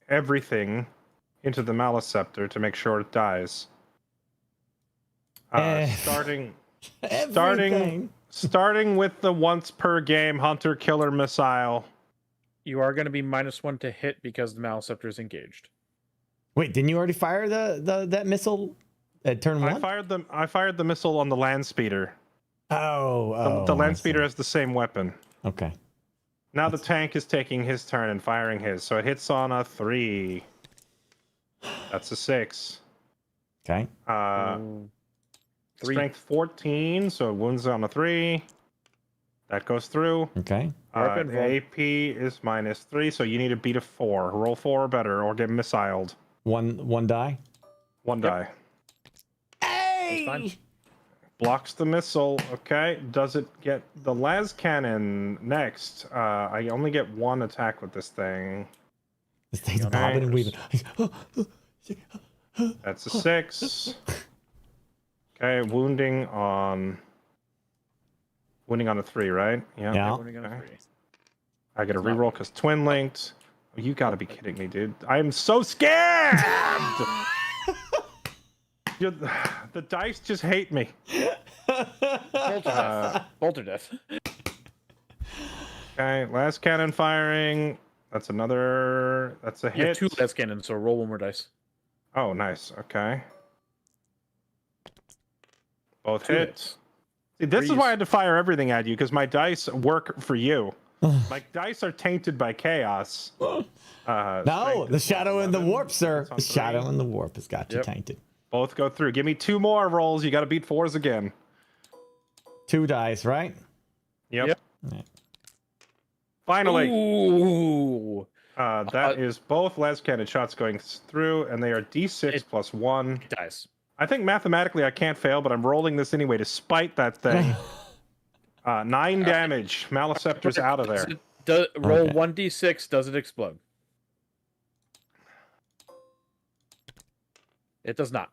everything into the Maliceptor to make sure it dies. Starting with the once per game Hunter Killer missile. You are going to be -1 to hit because the Maliceptor is engaged. Wait, didn't you already fire that missile at turn 1? I fired the missile on the Land Speeder. The Land Speeder has the same weapon. Okay. Now the tank is taking his turn and firing his, so it hits on a 3. That's a 6. Okay. Strength 14, so it wounds on a 3. That goes through. Okay. AP is -3, so you need to beat a 4. Roll 4 or better, or get missiled. One die? One die. Hey! Blocks the missile. Okay. Does it get the las cannon next? I only get 1 attack with this thing. This thing's bobbing and weaving. That's a 6. Okay, wounding on a 3, right? Yeah. Wounding on a 3. I get a reroll because twin linked. Oh, you gotta be kidding me, dude. I am so scared! The dice just hate me. Bolter death. Okay, last cannon firing. That's another. That's a hit. You have 2 last cannons, so roll 1 more dice. Oh, nice. Okay. Both 2 hits. See, this is why I had to fire everything at you, because my dice work for you. My dice are tainted by chaos. No, the shadow and the warp, sir. The shadow and the warp has got you tainted. Both go through. Give me 2 more rolls. You got to beat 4s again. 2 dice, right? Yep. Right. Finally. Ooh. That is both las cannon shots going through, and they are D6 plus 1. Dice. I think mathematically I can't fail, but I'm rolling this anyway to spite that thing. 9 damage. Maliceptor's out of there. Roll 1d6. Does it explode? It does not.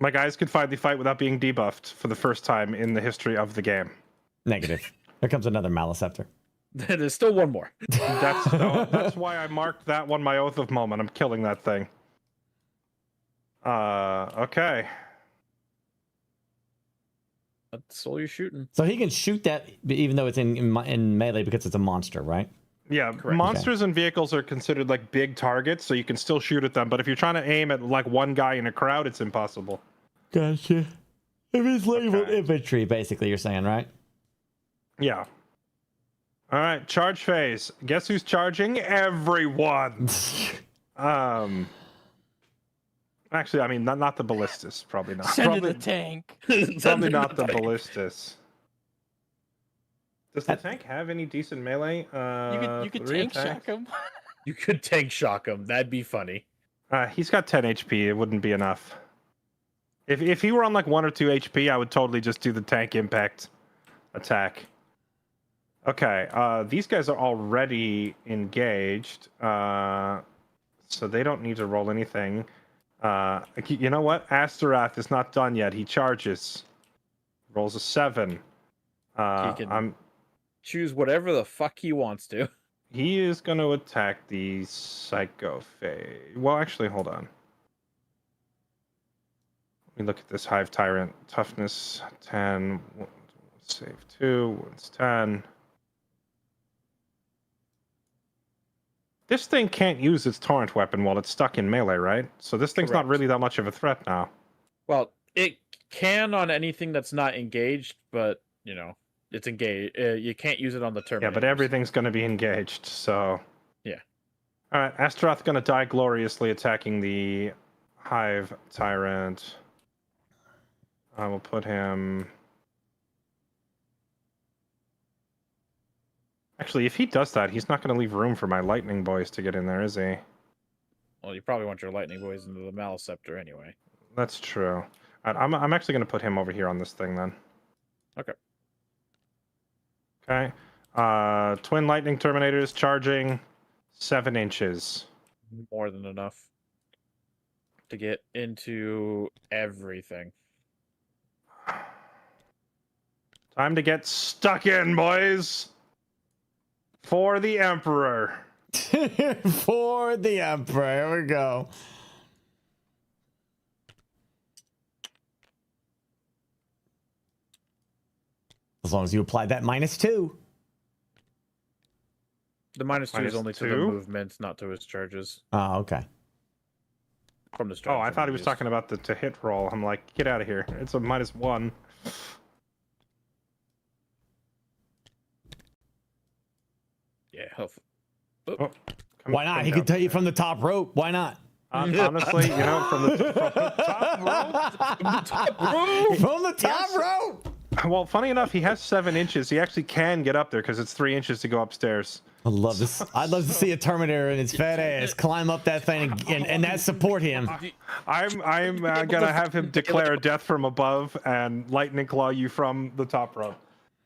My guys could finally fight without being debuffed for the first time in the history of the game. Negative. There comes another Maliceptor. There's still 1 more. That's why I marked that one my oath of moment. I'm killing that thing. Okay. That's all you're shooting. So he can shoot that even though it's in melee because it's a monster, right? Yeah, correct. Monsters and vehicles are considered like big targets, so you can still shoot at them. But if you're trying to aim at like one guy in a crowd, it's impossible. Gotcha. If it's labeled infantry, basically, you're saying, right? Yeah. All right, charge phase. Guess who's charging? Everyone. Actually, I mean, not the ballistas. Probably not. Send probably, in the tank. Probably not the ballistas. Does the tank have any decent melee? You could tank shock him. You could tank shock him. That'd be funny. He's got 10 HP. It wouldn't be enough. If he were on like 1 or 2 HP, I would totally just do the tank impact attack. Okay, these guys are already engaged, so they don't need to roll anything. You know what? Astaroth is not done yet. He charges. Rolls a 7. He can choose whatever the fuck he wants to. He is going to attack the Psychophage. Well, actually, hold on. Let me look at this Hive Tyrant. Toughness 10. Save 2. Wounds 10. This thing can't use its torrent weapon while it's stuck in melee, right? So this thing's not really that much of a threat now. Well, can on anything that's not engaged, but you know it's engaged. You can't use it on the Terminator. Yeah, but everything's going to be engaged, so. Yeah. All right, Astaroth going to die gloriously attacking the Hive Tyrant. I will put him. Actually, if he does that, he's not going to leave room for my lightning boys to get in there, is he? Well, you probably want your lightning boys into the Maliceptor anyway. That's true. I'm actually going to put him over here on this thing then. Okay. Okay. Twin lightning terminators charging 7 inches. More than enough to get into everything. Time to get stuck in, boys. For the Emperor. For the Emperor. Here we go. As long as you apply that -2. The -2 is only to the -2? movements, not to his charges. Oh, okay. From the Oh, strength I thought he was used. talking about the to hit roll. I'm like, get out of here. It's a -1. Yeah, health. Oh, Why not? He could tell you from the top rope. Why not? Honestly, you know, from the top rope. From the top rope. Well, funny enough, he has 7 inches. He actually can get up there because it's 3 inches to go upstairs. I love this. I'd love to see a Terminator and its fat ass climb up that thing and that support him. I'm gonna have him declare death from above and lightning claw you from the top rope.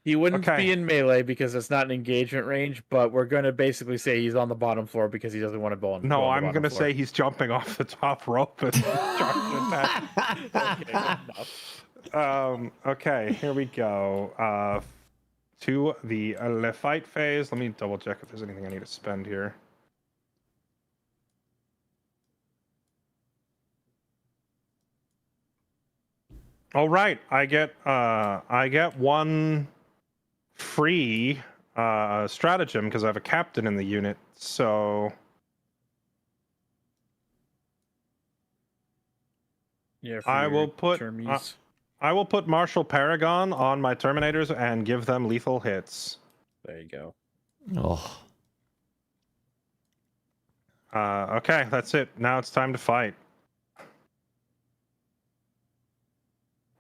He wouldn't be in melee because it's not an engagement range, but we're going to basically say he's on the bottom floor because he doesn't want to go on. No, I'm going gonna say he's jumping off the top rope and charging that. Okay, here we go. To the le fight phase. Let me double check if there's anything I need to spend here. All right, I get 1 free stratagem because I have a captain in the unit. So Yeah, I will put Marshal Paragon on my Terminators and give them lethal hits. There you go. Oh. Okay, that's it. Now it's time to fight.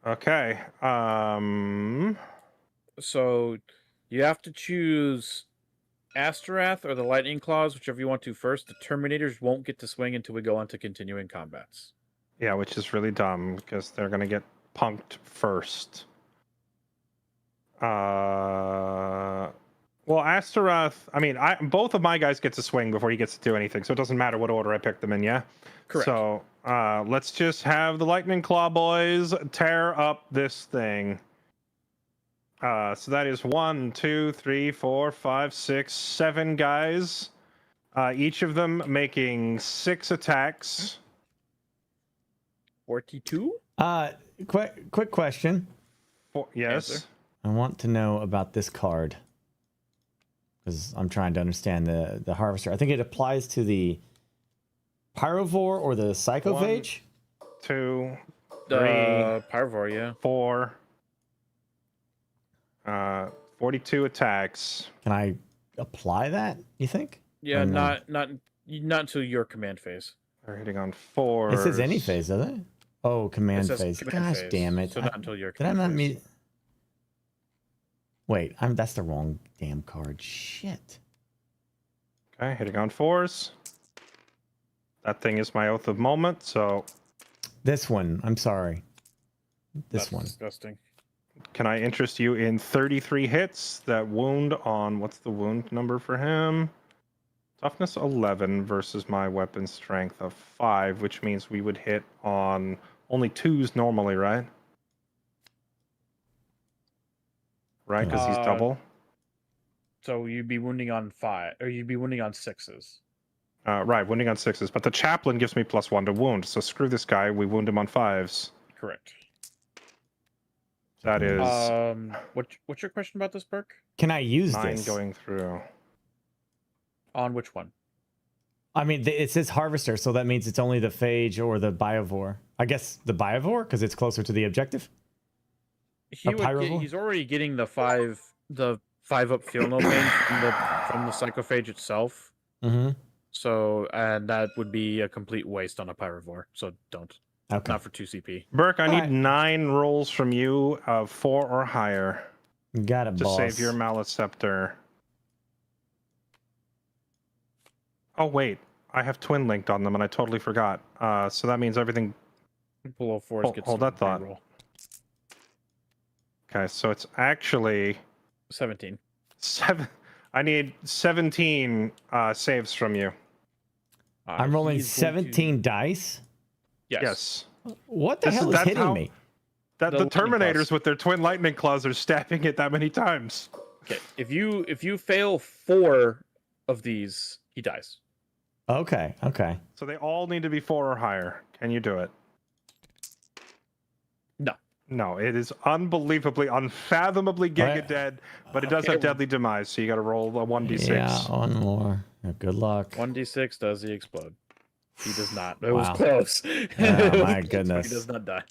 Okay. So you have to choose Astaroth or the Lightning Claws, whichever you want to first. The Terminators won't get to swing until we go on to continuing combats. Yeah, which is really dumb because they're gonna get punked first. Well, Astaroth. I mean, both of my guys get to swing before he gets to do anything, so it doesn't matter what order I pick them in. Yeah. Correct. So let's just have the Lightning Claw boys tear up this thing. So that is 1, 2, 3, 4, 5, 6, 7 guys. Each of them making 6 attacks. 42? Quick question. Yes. Answer. I want to know about this card because I'm trying to understand the harvester. I think it applies to the Pyrovore or the Psychophage. 1, 2, 3, Pyrovore, yeah. 4. 42 attacks. Can I apply that? You think? Yeah, Or no? not until your command phase. They're hitting on 4. It says any phase, does it? Oh, command says phase. command Gosh phase, damn it! so not until your did I command not phase. meet? Wait, that's the wrong damn card. Shit. Okay, hitting on 4s. That thing is my Oath of Moment, so This one. I'm sorry. This That's one. disgusting. can I interest you in 33 hits? That wound on, what's the wound number for him? Toughness 11 versus my weapon strength of 5, which means we would hit on only 2s normally, right? Right, because he's double. So you'd be wounding on 5, or you'd be wounding on 6s. Right, wounding on 6s, but the chaplain gives me +1 to wound, so screw this guy, we wound him on 5s. Correct. That is what's your question about this perk? Can I use 9 this? going through. On which one? I mean, it says harvester, so that means it's only the phage or the biovore. I guess the Biovore because it's closer to the objective. He's already getting the five up feel no pain from the psychophage itself. Mm-hmm. So, and that would be a complete waste on a Pyrovore. So don't. Okay. Not for 2 CP. Burke, I need 9 rolls from you of 4 or higher. Got it, to boss. save your Maliceptor. Oh wait, I have twin linked on them and I totally forgot. So that means everything below 4 gets hold that thought. Roll. Okay, so it's actually 17. I need 17 saves from you. I'm rolling 17 dice. Yes. What the hell is hitting me? The Terminators with their twin lightning claws are stabbing it that many times. Okay, if you fail 4 of these, he dies. Okay. So they all need to be 4 or higher. Can you do it? No, it is unbelievably, unfathomably giga dead, but it does have deadly demise, so you got to roll a 1d6. Yeah, one more. Good luck. 1d6, does he explode? He does not. It was close. Oh, my goodness. He does not die.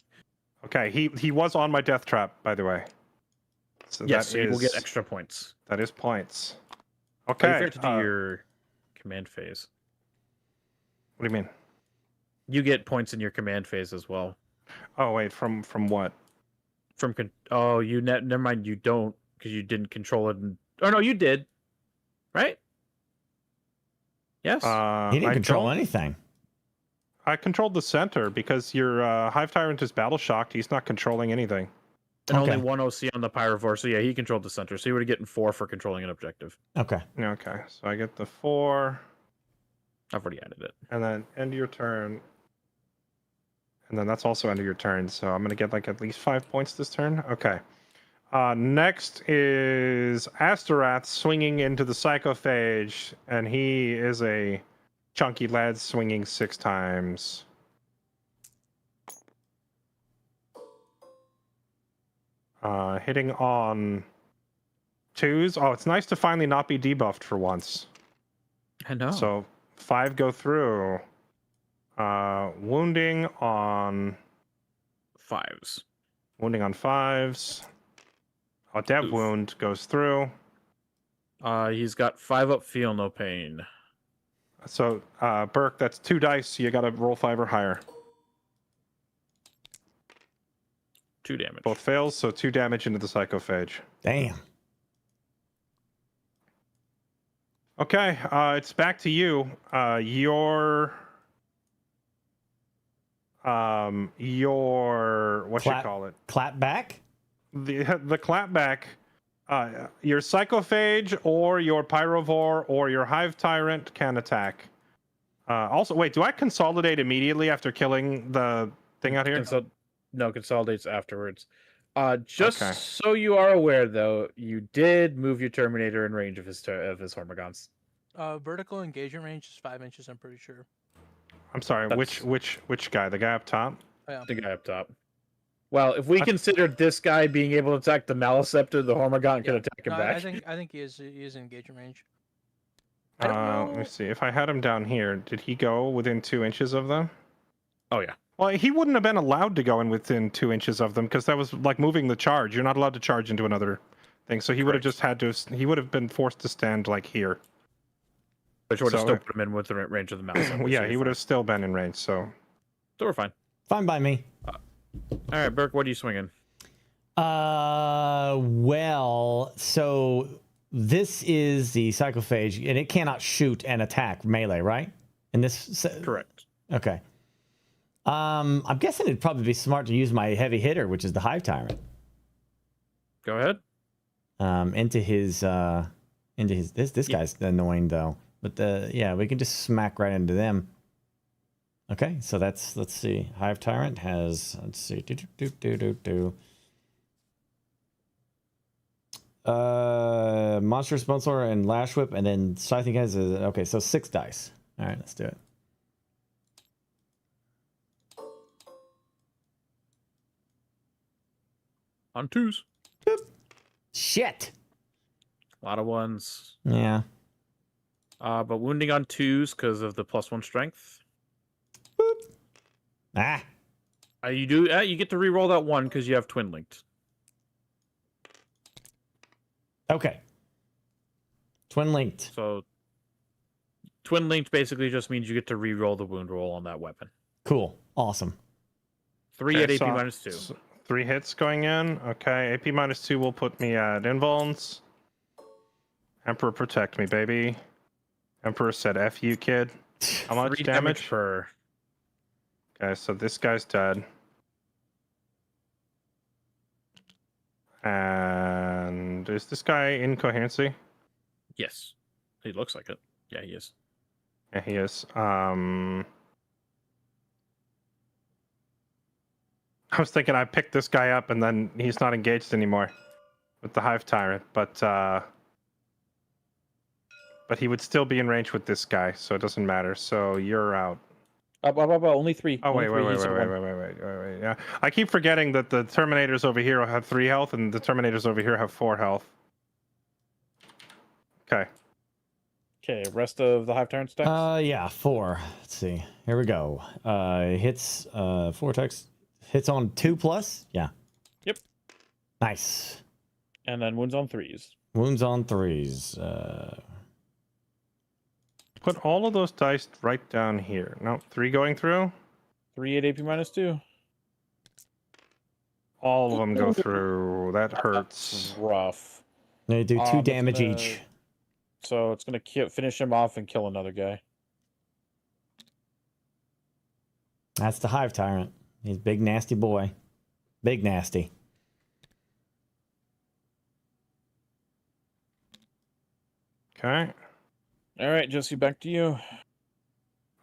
Okay, he was on my death trap, by the way. So yes, so you will get extra points. That is points. Okay. Okay. You have to do your command phase. What do you mean? You get points in your command phase as well. Oh wait, from what? Never mind. You don't because you didn't control it. Oh no, you did. Right? Yes. He didn't control anything. I controlled the center because your Hive Tyrant is battle shocked. He's not controlling anything. And only 1 OC on the Pyrovore. So yeah, he controlled the center. So you would have gotten 4 for controlling an objective. Okay. Okay. So I get the 4. I've already added it. And then end of your turn. And then that's also end of your turn. So I'm gonna get like at least 5 points this turn. Okay. Next is Astorath swinging into the Psychophage, and he is a chunky lad swinging 6 times. Hitting on 2s. Oh, it's nice to finally not be debuffed for once. I know. So 5 go through. Wounding on 5s. Wounding on 5s. A dev wound goes through. He's got 5 up, feel no pain. So, Burke, that's 2 dice. So you got to roll 5 or higher. 2 damage. Both fails, so 2 damage into the Psychophage. Damn. Okay, it's back to you. Your what you call it? Clapback? The clapback. Your Psychophage or your Pyrovore or your Hive Tyrant can attack. Also, wait, do I consolidate immediately after killing the thing out here? No, consolidates afterwards. So you are aware, though, you did move your Terminator in range of his Hormigons. Vertical engagement range is 5 inches, I'm pretty sure. I'm sorry, which guy? The guy up top? Oh, yeah. The guy up top. Well, if we considered this guy being able to attack the Maliceptor, the Hormigon could attack him back. I think he is in engagement range. Let me see. If I had him down here, did he go within 2 inches of them? Oh yeah. Well, he wouldn't have been allowed to go in within 2 inches of them because that was like moving the charge. You're not allowed to charge into another thing, so he would have just had to. He would have been forced to stand like here. Which would have still put him in with the range of the Maliceptor. Yeah, he would have still been in range. So we're fine. Fine by me. All right, Burke, what are you swinging? Well, so this is the Psychophage, and it cannot shoot and attack melee, right? In this, correct. Okay. I'm guessing it'd probably be smart to use my heavy hitter, which is the Hive Tyrant. Go ahead. Into his this guy's annoying though, but we can just smack right into them. Okay, so let's see. Hive Tyrant has, Monstrous Bonsor and Lash Whip, and then Scything has okay, so 6 dice. All right, let's do it. On 2s. Boop. Shit. A lot of 1s. Yeah. But wounding on 2s because of the +1 strength. Boop. Ah. You do. You get to re-roll that one because you have twin linked. Okay. Twin linked. So, twin linked basically just means you get to re-roll the wound roll on that weapon. Cool. Awesome. 3 at AP minus 2. 3 hits going in. Okay, AP minus 2 will put me at invulns. Emperor, protect me, baby. Emperor said, F you, kid. How much 3 damage? per. Okay, so this guy's dead. And is this guy in coherency? Yes. He looks like it. Yeah, he is. Yeah, he is. I was thinking I picked this guy up and then he's not engaged anymore with the Hive Tyrant, but he would still be in range with this guy, so it doesn't matter. So you're out. Only 3. Oh, Only wait. Yeah. I keep forgetting that the Terminators over here have 3 health and the Terminators over here have 4 health. Okay. Okay, rest of the Hive Tyrant stacks? Yeah, 4. Let's see. Here we go. Hits 4 attacks. Hits on 2+? Yeah. Yep. Nice. And then wounds on 3s. Wounds on 3s. Put all of those dice right down here. No, 3 going through. 3 at AP minus 2. All of them go through. That hurts. Rough. They do 2 damage each. So it's going to finish him off and kill another guy. That's the Hive Tyrant. He's big nasty boy. Big nasty. Okay. All right, Jesse, back to you.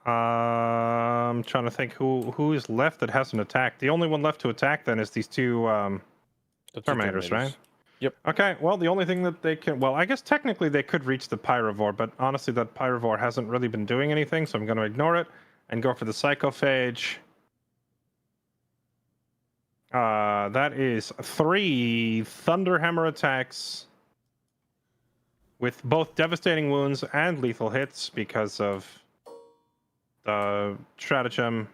I'm trying to think who is left that hasn't attacked. The only one left to attack then is these 2 Terminators, right? Yep. Okay, well, the only thing that they can... Well, I guess technically they could reach the Pyrovore, but honestly, that Pyrovore hasn't really been doing anything, so I'm going to ignore it and go for the Psychophage. That is 3 Thunderhammer attacks with both devastating wounds and lethal hits because of the stratagem.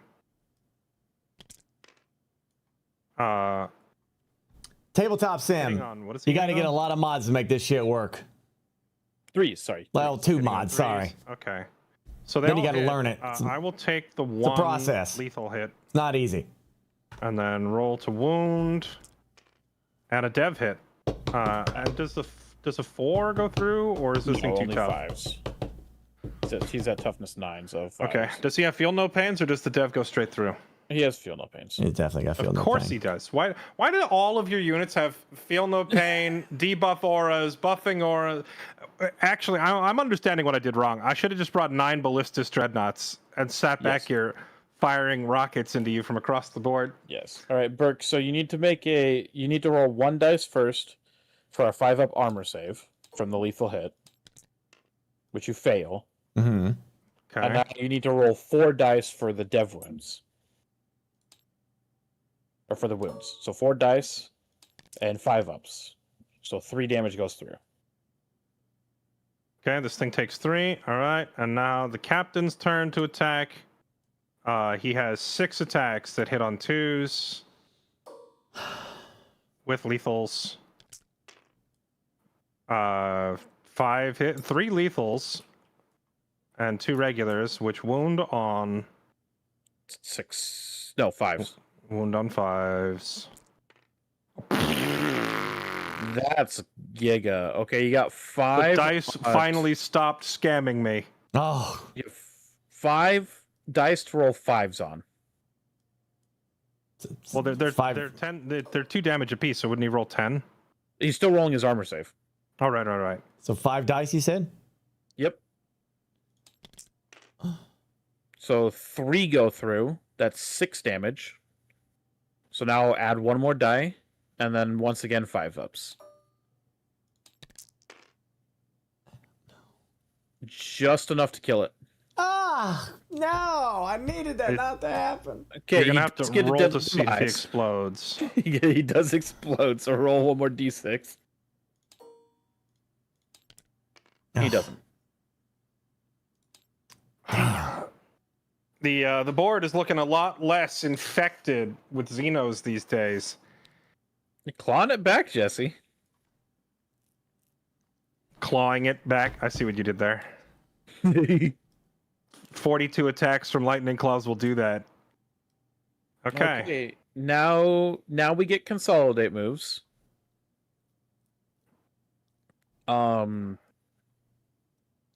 Tabletop Sim. You got to get a lot of mods to make this shit work. 3, sorry. Well, 2 mods, sorry. Okay. So they then you all got to hit. learn it. I will take the It's a one process. lethal hit. It's not easy. And then roll to wound. And a dev hit. And does a 4 go through, or is this thing too only tough? 5s. He's at toughness 9, so 5s. Okay. Does he have feel no pains, or does the dev go straight through? He has feel no pains. He's definitely got feel no pain. Of course he does. Why do all of your units have feel no pain, debuff auras, buffing auras? Actually, I'm understanding what I did wrong. I should have just brought 9 ballistas dreadnoughts and sat back here firing rockets into you from across the board. Yes. All right, Burke. So you need to roll 1 dice first for a 5-up armor save from the lethal hit, which you fail. Mm-hmm. Okay. And now you need to roll 4 dice for the dev wounds. Or for the wounds. So 4 dice and 5-ups. So 3 damage goes through. Okay, this thing takes 3. All right, and now the captain's turn to attack. He has 6 attacks that hit on 2s with lethals. 5 hit, 3 lethals, and 2 regulars, which wound on 6. No, 5s. Wound on 5s. That's giga. Okay, you got 5. The dice finally stopped scamming me. Oh. You have 5 dice to roll 5s on. Well, they're 10. They're 2 damage apiece. So wouldn't he roll 10? He's still rolling his armor save. All right. So 5 dice, you said? Yep. So 3 go through. That's 6 damage. So now add 1 more die, and then once again 5-ups. Just enough to kill it. Ah, no! I needed that not to happen. Okay, you're gonna have to roll to see if he explodes. Yeah, he does explode. So roll 1 more d6. He doesn't. The board is looking a lot less infected with Xenos these days. You're clawing it back, Jesse. Clawing it back. I see what you did there. 42 attacks from lightning claws will do that. Okay. Now we get consolidate moves.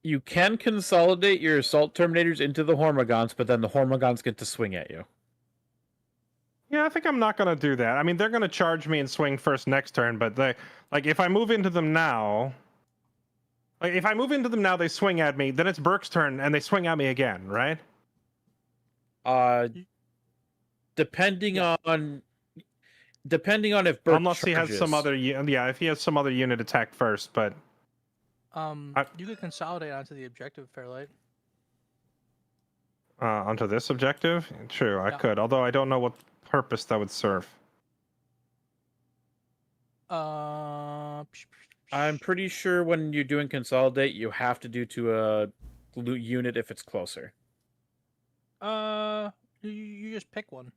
You can consolidate your assault terminators into the Hormagons, but then the Hormagons get to swing at you. Yeah, I think I'm not going to do that. I mean, they're going to charge me and swing first next turn, but if I move into them now, they swing at me, then it's Burke's turn and they swing at me again, right? Depending on if Burke unless he has charges. some other if he has some other unit attack first, but you could consolidate onto the objective, Fairlight. Onto this objective? True, I could, although I don't know what purpose that would serve. I'm pretty sure when you're doing consolidate, you have to do to a unit if it's closer. You just pick one,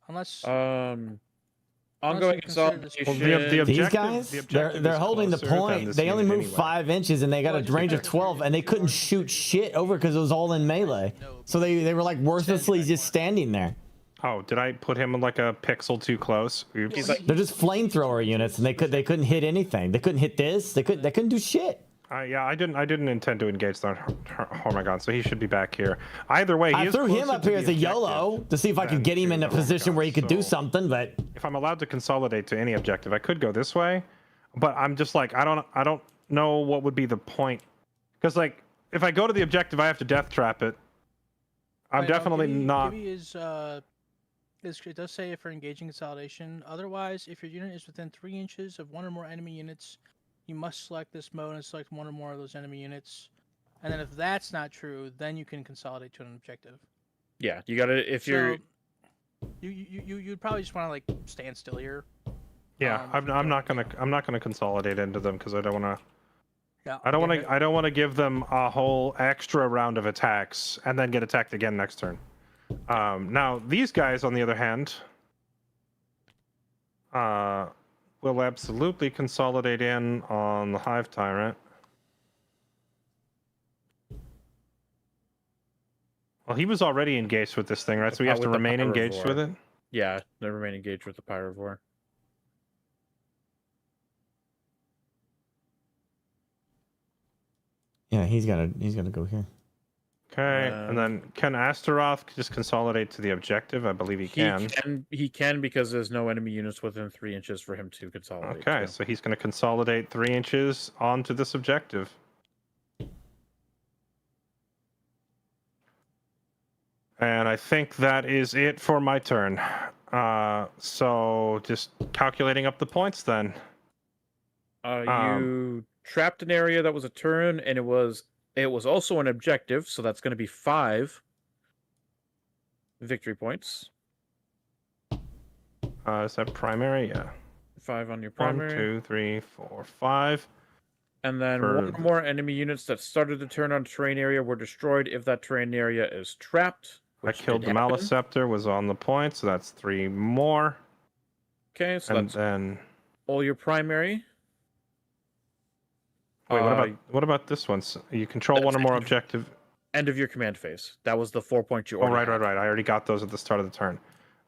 unless ongoing consolidation. These guys, they're holding the point. They only moved 5 inches and they got a range of 12, and they couldn't shoot shit over because it was all in melee. So they were like worthlessly just standing there. Oh, did I put him like a pixel too close? Oops. They're just flamethrower units, and they couldn't hit anything. They couldn't hit this. They couldn't do shit. Yeah, I didn't intend to engage the Hormagon, so he should be back here. Either way, I threw him up here as a YOLO to see if I could get him in a position where he could do something. But if I'm allowed to consolidate to any objective, I could go this way. But I'm just like, I don't know what would be the point, because like if I go to the objective, I have to death trap it. I'm definitely not. It does say for engaging consolidation. Otherwise, if your unit is within 3 inches of one or more enemy units, you must select this mode and select one or more of those enemy units. And then if that's not true, then you can consolidate to an objective. Yeah, you gotta, you'd probably just want to like stand still here. Yeah, I'm not gonna consolidate into them because I don't want to. Yeah, I don't want to give them a whole extra round of attacks and then get attacked again next turn. Now these guys, on the other hand, will absolutely consolidate in on the Hive Tyrant. Well, he was already engaged with this thing, right? So we have to remain engaged with it? Yeah, they remain engaged with the Pyrovore. yeah, he's gotta go here. Okay, and then can Astaroth just consolidate to the objective? I believe he can. He can because there's no enemy units within 3 inches for him to consolidate. Okay, so he's going to consolidate 3 inches onto this objective. And I think that is it for my turn. So just calculating up the points then. You trapped an area that was a turn, and it was also an objective, so that's going to be 5 victory points. Is that primary? Yeah. 5 on your primary. 1, 2, 3, 4, 5. And then one or more enemy units that started the turn on terrain area were destroyed if that terrain area is trapped. I killed the Maliceptor, was on the point, so that's 3 more. Okay, so that's then all your primary. Wait, what about this one? So you control one or more objective. End of your command phase. That was the 4 points you already right. I already got those at the start of the turn.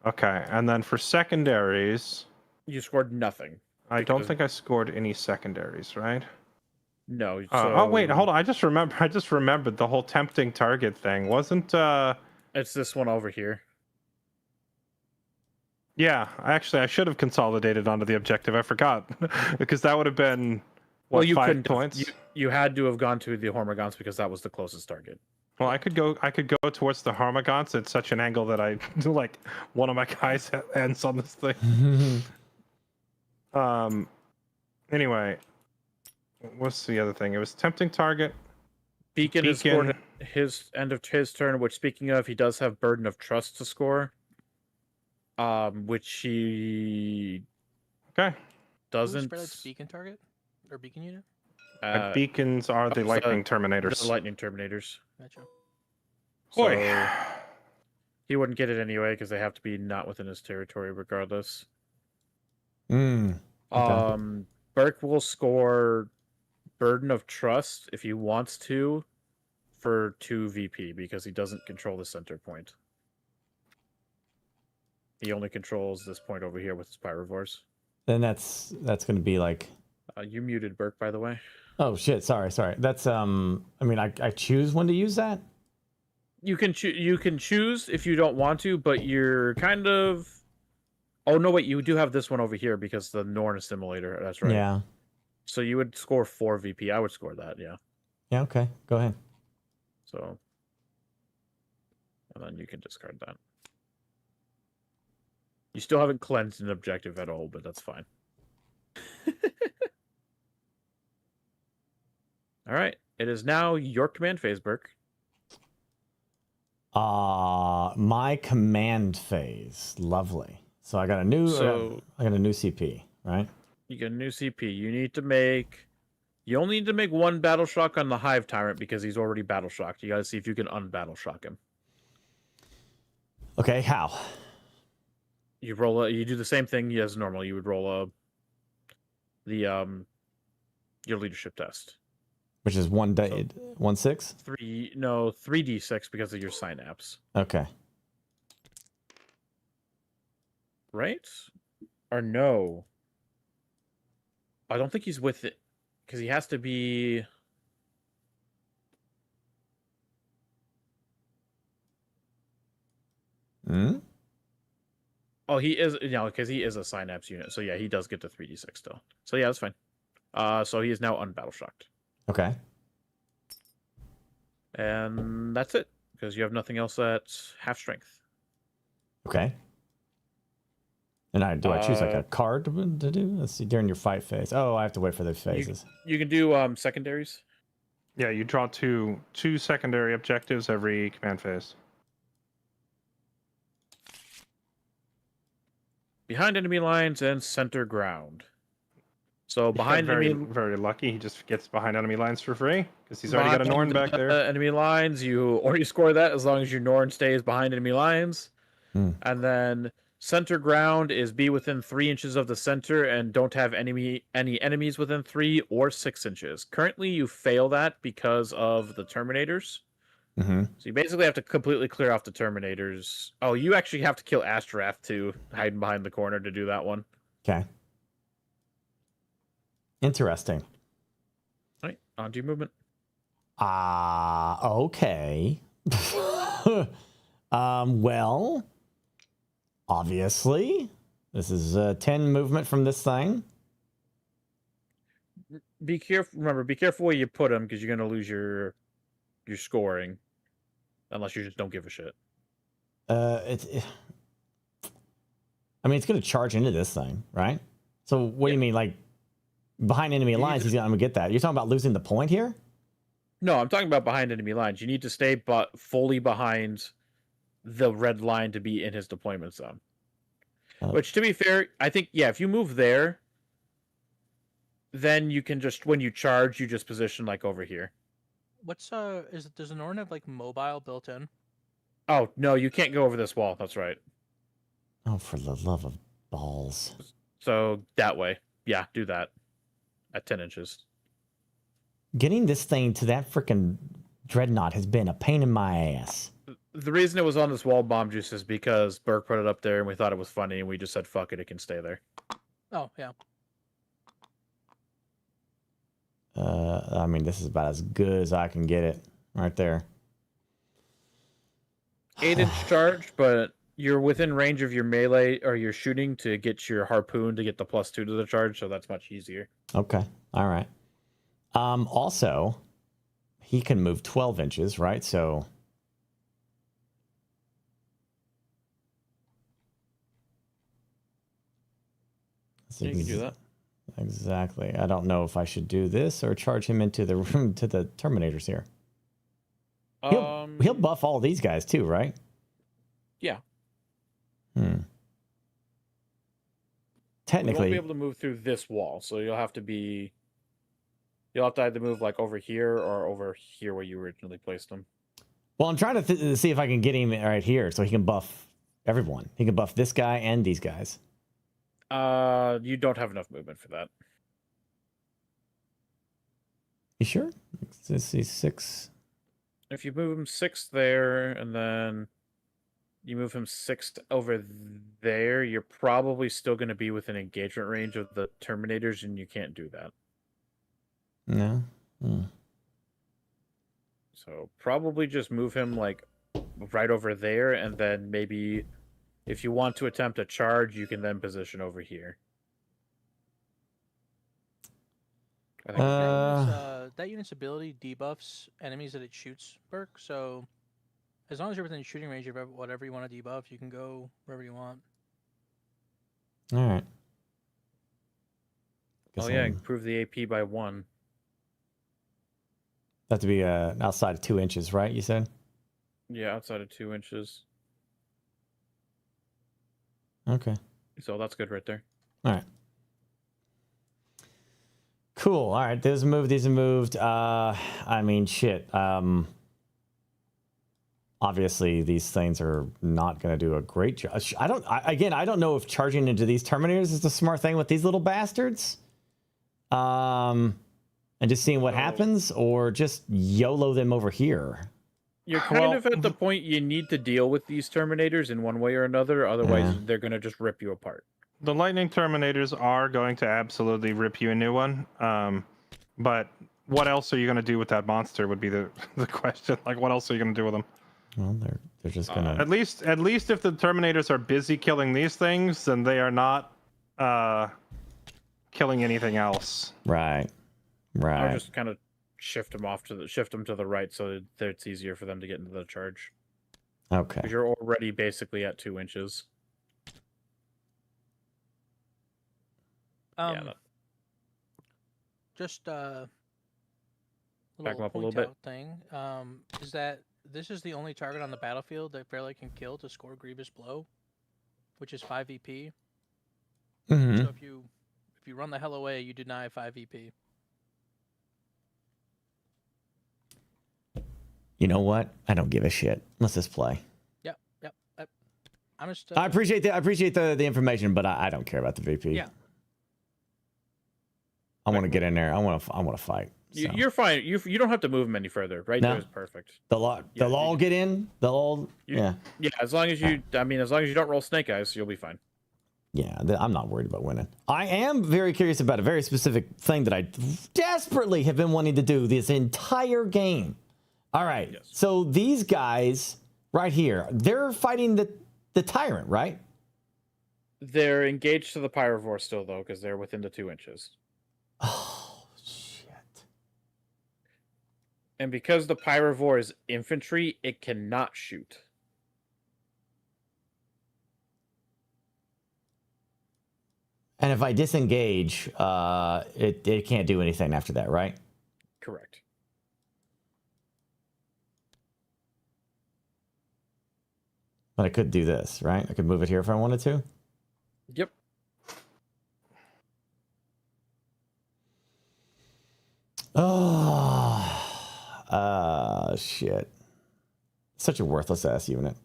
Okay, and then for secondaries, you scored nothing. I don't think I scored any secondaries, right? No. Oh wait, hold on. I just remembered the whole tempting target thing. Wasn't It's this one over here. Yeah, actually, I should have consolidated onto the objective. I forgot because that would have been. What, well, you 5 couldn't. Points? You had to have gone to the Hormagons because that was the closest target. Well, I could go towards the Hormagons at such an angle that I like one of my guys ends on this thing. Anyway, what's the other thing? It was tempting target. Beacon is scored at his end of his turn. Which, speaking of, he does have Burden of Trust to score. Which he doesn't. Who's beacon target or beacon unit? Beacons are the lightning terminators. The lightning terminators. Gotcha. Boy, He wouldn't get it anyway because they have to be not within his territory regardless. Okay. Burke will score Burden of Trust if he wants to for 2 VP because he doesn't control the center point. He only controls this point over here with his Pyrovores. Then that's going to be like. You muted Burke, by the way. Oh shit! Sorry. That's I mean, I choose when to use that. You can choose if you don't want to, but you're kind of. Oh no! Wait, you do have this one over here because the Norn Assimilator. That's right. Yeah. So you would score 4 VP. I would score that. Yeah. Yeah. Okay. Go ahead. So. And then you can discard that. You still haven't cleansed an objective at all, but that's fine. All right. It is now your command phase, Burke. My command phase. Lovely. So I got a new CP, right? You get a new CP. You only need to make 1 battle shock on the Hive Tyrant because he's already battle shocked. You got to see if you can unbattle shock him. Okay, how? You do the same thing as normal. You would roll your leadership test. Which is 1d6? 3d6 because of your synapse. Okay. Right? Or no? I don't think he's with it because he has to be. Hmm? Oh, he is because he is a synapse unit. So yeah, he does get to 3d6 still. So yeah, that's fine. So he is now unbattle shocked. Okay. And that's it because you have nothing else that's half strength. Okay. And I choose like a card to do? Let's see, during your fight phase. Oh, I have to wait for those phases. You can do secondaries. Yeah, you draw two secondary objectives every command phase. Behind enemy lines and center ground. So behind very lucky. He just gets behind enemy lines for free because he's already got a Norn back there. Enemy lines, you score that as long as your Norn stays behind enemy lines. And then center ground is be within 3 inches of the center and don't have any enemies within 3 or 6 inches. Currently, you fail that because of the Terminators. Mm-hmm. So you basically have to completely clear off the Terminators. Oh, you actually have to kill Astrath too, hiding behind the corner to do that one. Okay. Interesting. All right, on to your movement. Okay. Well, obviously, this is 10 movement from this thing. Be careful. Remember, be careful where you put them because you're going to lose your scoring, unless you just don't give a shit. I mean, it's going to charge into this thing, right? So what do you mean, like behind enemy lines? He's going to get that. You're talking about losing the point here? No, I'm talking about behind enemy lines. You need to stay fully behind the red line to be in his deployment zone. Which, to be fair, I think, yeah, if you move there, then you can just, when you charge, you just position like over here. Does the Norn have like mobile built in? Oh, no, you can't go over this wall. That's right. Oh, for the love of balls. So that way. Yeah, do that. At 10 inches. Getting this thing to that freaking dreadnought has been a pain in my ass. The reason it was on this wall bomb juice is because Burke put it up there and we thought it was funny and we just said, fuck it, it can stay there. Oh, yeah. I mean, this is about as good as I can get it right there. 8-inch charge, but you're within range of your melee or your shooting to get your harpoon to get the +2 to the charge, so that's much easier. Okay. All right. Also, he can move 12 inches, right? So you can do that. Exactly. I don't know if I should do this or charge him into the room to the Terminators here. He'll buff all these guys too, right? Yeah. Technically, you won't be able to move through this wall, so you'll have to either move like over here or over here where you originally placed them. Well, I'm trying to see if I can get him right here so he can buff everyone. He can buff this guy and these guys. You don't have enough movement for that. You sure? Let's see, 6. If you move him 6 there, and then you move him 6 over there, you're probably still going to be within engagement range of the Terminators, and you can't do that. No. So probably just move him like right over there, and then maybe if you want to attempt a charge, you can then position over here. I think that unit's ability debuffs enemies that it shoots, Burke. So as long as you're within shooting range of whatever you want to debuff, you can go wherever you want. All right. Oh yeah, improve the AP by 1. Have to be outside of 2 inches, right? You said. Yeah, outside of 2 inches. Okay. So that's good right there. All right. Cool. All right. These are moved. These are moved. I mean, shit. Obviously, these things are not going to do a great job. I don't know if charging into these Terminators is the smart thing with these little bastards. And just seeing what happens, or just YOLO them over here. You're kind of at the point you need to deal with these Terminators in one way or another, otherwise they're going to just rip you apart. The Lightning Terminators are going to absolutely rip you a new one. But what else are you going to do with that monster would be the question. Like, what else are you going to do with them? Well, they're just going to... At least if the Terminators are busy killing these things, then they are not killing anything else. Right. Right. I'll just kind of shift them to the right so that it's easier for them to get into the charge. Okay. Because you're already basically at 2 inches. Just back little them up a little point bit. out thing is that this is the only target on the battlefield that Fairlight can kill to score Grievous Blow, which is 5 VP. Mm-hmm. So if you run the hell away, you deny 5 VP. You know what? I don't give a shit. Let's just play. Yep. I'm just. I appreciate the information, but I don't care about the VP. Yeah. I want to get in there. I want to fight. So. You're fine. You don't have to move them any further. Right there is perfect. They'll all get in. Yeah. Yeah, as long as you don't roll snake eyes, you'll be fine. Yeah, I'm not worried about winning. I am very curious about a very specific thing that I desperately have been wanting to do this entire game. All right, yes. So these guys right here, they're fighting the tyrant, right? They're engaged to the Pyrovore still, though, because they're within the 2 inches. Oh, shit. And because the Pyrovore is infantry, it cannot shoot. And if I disengage, it can't do anything after that, right? Correct. But I could do this, right? I could move it here if I wanted to. Yep. Oh, shit. Such a worthless ass unit.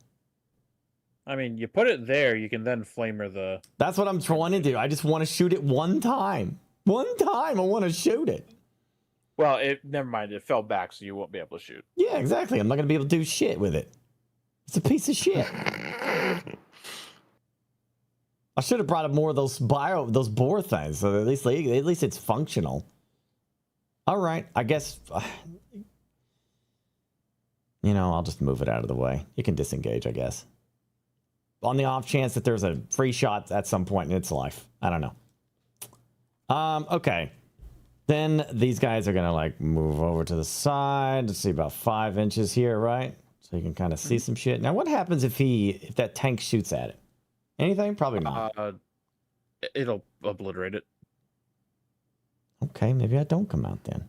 I mean, you put it there, you can then flamer the... That's what I'm trying to do. I just want to shoot it one time. One time, I want to shoot it. Well, never mind. It fell back, so you won't be able to shoot. Yeah, exactly. I'm not going to be able to do shit with it. It's a piece of shit. I should have brought up more of those boar things, so at least it's functional. All right, I guess. I'll just move it out of the way. You can disengage, I guess. On the off chance that there's a free shot at some point in its life. I don't know. Okay. Then these guys are gonna move over to the side. Let's see, about 5 inches here, right? So you can kind of see some shit. Now, what happens if that tank shoots at it? Anything? Probably not. It'll obliterate it. Okay, maybe I don't come out then.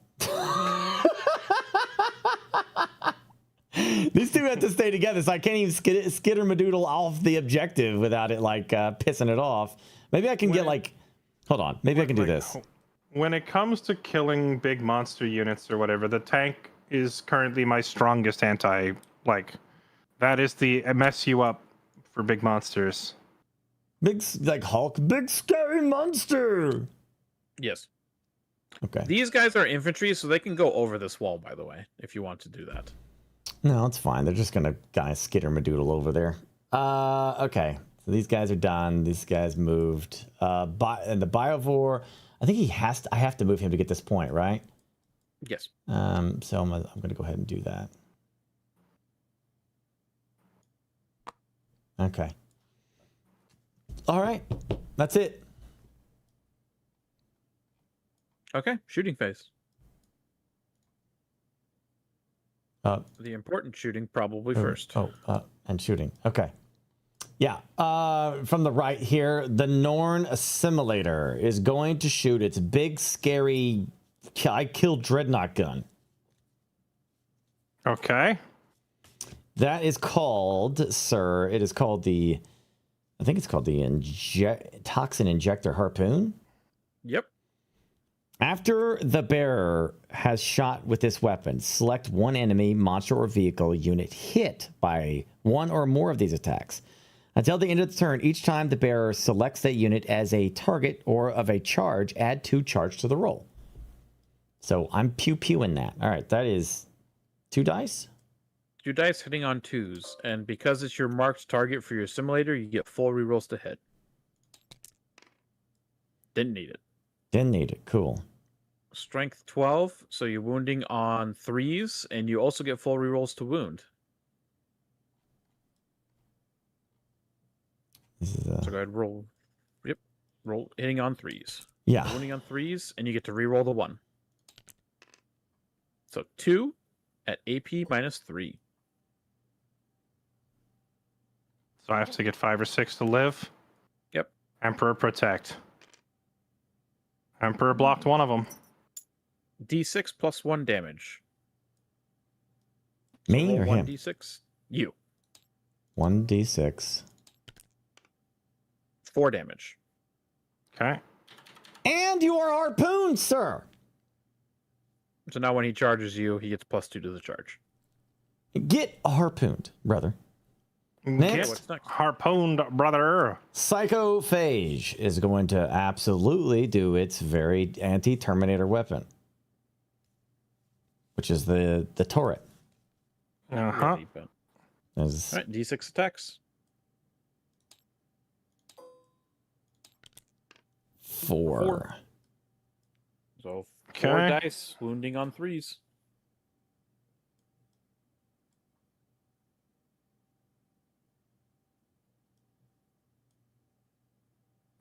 These two have to stay together, so I can't even skitter Madoodle off the objective without it pissing it off. Maybe I can hold on. Maybe I can do this. When it comes to killing big monster units or whatever, the tank is currently my strongest Like, that is the mess you up for big monsters. Like Hulk, big scary monster. Yes. Okay. These guys are infantry, so they can go over this wall, by the way, if you want to do that. No, it's fine. They're just gonna kind of skitter madoodle over there. Okay. So these guys are done. These guys moved. And the Biovore, I think I have to move him to get this point, right? Yes. So I'm gonna go ahead and do that. Okay. All right. That's it. Okay, shooting phase. The important shooting probably first. And shooting. Okay. Yeah. From the right here, the Norn Assimilator is going to shoot its big, scary I killed Dreadnought gun. Okay. That is called, sir, it is called the, I think it's called the Toxin Injector Harpoon. Yep. After the bearer has shot with this weapon, select one enemy, monster, or vehicle unit hit by one or more of these attacks. Until the end of the turn, each time the bearer selects that unit as a target or of a charge, add 2 charge to the roll. So I'm pew-pewing that. All right, that is 2 dice. 2 dice hitting on 2s, and because it's your marked target for your simulator, you get 4 rerolls to hit. Didn't need it. Didn't need it. Cool. Strength 12, so you're wounding on 3s, and you also get 4 rerolls to wound. This is So go ahead, roll. Yep, roll hitting on 3s. Yeah. Wounding on 3s, and you get to reroll the 1. So 2 at AP minus 3. So I have to get 5 or 6 to live? Yep. Emperor protect. Emperor blocked one of them. D6 plus 1 damage. Me roll or him? 1d6. You. 1d6. 4 damage. Okay. And you are harpooned, sir. So now when he charges you, he gets plus 2 to the charge. Get harpooned, brother. Next. Harpooned, brother. Psychophage is going to absolutely do its very anti-Terminator weapon, which is the turret. Uh-huh. All right, D6 attacks. 4. So 4 Okay. dice, wounding on 3s.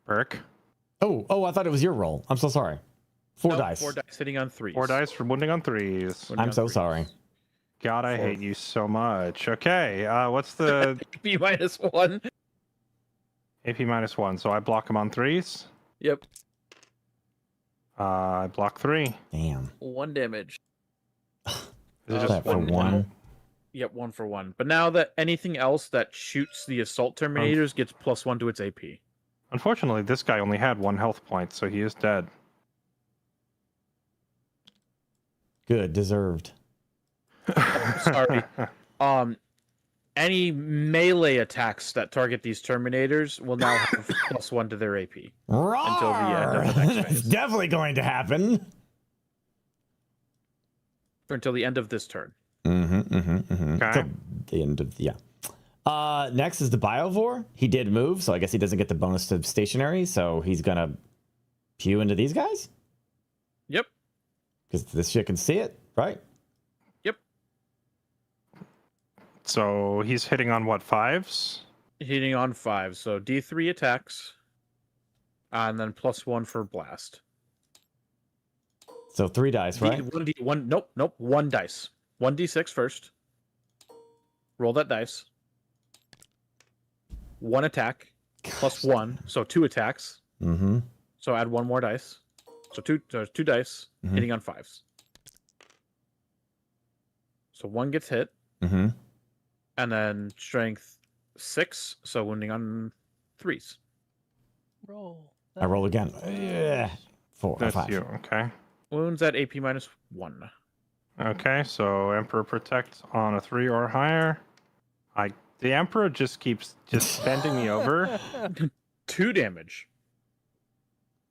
Burke. Oh, I thought it was your roll. I'm so sorry. 4 dice. 4 dice hitting on 3s. 4 dice for wounding on 3s. I'm so sorry. God, I hate you so much. Okay, what's the... AP minus 1. AP minus 1, so I block him on 3s? Yep. I block 3. Damn. 1 damage. Is it just for 1? Yep, 1 for 1. But now that anything else that shoots the assault terminators gets plus 1 to its AP. Unfortunately, this guy only had 1 health point, so he is dead. Good, deserved. Sorry. Any melee attacks that target these terminators will now have plus 1 to their AP. Until the end of the next It's phase. definitely going to happen. Or until the end of this turn. Okay. Till the end of next is the Biovore. He did move, so I guess he doesn't get the bonus to stationary, so he's gonna pew into these guys? Yep. Because this shit can see it, right? Yep. So he's hitting on what, 5s? Hitting on 5. So D3 attacks. And then plus 1 for blast. So 3 dice, right? Nope. 1 dice. 1d6 first. Roll that dice. 1 attack. Plus 1. So 2 attacks. Mm-hmm. So add 1 more dice. So 2 dice. Mhm. Hitting on 5s. So 1 gets hit. Mm-hmm. And then strength 6. So wounding on 3s. Roll. I roll again. Yeah. 4 or That's 5. you, okay. Wounds at AP minus 1. Okay, so Emperor Protect on a 3 or higher. The Emperor just keeps bending me over. 2 damage.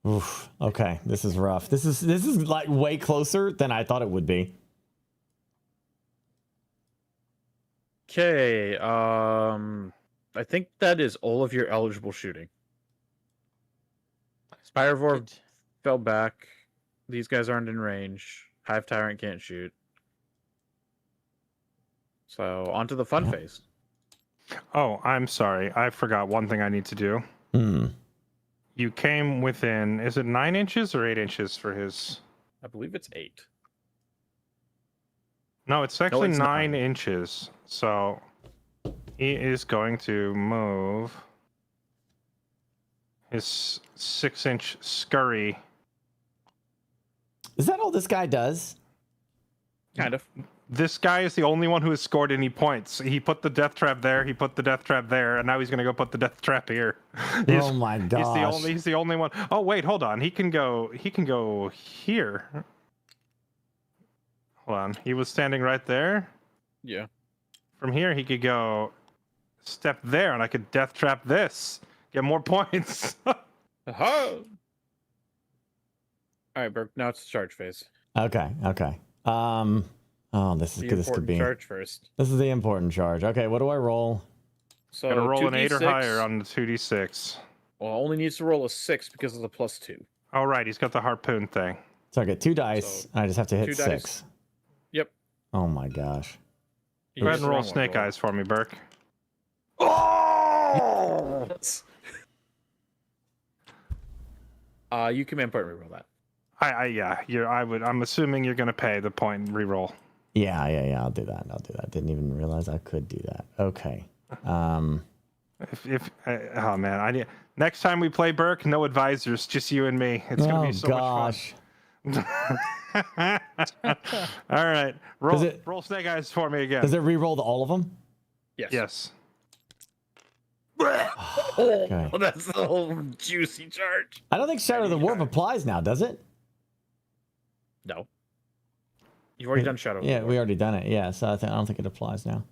Oof. Okay, this is rough. This is like way closer than I thought it would be. Okay, I think that is all of your eligible shooting. Spirevore fell back. These guys aren't in range. Hive Tyrant can't shoot. So, onto the fun phase. Oh, I'm sorry. I forgot one thing I need to do. You came within, is it 9 inches or 8 inches for his? I believe it's 8. No, it's actually it's 9 inches. So he is going to move his 6-inch scurry. Is that all this guy does? Kind of. This guy is the only one who has scored any points. He put the death trap there, he put the death trap there, and now he's gonna go put the death trap here. Oh my gosh. He's the only one. Oh wait, hold on. He can go here. Hold on. He was standing right there. Yeah. From here he could go step there and I could death trap this. Get more points. Alright, Burke, now it's the charge phase. Okay. Oh, this could be charge first. This is the important charge. Okay, what do I roll? So gotta roll an 8 or 2d6. higher on the 2d6. Well, only needs to roll a 6 because of the +2. Oh right, he's got the harpoon thing. So I get 2 dice. And I just have to hit 2 6. dice. Yep. Oh my gosh. Go ahead and roll snake eyes for me, Burke. Oh! You can important reroll that. I'm assuming you're gonna pay the point and reroll. Yeah, I'll do that. Didn't even realize I could do that. Okay. Oh man, next time we play Burke, no advisors, just you and me. It's gonna be so much fun. All right, roll snake eyes for me again. Does it reroll to all of them? Yes. Okay. Oh, that's the whole juicy charge. I don't think Shadow of the Warp applies now, does it? No. You've already done Shadow of the Yeah, Warp. we already done it. Yeah, so I don't think it applies now.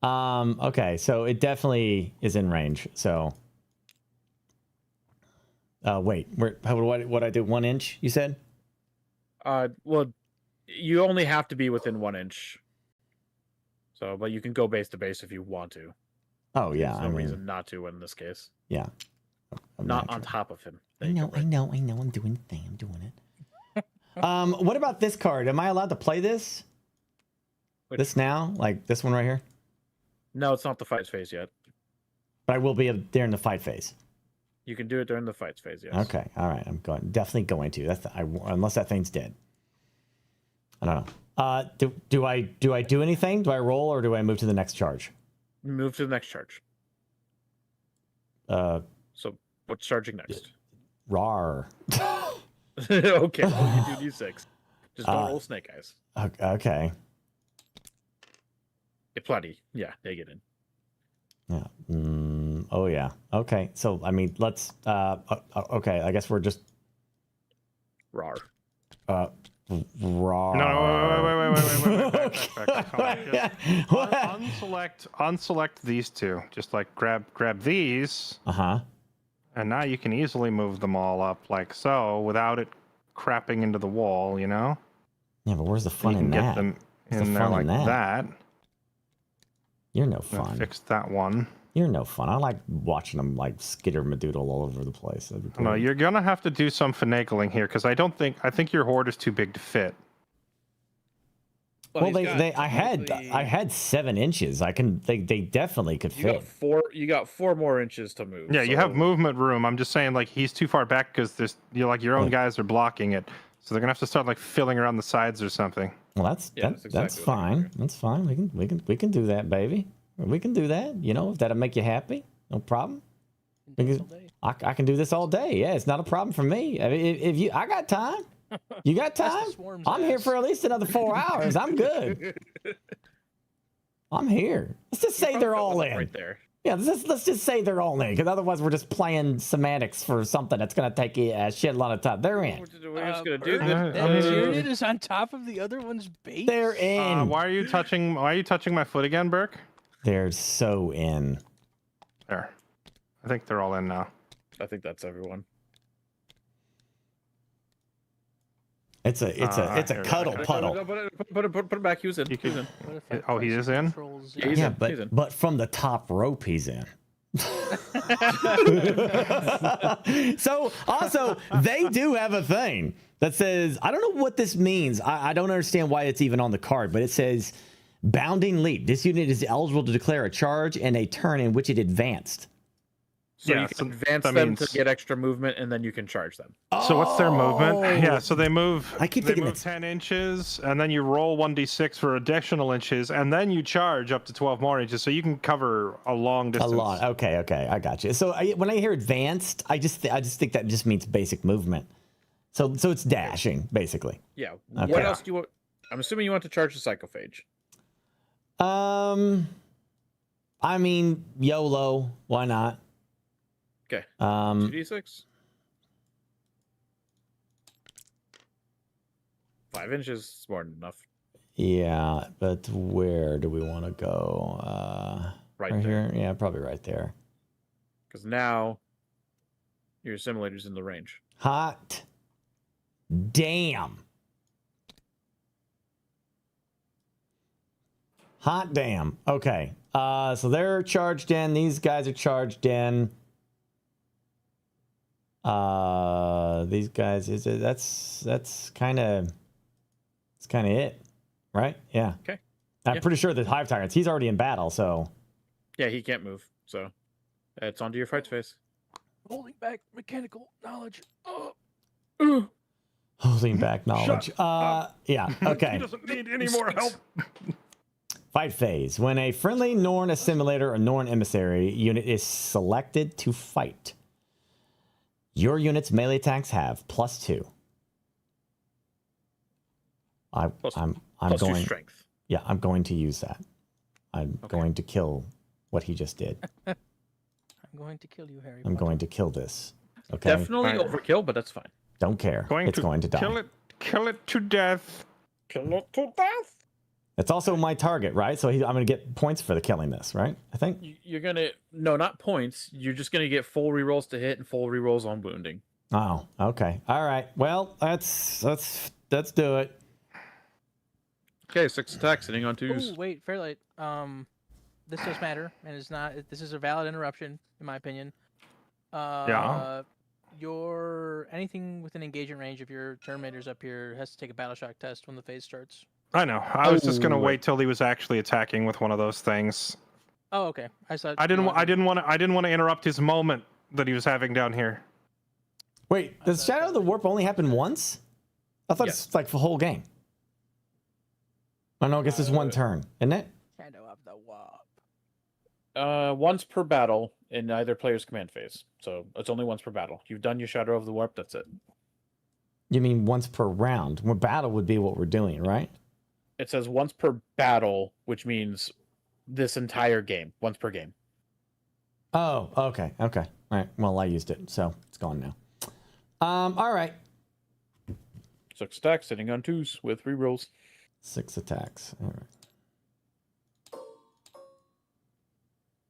Okay, so it definitely is in range. So, wait, what I do? 1 inch? You said? Well, you only have to be within 1 inch. So, but you can go base to base if you want to. Oh yeah, There's no reason not to in this case. Yeah. Not on top of him. I know. I'm doing the thing. I'm doing it. What about this card? Am I allowed to play this? This now? Like this one right here? No, it's not the fight phase yet. But I will be during the fight phase. You can do it during the fight phase, yes. Okay, all right. I'm definitely going to. Unless that thing's dead. I don't know. Do I do anything? Do I roll or do I move to the next charge? Move to the next charge. So what's charging next? Rawr. Okay, well, you do D6. Just don't roll snake eyes. Okay. Plenty. Yeah, they get in. Yeah. Oh yeah. Okay. So I mean, let's. Okay. I guess we're just. Rawr. Raw. No, wait. Unselect these two. Just like grab these. And now you can easily move them all up like so without it crapping into the wall, you know? Yeah, but where's the fun you in can that? get them Where's in the there fun like in that. You're no fun. Fix that one. You're no fun. I like watching them like skitter madoodle all over the place. No, you're gonna have to do some finagling here because I think your horde is too big to fit. Well, I had 7 inches. They definitely could fit. You got 4 more inches to move. Yeah, you have movement room. I'm just saying, like, he's too far back because your own guys are blocking it, so they're gonna have to start like filling around the sides or something. Well, that's fine. That's fine. We can do that, baby. We can do that. You know, if that'll make you happy, no problem. I can do this all day. Yeah, it's not a problem for me. I mean, I got time. You got time? I'm here for at least another 4 hours. I'm good. I'm here. Let's just say they're all in. Right there. Yeah, let's just say they're all in, because otherwise we're just playing semantics for something that's going to take a shitload of time. They're in. We're just gonna do That unit is on top of the other one's base. They're in. Why are you touching my foot again, Burke? They're so in. There. I think they're all in now. I think that's everyone. It's a cuddle puddle. No, put it back. He was in. He was in. Oh, he is in? Yeah, he's in. But from the top rope, he's in. So also, they do have a thing that says, I don't know what this means. I don't understand why it's even on the card, but it says bounding leap. This unit is eligible to declare a charge and a turn in which it advanced. So you can advance them to get extra movement, and then you can charge them. So what's their movement? Yeah, so they move. I keep they thinking move 10 inches, and then you roll 1d6 for additional inches, and then you charge up to 12 more inches, so you can cover a long distance. A lot. Okay, I got you. So when I hear advanced, I just think that just means basic movement. So it's dashing, basically. Yeah. Okay. What else do you want? I'm assuming you want to charge the psychophage. I mean, YOLO. Why not? Okay. 2d6. 5 inches is more than enough. Yeah, but where do we want to go? Right here? Yeah, probably right there. Because now your assimilator's in the range. Hot damn. Hot damn. Okay. So they're charged in. These guys are charged in. These guys that's kind of it, right? Yeah. Okay. I'm pretty sure the Hive Tyrants. He's already in battle, so. Yeah, he can't move. So it's onto your fight phase. Holding back mechanical knowledge. Holding back knowledge. Yeah. Okay. He doesn't need any more help. Fight phase. When a friendly Norn assimilator or Norn emissary unit is selected to fight, your unit's melee attacks have +2. I'm plus going. 2 strength. Yeah, I'm going to use that. I'm going to kill what he just did. I'm going to kill you, Harry. I'm going to kill this. Okay. Definitely overkill, but that's fine. Don't care. It's going to die. Kill it to death. Kill it to death. It's also my target, right? So I'm going to get points for the killing this, right? I think. You're gonna not points. You're just gonna get full rerolls to hit and full rerolls on wounding. Oh, okay. All right. Well, let's do it. Okay, 6 attacks hitting on 2s. Oh, wait, Fairlight. This does matter, and it's not. This is a valid interruption, in my opinion. Yeah. Anything within engagement range of your Terminators up here has to take a battle shock test when the phase starts. I know. I was just gonna wait till he was actually attacking with one of those things. Oh, okay. I didn't want to interrupt his moment that he was having down here. Wait, does Shadow of the Warp only happen once? I thought it's like the whole game. Oh no, I guess it's one turn, isn't it? Shadow of the Warp. Once per battle in either player's command phase. So it's only once per battle. You've done your Shadow of the Warp, that's it. You mean once per round? Well, battle would be what we're doing, right? It says once per battle, which means this entire game, once per game. Oh, okay. All right. Well, I used it, so it's gone now. All right. 6 attacks, hitting on 2s with rerolls. 6 attacks. All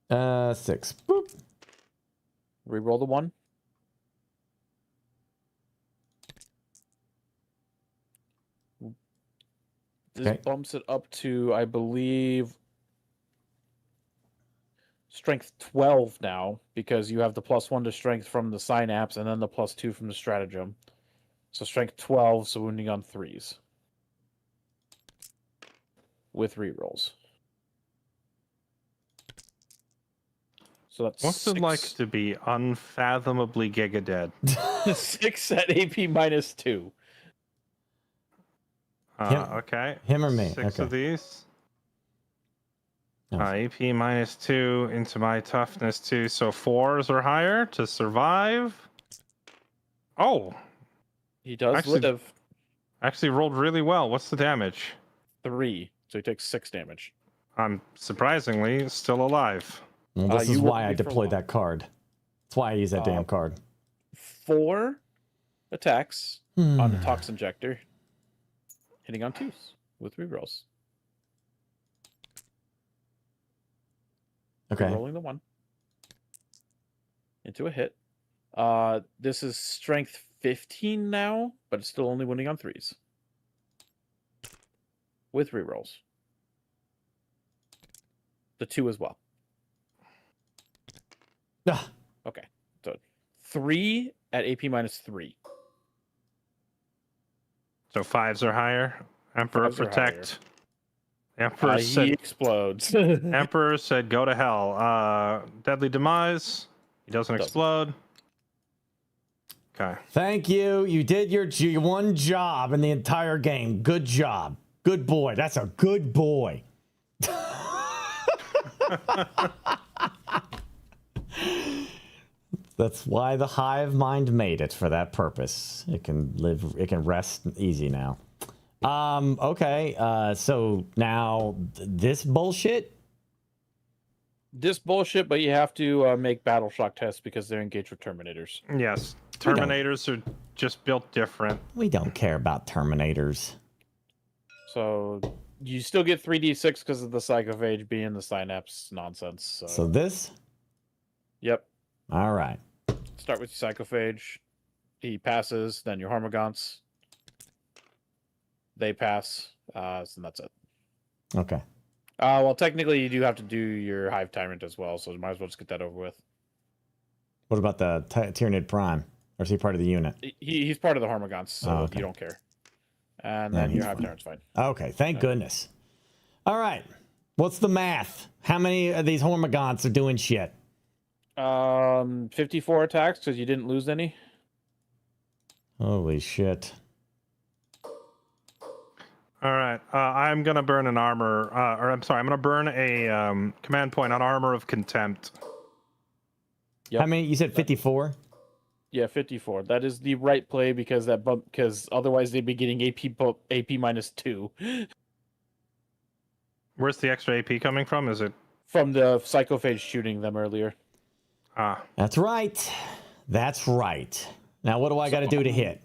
right. 6. Boop. Reroll the 1. This bumps it up to, I believe, strength 12 now, because you have the +1 to strength from the synapse and then the +2 from the stratagem. So strength 12, so wounding on 3s. With rerolls. So that's What's 6. it like to be unfathomably giga dead? 6 at AP -2. Okay. Him or me? 6 Okay. of these. No. AP -2 into my toughness 2, so 4s or higher to survive. Oh, he does live. Actually rolled really well. What's the damage? 3, so he takes 6 damage. I'm surprisingly still alive. Well, this is you why I rolled me for deployed one. that card. That's why I use that damn card. 4 attacks on the Tox Injector, hitting on 2s with rerolls. Okay. Rolling the 1 into a hit. This is strength 15 now, but it's still only winning on 3s with rerolls. The 2 as well. Ah. Okay, so 3 at AP -3. So 5s are higher. Emperor 5s are protect. Emperor He said. explodes. Emperor said, "Go to hell." Deadly demise. He doesn't explode. Okay. Thank you. You did your one job in the entire game. Good job. Good boy. That's a good boy. That's why the hive mind made it for that purpose. It can live. It can rest easy now. Okay. So now this bullshit. This bullshit, but you have to make battle shock tests because they're engaged with Terminators. Yes. Terminators are just built different. We don't care about Terminators. So you still get 3d6 because of the Psychophage being the synapse nonsense. So this. Yep. All right. Start with your Psychophage. He passes. Then your Hormagaunts. They pass. So that's it. Okay. Well, technically, you do have to do your Hive Tyrant as well, so you might as well just get that over with. What about the Tyranid Prime? Or is he part of the unit? He's part of the Hormagaunts, so okay. you don't care. And Yeah, then he's your Hive fine. Tyrant's fine. Okay, thank goodness. All right. What's the math? How many of these Hormagaunts are doing shit? 54 attacks because you didn't lose any. Holy shit. All right. I'm gonna burn an armor. I'm gonna burn a command point on Armor of Contempt. Yep. How many? You said 54? Yeah, 54. That is the right play because otherwise they'd be getting AP -2. Where's the extra AP coming from? Is it from the Psychophage shooting them earlier? That's right. That's right. Now what do I got to do to hit?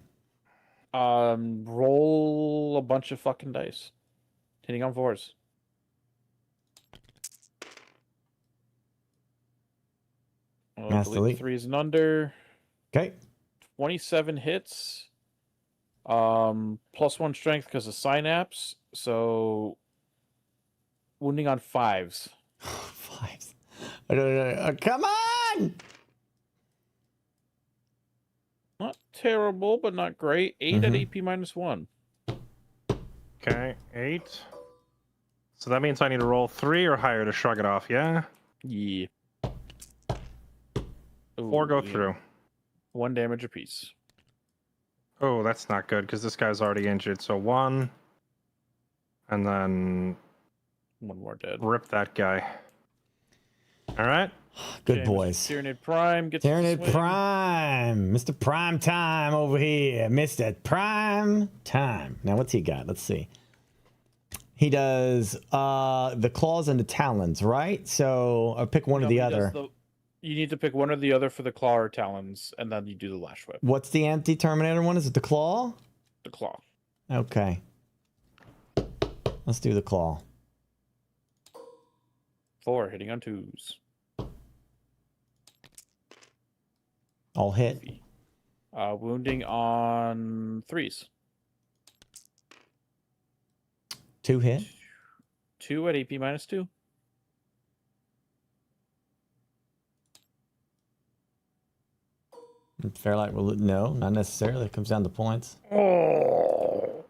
Roll a bunch of fucking dice. Hitting on 4s. Masterly. 3s and under. Okay. 27 hits. +1 strength because of synapse. So wounding on 5s. 5s. Come on! Not terrible, but not great. 8 at AP -1. okay? 8. So that means I need to roll 3 or higher to shrug it off. Yeah. Yeah. 4 go through. 1 damage apiece. Oh, that's not good because this guy's already injured. So 1, and then 1 more dead. Rip that guy. All right. Good boys. Tyranid Prime gets Tyranid Prime. Mr. Prime Time over here. Mr. Prime Time. Now, what's he got? Let's see. He does the claws and the talons, right? So I'll pick one or the other. You need to pick one or the other for the claw or talons, and then you do the lash whip. What's the anti-Terminator one? Is it the claw? The claw. Okay. Let's do the claw. 4 hitting on 2s. All hit. Wounding on 3s. 2 hit. 2 at AP -2. Fairlight will no, not necessarily. It comes down to points. Oh.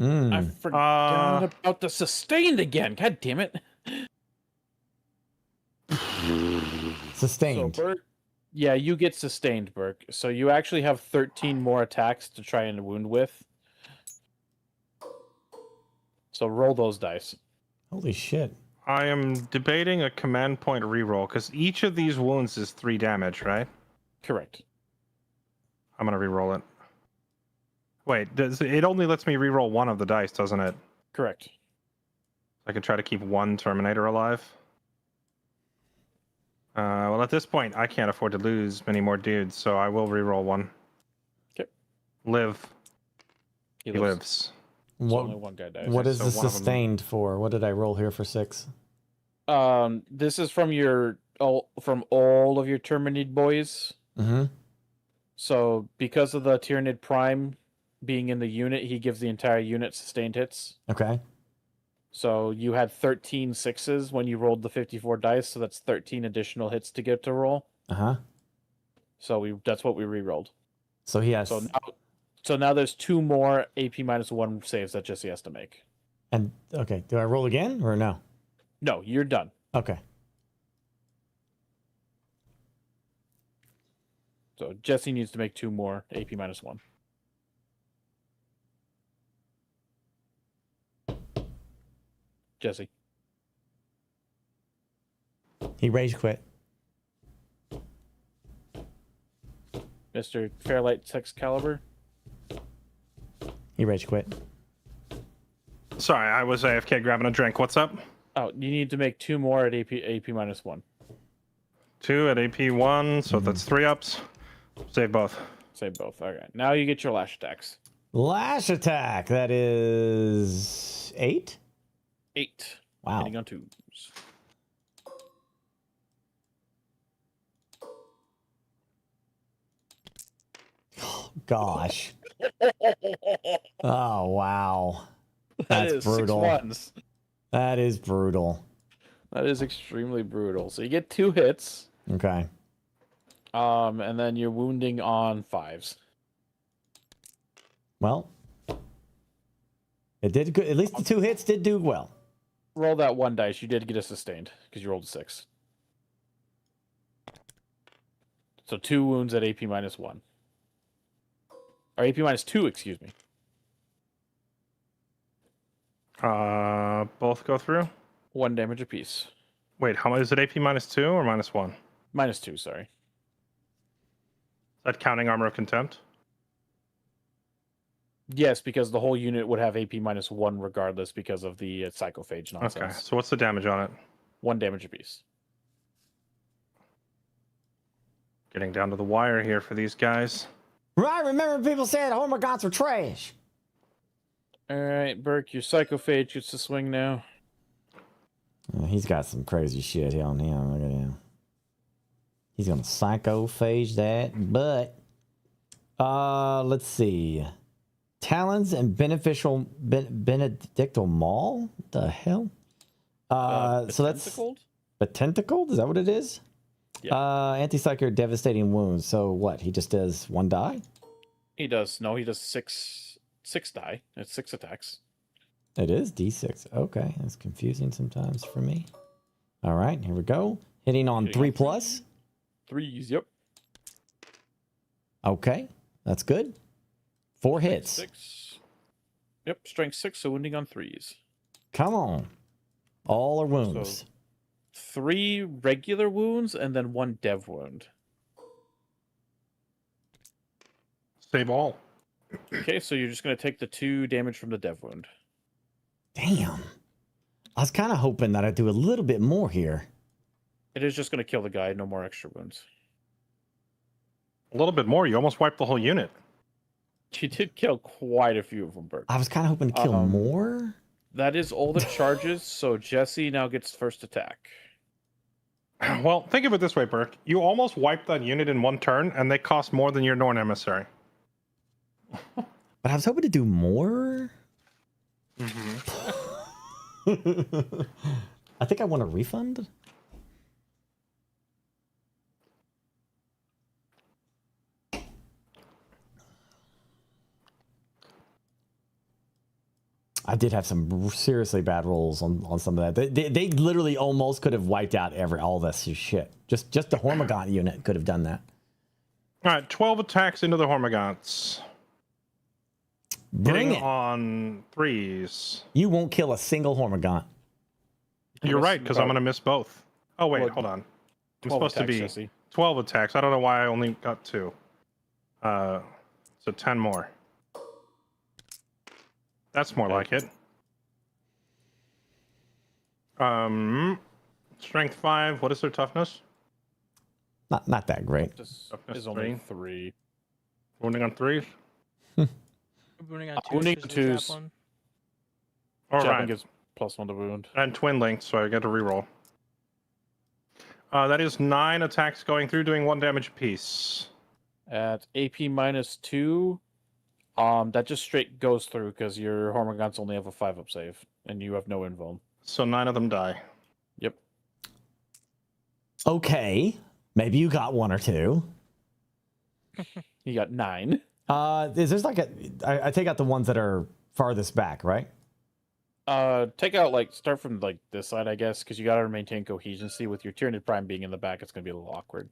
I forgot about the sustained again. God damn it. Sustained. So Burke, yeah, you get sustained, Burke. So you actually have 13 more attacks to try and wound with. So roll those dice. Holy shit. I am debating a command point reroll because each of these wounds is 3 damage, right? Correct. I'm gonna reroll it. Wait, it only lets me reroll 1 of the dice, doesn't it? Correct. I can try to keep 1 Terminator alive. Well, at this point, I can't afford to lose many more dudes, so I will reroll one. Okay. Live. He lives. So only one guy dies. What is So the one of them- sustained for? What did I roll here for 6? This is from from all of your Tyranid boys. Mm-hmm. So because of the Tyranid Prime being in the unit, he gives the entire unit sustained hits. Okay. So you had 13 6s when you rolled the 54 dice, so that's 13 additional hits to get to roll. Uh-huh. So that's what we re-rolled. So he has... So now there's 2 more AP -1 saves that Jesse has to make. And, okay, do I roll again or no? No, you're done. Okay. So Jesse needs to make 2 more AP -1. Jesse. He rage quit. Mr. Fairlight Excalibur. He rage quit. Sorry, I was AFK grabbing a drink. What's up? Oh, you need to make 2 more at AP -1. 2 at AP1, so that's 3 ups. Save both. Save both. Okay. Now you get your lash attacks. Lash attack. That is 8? 8. Wow. Hitting on 2s. Gosh. Oh, wow. That That's is brutal. 6 ones. That is brutal. That is extremely brutal. So you get 2 hits. Okay. And then you're wounding on 5s. Well, it did good. At least the 2 hits did do well. Roll that 1 dice. You did get a sustained because you rolled a 6. So 2 wounds at AP -1. Or AP -2, excuse me. Both go through? 1 damage apiece. Wait, how much is it? AP -2 or -1? -2, sorry. Is that counting Armor of Contempt? Yes, because the whole unit would have AP -1 regardless because of the psychophage nonsense. Okay, so what's the damage on it? 1 damage apiece. Getting down to the wire here for these guys. Right, remember people said Hormagaunts were trash. Alright, Burke, your psychophage gets to swing now. He's got some crazy shit on him. Look at him. He's gonna psychophage that, but let's see. Talons and Benedictal Maul? What the hell? So that's Tentacled? Is that what it is? Yeah. Anti-psycho devastating wounds. So what? He just does 1 die? He does 6 die. It's 6 attacks. It is D6. Okay, that's confusing sometimes for me. All right, here we go. Hitting on 3+. 3s, yep. Okay, that's good. 4 hits. 6. Yep, strength 6, so wounding on 3s. Come on. All are wounds. So 3 regular wounds and then 1 dev wound. Save all. Okay, so you're just going to take the 2 damage from the dev wound. Damn. I was kind of hoping that I'd do a little bit more here. It is just going to kill the guy, no more extra wounds. A little bit more. You almost wiped the whole unit. You did kill quite a few of them, Bert. I was kind of hoping to kill more. That is all the charges, so Jesse now gets first attack. Well, think of it this way, Burke. You almost wiped that unit in 1 turn, and they cost more than your Norn Emissary. But I was hoping to do more. I think I want a refund. I did have some seriously bad rolls on some of that. They literally almost could have wiped out all this shit. Just the Hormagaunt unit could have done that. All right, 12 attacks into the Hormagaunts. Bring Hitting it. On 3s. You won't kill a single Hormagaunt. You're right, because I'm going to miss both. Oh, wait, hold on. I'm 12 supposed to be attacks, Jesse. 12 attacks. I don't know why I only got 2. So 10 more. That's more like it. Strength 5. What is their toughness? Not that great. This Toughness is only 3. Wounding on 3s. Wounding on 2s. Wounding is the 2s. chaplain. All Chaplain right. gives +1 to wound. And twin linked, so I get to reroll. That is 9 attacks going through, doing 1 damage apiece. At AP -2, that just straight goes through because your Hormagaunts only have a 5-up save, and you have no invuln. So 9 of them die. Yep. Okay, maybe you got 1 or 2. You got 9. Is there's like I take out the ones that are farthest back, right? Take out start from this side, I guess, because you gotta maintain coherency. With your Tyranid Prime being in the back, it's gonna be a little awkward.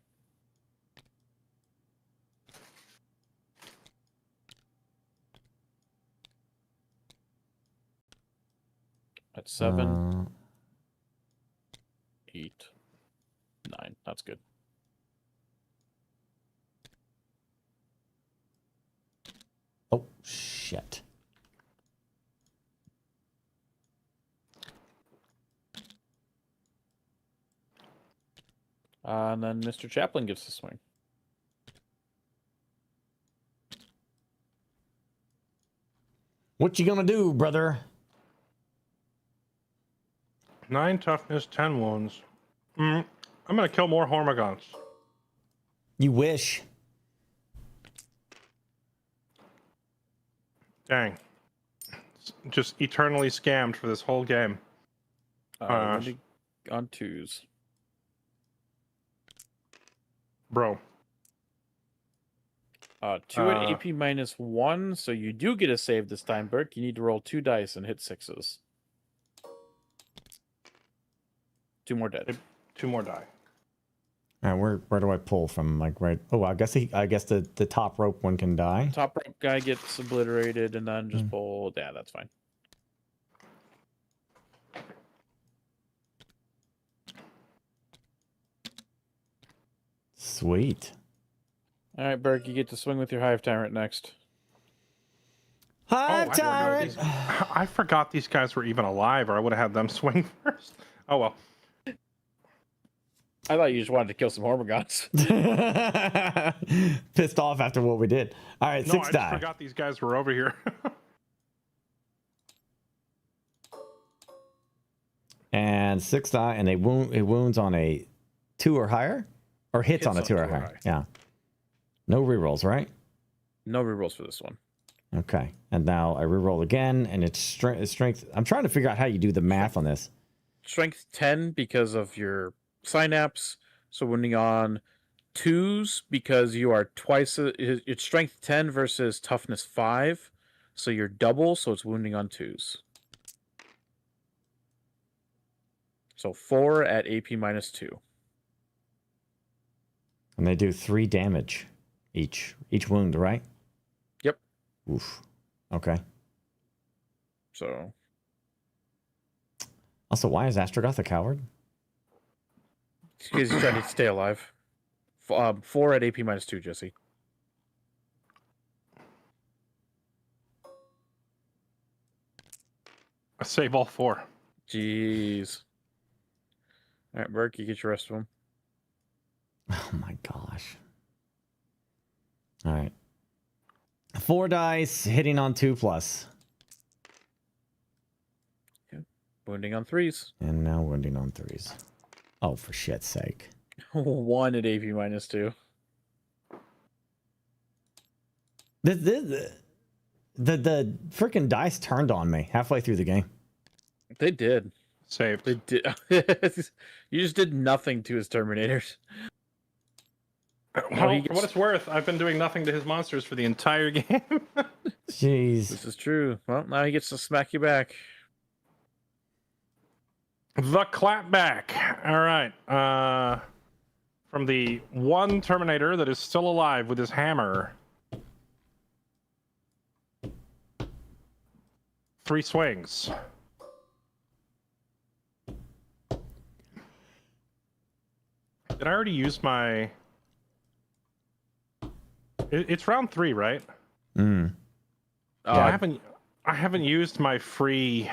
At 7, 8, 9. That's good. Oh shit. And then Mr. Chaplain gives the swing. What you gonna do, brother? 9 toughness, 10 wounds. I'm gonna kill more Hormagaunts. You wish. Dang. Just eternally scammed for this whole game. On 2s. Bro. 2 at AP -1, so you do get a save this time, Burke. You need to roll 2 dice and hit 6s. 2 more dead. 2 more die. All right, where do I pull from? Right? Oh, I guess the top rope one can die. Top rope guy gets obliterated, and then just pull. Yeah, that's fine. Sweet. All right, Burke, you get to swing with your Hive Tyrant next. Hive Tyrant! I forgot these guys were even alive, or I would have had them swing first. Oh well. I thought you just wanted to kill some Hormagaunts. Pissed off after what we did. All right, No, 6 I die. just forgot these guys were over here. And 6 die, and it wounds on a 2 or higher? Or hits on a 2 or higher. Yeah. No rerolls, right? No rerolls for this one. Okay. And now I reroll again, and it's strength. I'm trying to figure out how you do the math on this. Strength 10 because of your synapse. So wounding on 2s because you are twice. It's strength 10 versus toughness 5. So you're double, so it's wounding on 2s. So 4 at AP -2. And they do 3 damage each wound, right? Yep. Oof. Okay. So. Also, why is Astrogoth a coward? Because he's trying to stay alive. 4 at AP -2, Jesse. I save all 4. Jeez. All right, Burke, you get your rest of them. Oh my gosh. All right. 4 dice, hitting on 2+. Yeah. Wounding on 3s. And now wounding on 3s. Oh, for shit's sake. 1 at AP -2. The freaking dice turned on me halfway through the game. They did. Saved. They did. You just did nothing to his Terminators. Well, for what it's worth, I've been doing nothing to his monsters for the entire game. Jeez. This is true. Well, now he gets to smack you back. The clapback. All right. From the one Terminator that is still alive with his hammer. 3 swings. Did I already use my... It's round 3, right? Yeah. I haven't used my free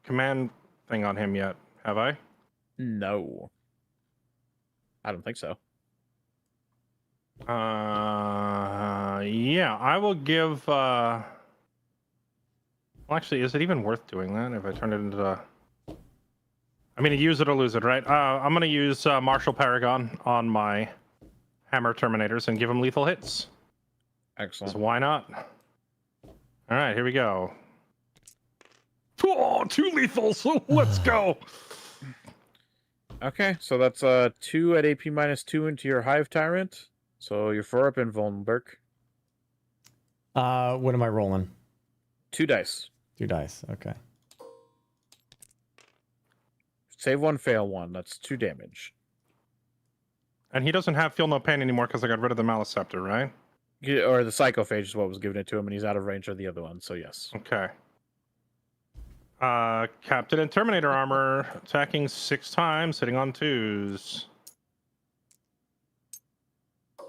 command thing on him yet, have I? No. I don't think so. Yeah, I will give. Well, actually, is it even worth doing that if I turn it into? I mean, use it or lose it, right? I'm gonna use Martial Paragon on my Hammer Terminators and give them lethal hits. Excellent. So why not? All right, here we go. Oh, 2 lethals. Let's go. Okay, so that's 2 at AP -2 into your Hive Tyrant. So you're 4 up in Vulnberg. What am I rolling? 2 dice. 2 dice. Okay. Save 1, fail 1. That's 2 damage. And he doesn't have Feel No Pain anymore because I got rid of the Maliceptor, right? Yeah, or the Psychophage is what was giving it to him, and he's out of range of the other one, so yes. Okay. Captain and Terminator armor attacking 6 times, hitting on 2s.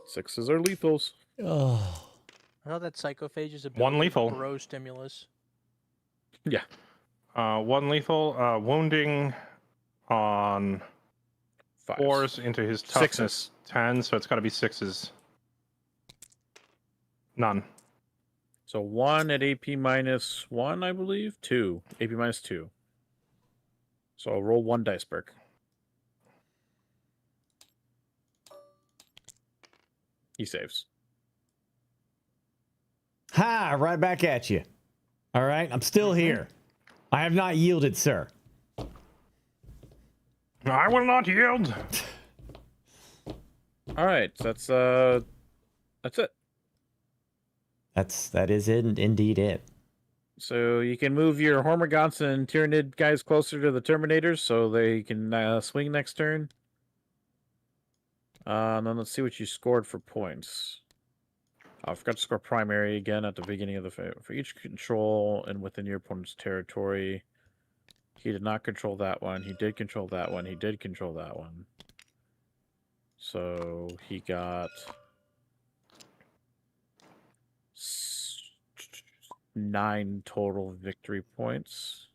6s are lethals. Oh. I thought that Psychophage is a 1 lethal. bro stimulus. Yeah. 1 lethal, wounding on 5s. 4s into his toughness 6s. 10, so it's got to be 6s. None. So 1 at AP -1, I believe. 2. AP -2. So roll 1 dice, Burke. He saves. Ha! Right back at you. All right, I'm still here. I have not yielded, sir. I will not yield. All right, that's it. That is indeed it. So you can move your Hormagaunts and Tyranid guys closer to the Terminators so they can swing next turn. And then let's see what you scored for points. I forgot to score primary again at the beginning of the phase. For each control and within your opponent's territory. He did not control that one. He did control that one. He did control that one. So he got 9 total victory points.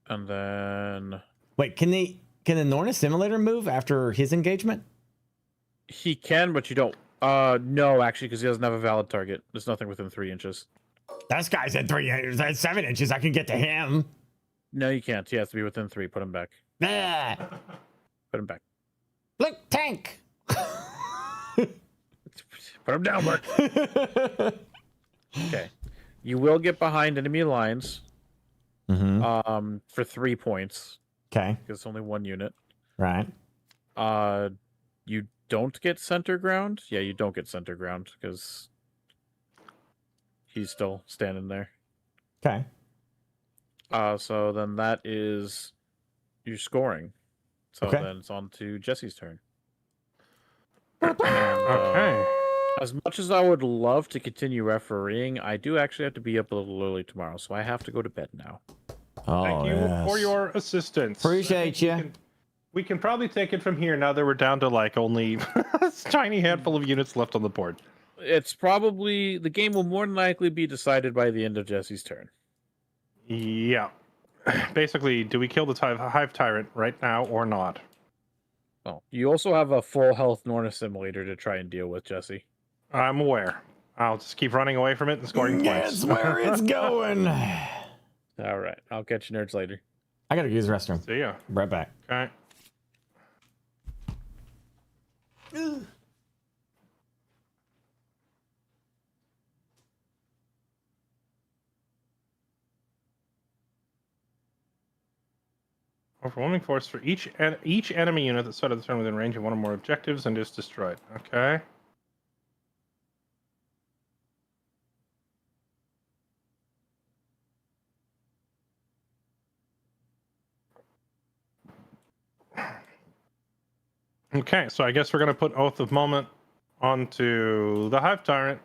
And then... Wait, can the Norna Simulator move after his engagement? He can, but you don't. No, actually, because he doesn't have a valid target. There's nothing within 3 inches. That guy's at 7 inches. I can get to him. No, you can't. He has to be within 3. Put him back. Ah. Put him back. Look, tank. Put him down, Mark. Okay. You will get behind enemy lines. For 3 points. Okay. Because it's only 1 unit. Right. You don't get center ground. Yeah, you don't get center ground because he's still standing there. Okay. So then that is your scoring. So Okay. then it's on to Jesse's turn. Okay. As much as I would love to continue refereeing, I do actually have to be up a little early tomorrow, so I have to go to bed now. Oh, Thank you for your assistance. Appreciate you. We can probably take it from here now that we're down to like only a tiny handful of units left on the board. It's probably... The game will more than likely be decided by the end of Jesse's turn. Yeah. Basically, do we kill the Hive Tyrant right now or not? Well, you also have a full health Norna Simulator to try and deal with, Jesse. I'm aware. I'll just keep running away from it and scoring points. That's where it's going. All right. I'll catch you nerds later. I gotta use the restroom. See ya. Right back. Okay. Overwhelming force for each enemy unit that started the turn within range of 1 or more objectives and is destroyed. Okay. Okay, so I guess we're going to put Oath of Moment onto the Hive Tyrant.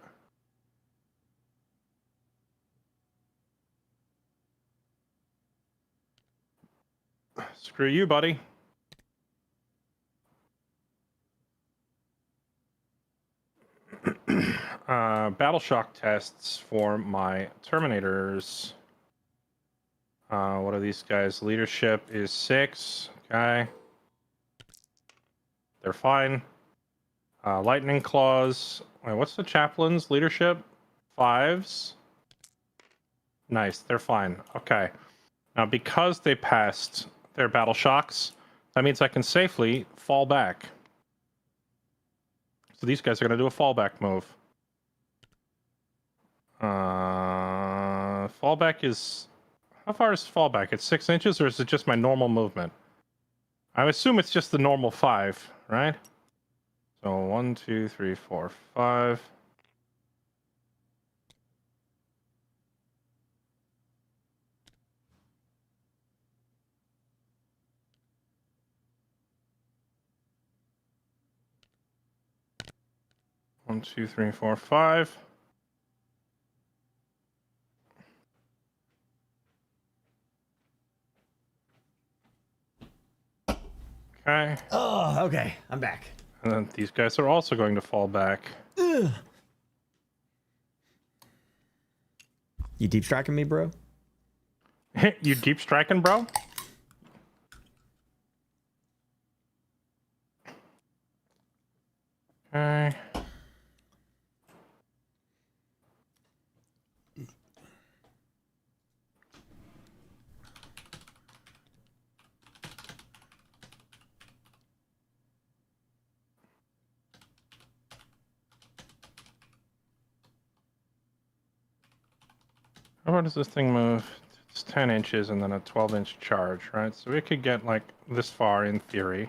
Screw you, buddy. Battle shock tests for my Terminators. What are these guys? Leadership is 6. Okay. They're fine. Lightning claws. Wait, what's the chaplain's leadership? 5s. Nice, they're fine. Okay. Now, because they passed their battle shocks, that means I can safely fall back. So these guys are going to do a fallback move. Fallback is... How far is fallback? It's 6 inches, or is it just my normal movement? I assume it's just the normal 5, right? So 1, 2, 3, 4, 5. One, two, three, four, 5. Okay. Oh, okay. I'm back. And then these guys are also going to fall back. Ugh. You deep striking me, bro? You deep striking, bro? Okay. How far does this thing move? It's 10 inches and then a 12-inch charge, right? So it could get like this far in theory.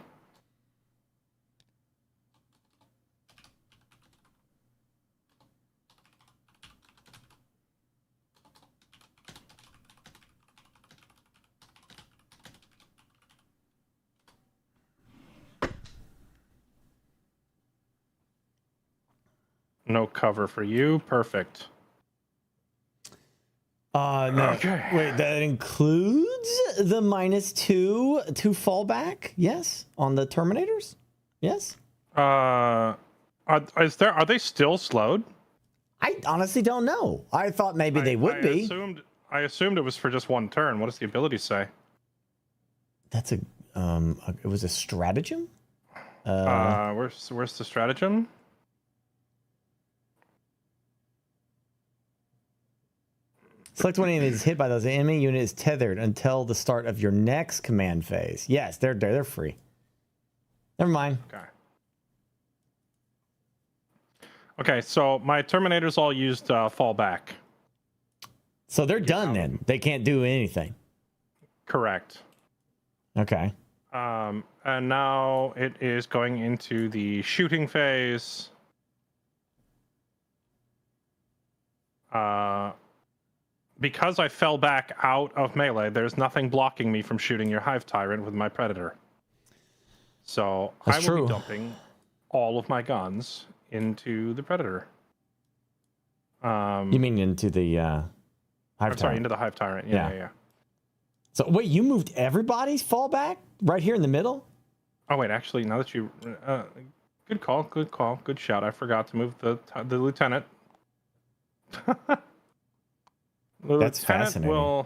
No cover for you. Perfect. No. Okay. Wait, that includes the -2 to fallback? Yes? On the Terminators? Yes? Are they still slowed? I honestly don't know. I thought maybe they would be. I assumed it was for just one turn. What does the ability say? That's it was a stratagem? Where's the stratagem? Select one enemy is hit by those. The enemy unit is tethered until the start of your next command phase. Yes, they're free. Never mind. Okay. Okay, so my Terminators all used fallback. So they're done then. They can't do anything. Correct. Okay. And now it is going into the shooting phase. Because I fell back out of melee, there's nothing blocking me from shooting your Hive Tyrant with my Predator. So That's I will true. be dumping all of my guns into the Predator. You mean into the Hive I'm sorry, Tyrant? into the Hive Tyrant. Yeah. Yeah. So wait, you moved everybody's fallback right here in the middle? Oh wait, actually, now that you, good call, good shout. I forgot to move the lieutenant. That's fascinating.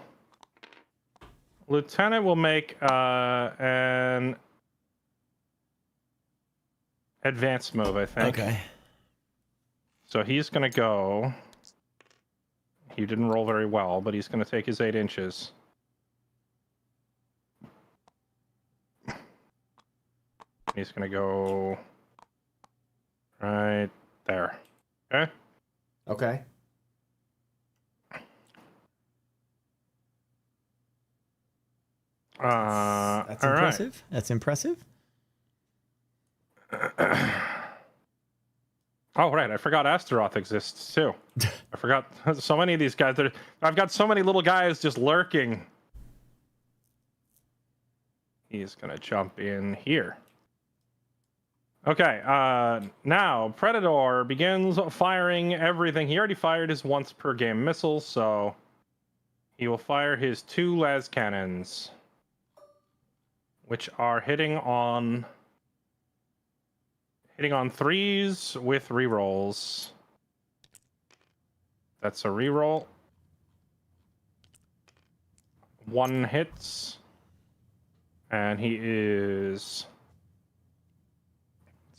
Lieutenant will make an advanced move, I think. Okay. So he's gonna go. He didn't roll very well, but he's gonna take his 8 inches. He's gonna go right there. Okay. Okay. That's all impressive. Right. That's impressive. Oh, right. I forgot Astaroth exists too. I forgot so many of these guys. I've got so many little guys just lurking. He's going to jump in here. Okay. Now, Predator begins firing everything. He already fired his once per game missile, so he will fire his 2 las cannons, which are hitting on 3s with rerolls. That's a reroll. 1 hits. And he is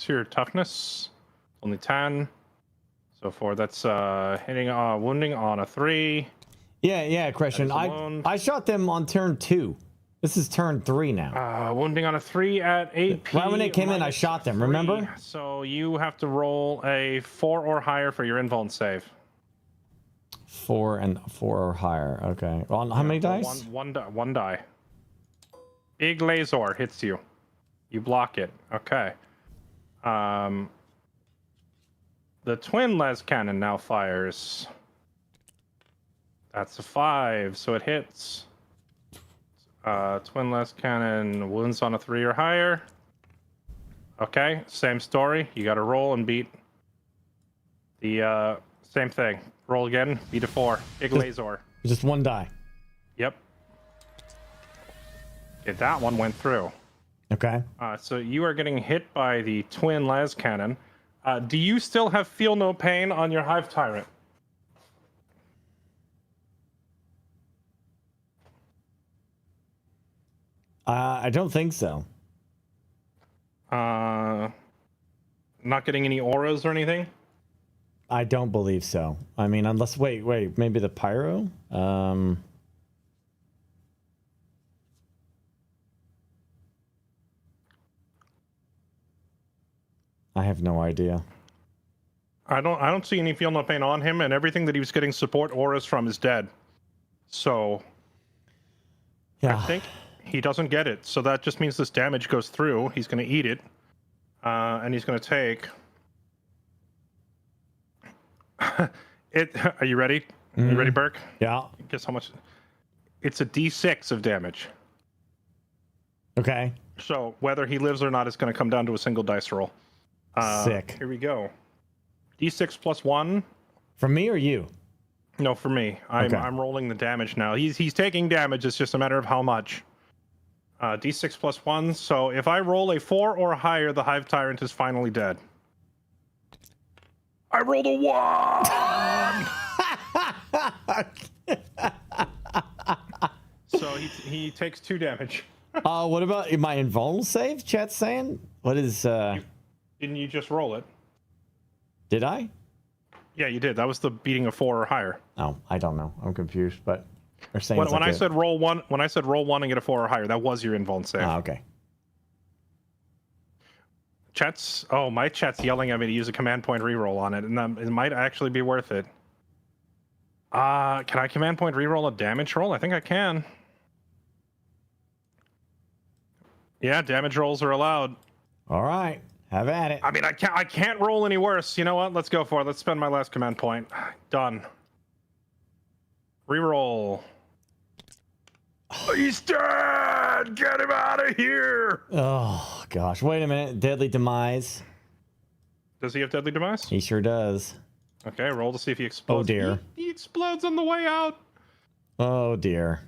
What's your toughness? Only 10. So 4. That's hitting, wounding on a 3. Yeah, Christian. I shot them on turn 2. This is turn 3 now. Wounding on a 3 at 8. Right when they came in, I shot them. Remember? So you have to roll a 4 or higher for your invuln save. 4 or higher. Okay. On how many dice? One die. Big laser hits you. You block it. Okay. The twin les cannon now fires. That's a 5, so it hits. Twin les cannon wounds on a 3 or higher. Okay, same story. You got to roll and beat the same thing. Roll again. Beat a 4. Big laser. Just one die. Yep. Okay, that one went through. Okay. So you are getting hit by the twin las cannon. Do you still have feel no pain on your hive tyrant? I don't think so. Not getting any auras or anything? I don't believe so. I mean, unless wait, maybe the pyro? I have no idea. I don't see any feel no pain on him, and everything that he was getting support auras from is dead. So yeah. I think he doesn't get it. So that just means this damage goes through. He's gonna eat it. And he's gonna take it. Are you ready? Mm-hmm. You ready, Burke? Yeah. Guess how much? It's a D6 of damage. Okay. So whether he lives or not is going to come down to a single dice roll. Sick. Here we go. D6 plus 1. From me or you? No, for me. I'm rolling the damage now. He's taking damage. It's just a matter of how much. D6 plus 1. So if I roll a 4 or higher, the hive tyrant is finally dead. I rolled a 1. So he takes 2 damage. What about my invulnerable save? Chat's saying. What is? Didn't you just roll it? Did I? Yeah, you did. That was the beating of 4 or higher. Oh, I don't know. I'm confused. But they're saying when I said roll 1, when I said roll 1 and get a 4 or higher, that was your invuln save. Oh, okay. My chat's yelling at me to use a command point reroll on it, and it might actually be worth it. Can I command point reroll a damage roll? I think I can. Yeah, damage rolls are allowed. All right, have at it. I mean, I can't roll any worse. You know what? Let's go for it. Let's spend my last command point. Done. Reroll. He's dead! Get him out of here! Oh gosh, wait a minute. Deadly demise. Does he have deadly demise? He sure does. Okay, roll to see if he explodes. Oh dear. He explodes on the way out. Oh dear.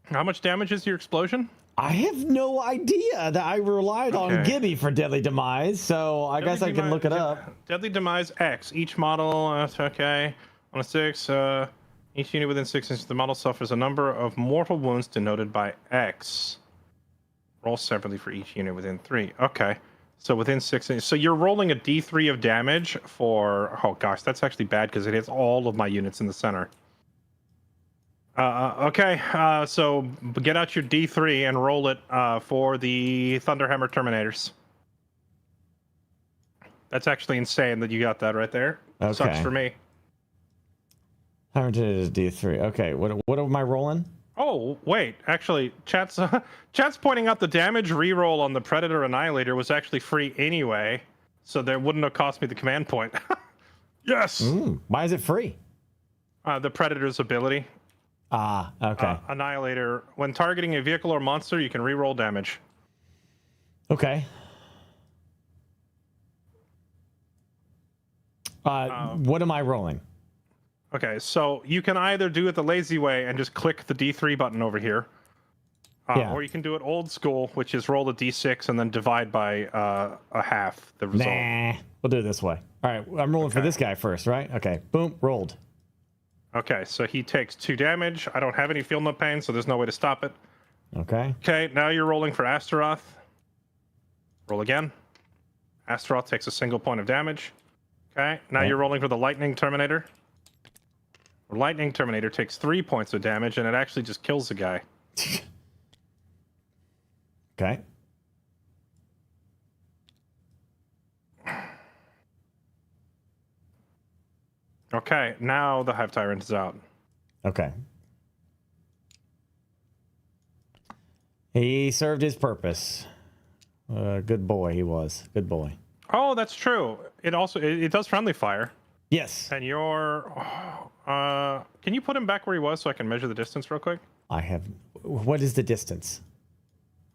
How much damage is your explosion? I have no idea. That I relied on Gibby for deadly demise, so I guess I can look it up. Deadly demise X. Each model, okay. On a 6, each unit within 6 inches of the model suffers a number of mortal wounds denoted by X. Roll separately for each unit within 3. Okay. So within 6 inches. So you're rolling a D3 of damage for... Oh gosh, that's actually bad because it hits all of my units in the center. Okay, so get out your D3 and roll it for the Thunderhammer Terminators. That's actually insane that you got that right there. Okay. Sucks for me. How much is D3? Okay, what am I rolling? Oh, wait. Actually, chat's pointing out the damage reroll on the Predator Annihilator was actually free anyway, so there wouldn't have cost me the command point. Yes! Why is it free? The Predator's ability. Ah, okay. Annihilator. When targeting a vehicle or monster, you can reroll damage. Okay. What am I rolling? Okay, so you can either do it the lazy way and just click the D3 button over here. Or you can do it old school, which is roll the D6 and then divide by a half the result. Nah, we'll do it this way. All right, I'm rolling for this guy first, right? Okay, boom, rolled. Okay, so he takes 2 damage. I don't have any feel no pain, so there's no way to stop it. Okay. Okay, now you're rolling for Astaroth. Roll again. Astaroth takes a single point of damage. Okay, now Okay. you're rolling for the Lightning Terminator. The Lightning Terminator takes 3 points of damage, and it actually just kills the guy. Okay. Okay, now the Hive Tyrant is out. Okay. He served his purpose. Good boy, he was. Good boy. Oh, that's true. It also it does friendly fire. Yes. And you're can you put him back where he was so I can measure the distance real quick? I have. What is the distance?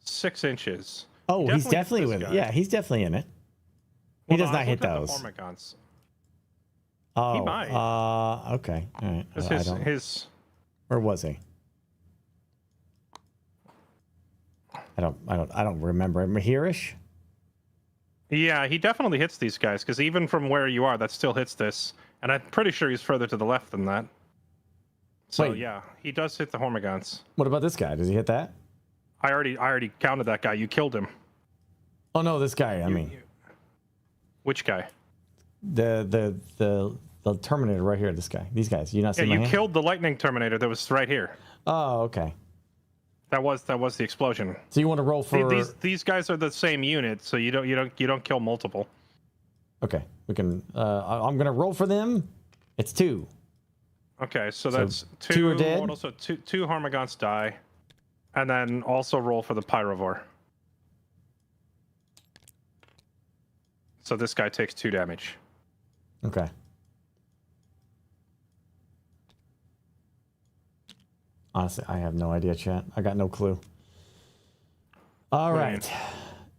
6 inches. Oh, he's definitely hits with this it. guy. Yeah, he's definitely in it. He Well, does no, I not was hit looking at those. the Hormigons. Oh, He might. Okay. All right. That's I don't. his Where was he? I don't remember. Here-ish? Yeah, he definitely hits these guys because even from where you are, that still hits this. And I'm pretty sure he's further to the left than that. So Wait. yeah, he does hit the Hormigons. What about this guy? Does he hit that? I already counted that guy. You killed him. Oh no, this guy. I mean, Which guy? the Terminator right here. This guy. These guys. You not Yeah, see my you hand? killed the Lightning Terminator that was right here. Oh, okay. That was the explosion. So you want to roll for? These guys are the same unit, so you don't kill multiple. Okay, we can. I'm gonna roll for them. It's 2. Okay, so So that's 2 are dead? mortals, so two Hormigons die, and then also roll for the Pyrovore. So this guy takes 2 damage. Okay. Honestly, I have no idea, chat. I got no clue. All right.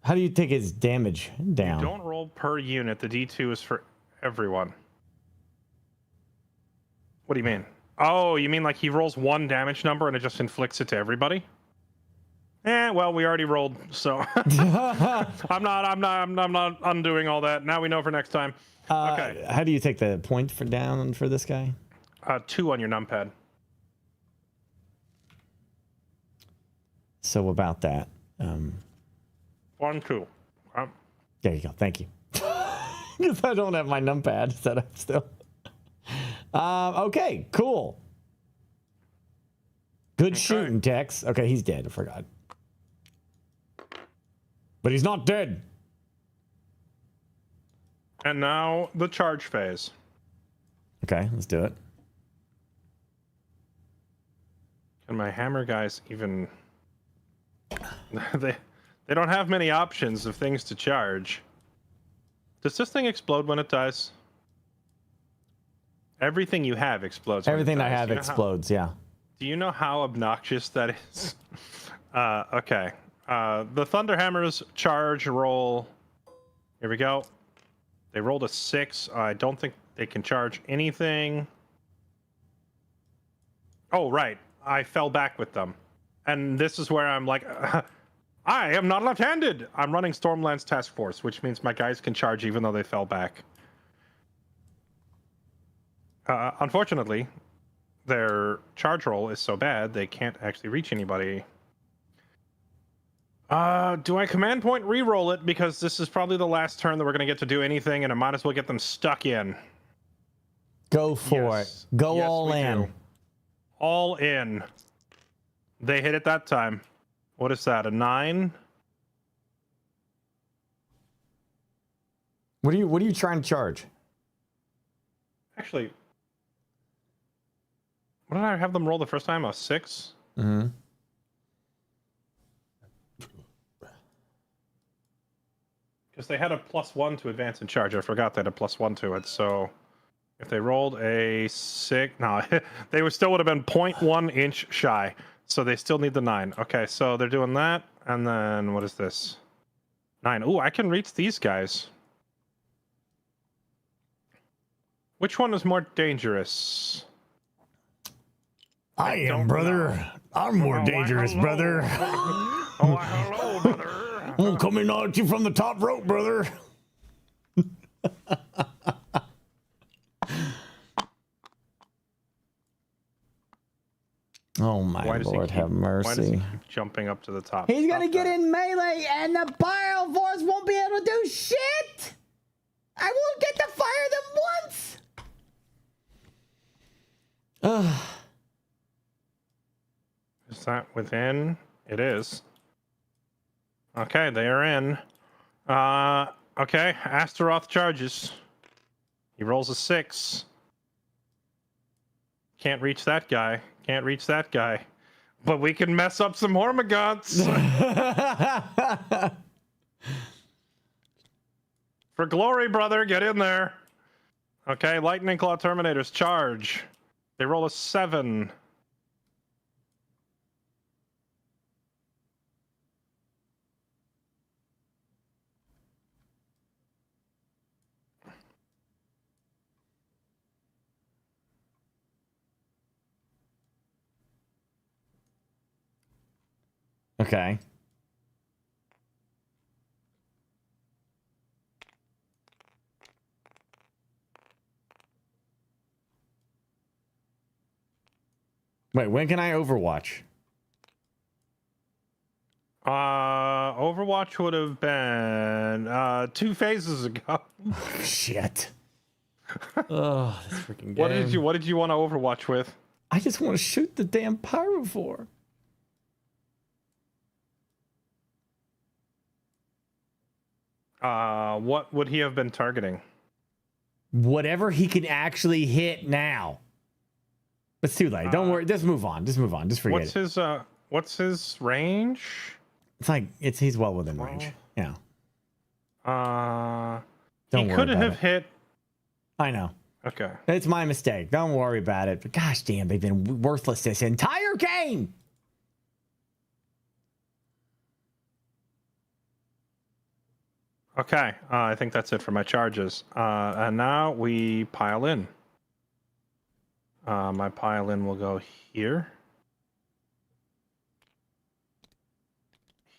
How do you take his damage down? You don't roll per unit. The D2 is for everyone. What do you mean? Oh, you mean like he rolls 1 damage number and it just inflicts it to everybody? Well, we already rolled, so I'm not undoing all that. Now we know for next time. Okay. How do you take the point for down for this guy? 2 on your numpad. So about that. 1, 2. There you go. Thank you. Because I don't have my numpad set up still. Okay, cool. Good shooting, Tex. Okay, he's dead. I forgot. But he's not dead. And now the charge phase. Okay, let's do it. Can my hammer guys even... they don't have many options of things to charge. Does this thing explode when it dies? Everything you have explodes. Everything when it I dies. have Do you know explodes, yeah. Do you know how obnoxious that is? Okay. The Thunderhammer's charge roll. Here we go. They rolled a 6. I don't think they can charge anything. Oh, right. I fell back with them. And this is where I'm like, I am not left-handed. I'm running Stormlands Task Force, which means my guys can charge even though they fell back. Unfortunately, their charge roll is so bad they can't actually reach anybody. Do I command point re-roll it because this is probably the last turn that we're going to get to do anything, and I might as well get them stuck in. Go for it. Go all in. All in. They hit it that time. What is that? A 9? What are you trying to charge? Actually, what did I have them roll the first time? A 6? Mm-hmm. Because they had a +1 to advance and charge. I forgot they had a +1 to it. So if they rolled a 6, no, they still would have been 0.1 inch shy. So they still need the 9. Okay, so they're doing that. And then what is this? 9. Ooh, I can reach these guys. Which one is more dangerous? I am, brother. I'm more dangerous, brother. Oh, hello, brother. I'm coming at you from the top rope, brother. Oh my Lord, have mercy. Why does he keep jumping up to the top? He's gonna get in melee and the Pyro Force won't be able to do shit! won't get to fire them once. Ugh. Is that within? It is. Okay, they are in. Okay, Astaroth charges. He rolls a 6. Can't reach that guy. Can't reach that guy. But we can mess up some Hormagaunts. For glory, brother, get in there. Okay, Lightning Claw Terminators charge. They roll a 7. Okay. Wait, when can I Overwatch? Overwatch would have been 2 phases ago. Shit. Oh, this freaking game. What did you want to Overwatch with? I just want to shoot the damn pyrophore. What would he have been targeting? Whatever he can actually hit now. It's too late. Don't worry. Just move on. Just move on. Just forget it. What's his range? It's like he's well within range. Yeah. He could have hit. I know. Okay. It's my mistake. Don't worry about it. But gosh damn, they've been worthless this entire game. Okay. I think that's it for my charges. And now we pile in. My pile in will go here.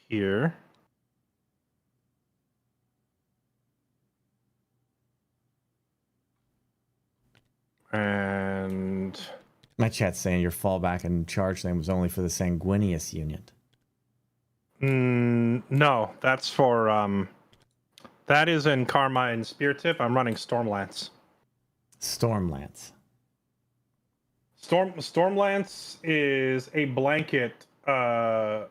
Here. And my chat's saying your fallback and charge lane was only for the Sanguinius unit. No, that's for that is in Carmine Spear Tip. I'm running Stormlance. Stormlance. Stormlance is a blanket. You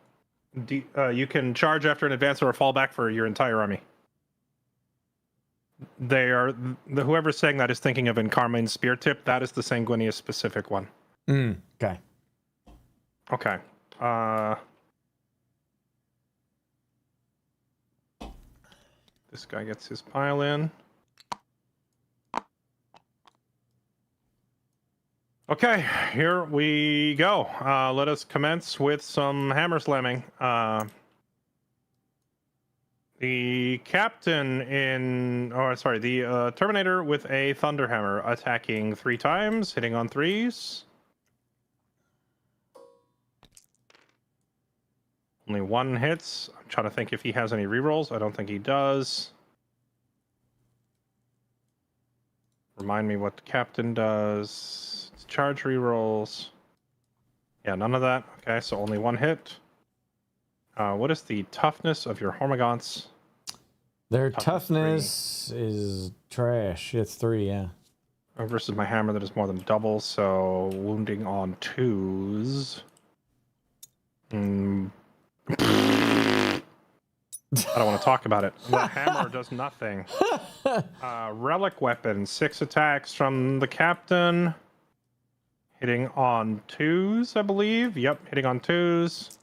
can charge after an advance or a fallback for your entire army. They are whoever's saying that is thinking of in Carmine Spear Tip. That is the Sanguinius specific one. Okay. Okay. This guy gets his pile in. Okay, here we go. Let us commence with some hammer slamming. The captain the Terminator with a Thunderhammer attacking 3 times, hitting on 3s. Only 1 hits. I'm trying to think if he has any rerolls. I don't think he does. Remind me what the captain does. It's charge rerolls. Yeah, none of that. Okay, so only 1 hit. What is the toughness of your Hormagaunts? Their toughness is trash. It's 3, yeah. Versus my hammer that is more than double, so wounding on 2s. I don't want to talk about it. The hammer does nothing. Relic weapon, 6 attacks from the captain. Hitting on 2s, I believe. Yep, hitting on 2s.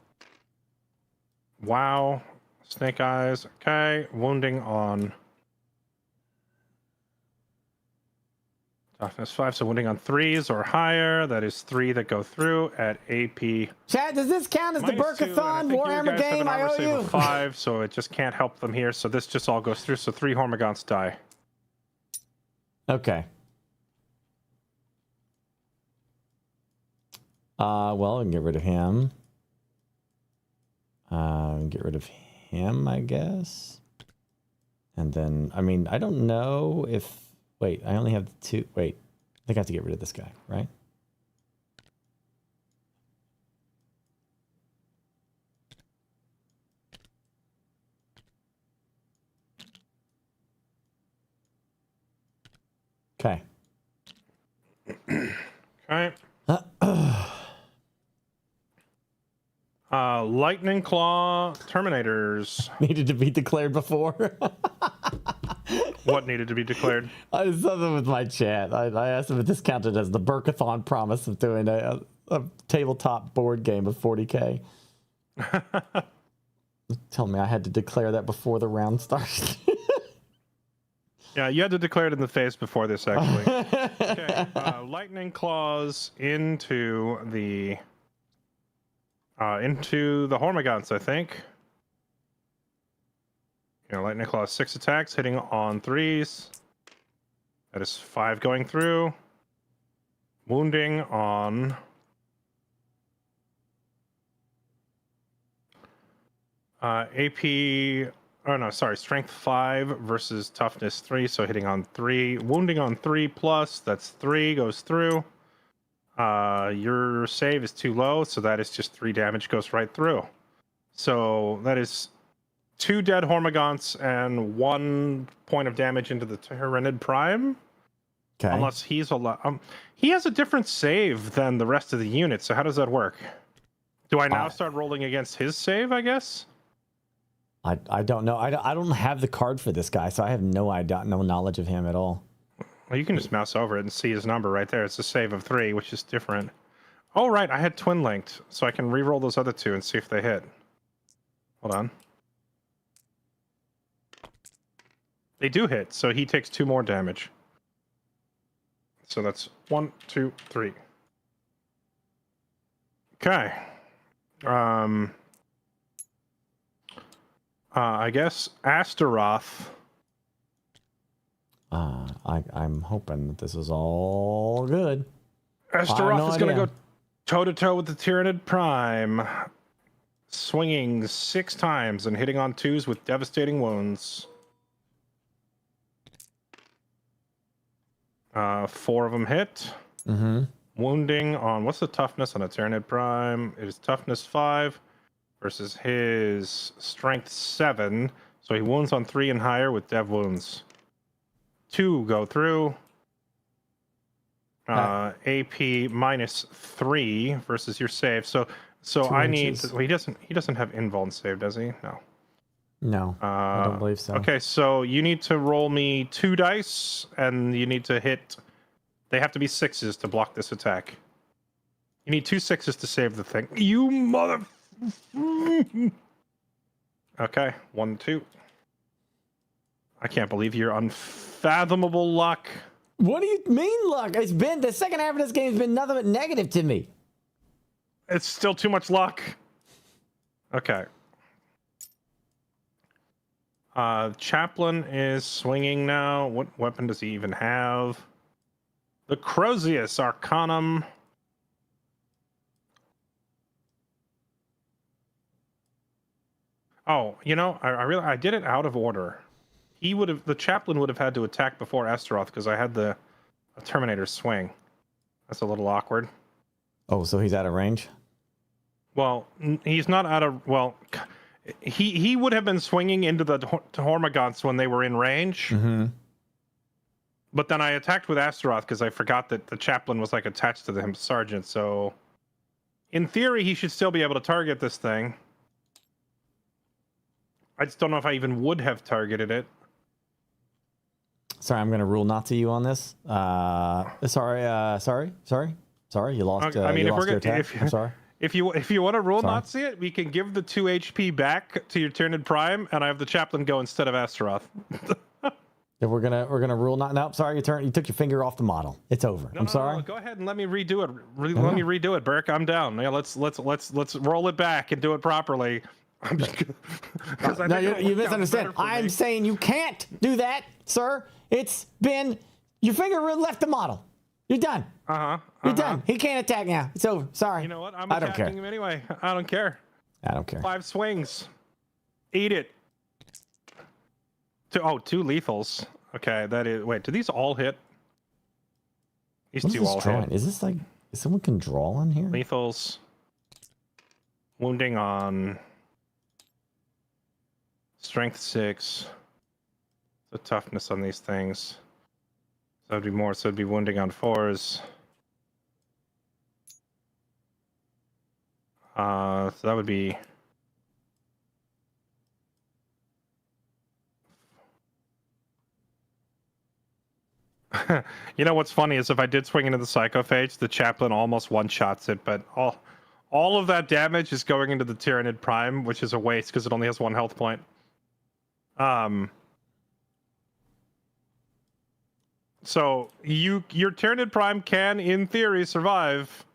Wow. Snake eyes. Okay. Wounding on toughness 5, so wounding on 3s or higher. That is 3 that go through at AP. Chad, does this count as the Burkathon Warhammer game I owe you? 5, so it just can't help them here. So this just all goes through. So 3 Hormagaunts die. Okay. Well, I can get rid of him. Get rid of him, I guess. And then, I mean, I don't know if... Wait, I only have 2... Wait, I think I have to get rid of this guy, right? All right. Lightning Claw Terminators. Needed to be declared before. What needed to be declared? I did something with my chat. I asked if this counted as the Burkathon promise of doing a tabletop board game of 40K. Tell me I had to declare that before the round starts. Yeah, you had to declare it in the face before this, actually. Okay, lightning claws into the Hormagaunts, I think. Yeah, lightning claws 6 attacks, hitting on 3s. That is 5 going through. Wounding on AP. Oh no, sorry, strength 5 versus toughness 3, so hitting on 3. Wounding on 3 plus, that's 3, goes through. Your save is too low, so that is just 3 damage, goes right through. So that is 2 dead Hormagaunts and 1 point of damage into the Tyranid Prime. Okay. Unless he's he has a different save than the rest of the unit, so how does that work? Do I now start rolling against his save, I guess? I don't know. I don't have the card for this guy, so I have no idea, no knowledge of him at all. Well, you can just mouse over it and see his number right there. It's a save of 3, which is different. Oh, right, I had twin linked, so I can re-roll those other 2 and see if they hit. Hold on. They do hit, so he takes 2 more damage. So that's 1, 2, 3. Okay. I guess Astaroth. I'm hoping that this is all good. Astaroth is going to go toe-to-toe with the Tyranid Prime. Swinging 6 times and hitting on 2s with devastating wounds. 4 of them hit. Mm-hmm. Wounding on, what's the toughness on a Tyranid Prime? It is toughness 5 versus his strength 7. So he wounds on 3 and higher with dev wounds. 2 go through. AP minus 3 versus your save. So I need. Well, he doesn't have invuln save, does he? No. No, I don't believe so. Okay, so you need to roll me 2 dice, and you need to hit. They have to be 6s to block this attack. You need 2 6s to save the thing. You mother. Okay, 1, 2. I can't believe your unfathomable luck. What do you mean luck? It's been the second half of this game has been nothing but negative to me. It's still too much luck. Okay. Chaplain is swinging now. What weapon does he even have? The Crozius Arcanum. Oh, you know, I did it out of order. The chaplain would have had to attack before Astaroth because I had the Terminator swing. That's a little awkward. Oh, so he's out of range? Well, he's not out of... Well, he would have been swinging into the Hormagaunts when they were in range. Mm-hmm. But then I attacked with Astaroth because I forgot that the chaplain was like attached to him sergeant. So, in theory, he should still be able to target this thing. I just don't know if I even would have targeted it. Sorry, I'm going to rule Nazi you on this. Sorry. You lost. I mean, you lost your attack. I'm sorry. If you want to rule Nazi it, we can give the 2 HP back to your Tyranid Prime, and I have the chaplain go instead of Astaroth. If we're gonna rule not. Nope, sorry, you took your finger off the model. It's over. I'm sorry. No, go ahead and let me redo it. Let me redo it, Burke. I'm down. Yeah, let's roll it back and do it properly. No, you misunderstand. I'm saying you can't do that, sir. It's been your finger left the model. You're done. You're done. He can't attack now. It's over. Sorry. You know what? I'm attacking him anyway. I don't care. I don't care. 5 swings. Eat it. 2 lethals. Okay, that is. Wait, do these all hit? These What's 2 this all drawing? hit. Is this like someone can draw on here? Lethals. Wounding on strength 6. The toughness on these things. So it'd be more. So it'd be wounding on 4s. So that would be. You know what's funny is if I did swing into the Psychophage, the Chaplain almost one-shots it, but all of that damage is going into the Tyrannid Prime, which is a waste because it only has 1 health point. So your Tyrannid Prime can, in theory, survive.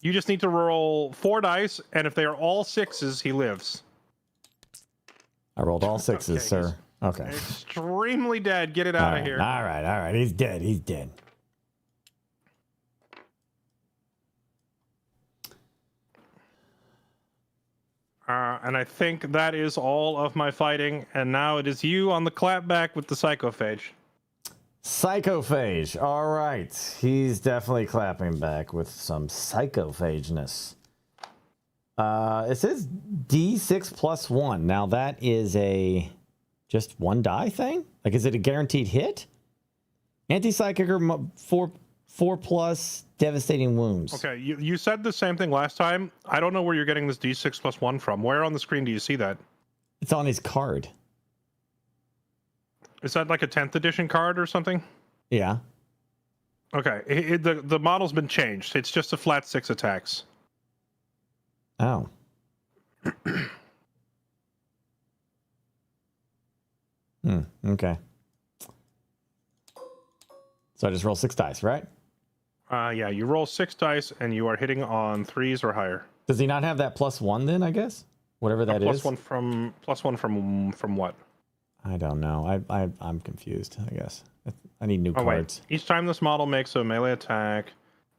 You just need to roll 4 dice, and if they are all 6s, he lives. I rolled all 6s, Okay, sir. Okay. Extremely dead. Get it out of here. All right. He's dead. He's dead. And I think that is all of my fighting. And now it is you on the clapback with the Psychophage. Psychophage. All right. He's definitely clapping back with some psychophageness. It says D6 plus 1. Now that is a just 1 die thing? Like, is it a guaranteed hit? Anti-psychic or 4 plus devastating wounds. Okay, you said the same thing last time. I don't know where you're getting this D6 plus 1 from. Where on the screen do you see that? It's on his card. Is that like a 10th edition card or something? Yeah. Okay, the model's been changed. It's just a flat 6 attacks. Oh. Okay. So I just roll 6 dice, right? Yeah, you roll 6 dice and you are hitting on 3s or higher. Does he not have that plus 1 then, I guess? Whatever that is. Plus one from what? I don't know. I'm confused, I guess. I need new cards. Wait. Each time this model makes a melee attack,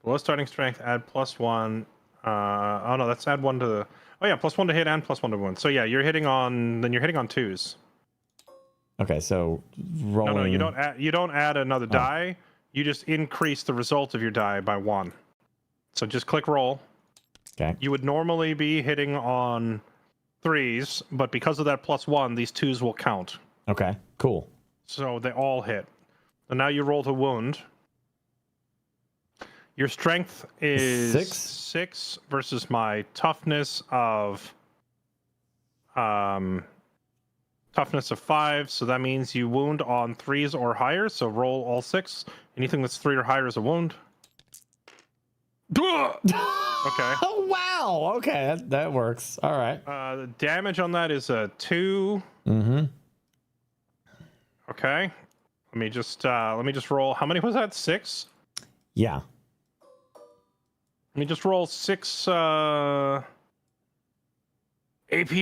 below starting strength, add plus 1. Oh no, that's add 1 to the... Oh yeah, plus 1 to hit and plus 1 to wound. So yeah, you're hitting on 2s. Okay, so rolling... No, you don't add another die. You just increase the result of your die by 1. So just click roll. Okay. You would normally be hitting on 3s, but because of that plus 1, these 2s will count. Okay, cool. So they all hit. And now you roll to wound. Your strength is 6 versus my toughness of 5, so that means you wound on 3s or higher, so roll all 6. Anything that's 3 or higher is a wound. Okay. Oh, wow. Okay, that works. All right. The damage on that is a 2. Mm-hmm. Okay. Let me just roll. How many was that? 6? Yeah. Let me just roll 6 AP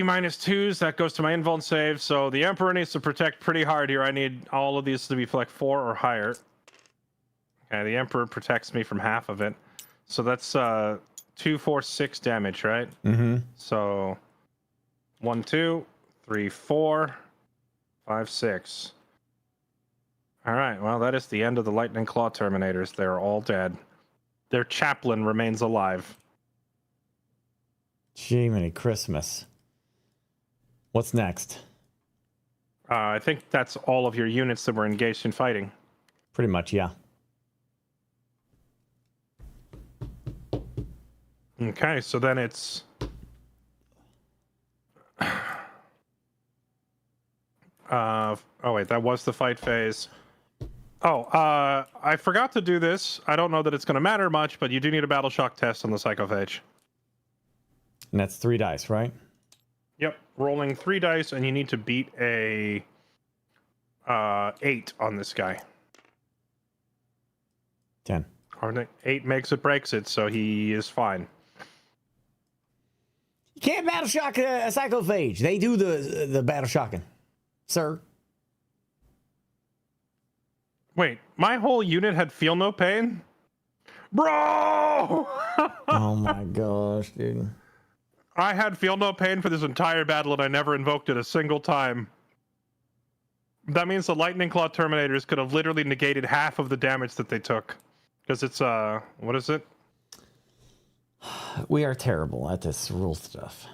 minus 2s. That goes to my invuln save. So the Emperor needs to protect pretty hard here. I need all of these to be like 4 or higher. Okay, the Emperor protects me from half of it. So that's 2, 4, 6 damage, right? Mm-hmm. So 1, 2, 3, 4, 5, 6. All right, well, that is the end of the Lightning Claw Terminators. They're all dead. Their chaplain remains alive. Jiminy Christmas. What's next? I think that's all of your units that were engaged in fighting. Pretty much, yeah. Okay, so then it's... oh, wait, that was the fight phase. Oh, I forgot to do this. I don't know that it's going to matter much, but you do need a battle shock test on the Psychophage. And that's 3 dice, right? Yep, rolling 3 dice, and you need to beat a 8 on this guy. 10. Or 8 makes it, breaks it, so he is fine. You can't battle shock a Psychophage. They do the battle shocking, sir. Wait, my whole unit had feel no pain? Bro! Oh my gosh, dude. I had feel no pain for this entire battle and I never invoked it a single time. That means the Lightning Claw Terminators could have literally negated half of the damage that they took. Because it's, what is it? We are terrible at this rule stuff.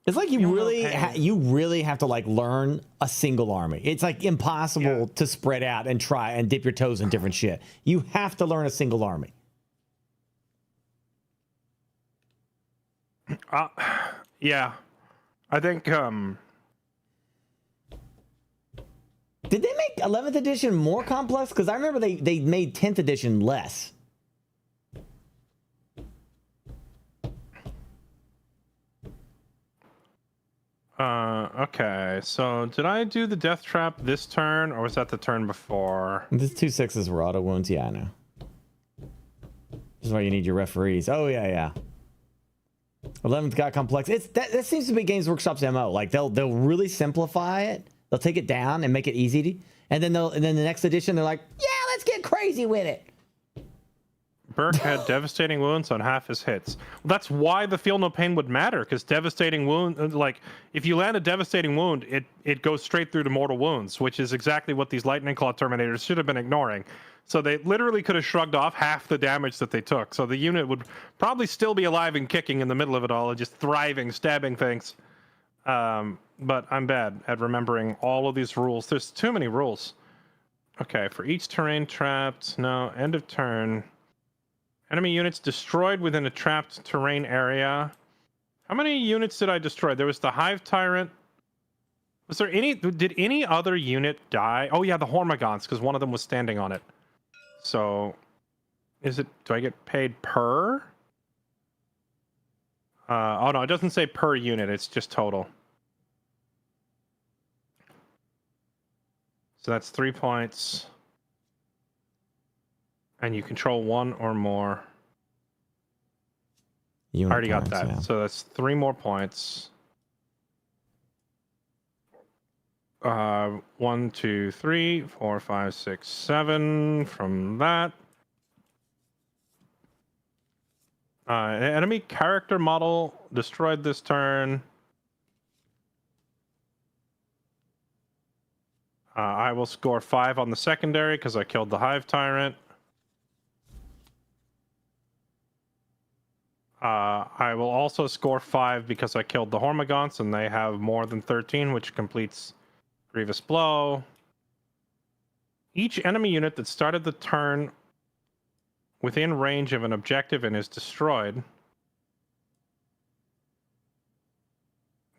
It's like you really have to like learn a single army. It's like impossible to spread out and try and dip your toes in different shit. You have to learn a single army. Yeah. I think, Did they make 11th edition more complex? Because I remember they made 10th edition less. Okay, so did I do the death trap this turn, or was that the turn before? These 2 6s were auto wounds. Yeah, I know. This is why you need your referees. Oh, yeah. 11th got complex. That seems to be Games Workshop's MO. Like they'll really simplify it. They'll take it down and make it easy to, and then the next edition they're like, yeah, let's get crazy with it. Burke had devastating wounds on half his hits. Well, that's why the feel no pain would matter, because devastating wound, like if you land a devastating wound, it goes straight through to mortal wounds, which is exactly what these lightning claw terminators should have been ignoring. So they literally could have shrugged off half the damage that they took. So the unit would probably still be alive and kicking in the middle of it all and just thriving, stabbing things. But I'm bad at remembering all of these rules. There's too many rules. Okay, for each terrain trapped, no, end of turn. Enemy units destroyed within a trapped terrain area. How many units did I destroy? There was the Hive Tyrant. Was there any... Did any other unit die? Oh, yeah, the Hormagaunts, because one of them was standing on it. So, is it... Do I get paid per? Oh, no, it doesn't say per unit. It's just total. So that's 3 points. And you control one or more. Unit I already got points, that. yeah. So that's 3 more points. 1, 2, 3, 4, 5, 6, 7 from that. Enemy character model destroyed this turn. I will score 5 on the secondary because I killed the Hive Tyrant. I will also score 5 because I killed the Hormagaunts, and they have more than 13, which completes Grievous Blow. Each enemy unit that started the turn within range of an objective and is destroyed.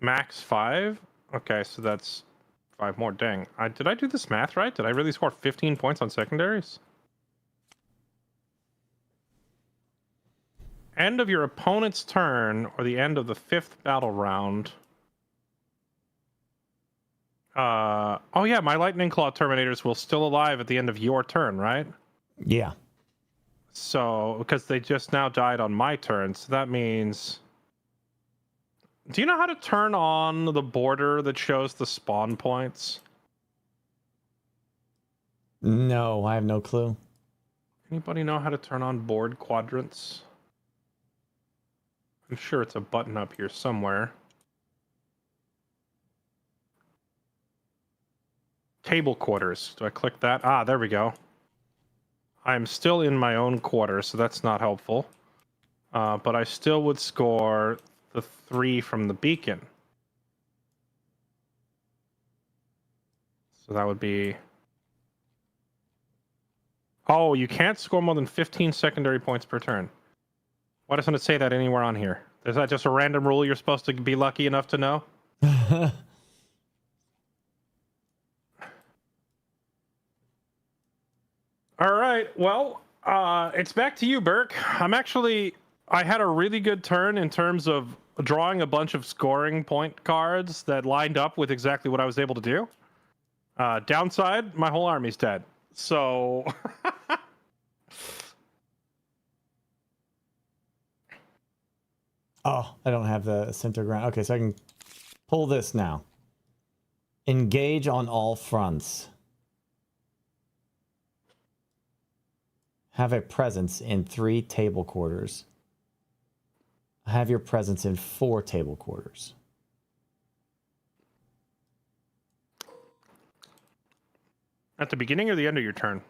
Max 5? Okay, so that's 5 more. Dang. Did I do this math right? Did I really score 15 points on secondaries? End of your opponent's turn, or the end of the 5th battle round. Oh yeah, my Lightning Claw Terminators will still alive at the end of your turn, right? Yeah. So, because they just now died on my turn, so that means... Do you know how to turn on the border that shows the spawn points? No, I have no clue. Anybody know how to turn on board quadrants? I'm sure it's a button up here somewhere. Table quarters. Do I click that? Ah, there we go. I'm still in my own quarter, so that's not helpful. But I still would score the 3 from the beacon. So that would be... Oh, you can't score more than 15 secondary points per turn. Why doesn't it say that anywhere on here? Is that just a random rule you're supposed to be lucky enough to know? All right, well, it's back to you, Burke. I had a really good turn in terms of drawing a bunch of scoring point cards that lined up with exactly what I was able to do. Downside, my whole army's dead. So... Oh, I don't have the center ground. Okay, so I can pull this now. Engage on all fronts. Have a presence in 3 table quarters. Have your presence in 4 table quarters. At the beginning or the end of your turn?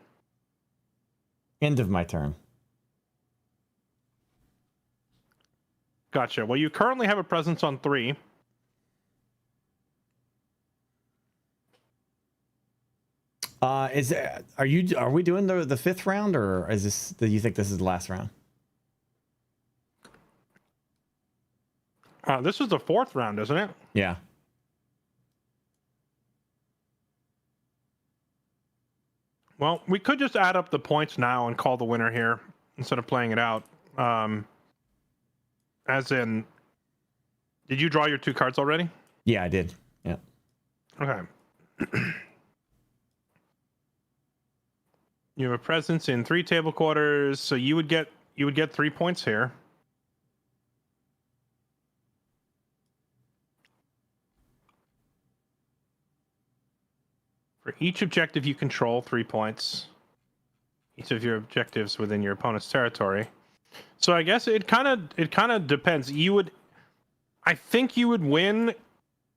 End of my turn. Gotcha. Well, you currently have a presence on 3. Are we doing the 5th round, or is this? Do you think this is the last round? This is the 4th round, isn't it? Yeah. Well, we could just add up the points now and call the winner here instead of playing it out. As in, did you draw your 2 cards already? Yeah, I did. Yeah. Okay. You have a presence in 3 table quarters, so you would get 3 points here. For each objective you control, 3 points. Each of your objectives within your opponent's territory. So I guess it kind of depends. I think you would win.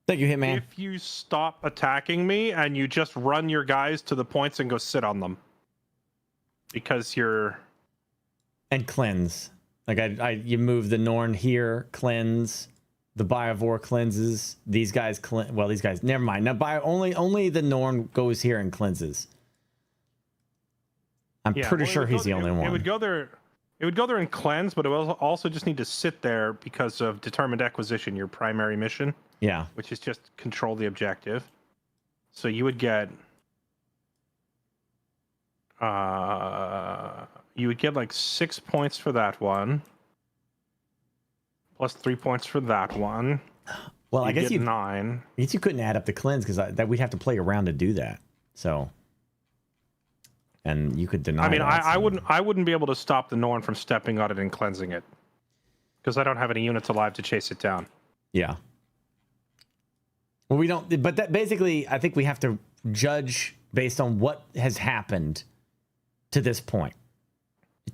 Thank you, Hitman. If you stop attacking me and you just run your guys to the points and go sit on them, because you're and cleanse. Like you move the Norn here, cleanse. The Biovore cleanses. These guys well, these guys. Never mind. Now, only the Norn goes here and cleanses. I'm pretty sure he's the only one. It would go there. It would go there and cleanse, but it will also just need to sit there because of determined acquisition, your primary mission. Yeah. Which is just control the objective. So you would get. You would get like 6 points for that one. Plus 3 points for that one. Well, I guess you 9. I guess you couldn't add up the cleanse because that we'd have to play around to do that. So, and you could deny. I mean, that, I wouldn't be able to stop the Norn from stepping on it and cleansing it because I don't have any units alive to chase it down. Yeah. Well, we don't. But that basically, I think we have to judge based on what has happened to this point.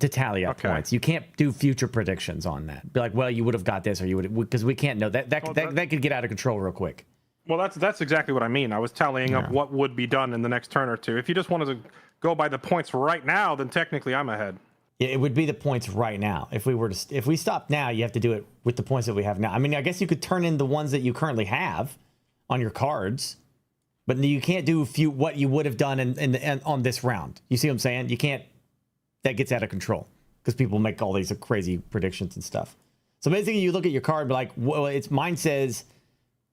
To tally up points, you can't do future predictions on that. Be like, well, you would have got this, or you would, because we can't know that. That could get out of control real quick. Well, that's exactly what I mean. I was tallying up what would be done in the next turn or two. If you just wanted to go by the points right now, then technically I'm ahead. Yeah, it would be the points right now. If we stop now, you have to do it with the points that we have now. I mean, I guess you could turn in the ones that you currently have on your cards, but you can't do what you would have done in on this round. You see what I'm saying? You can't. That gets out of control because people make all these crazy predictions and stuff. So basically, you look at your card and be like, well, mine says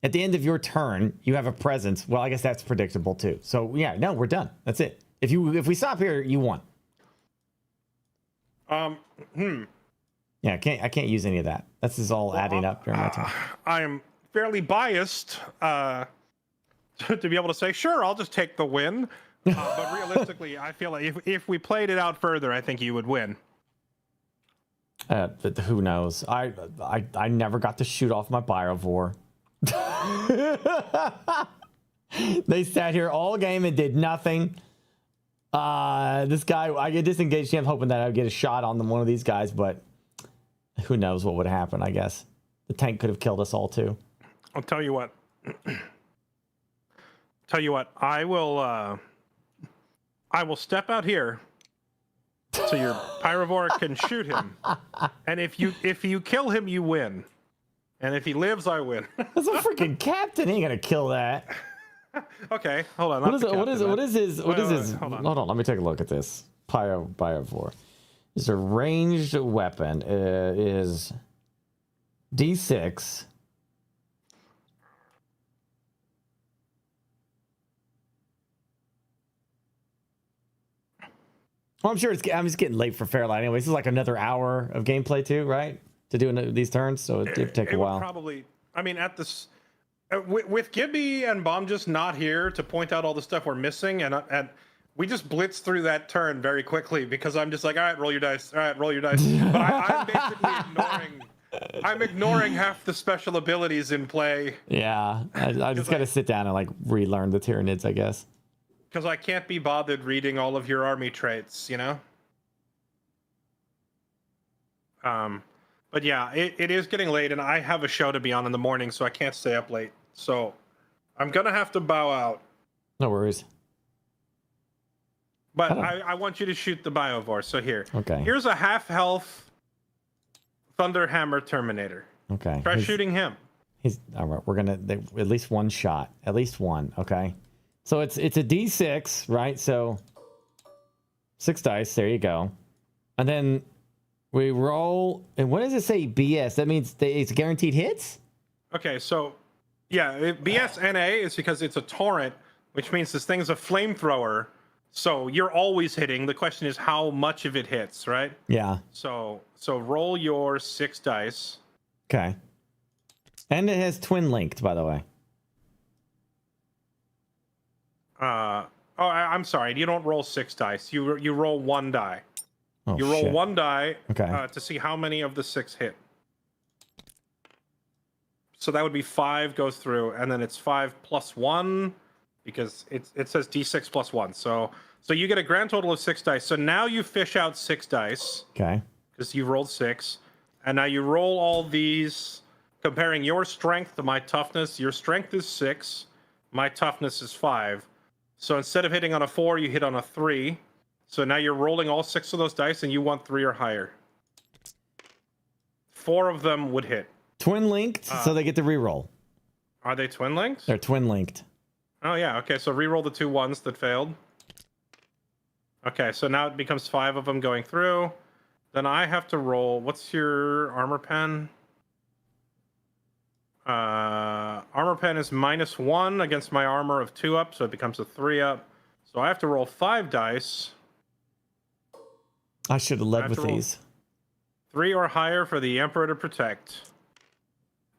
at the end of your turn, you have a presence. Well, I guess that's predictable too. So yeah, no, we're done. That's it. If we stop here, you won. Yeah, I can't use any of that. This is all adding up during my turn. I am fairly biased to be able to say, sure, I'll just take the win. But realistically, I feel like if we played it out further, I think you would win. But who knows? I never got to shoot off my Biovore. They sat here all game and did nothing. This guy, I get disengaged him, hoping that I would get a shot on one of these guys, but who knows what would happen, I guess. The tank could have killed us all too. I'll tell you what. I will step out here so your Pyrovore can shoot him. And if you kill him, you win. And if he lives, I win. That's a freaking captain. He ain't gonna kill that. Okay, hold on. What is his? Hold on, let me take a look at this. Pyrovore. It's a ranged weapon. Is D6. Well, I'm sure I'm just getting late for Fairlight anyway. This is like another hour of gameplay too, right? To do these turns, so it did take a while. Probably. I mean, at this, with Gibby and Bomb just not here to point out all the stuff we're missing, and we just blitzed through that turn very quickly because I'm just like, all right, roll your dice. All right, roll your dice. But I'm basically ignoring. I'm ignoring half the special abilities in play. Yeah, I just got to sit down and like relearn the Tyranids, I guess. Because I can't be bothered reading all of your army traits, you know? But yeah, it is getting late, and I have a show to be on in the morning, so I can't stay up late. So I'm going to have to bow out. No worries. But I want you to shoot the Biovore, so here. Okay. Here's a half-health Thunderhammer Terminator. Okay. Try shooting him. All right, we're going to... At least one shot. At least one, okay? So it's a D6, right? So 6 dice. There you go. And then we roll. And what does it say? BS. That means it's guaranteed hits. Okay, so yeah, BSNA is because it's a torrent, which means this thing's a flamethrower. So you're always hitting. The question is how much of it hits, right? Yeah. So roll your 6 dice. Okay. And it has twin linked, by the way. I'm sorry. You don't roll 6 dice. You roll 1 die. Oh, you roll shit. 1 die Okay. to see how many of the 6 hit. So that would be 5 goes through, and then it's 5 plus 1 because it says D6 plus 1. So you get a grand total of 6 dice. So now you fish out 6 dice. Okay. Because you rolled 6, and now you roll all these, comparing your strength to my toughness. Your strength is 6, my toughness is 5. So instead of hitting on a 4, you hit on a 3. So now you're rolling all 6 of those dice, and you want 3 or higher. 4 of them would hit. Twin linked, so they get to reroll. Are they twin linked? They're twin linked. Oh yeah. Okay. So reroll the 2 ones that failed. Okay. So now it becomes 5 of them going through. Then I have to roll. What's your armor pen? Armor pen is -1 against my armor of 2 up, so it becomes a 3 up. So I have to roll 5 dice. I should have led with these. 3 or higher for the Emperor to protect.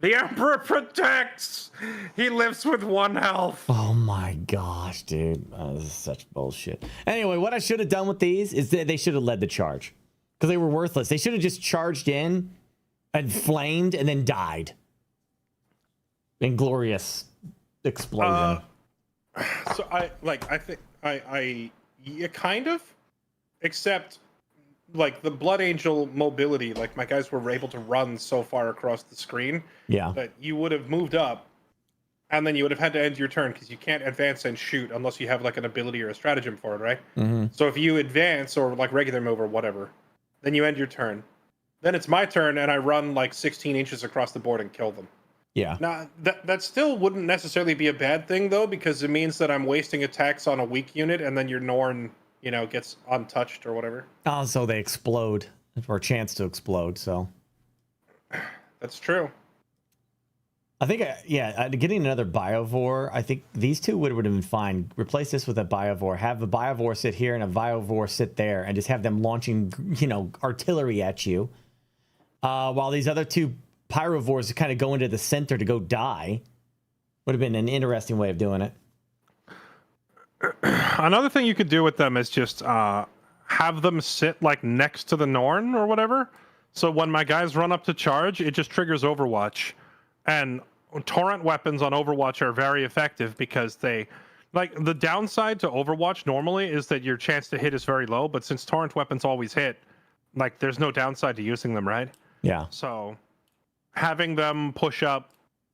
The Emperor protects! He lives with 1 health. Oh my gosh, dude. This is such bullshit. Anyway, what I should have done with these is that they should have led the charge. Because they were worthless. They should have just charged in and flamed and then died. Inglorious explosion. So I think yeah, kind of, except like the Blood Angel mobility, like my guys were able to run so far across the screen. Yeah. That you would have moved up, and then you would have had to end your turn because you can't advance and shoot unless you have like an ability or a stratagem for it, right? Mm-hmm. So if you advance or like regular move or whatever, then you end your turn. Then it's my turn, and I run like 16 inches across the board and kill them. Yeah. Now, that still wouldn't necessarily be a bad thing, though, because it means that I'm wasting attacks on a weak unit, and then your Norn, gets untouched or whatever. Oh, so they explode, or a chance to explode, so. That's true. I think, getting another Biovore, I think these two would have been fine. Replace this with a Biovore. Have a Biovore sit here and a Biovore sit there, and just have them launching, artillery at you. While these other 2 Pyrovores kind of go into the center to go die. Would have been an interesting way of doing it. Another thing you could do with them is just have them sit like next to the Norn or whatever. So when my guys run up to charge, it just triggers Overwatch. And torrent weapons on Overwatch are very effective because they... Like, the downside to Overwatch normally is that your chance to hit is very low, but since torrent weapons always hit, like, there's no downside to using them, right? Yeah. So having them push up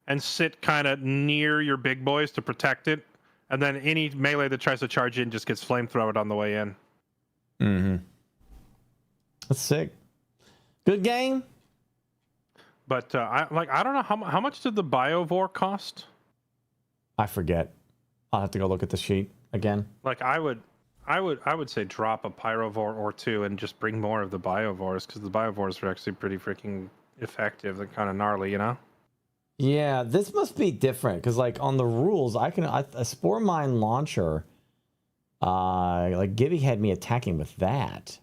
and sit kind of near your big boys to protect it, and then any melee that tries to charge in just gets flamethrowered on the way in. Mm-hmm. That's sick. Good game. But I don't know how much did the Biovore cost? I forget. I'll have to go look at the sheet again. Like I would say drop a Pyrovore or 2 and just bring more of the Biovores, because the Biovores are actually pretty freaking effective. They're kind of gnarly, Yeah, this must be different because, like, on the rules, a Spore Mine launcher. Like Gibby had me attacking with that.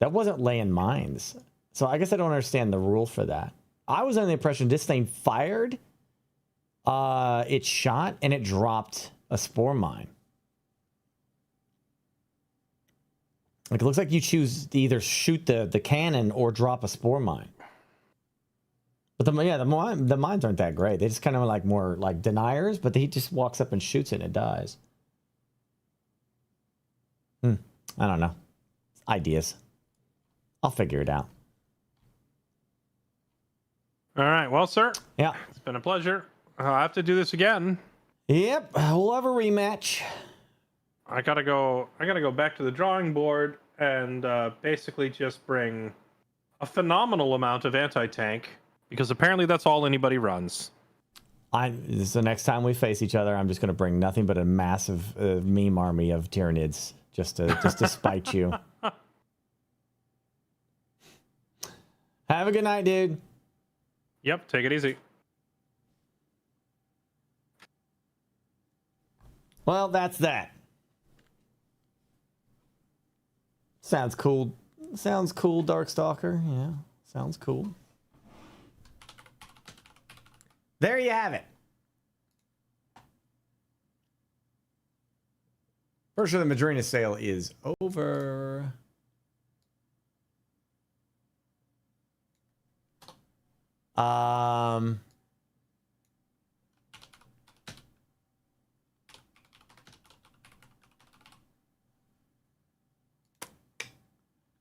That wasn't laying mines, so I guess I don't understand the rule for that. I was under the impression this thing fired, it shot, and it dropped a Spore Mine. Like, it looks like you choose to either shoot the cannon or drop a Spore Mine. But the mines aren't that great. They just kind of like more like deniers, but he just walks up and shoots it and it dies. I don't know. Ideas. I'll figure it out. All right. Well, sir. Yeah. It's been a pleasure. I'll have to do this again. Yep. We'll have a rematch. I gotta go back to the drawing board and basically just bring a phenomenal amount of anti-tank, because apparently that's all anybody runs. This is the next time we face each other, I'm just going to bring nothing but a massive meme army of Tyranids just to spite you. Have a good night, dude. Yep, take it easy. Well, that's that. Sounds cool. Sounds cool, Darkstalker. Yeah, sounds cool. There you have it. First of the Madrina sale is over.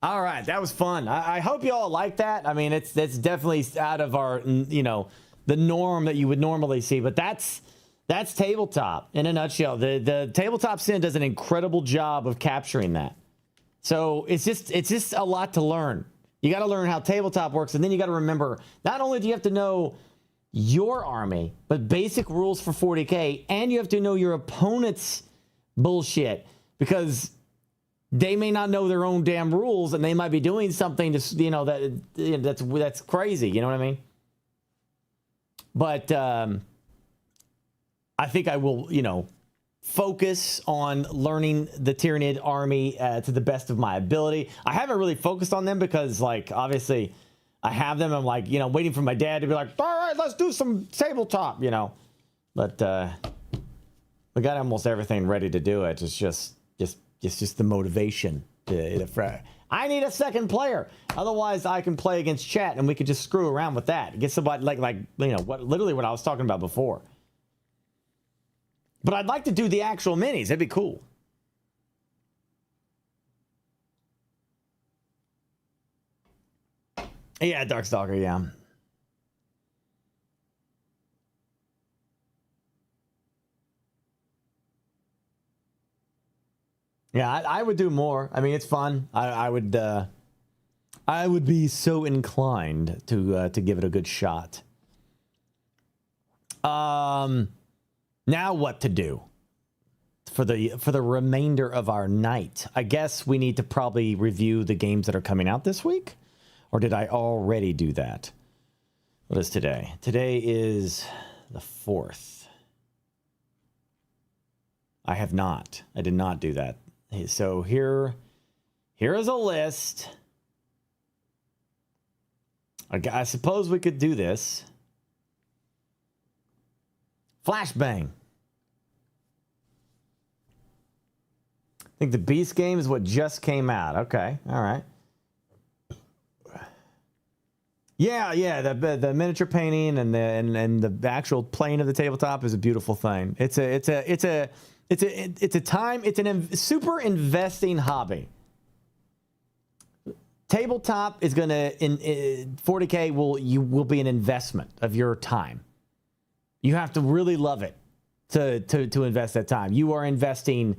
All right, that was fun. I hope you all like that. I mean, it's definitely out of our, the norm that you would normally see, but that's tabletop in a nutshell. The Tabletop Sim does an incredible job of capturing that. So it's just a lot to learn. You got to learn how tabletop works, and then you got to remember, not only do you have to know your army, but basic rules for 40K, and you have to know your opponent's bullshit, because they may not know their own damn rules, and they might be doing something that's crazy. You know what I mean? But I think I will, focus on learning the Tyranid army to the best of my ability. I haven't really focused on them because, obviously, I have them. I'm waiting for my dad to be like, all right, let's do some tabletop, But we got almost everything ready to do it. It's just the motivation. I need a second player. Otherwise, I can play against chat, and we could just screw around with that. Get somebody literally what I was talking about before. But I'd like to do the actual minis. That'd be cool. Yeah, Darkstalker, yeah. Yeah, I would do more. I mean, it's fun. I would be so inclined to give it a good shot. Now what to do for the remainder of our night? I guess we need to probably review the games that are coming out this week, or did I already do that? What is today? Today is the 4th. I have not. I did not do that. So here is a list. I suppose we could do this. Flashbang. I think the Beast game is what just came out. Okay, all right. Yeah. The miniature painting and the actual playing of the tabletop is a beautiful thing. It's a super investing hobby. Tabletop is gonna 40K will be an investment of your time. You have to really love it to invest that time. You are investing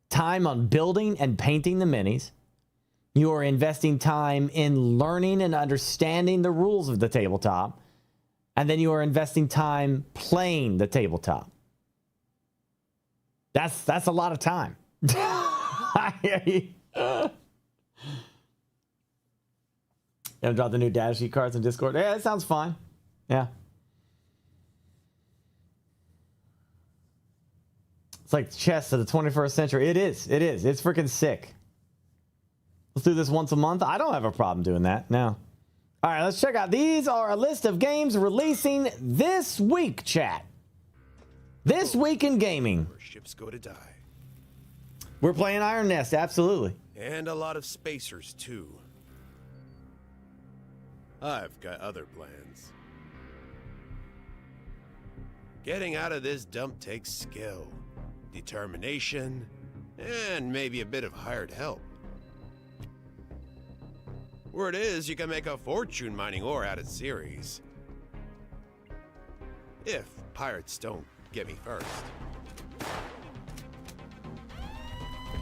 time on building and painting the minis. You are investing time in learning and understanding the rules of the tabletop. And then you are investing time playing the tabletop. That's a lot of time. Gonna drop the new data sheet cards in Discord. Yeah, that sounds fine. Yeah. It's like chess of the 21st century. It is. It's freaking sick. Let's do this once a month. I don't have a problem doing that. No. All right, let's check out. These are a list of games releasing this week, chat. This week in gaming. Where ships go to die. We're playing Iron Nest, absolutely. And a lot of spacers, too. I've got other plans. Getting out of this dump takes skill, determination, and maybe a bit of hired help. Word is, you can make a fortune mining ore out of Ceres. If pirates don't get me first.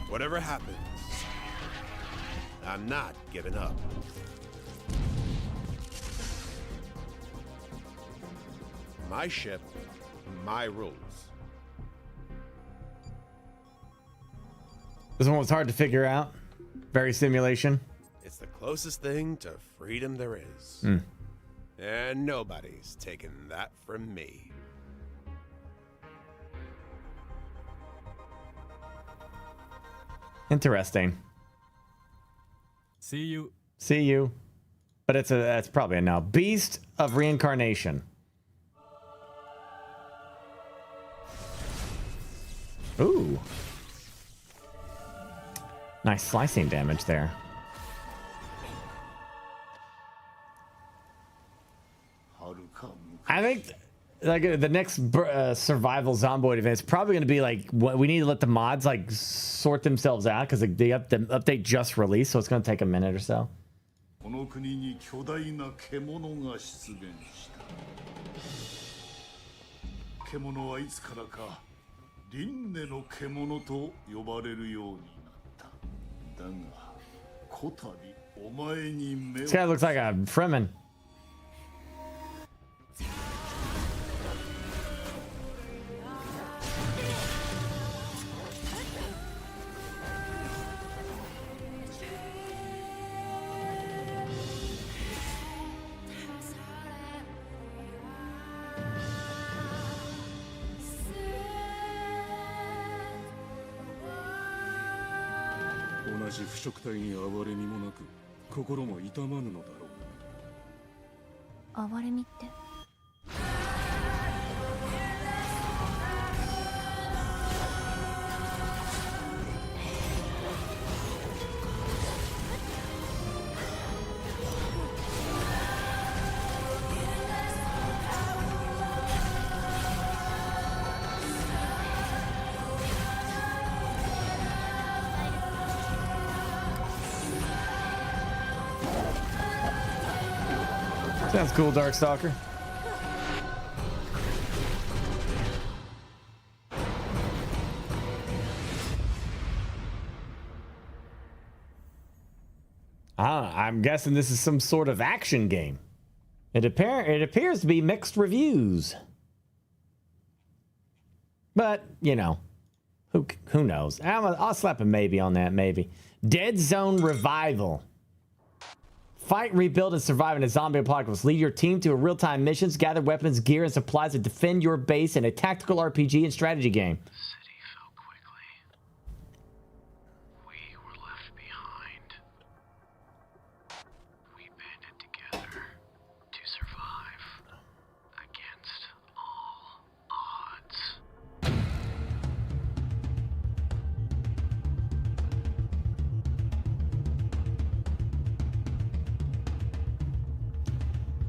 Whatever happens, I'm not giving up. My ship, my rules. This one was hard to figure out. Very simulation. It's the closest thing to freedom there is. And nobody's taking that from me. Interesting. See you. See you. But that's probably a no. Beast of Reincarnation. Ooh. Nice slicing damage there. I think like the next survival zomboid event is probably going to be like we need to let the mods like sort themselves out because the update just released, so it's going to take a minute or so. この国に巨大な獣が出現した獣はいつからか輪廻の獣と呼ばれるようになっただがこたびお前に目を This guy looks like a Fremen. Sounds cool, Darkstalker. I'm guessing this is some sort of action game. It appears to be mixed reviews. But, you know, who knows? I'll slap a maybe on that, maybe. Dead Zone Revival. Fight, rebuild, and survive in a zombie apocalypse. Lead your team to real-time missions, gather weapons, gear, and supplies to defend your base in a tactical RPG and strategy game.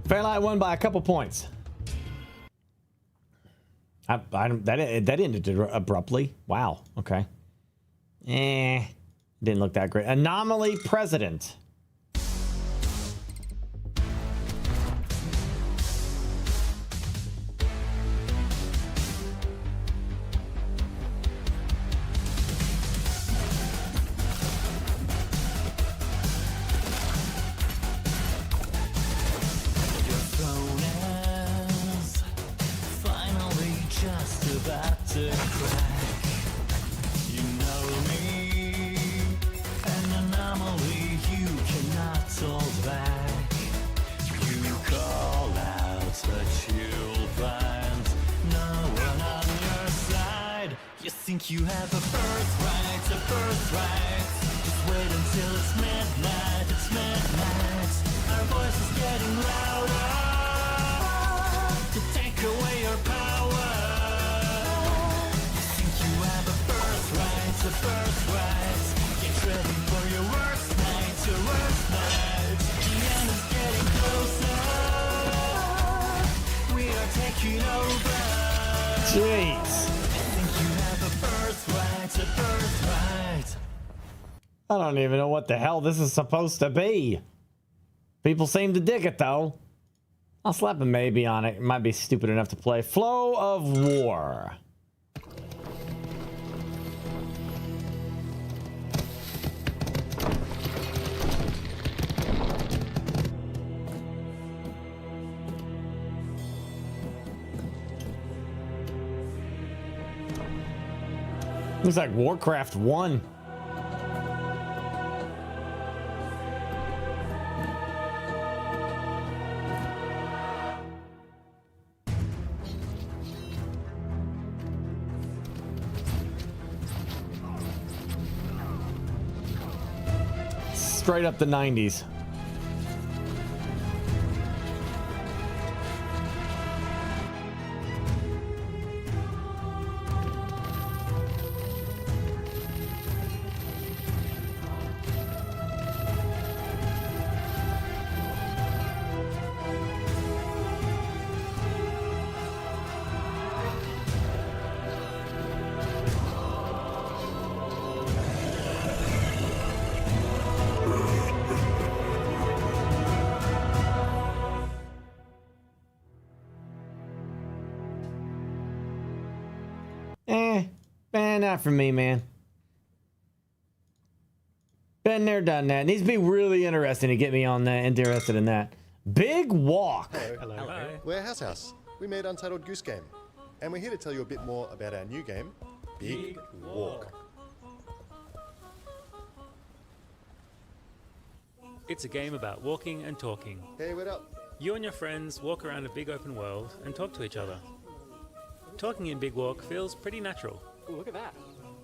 Fairlight won by a couple points. That ended abruptly. Wow. Okay. Didn't look that great. Anomaly President. You have a birthright, a birthright. Just wait until it's midnight, it's midnight. Our voice is getting louder to take away your power. You think you have a birthright, a birthright. Get ready for your worst night, your worst night. The end is getting closer. We are taking over. Jeez. I don't even know what the hell this is supposed to be. People seem to dig it, though. I'll slap a maybe on it. It might be stupid enough to play. Flow of War. Looks like Warcraft 1. straight up the 90s. Not for me, man. Been there, done that. Needs to be really interesting to get me on that, interested in that. Big Walk. Hello. Hello. We're House. We made Untitled Goose Game, and we're here to tell you a bit more about our new game, Big Walk. It's a game about walking and talking. Hey, what up? You and your friends walk around a big open world and talk to each other. Talking in Big Walk feels pretty natural. Ooh, look at that.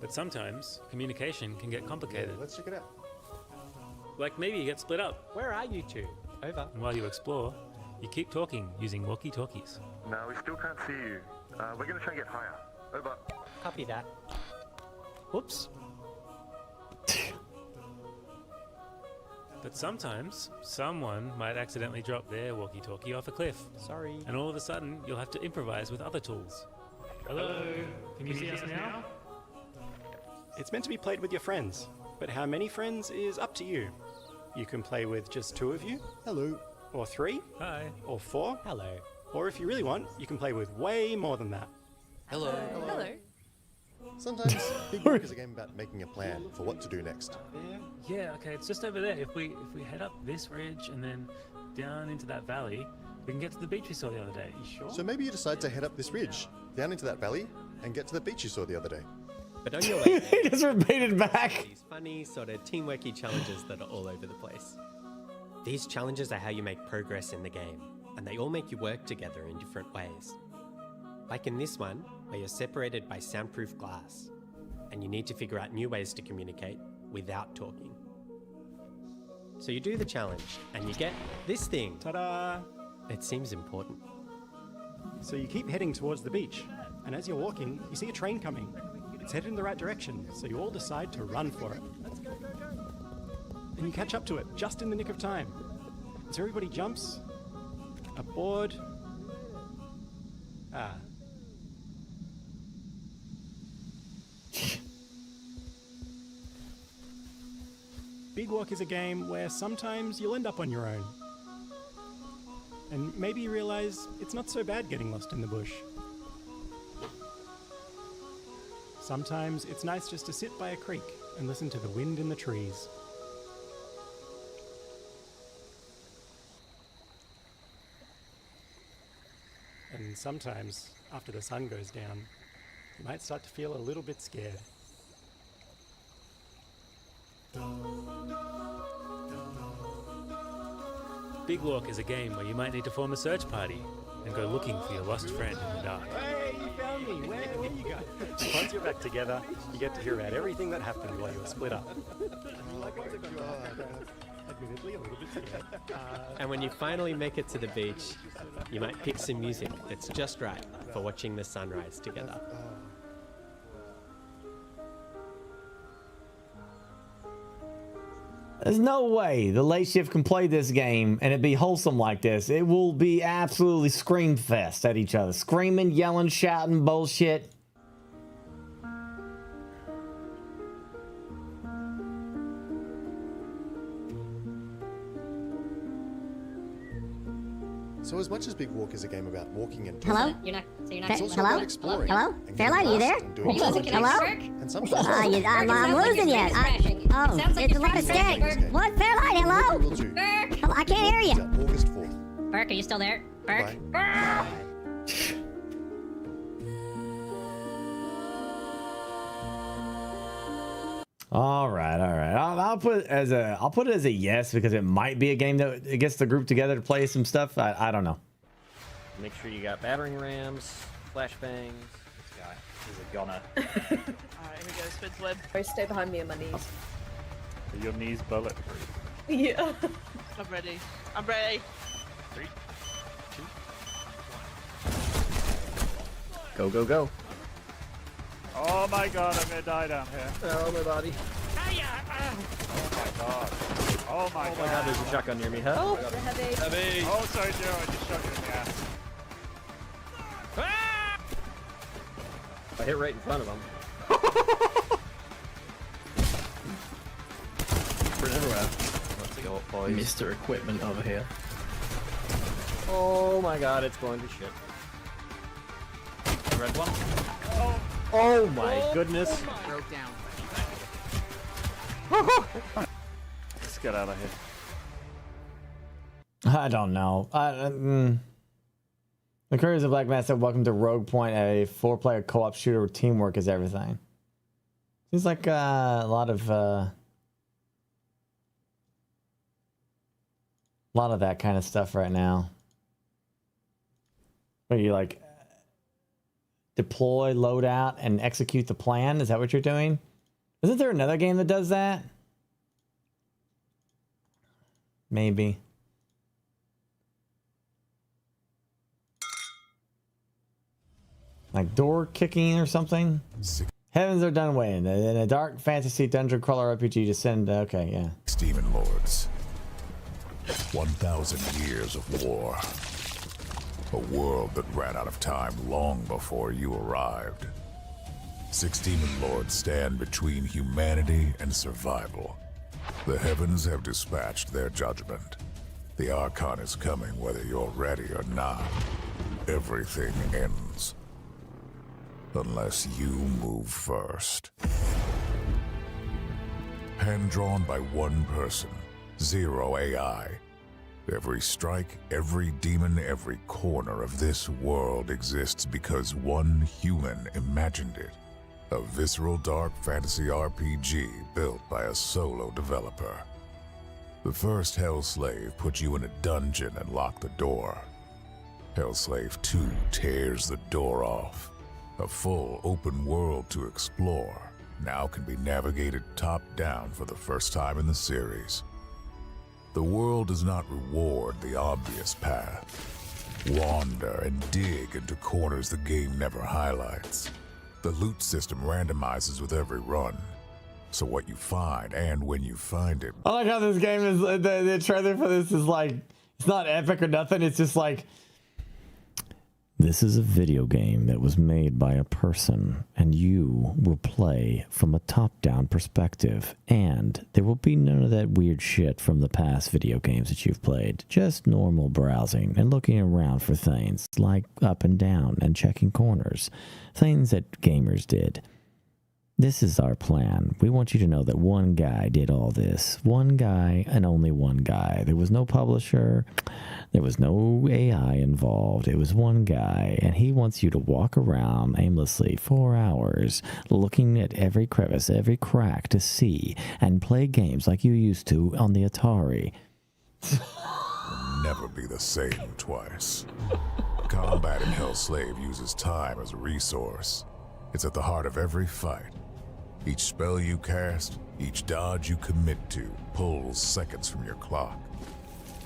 But sometimes communication can get complicated. Yeah, let's check it out. Like maybe you get split up. Where are you two? Over. And while you explore, you keep talking using walkie-talkies. No, we still can't see you. We're going to try and get higher. Over. Copy that. Whoops. But sometimes, someone might accidentally drop their walkie-talkie off a cliff. Sorry. And all of a sudden, you'll have to improvise with other tools. Hello? Can you see us now? It's meant to be played with your friends, but how many friends is up to you. You can play with just 2 of you. Hello. Or 3. Hi. Or 4. Hello. Or if you really want, you can play with way more than that. Hello. Hello. Sometimes Big Walk is a game about making a plan for what to do next. Yeah, okay, it's just over there. If we head up this ridge and then down into that valley, we can get to the beach we saw the other day. You sure? So maybe you decide to head up this ridge, down into that valley, and get to the beach you saw the other day. But on your way there, he just repeated back. These funny sort of teamworky challenges that are all over the place. These challenges are how you make progress in the game, and they all make you work together in different ways. Like in this one, where you're separated by soundproof glass, and you need to figure out new ways to communicate without talking. So you do the challenge, and you get this thing. Ta-da! It seems important. So you keep heading towards the beach, and as you're walking, you see a train coming. It's headed in the right direction, so you all decide to run for it. And you catch up to it just in the nick of time. So everybody jumps aboard. Big Walk is a game where sometimes you'll end up on your own. And maybe you realize it's not so bad getting lost in the bush. Sometimes it's nice just to sit by a creek and listen to the wind in the trees. And sometimes, after the sun goes down, you might start to feel a little bit scared. Big Walk is a game where you might need to form a search party and go looking for your lost friend in the dark. Hey, you found me! Where are you guys? Once you're back together, you get to hear about everything that happened while you were split up. Admittedly, a little bit scared. And when you finally make it to the beach, you might pick some music that's just right for watching the sunrise together. There's no way the late shift can play this game and it be wholesome like this. It will be absolutely scream fest at each other. Screaming, yelling, shouting, bullshit. So as much as Big Walk is a game about walking and talking, Hello? You're not. So you're not. it's also Hello? about exploring. Hello? and Fairlight, getting are you there? lost and doing Hello? challenges. Hello? And sometimes I'm losing you. It's a lot of static. What? Fairlight, hello? Hello, I can't hear you. August 4th. Burke, are you still there? Burke? All right. I'll put it as a yes because it might be a game that it gets the group together to play some stuff. I don't know. Make sure you got battering rams, flashbangs. This guy is a goner. Alright, here we go, Spitz Web. Stay behind me on my knees. Are your knees bulletproof? Yeah. I'm ready. I'm ready. 3, 2. Go, go, go. Oh my god, I'm gonna die down here. Oh, my body. Oh my god. Oh my god. Oh my god, there's a shotgun near me. Help! Heavy. Oh, sorry, Joe, I just shot you in the ass. I hit right in front of him. everywhere. Let's go, boys. Mr. Equipment over here. Oh my god, it's going to shit. Red one. Oh my goodness. Broke down. Let's get out of here. I don't know. The Couriers of Black Man said, "Welcome to Rogue Point, a 4-player co-op shooter where teamwork is everything." Seems like a lot of that kind of stuff right now. Where you like deploy, load out, and execute the plan. Is that what you're doing? Isn't there another game that does that? Maybe. Like door kicking or something? Heavens are done waiting. In a dark fantasy dungeon crawler RPG, descend. Okay, yeah. Demon Lords. 1,000 years of war. A world that ran out of time long before you arrived. 6 Demon Lords stand between humanity and survival. The heavens have dispatched their judgment. The Archon is coming whether you're ready or not. Everything ends. Unless you move first. Hand-drawn by one person. 0 AI. Every strike, every demon, every corner of this world exists because one human imagined it. A visceral dark fantasy RPG built by a solo developer. The first Hellslave put you in a dungeon and locked the door. Hellslave 2 tears the door off. A full open world to explore now can be navigated top-down for the first time in the series. The world does not reward the obvious path. Wander and dig into corners the game never highlights. The loot system randomizes with every run. So what you find and when you find it. I like how this game is, the trailer for this is like, it's not epic or nothing. It's just like, this is a video game that was made by a person, and you will play from a top-down perspective, and there will be none of that weird shit from the past video games that you've played. Just normal browsing and looking around for things like up and down and checking corners, things that gamers did. This is our plan. We want you to know that one guy did all this. One guy and only one guy. There was no publisher. There was no AI involved. It was one guy, and he wants you to walk around aimlessly 4 hours, looking at every crevice, every crack to see, and play games like you used to on the Atari. Will never be the same twice. Combat in Hellslave uses time as a resource. It's at the heart of every fight. Each spell you cast, each dodge you commit to, pulls seconds from your clock.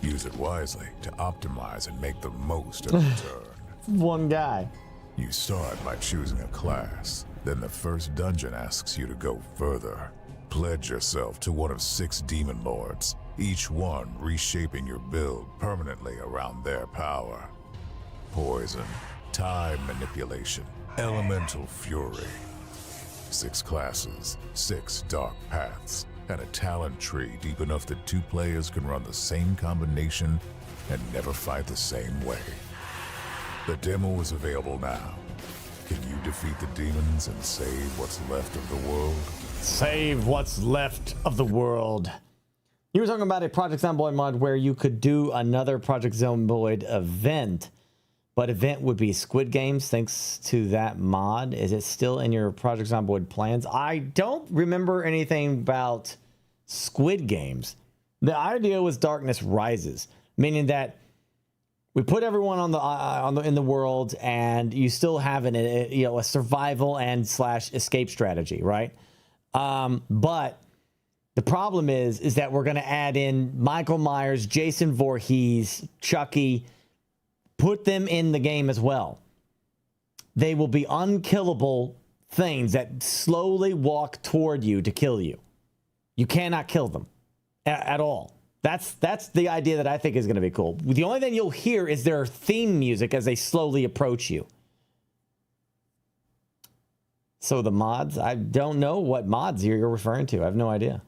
Use it wisely to optimize and make the most of the turn. One guy. You start by choosing a class. Then the first dungeon asks you to go further. Pledge yourself to one of 6 Demon Lords, each one reshaping your build permanently around their power. Poison, time manipulation, elemental fury. 6 classes, 6 dark paths, and a talent tree deep enough that 2 players can run the same combination and never fight the same way. The demo is available now. Can you defeat the demons and save what's left of the world? Save what's left of the world. You were talking about a Project Zomboid mod where you could do another Project Zomboid event, but event would be Squid Games thanks to that mod. Is it still in your Project Zomboid plans? I don't remember anything about Squid Games. The idea was Darkness Rises, meaning that we put everyone in the world, and you still have a survival and / escape strategy, right? But The problem is that we're going to add in Michael Myers, Jason Voorhees, Chucky, put them in the game as well. They will be unkillable things that slowly walk toward you to kill you. You cannot kill them at all. That's the idea that I think is going to be cool. The only thing you'll hear is their theme music as they slowly approach you. So the mods, I don't know what mods you're referring to. I have no idea.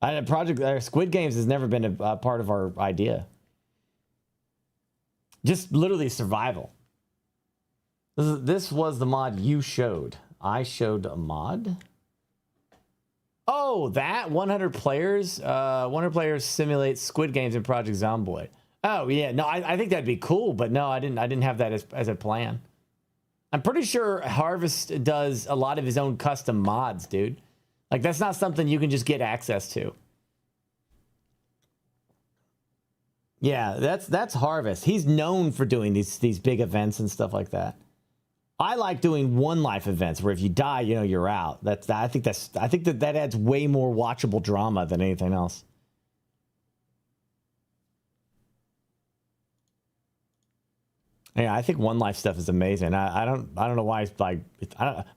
Squid Games has never been a part of our idea. Just literally survival. This was the mod you showed. I showed a mod. Oh, that 100 players. 100 players simulate Squid Games in Project Zomboid. Oh yeah, no, I think that'd be cool, but no, I didn't have that as a plan. I'm pretty sure Harvest does a lot of his own custom mods, dude. Like, that's not something you can just get access to. Yeah, that's Harvest. He's known for doing these big events and stuff like that. I like doing one life events where if you die, you know, you're out. I think that adds way more watchable drama than anything else. Yeah, I think one life stuff is amazing. I don't know why it's like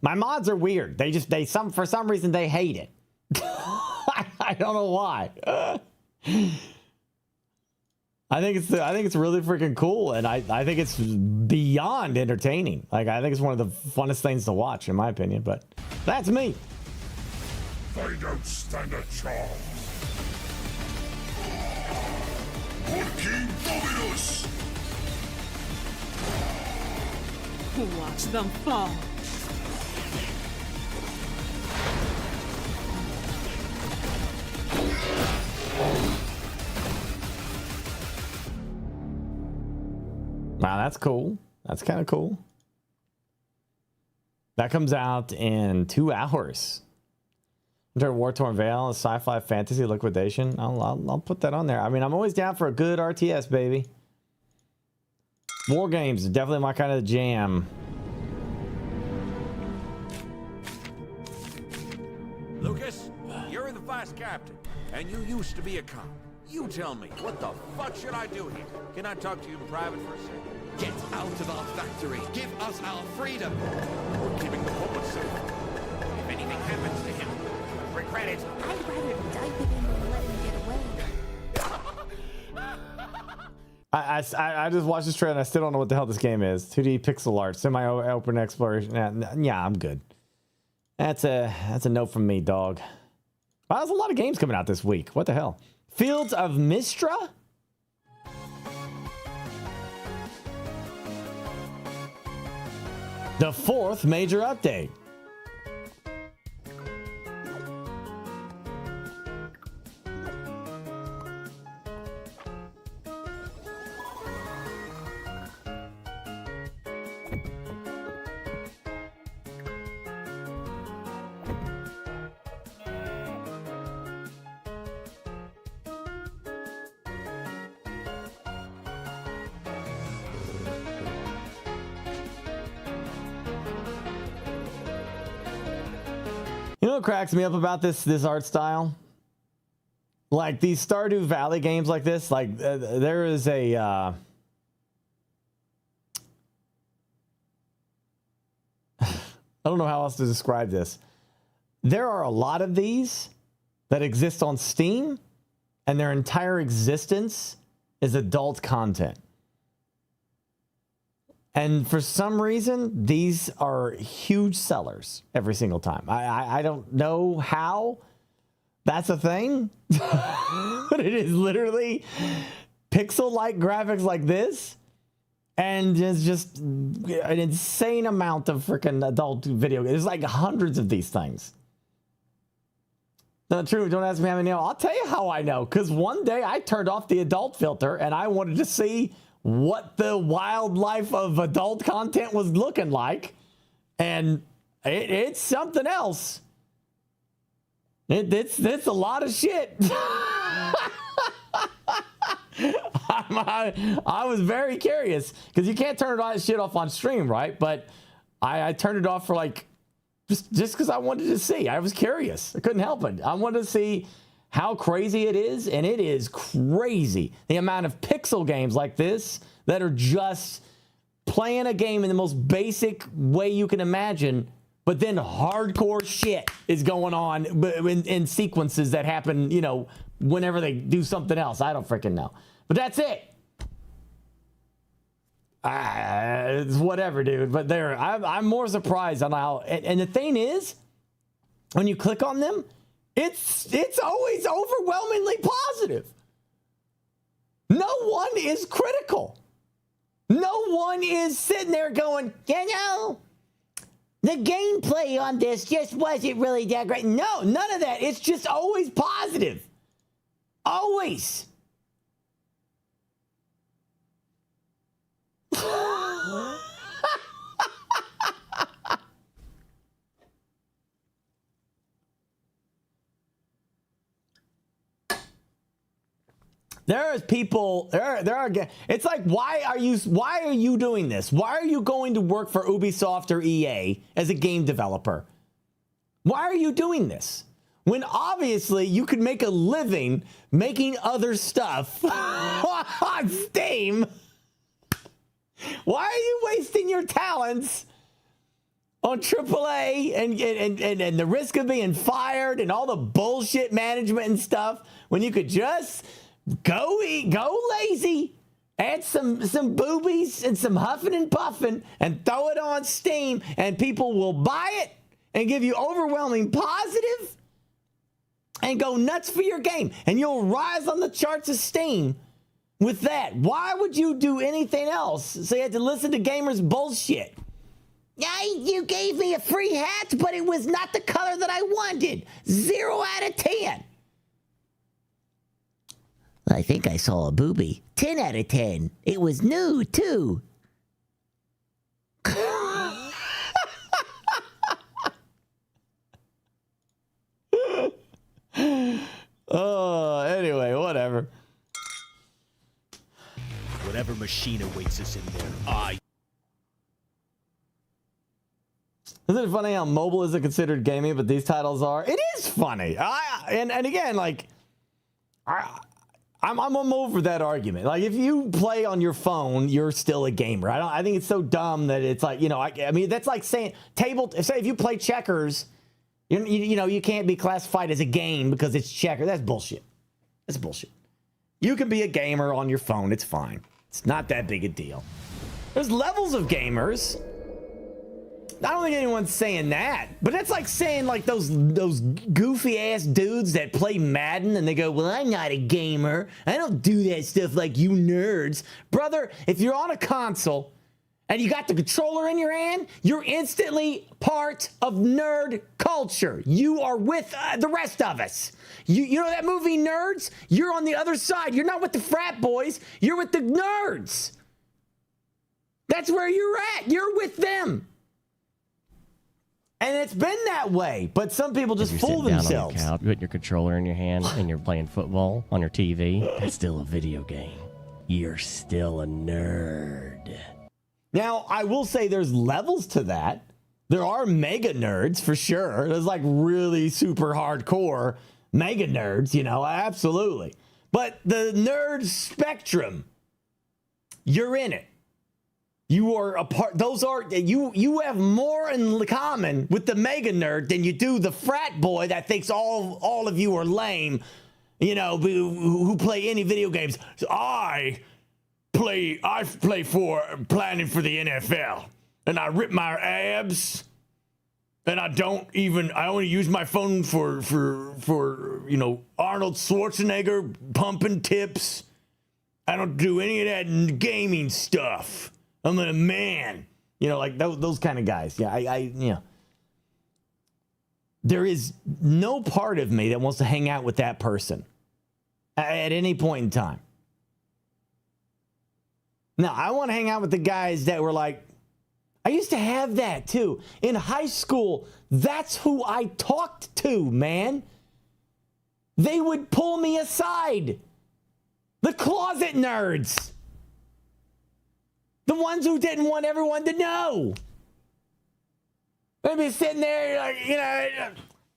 my mods are weird. For some reason they hate it. I don't know why. I think it's really freaking cool, and I think it's beyond entertaining. Like, I think it's one of the funnest things to watch, in my opinion. But that's me. They don't stand a chance. King Dominus. Watch them fall. Wow, that's cool. That's kind of cool. That comes out in 2 hours. During War-Torn Vale, a sci-fi fantasy liquidation. I'll put that on there. I mean, I'm always down for a good RTS, baby. War games is definitely my kind of jam. Lucas, you're the vice captain, and you used to be a cop. You tell me, what the fuck should I do here? Can I talk to you in private for a second? Get out of our factory. Give us our freedom. We're keeping the puppet safe. If anything happens to him, regret it. I'd rather die with him than let him get away. I just watched this trailer and I still don't know what the hell this game is. 2D pixel art, semi-open exploration. Yeah, I'm good. That's a no from me, dog. Wow, there's a lot of games coming out this week. What the hell? Fields of Mistra? The 4th major update. You know what cracks me up about this art style? Like these Stardew Valley games like this, like there is a I don't know how else to describe this. There are a lot of these that exist on Steam, and their entire existence is adult content. And for some reason, these are huge sellers every single time. I don't know how that's a thing, but it is literally pixel-like graphics like this, and it's just an insane amount of freaking adult video. There's like hundreds of these things. No, true. Don't ask me how many. I'll tell you how I know. Because one day I turned off the adult filter, and I wanted to see what the wildlife of adult content was looking like, and it's something else. It's a lot of shit. I was very curious because you can't turn all that shit off on stream, right? But I turned it off for like Just because I wanted to see. I was curious. I couldn't help it. I wanted to see how crazy it is, and it is crazy. The amount of pixel games like this that are just playing a game in the most basic way you can imagine, but then hardcore shit is going on in sequences that happen, whenever they do something else. I don't freaking know. But that's it. It's whatever, dude. But I'm more surprised on how. And the thing is, when you click on them, it's always overwhelmingly positive. No one is critical. No one is sitting there going, the gameplay on this just wasn't really that great. No, none of that. It's just always positive. Always. There is people. There are. It's like, why are you doing this? Why are you going to work for Ubisoft or EA as a game developer? Why are you doing this when obviously you could make a living making other stuff on Steam? Why are you wasting your talents on AAA and the risk of being fired and all the bullshit management and stuff when you could just go lazy, add some boobies and some huffing and puffing and throw it on Steam, and people will buy it and give you overwhelming positive and go nuts for your game, and you'll rise on the charts of Steam with that. Why would you do anything else? So you had to listen to gamers' bullshit. You gave me a free hat, but it was not the color that I wanted. 0 out of 10. I think I saw a booby. 10 out of 10. It was new, too. Anyway, whatever. Whatever machine awaits us in there, Isn't it funny how mobile isn't considered gaming, but these titles are? It is funny. And again, like, I'm over that argument. Like, if you play on your phone, you're still a gamer. I think it's so dumb that it's like, I mean, that's like saying say if you play checkers, you can't be classified as a game because it's checker. That's bullshit. That's bullshit. You can be a gamer on your phone. It's fine. It's not that big a deal. There's levels of gamers. I don't think anyone's saying that, but that's like saying like those goofy ass dudes that play Madden and they go, well, I'm not a gamer. I don't do that stuff like you nerds. Brother, if you're on a console and you got the controller in your hand, you're instantly part of nerd culture. You are with the rest of us. You know that movie Nerds? You're on the other side. You're not with the frat boys. You're with the nerds. That's where you're at. You're with them. And it's been that way, but some people just fool themselves. Down on your couch, you put your controller in your hand and you're playing football on your TV. That's still a video game. You're still a nerd. Now, I will say there's levels to that. There are mega nerds for sure. There's like really super hardcore mega nerds, absolutely. But the nerd spectrum, you're in it. You are a part. Those are you have more in common with the mega nerd than you do the frat boy that thinks all of you are lame. Who play any video games. I play for planning for the NFL, and I rip my abs, and I only use my phone for Arnold Schwarzenegger pumping tips. I don't do any of that gaming stuff. I'm a man, like those kind of guys. Yeah, there is no part of me that wants to hang out with that person at any point in time. Now, I want to hang out with the guys that were like, I used to have that too. In high school, that's who I talked to, man. They would pull me aside. The closet nerds. The ones who didn't want everyone to know. They'd be sitting there, like, you know,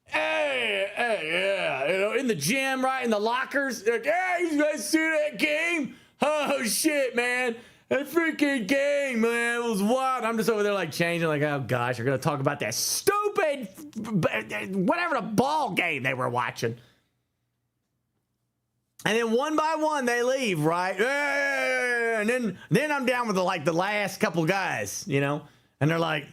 hey, yeah, you know, in the gym, right, in the lockers. Like, hey, you guys see that game? Oh, shit, man. That freaking game, man, it was wild. I'm just over there, like, changing, like, oh, gosh, you're going to talk about that stupid, whatever the ball game they were watching. And then one by one, they leave, right? And then I'm down with, the last couple guys, you know? And they're like,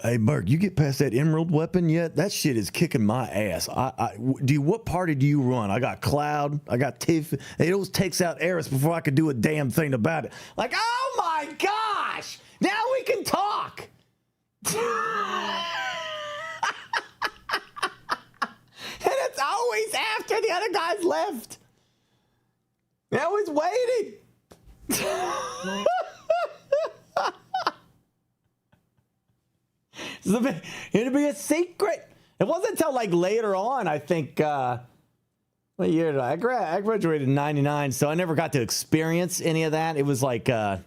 hey, Burke, you get past that emerald weapon yet? That shit is kicking my ass. What party do you run? I got Cloud. I got Tiff. It always takes out Eris before I could do a damn thing about it. Like, oh my gosh! Now we can talk! And it's always after the other guys left. They always waited. It'll be a secret. It wasn't until like later on, I think, what year did I graduated in 99, so I never got to experience any of that. It was like, I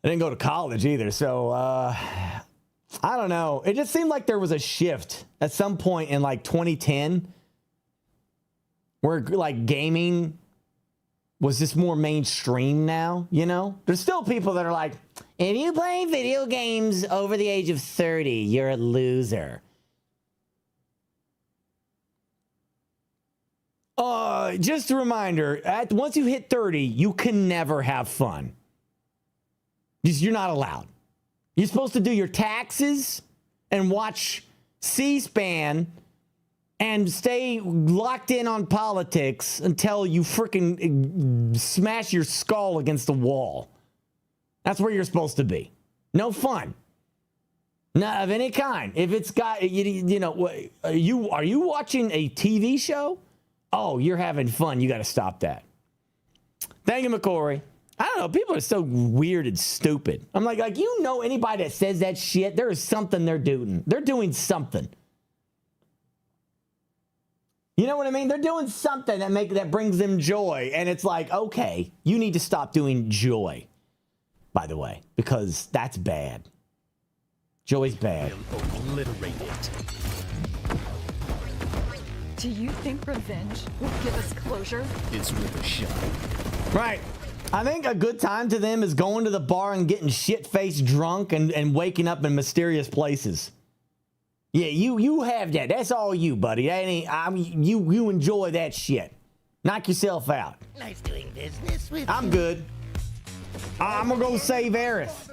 didn't go to college either, so I don't know. It just seemed like there was a shift at some point in like 2010 where like gaming was just more mainstream now, you know? There's still people that are like, if you play video games over the age of 30, you're a loser. Just a reminder, once you hit 30, you can never have fun. You're not allowed. You're supposed to do your taxes and watch C-SPAN and stay locked in on politics until you freaking smash your skull against the wall. That's where you're supposed to be. No fun. Not of any kind. If it's got, you know, are you watching a TV show? Oh, you're having fun. You got to stop that. Thank you, McCory. I don't know. People are so weird and stupid. I'm like, you know, anybody that says that shit, there is something they're doing. They're doing something. You know what I mean? They're doing something that brings them joy. And it's like, okay, you need to stop doing joy, by the way, because that's bad. Joy's bad. We'll obliterate it. Do you think revenge will give us closure? It's worth a shot. Right. I think a good time to them is going to the bar and getting shit-faced drunk and waking up in mysterious places. Yeah, you have that. That's all you, buddy. That ain't, you enjoy that shit. Knock yourself out. Nice doing business with I'm good. I'm gonna go save Eris.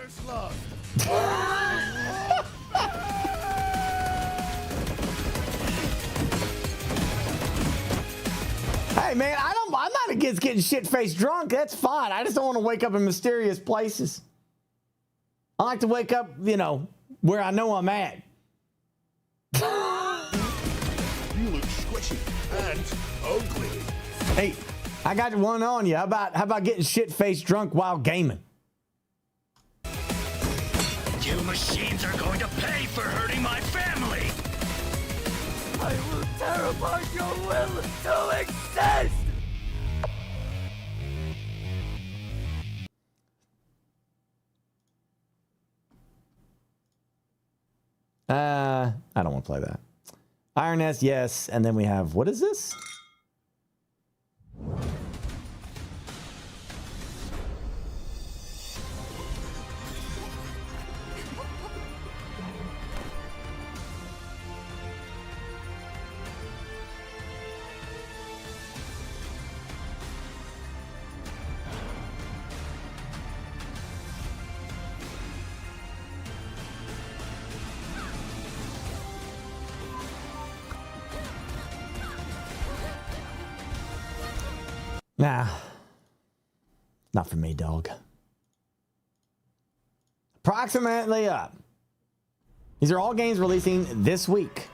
Hey man, I'm not against getting shit-faced drunk. That's fine. I just don't want to wake up in mysterious places. I like to wake up, you know, where I know I'm at. You look squishy and ugly. Hey, I got one on you. How about getting shit-faced drunk while gaming? You machines are going to pay for hurting my family. I will tear apart your will to exist. I don't want to play that. Iron Nest, yes. And then we have, what is this? Nah, not for me, dog. Approximately up. These are all games releasing this week.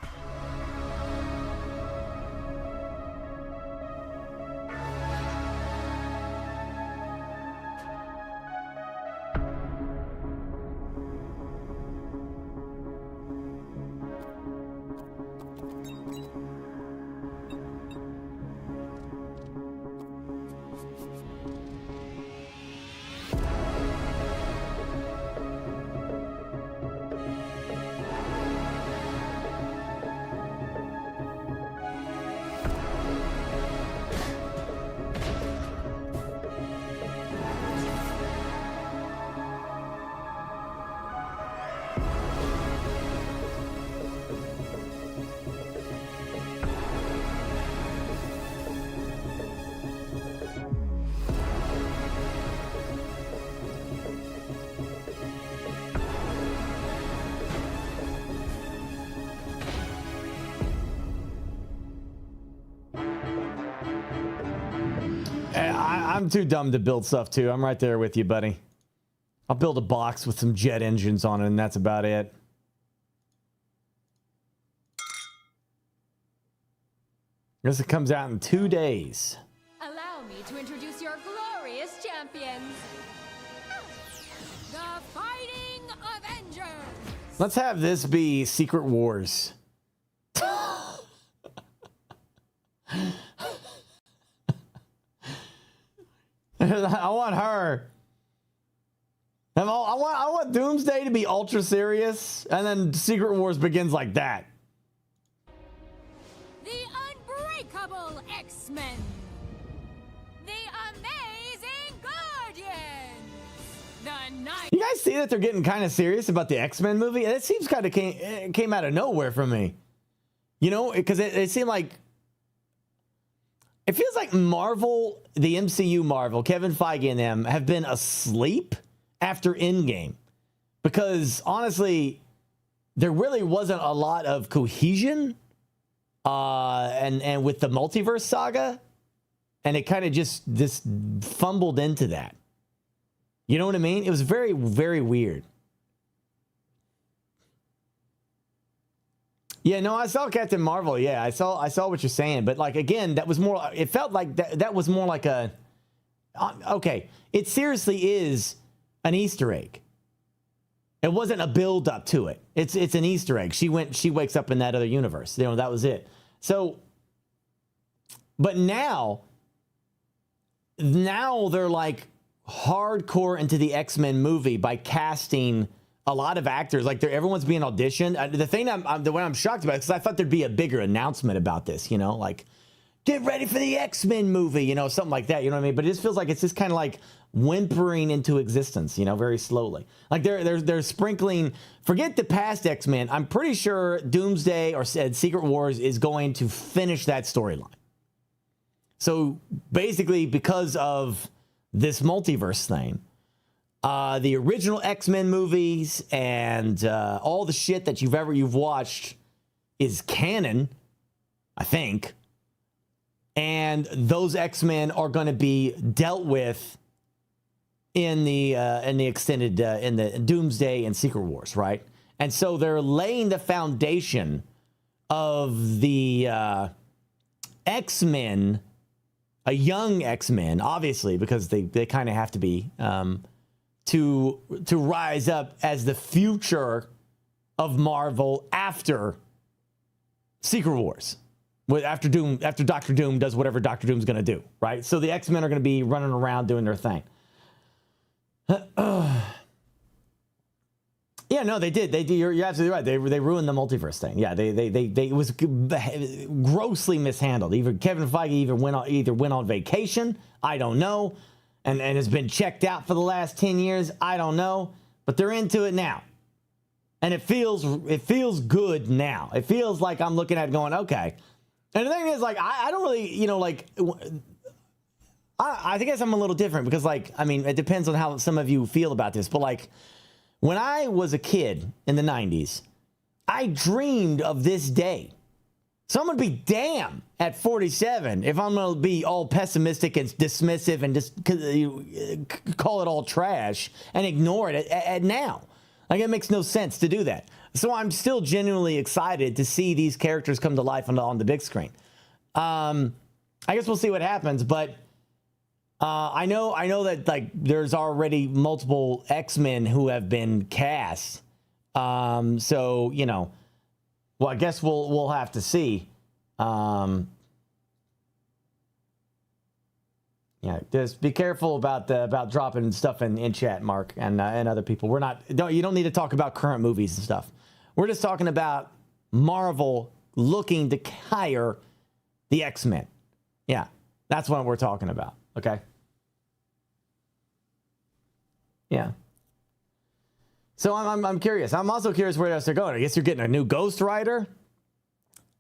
I'm too dumb to build stuff too. I'm right there with you, buddy. I'll build a box with some jet engines on it, and that's about it. Guess it comes out in 2 days. Allow me to introduce your glorious champions, the Fighting Avengers. Let's have this be Secret Wars. I want her. I want Doomsday to be ultra serious, and then Secret Wars begins like that. The Unbreakable X-Men, the Amazing Guardians, the Night. You guys see that they're getting kind of serious about the X-Men movie? And it seems kind of came out of nowhere for me. You know, because it seemed like it feels like Marvel, the MCU Marvel, Kevin Feige and them have been asleep after Endgame. Because honestly, there really wasn't a lot of cohesion and with the multiverse saga. And it kind of just fumbled into that. You know what I mean? It was very, very weird. Yeah, no, I saw Captain Marvel. Yeah, I saw what you're saying, but like again, that was more. It felt like that was more like a. Okay, it seriously is an Easter egg. It wasn't a build up to it. It's an Easter egg. She wakes up in that other universe. You know, that was it. So, but now they're like hardcore into the X-Men movie by casting a lot of actors. Like everyone's being auditioned. The thing the way I'm shocked about it, because I thought there'd be a bigger announcement about this, you know, like get ready for the X-Men movie, you know, something like that, you know what I mean? But it just feels like it's just kind of like whimpering into existence, you know, very slowly. Like they're sprinkling, forget the past X-Men. I'm pretty sure Doomsday or Secret Wars is going to finish that storyline. So basically, because of this multiverse thing, the original X-Men movies and all the shit that you've watched is canon, I think. And those X-Men are going to be dealt with in the extended in the Doomsday and Secret Wars, right? And so they're laying the foundation of the X-Men, a young X-Men, obviously, because they kind of have to be. To rise up as the future of Marvel after Secret Wars, after Doctor Doom does whatever Doctor Doom's going to do, right? So the X-Men are going to be running around doing their thing. Yeah, no, they did. You're absolutely right. They ruined the multiverse thing. Yeah, it was grossly mishandled. Either Kevin Feige went on vacation. I don't know. And has been checked out for the last 10 years. I don't know, but they're into it now. And it feels good now. It feels like I'm looking at it going, okay. And the thing is, like, I don't really, you know, like, I think I'm a little different because, like, I mean, it depends on how some of you feel about this. But, like, when I was a kid in the 90s, I dreamed of this day. So I'm going to be damn at 47 if I'm going to be all pessimistic and dismissive and just call it all trash and ignore it at now. Like, it makes no sense to do that. So I'm still genuinely excited to see these characters come to life on the big screen. I guess we'll see what happens, but I know that, like, there's already multiple X-Men who have been cast. So, you know, well, I guess we'll have to see. Yeah, just be careful about dropping stuff in chat, Mark, and other people. You don't need to talk about current movies and stuff. We're just talking about Marvel looking to hire the X-Men. Yeah, that's what we're talking about. Okay. Yeah. So I'm curious. I'm also curious where else they're going. I guess you're getting a new Ghost Rider.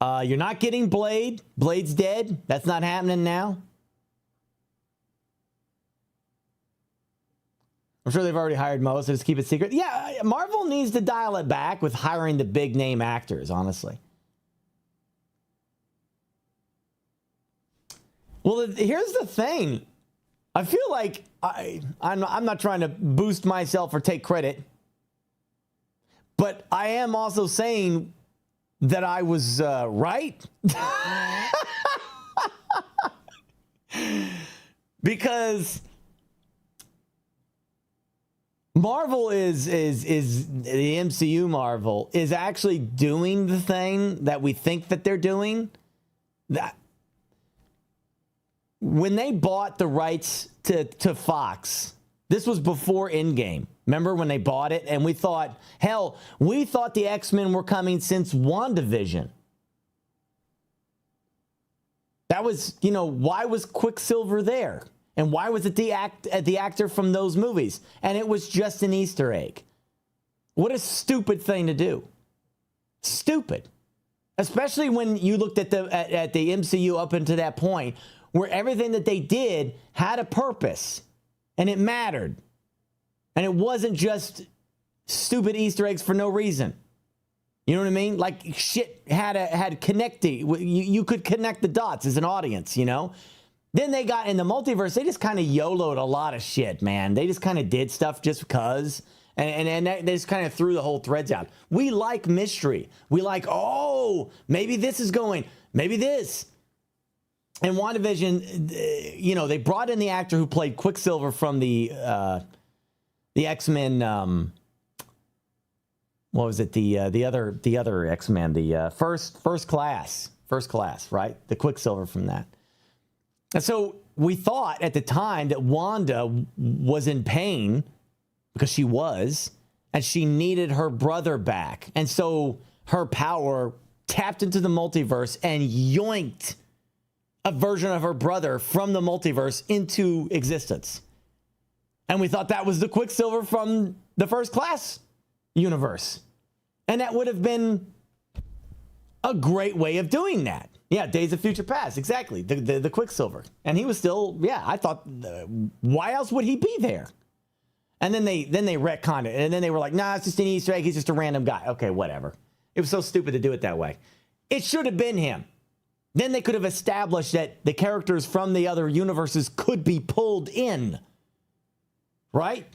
You're not getting Blade. Blade's dead. That's not happening now. I'm sure they've already hired most, so just keep it secret. Yeah, Marvel needs to dial it back with hiring the big name actors, honestly. Well, here's the thing. I feel like I'm not trying to boost myself or take credit, but I am also saying that I was right. Because Marvel is the MCU. Marvel is actually doing the thing that we think that they're doing. That when they bought the rights to Fox, this was before Endgame. Remember when they bought it and we thought, hell, we thought the X-Men were coming since WandaVision. That was, why was Quicksilver there? And why was it the actor from those movies? And it was just an Easter egg. What a stupid thing to do. Stupid. Especially when you looked at the MCU up until that point, where everything that they did had a purpose and it mattered. And it wasn't just stupid Easter eggs for no reason. You know what I mean? Like shit had connecting. You could connect the dots as an audience, Then they got in the multiverse. They just kind of YOLO'd a lot of shit, man. They just kind of did stuff just because. And they just kind of threw the whole threads out. We like mystery. We like, maybe this is going, maybe this. And WandaVision, they brought in the actor who played Quicksilver from the X-Men. What was it? The other X-Men, the first class, right? The Quicksilver from that. And so we thought at the time that Wanda was in pain because she was, and she needed her brother back. And so her power tapped into the multiverse and yoinked a version of her brother from the multiverse into existence. And we thought that was the Quicksilver from the First Class universe. And that would have been a great way of doing that. Yeah, Days of Future Past, exactly. The Quicksilver. And he was still, I thought, why else would he be there? And then they retconned it. And then they were like, nah, it's just an Easter egg. He's just a random guy. Okay, whatever. It was so stupid to do it that way. It should have been him. Then they could have established that the characters from the other universes could be pulled in. Right?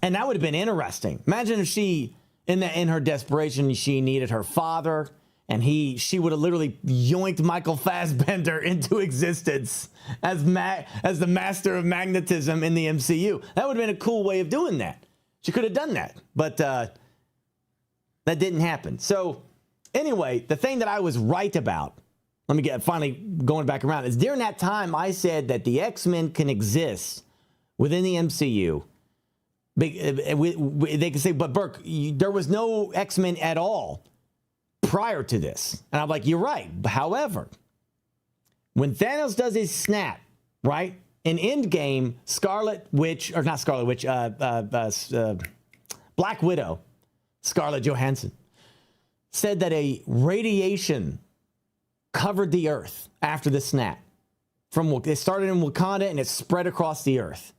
And that would have been interesting. Imagine if she, in her desperation, she needed her father. And she would have literally yoinked Michael Fassbender into existence as the master of magnetism in the MCU. That would have been a cool way of doing that. She could have done that, but that didn't happen. So anyway, the thing that I was right about, let me get finally going back around, is during that time I said that the X-Men can exist within the MCU. They can say, but Burke, there was no X-Men at all prior to this. And I'm like, you're right. However, when Thanos does his snap, right? In Endgame, Black Widow, Scarlett Johansson, said that a radiation covered the earth after the snap. It started in Wakanda and it spread across the earth.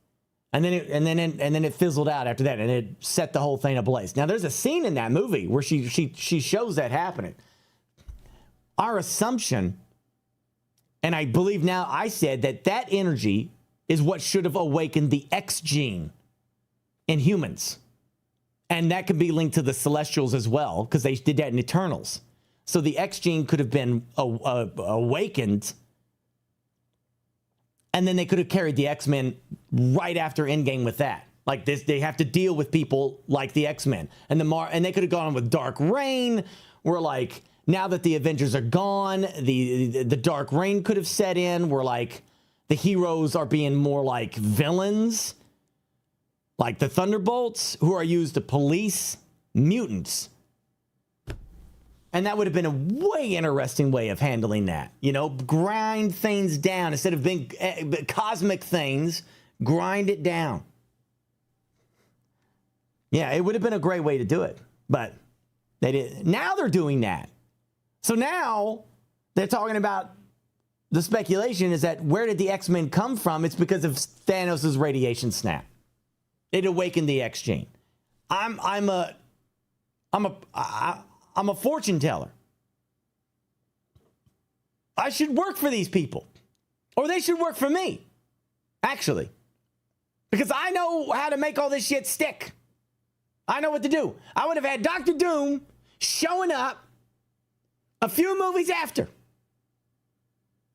And then it fizzled out after that, and it set the whole thing ablaze. Now, there's a scene in that movie where she shows that happening. Our assumption, and I believe now I said that energy is what should have awakened the X gene in humans. And that could be linked to the Celestials as well, because they did that in Eternals. So the X gene could have been awakened, and then they could have carried the X-Men right after Endgame with that. Like this, they have to deal with people like the X-Men. And they could have gone with Dark Reign, where like, now that the Avengers are gone, the Dark Reign could have set in, where like the heroes are being more like villains, like the Thunderbolts, who are used to police mutants. And that would have been a way interesting way of handling that. Grind things down. Instead of being cosmic things, grind it down. Yeah, it would have been a great way to do it. But they didn't. Now they're doing that. So now they're talking about the speculation is that where did the X-Men come from? It's because of Thanos' radiation snap. It awakened the X gene. I'm a fortune teller. I should work for these people, or they should work for me. Actually. Because I know how to make all this shit stick. I know what to do. I would have had Dr. Doom showing up a few movies after.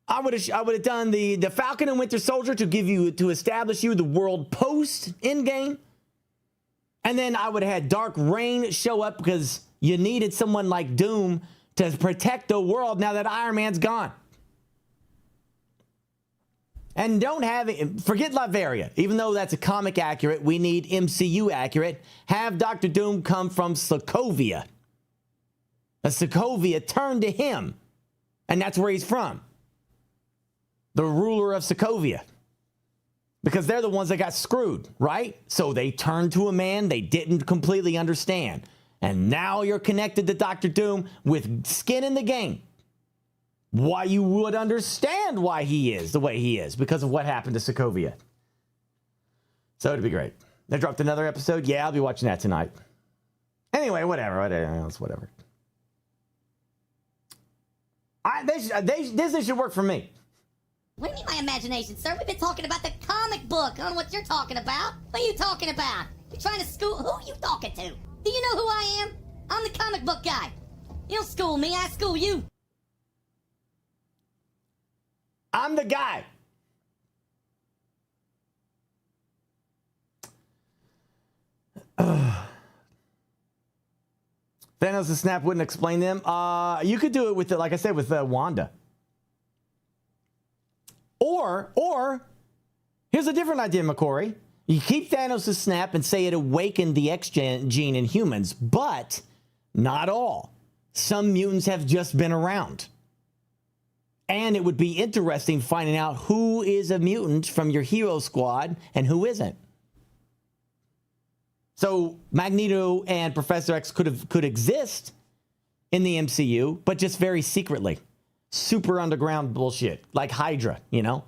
I would have done the Falcon and Winter Soldier to establish you the world post Endgame. And then I would have had Dark Reign show up because you needed someone like Doom to protect the world now that Iron Man's gone. And forget Latveria. Even though that's a comic accurate, we need MCU accurate. Have Dr. Doom come from Sokovia. Sokovia turned to him. And that's where he's from. The ruler of Sokovia. Because they're the ones that got screwed, right? So they turned to a man they didn't completely understand. And now you're connected to Dr. Doom with skin in the game. Why you would understand why he is the way he is because of what happened to Sokovia. So it'd be great. They dropped another episode. Yeah, I'll be watching that tonight. Anyway, whatever. It's whatever. Disney should work for me. What do you mean my imagination, sir? We've been talking about the comic book. I don't know what you're talking about. What are you talking about? You trying to school? Who are you talking to? Do you know who I am? I'm the comic book guy. You don't school me, I school you. I'm the guy. Thanos' snap wouldn't explain them. You could do it with, like I said, with Wanda. Or here's a different idea, McCory. You keep Thanos' snap and say it awakened the X gene in humans, but not all. Some mutants have just been around. And it would be interesting finding out who is a mutant from your hero squad and who isn't. So Magneto and Professor X could exist in the MCU, but just very secretly. Super underground bullshit, like Hydra, you know?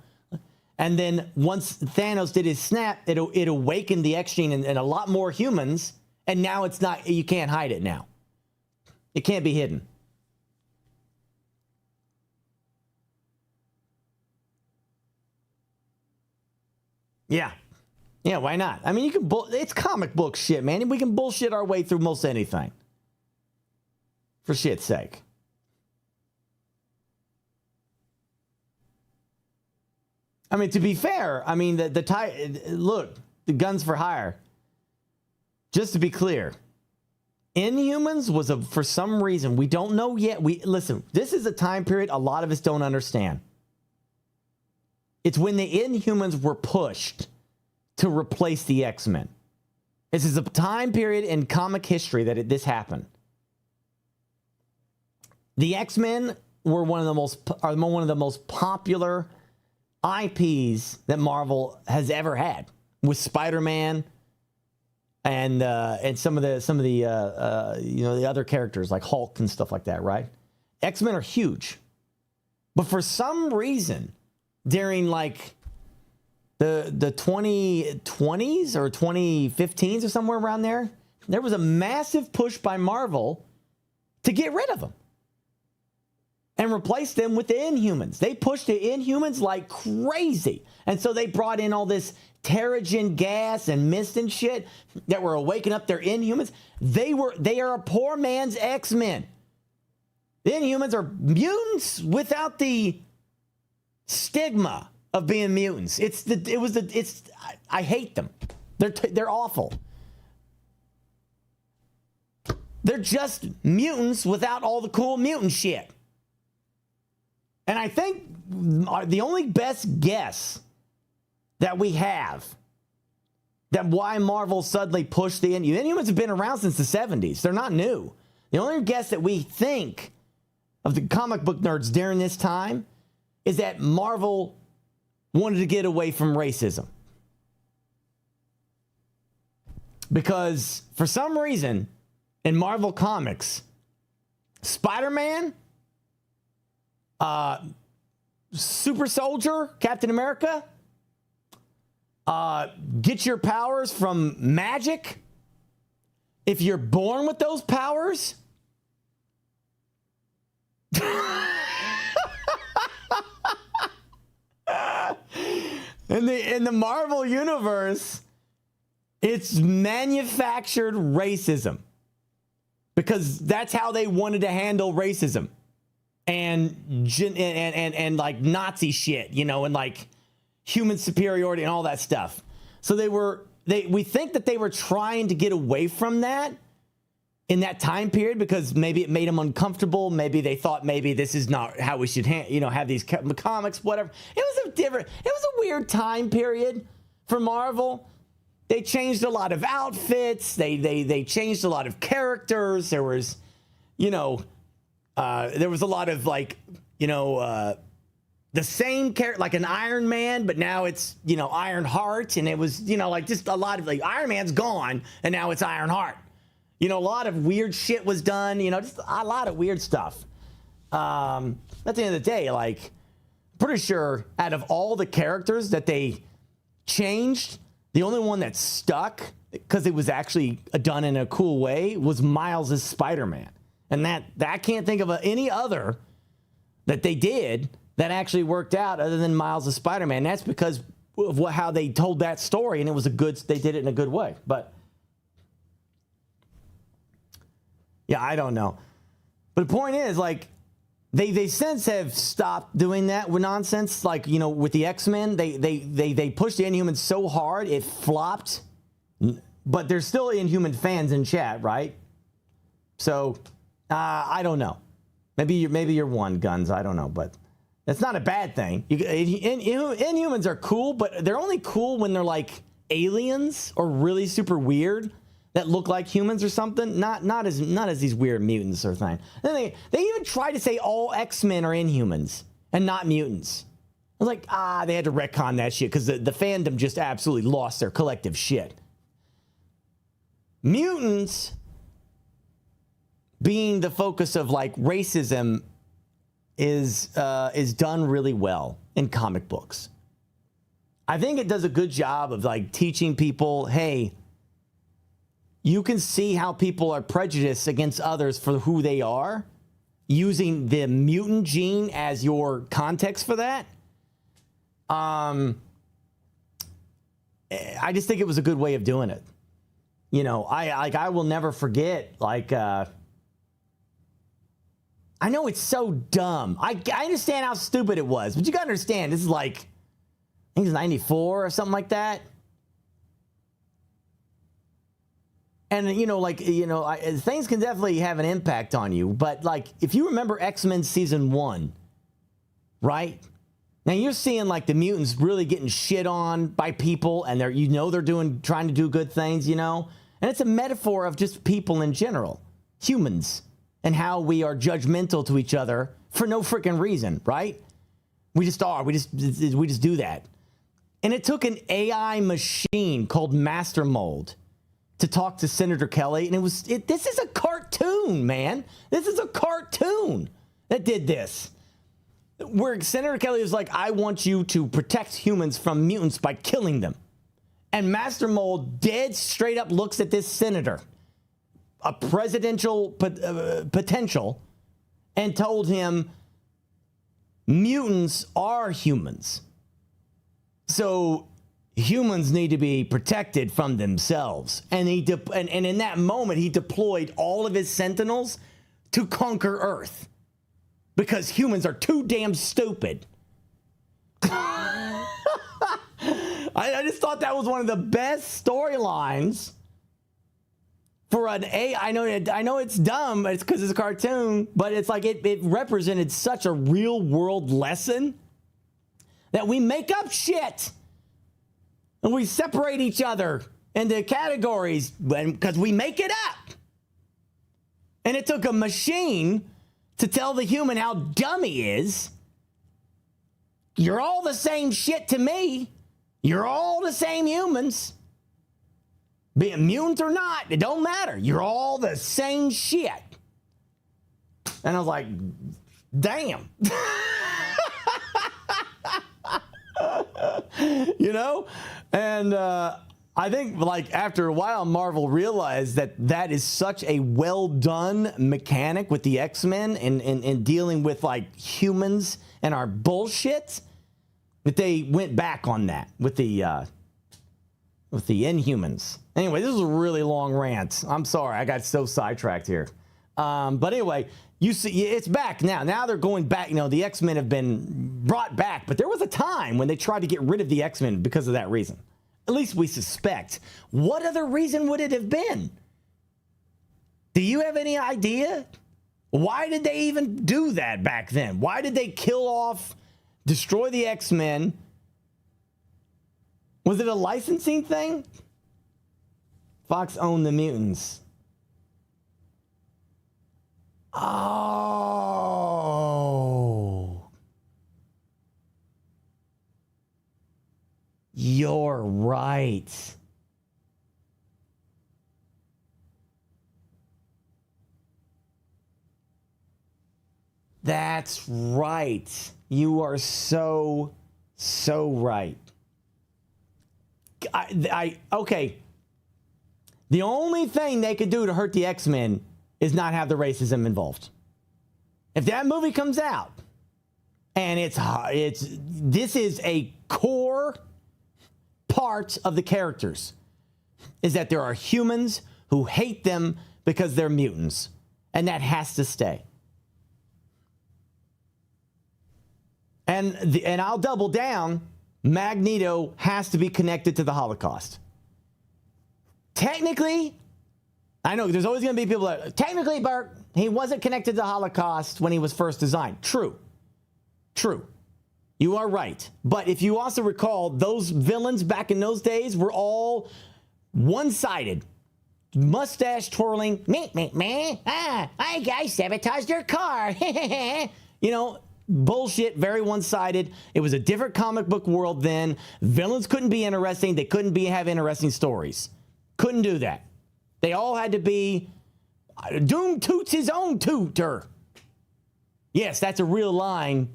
And then once Thanos did his snap, it awakened the X gene in a lot more humans, and now it's not, you can't hide it now. It can't be hidden. Yeah. Yeah, why not? I mean, it's comic book shit, man. We can bullshit our way through most anything. For shit's sake. I mean, to be fair, I mean, look, the guns for hire. Just to be clear, Inhumans was for some reason, we don't know yet. Listen, this is a time period a lot of us don't understand. It's when the Inhumans were pushed to replace the X-Men. This is a time period in comic history that this happened. The X-Men were one of the most popular IPs that Marvel has ever had, with Spider-Man and some of the other characters like Hulk and stuff like that, right? X-Men are huge, but for some reason, during like the 2020s or 2015s or somewhere around there, there was a massive push by Marvel to get rid of them and replace them with the Inhumans. They pushed the Inhumans like crazy. And so they brought in all this Terrigen gas and mist and shit that were waking up their Inhumans. They are a poor man's X-Men. The Inhumans are mutants without the stigma of being mutants. I hate them. They're awful. They're just mutants without all the cool mutant shit. And I think the only best guess that we have that why Marvel suddenly pushed the Inhumans have been around since the 70s. They're not new. The only guess that we think of the comic book nerds during this time is that Marvel wanted to get away from racism. Because for some reason in Marvel Comics, Spider-Man, Super Soldier, Captain America, get your powers from magic. If you're born with those powers, in the Marvel universe, it's manufactured racism because that's how they wanted to handle racism and like Nazi shit, you know, and like human superiority and all that stuff. So we think that they were trying to get away from that in that time period because maybe it made them uncomfortable. Maybe they thought maybe this is not how we should have these comics, whatever. It was a weird time period for Marvel. They changed a lot of outfits. They changed a lot of characters. There was, there was a lot of like, the same character, like an Iron Man, but now it's, Iron Heart. And it was, like just a lot of like Iron Man's gone and now it's Iron Heart. A lot of weird shit was done, just a lot of weird stuff. At the end of the day, like, pretty sure out of all the characters that they changed, the only one that stuck, because it was actually done in a cool way, was Miles' Spider-Man. And that I can't think of any other that they did that actually worked out other than Miles' Spider-Man. That's because of how they told that story, and they did it in a good way. But yeah, I don't know. But the point is, like, they since have stopped doing that with nonsense. Like, with the X-Men, they pushed the Inhumans so hard it flopped. But there's still Inhuman fans in chat, right? So I don't know. Maybe you're one, Guns. I don't know, but that's not a bad thing. Inhumans are cool, but they're only cool when they're like aliens or really super weird that look like humans or something. Not as these weird mutants or thing. Then they even try to say all X-Men are Inhumans and not mutants. I was like, they had to retcon that shit because the fandom just absolutely lost their collective shit. Mutants being the focus of like racism is done really well in comic books. I think it does a good job of like teaching people, hey, you can see how people are prejudiced against others for who they are, using the mutant gene as your context for that. I just think it was a good way of doing it. I will never forget, like, I know it's so dumb. I understand how stupid it was, but you gotta understand, this is like, I think it's 94 or something like that. And, things can definitely have an impact on you. But, like, if you remember X-Men Season 1, right? Now, you're seeing, like, the mutants really getting shit on by people. And they're trying to do good things, And it's a metaphor of just people in general. Humans. And how we are judgmental to each other for no freaking reason, right? We just are. We just do that. And it took an AI machine called Master Mold to talk to Senator Kelly, and this is a cartoon, man. This is a cartoon that did this. Where Senator Kelly is like, I want you to protect humans from mutants by killing them. And Master Mold dead straight up looks at this senator, a presidential potential, and told him, mutants are humans. So humans need to be protected from themselves. And and in that moment, he deployed all of his sentinels to conquer Earth. Because humans are too damn stupid. I just thought that was one of the best storylines for an I know it's dumb, it's because it's a cartoon, but it's like it represented such a real world lesson that we make up shit. And we separate each other into categories because we make it up. And it took a machine to tell the human how dumb he is. You're all the same shit to me. You're all the same humans. Be it mutant or not, it don't matter. You're all the same shit. And I was like, damn. And I think, like, after a while, Marvel realized that is such a well-done mechanic with the X-Men and dealing with, like, humans and our bullshit that they went back on that with the Inhumans. Anyway, this is a really long rant. I'm sorry, I got so sidetracked here. But anyway, you see, it's back now. Now they're going back. You know, the X-Men have been brought back, but there was a time when they tried to get rid of the X-Men because of that reason. At least we suspect. What other reason would it have been? Do you have any idea? Why did they even do that back then? Why did they kill off, destroy the X-Men? Was it a licensing thing? Fox owned the mutants. Oh. You're right. That's right. You are so right. Okay. The only thing they could do to hurt the X-Men is not have the racism involved. If that movie comes out and this is a core part of the characters, is that there are humans who hate them because they're mutants, and that has to stay. And I'll double down. Magneto has to be connected to the Holocaust. Technically, I know there's always going to be people that, technically, Burke, he wasn't connected to the Holocaust when he was first designed. True. You are right. But if you also recall, those villains back in those days were all one-sided. Mustache twirling. Me. I sabotaged your car. You know, bullshit, very one-sided. It was a different comic book world then. Villains couldn't be interesting. They couldn't have interesting stories. Couldn't do that. They all had to be Doom toots his own tooter. Yes, that's a real line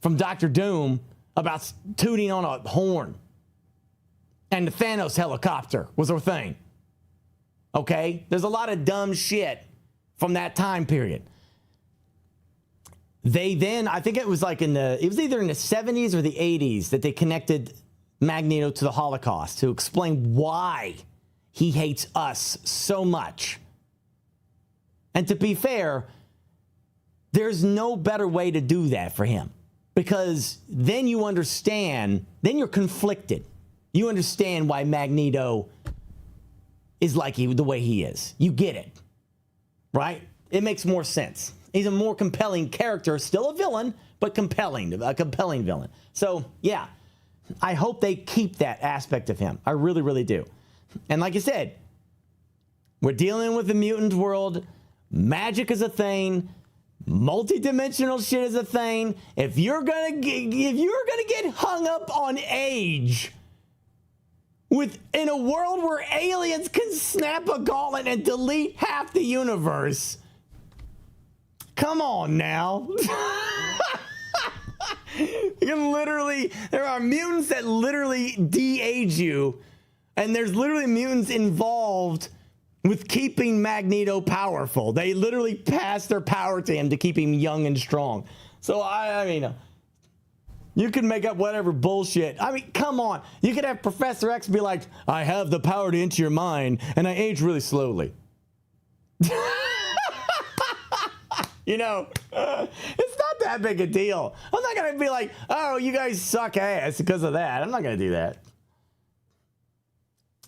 from Dr. Doom about tooting on a horn. And the Thanos helicopter was her thing. Okay? There's a lot of dumb shit from that time period. They then, I think it was like it was either in the 70s or the 80s that they connected Magneto to the Holocaust to explain why he hates us so much. And to be fair, there's no better way to do that for him. Because then you understand, then you're conflicted. You understand why Magneto is like the way he is. You get it. Right? It makes more sense. He's a more compelling character, still a villain, but a compelling villain. So, yeah, I hope they keep that aspect of him. I really, really do. And like I said, we're dealing with the mutant world. Magic is a thing. Multi-dimensional shit is a thing. If you're gonna get hung up on age in a world where aliens can snap a gauntlet and delete half the universe, come on now. There are mutants that literally de-age you, and there's literally mutants involved with keeping Magneto powerful. They literally pass their power to him to keep him young and strong. So, I mean, you can make up whatever bullshit. I mean, come on. You could have Professor X be like, I have the power to enter your mind, and I age really slowly. You know, it's not that big a deal. I'm not going to be like, oh, you guys suck ass because of that. I'm not going to do that.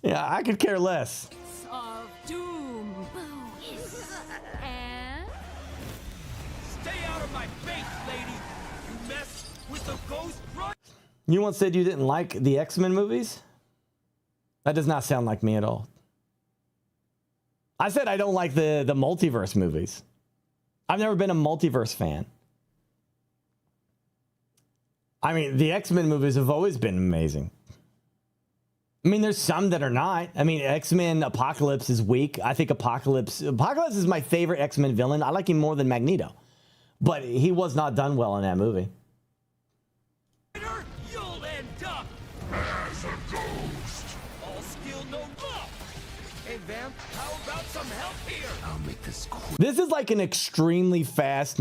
Yeah, I could care less. Of doom. And Stay out of my face, lady. You mess with the ghost run. You once said you didn't like the X-Men movies? That does not sound like me at all. I said I don't like the multiverse movies. I've never been a multiverse fan. I mean, the X-Men movies have always been amazing. I mean, there's some that are not. I mean, X-Men Apocalypse is weak. I think Apocalypse is my favorite X-Men villain. I like him more than Magneto. But he was not done well in that movie. You'll end up as a ghost. All skill, no love. Hey, Vamp, how about some help here? I'll make this quick. This is like an extremely fast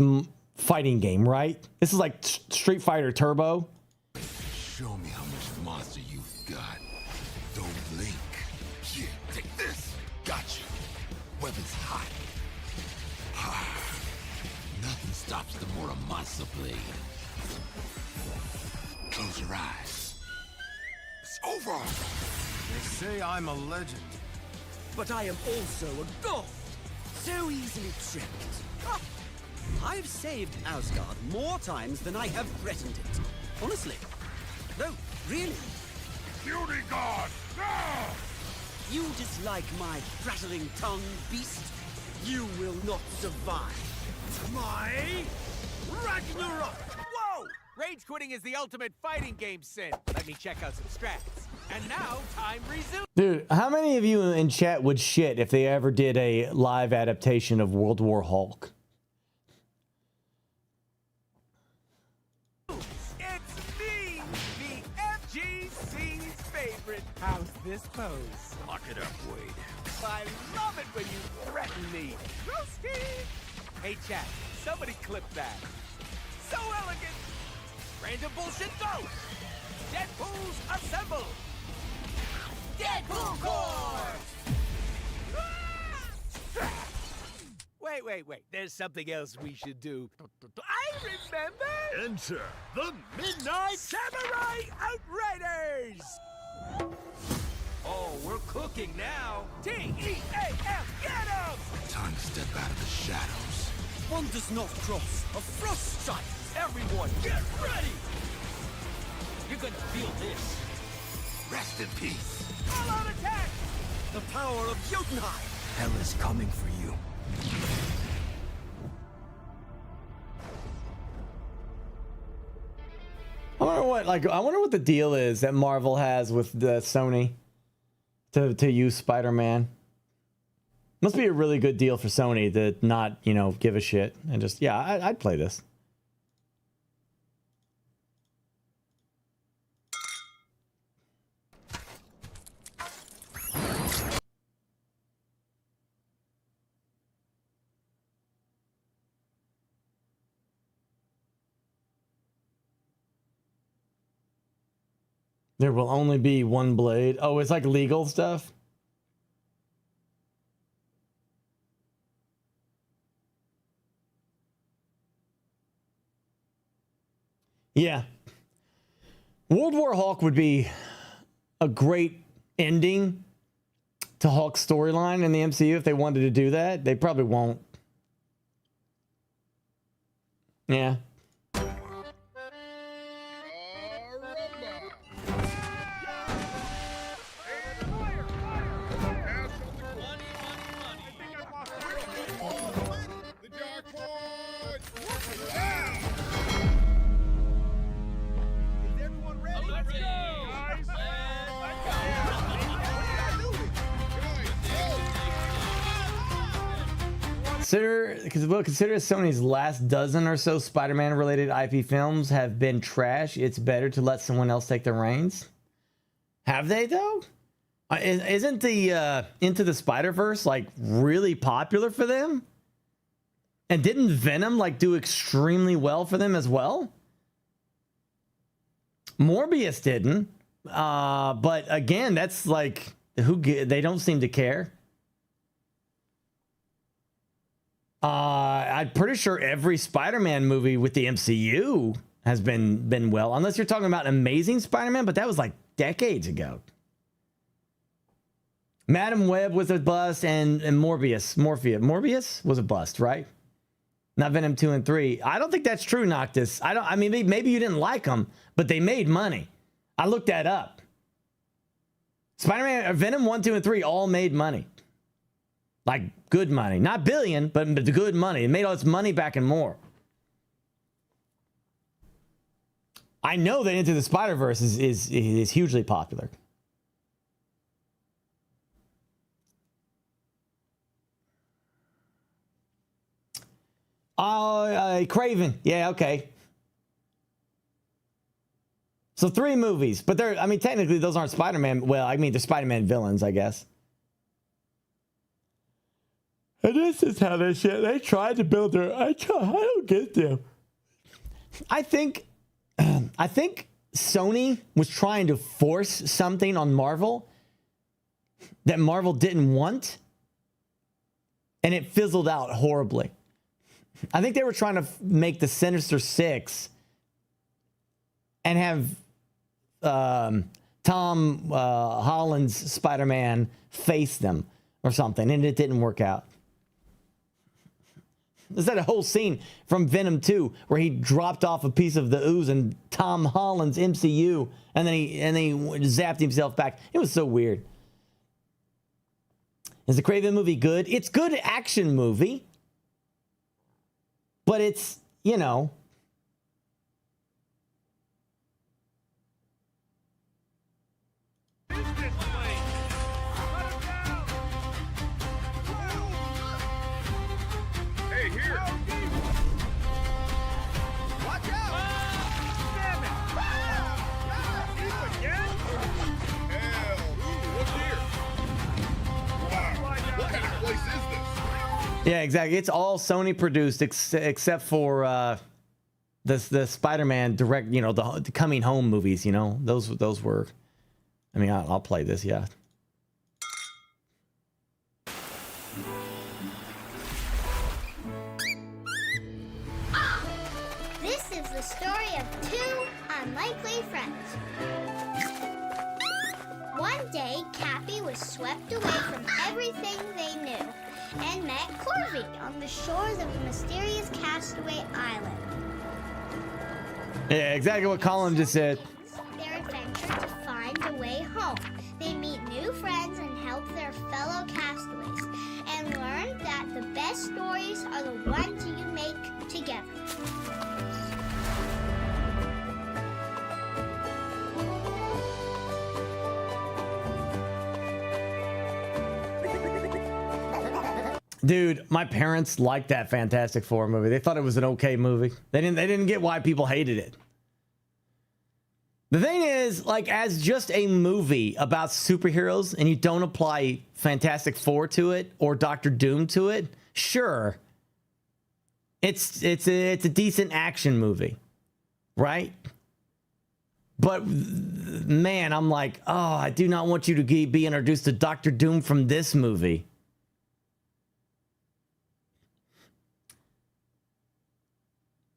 fighting game, right? This is like Street Fighter Turbo. Show me how much monster you've got. Don't blink. Here, take this. Gotcha. Weapon's hot. Nothing stops the mortal monster blade. Close your eyes. It's over. They say I'm a legend. But I am also a god. So easily tricked. Ah, I've saved Asgard more times than I have threatened it. Honestly. No, really. Beauty god! No! You dislike my prattling tongue, beast? You will not survive. My Ragnarok! Whoa! Rage quitting is the ultimate fighting game sin. Let me check out some strats. And now, time resumes. Dude, how many of you in chat would shit if they ever did a live adaptation of World War Hulk? It's me, the FGC's favorite. How's this pose? Lock it up, Wade. I love it when you threaten me. Roasty! Hey, chat, somebody clip that. So elegant! Random bullshit go! Deadpools assemble! Deadpool Corps! Wait. There's something else we should do. I remember! Enter the Midnight Samurai Outriders! Oh, we're cooking now. T-E-A-M, get 'em! Time to step out of the shadows. One does not cross a frost strike. Everyone, get ready! You're gonna feel this. Rest in peace. All-out attack! The power of Jotunheim. Hell is coming for you. I wonder what the deal is that Marvel has with the Sony to use Spider-Man. Must be a really good deal for Sony to not, you know, give a shit and just, yeah, I'd play this. There will only be one blade. Oh, it's like legal stuff. Yeah. World War Hulk would be a great ending to Hulk's storyline in the MCU if they wanted to do that. They probably won't. Yeah. Consider Sony's last dozen or so Spider-Man related IP films have been trash. It's better to let someone else take the reins. Have they though? Isn't the Into the Spider-Verse like really popular for them? And didn't Venom like do extremely well for them as well? Morbius didn't. But again, that's like they don't seem to care. I'm pretty sure every Spider-Man movie with the MCU has been well, unless you're talking about Amazing Spider-Man, but that was like decades ago. Madam Web was a bust, and Morbius was a bust, right? Not Venom 2 and 3. I don't think that's true, Noctis. I mean, maybe you didn't like them, but they made money. I looked that up. Spider-Man, Venom 1, 2, and 3 all made money. Like good money, not billion, but the good money. It made all its money back and more. I know that Into the Spider-Verse is hugely popular. Craven, yeah, okay. So 3 movies, but I mean, technically those aren't Spider-Man. Well, I mean, they're Spider-Man villains, I guess. And this is how they tried to build their. I don't get them. I think Sony was trying to force something on Marvel that Marvel didn't want, and it fizzled out horribly. I think they were trying to make the Sinister Six and have Tom Holland's Spider-Man face them or something, and it didn't work out. There's that whole scene from Venom 2 where he dropped off a piece of the ooze in Tom Holland's MCU, and then he zapped himself back. It was so weird. Is the Kraven movie good? It's good action movie, but it's, you know, Hey, here! Watch out! Damn it! You again? Hell, what's here? Wow, what kind of place is this? yeah, exactly. It's all Sony produced except for the Spider-Man direct, you know, the coming home movies. You know, those were. I mean, I'll play this. Yeah. This is the story of two unlikely friends. One day, Cappy was swept away from everything they knew and met Corby on the shores of a mysterious castaway island. Yeah, exactly what Colin just said. Their adventure to find a way home. They meet new friends and help their fellow castaways and learn that the best stories are the ones you make together. Dude, my parents liked that Fantastic Four movie. They thought it was an okay movie. They didn't get why people hated it. The thing is, like, as just a movie about superheroes and you don't apply Fantastic Four to it or Doctor Doom to it, sure. It's a decent action movie, right? But man, I'm like, oh, I do not want you to be introduced to Doctor Doom from this movie.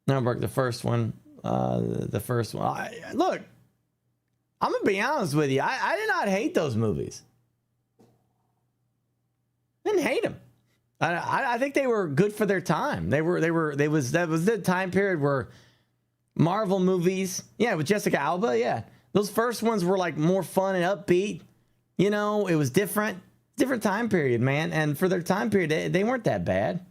No, Burke, the first one. Look, I'm gonna be honest with you. I did not hate those movies. Didn't hate them. I think they were good for their time. That was the time period where Marvel movies, yeah, with Jessica Alba, yeah, those first ones were like more fun and upbeat. You know, it was different time period, man. And for their time period, they weren't that bad.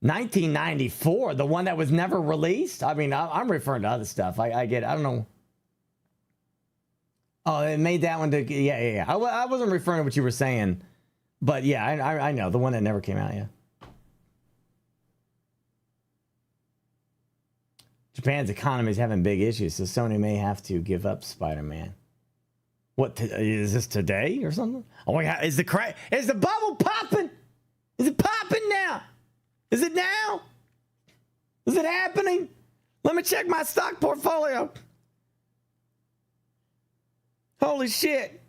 1994, the one that was never released. I mean, I'm referring to other stuff. I get it. I don't know. Oh, it made that one to, yeah. I wasn't referring to what you were saying, but yeah, I know the one that never came out. Yeah. Japan's economy is having big issues, so Sony may have to give up Spider-Man. What is this today or something? Oh my God, is the bubble popping? Is it popping now? Is it now? Is it happening? Let me check my stock portfolio. Holy shit.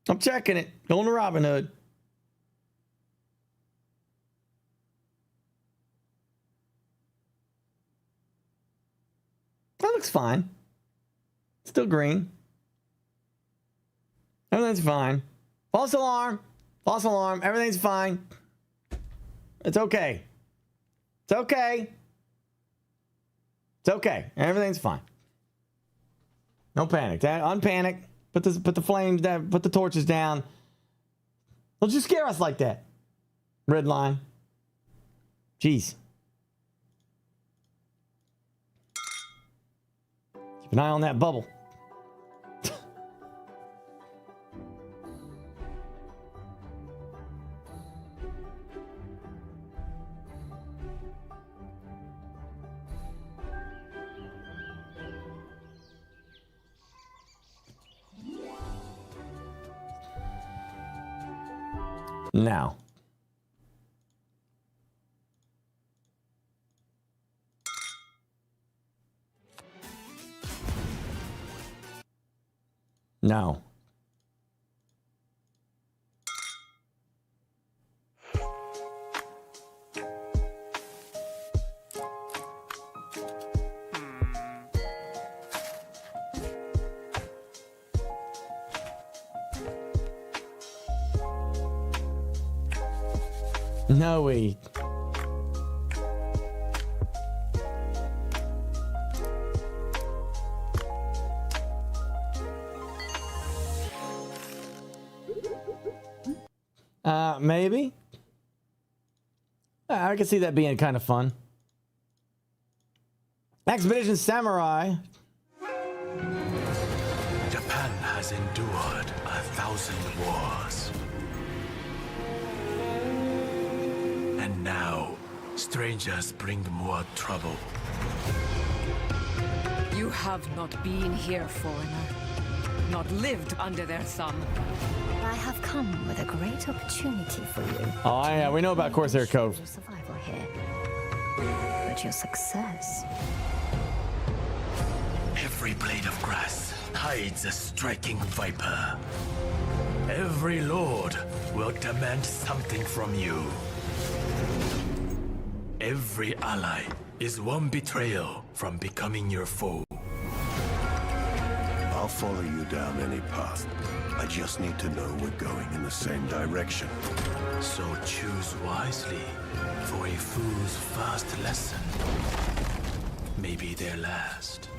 I'm checking it. Going to Robinhood. That looks fine. Still green. Everything's fine. False alarm. False alarm. Everything's fine. It's okay. It's okay. It's okay. Everything's fine. No panic. Unpanic. Put the flames down. Put the torches down. Don't you scare us like that. Red line. Jeez. Keep an eye on that bubble. Now, No. No way. Maybe. I can see that being kind of fun. Expedition Samurai. Japan has endured 1,000 wars. And now, strangers bring more trouble. You have not been here, foreigner. Not lived under their thumb. I have come with a great opportunity for you. Oh, yeah, we know about Corsair Cove. Your survival here. But your success. Every blade of grass hides a striking viper. Every lord will demand something from you. Every ally is one betrayal from becoming your foe. I'll follow you down any path. I just need to know we're going in the same direction. So choose wisely, for a fool's first lesson may be their last.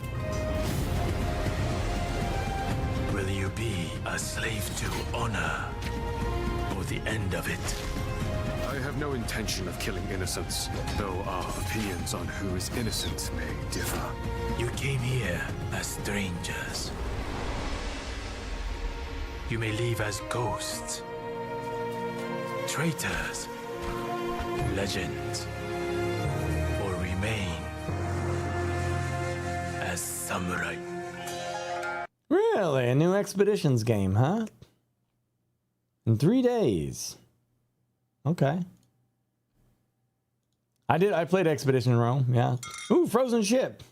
Will you be a slave to honor, or the end of it? I have no intention of killing innocents, though our opinions on who is innocent may differ. You came here as strangers. You may leave as ghosts, traitors, legends, or remain as samurai. Really? A new Expeditions game, huh? In 3 days. Okay. I played Expedition Rome, yeah. Ooh, frozen ship.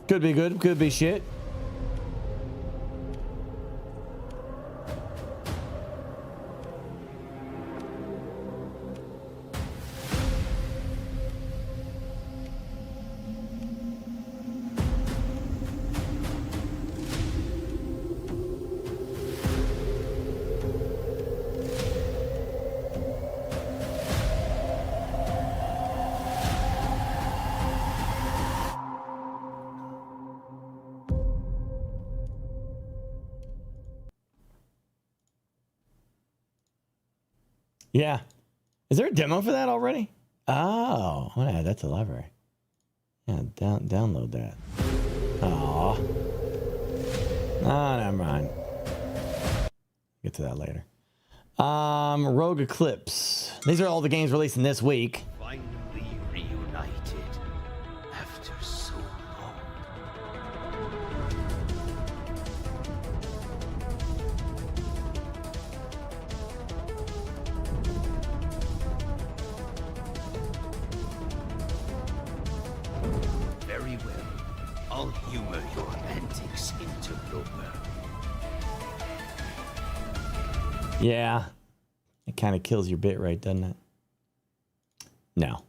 Could be good, could be shit. Yeah. Is there a demo for that already? Oh, yeah, that's a library. Yeah, download that. Aw. Never mind. Get to that later. Rogue Eclipse. These are all the games releasing this week. Finally reunited after so long. Very well. I'll humor your antics interloper. Yeah. It kind of kills your bit rate, doesn't it? No.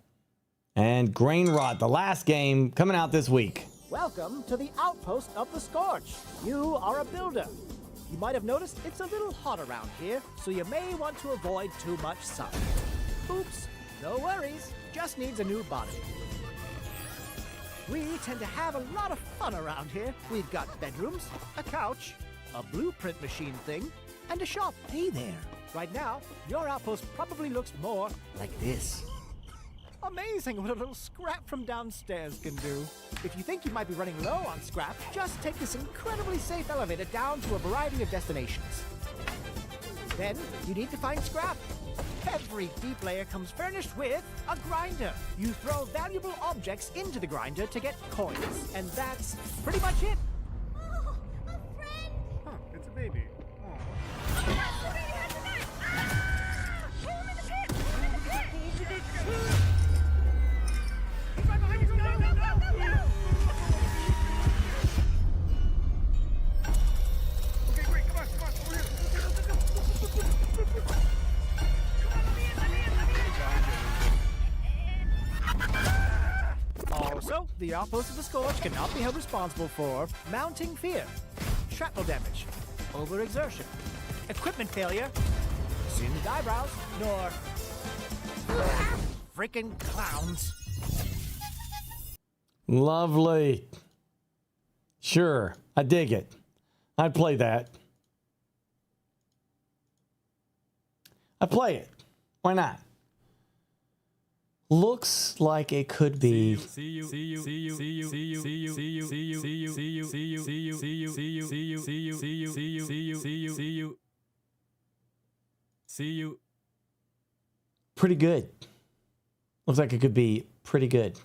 And Grain Rot, the last game coming out this week. Welcome to the outpost of the Scorch. You are a builder. You might have noticed it's a little hot around here, so you may want to avoid too much sun. Oops, no worries, just needs a new body. We tend to have a lot of fun around here. We've got bedrooms, a couch, a blueprint machine thing, and a shop. Hey there. Right now, your outpost probably looks more like this. Amazing what a little scrap from downstairs can do. If you think you might be running low on scrap, just take this incredibly safe elevator down to a variety of destinations. Then, you need to find scrap. Every key player comes furnished with a grinder. You throw valuable objects into the grinder to get coins, and that's pretty much it. Oh, a friend! Huh, it's a baby. Okay, great, come on, over here. Also, the outpost of the Scourge cannot be held responsible for mounting fear, shrapnel damage, overexertion, equipment failure, singed eyebrows, nor freaking clowns. Lovely. Sure, I dig it. I'd play that. I'd play it. Why not? Looks like it could be. Pretty good. Looks like it could be pretty good.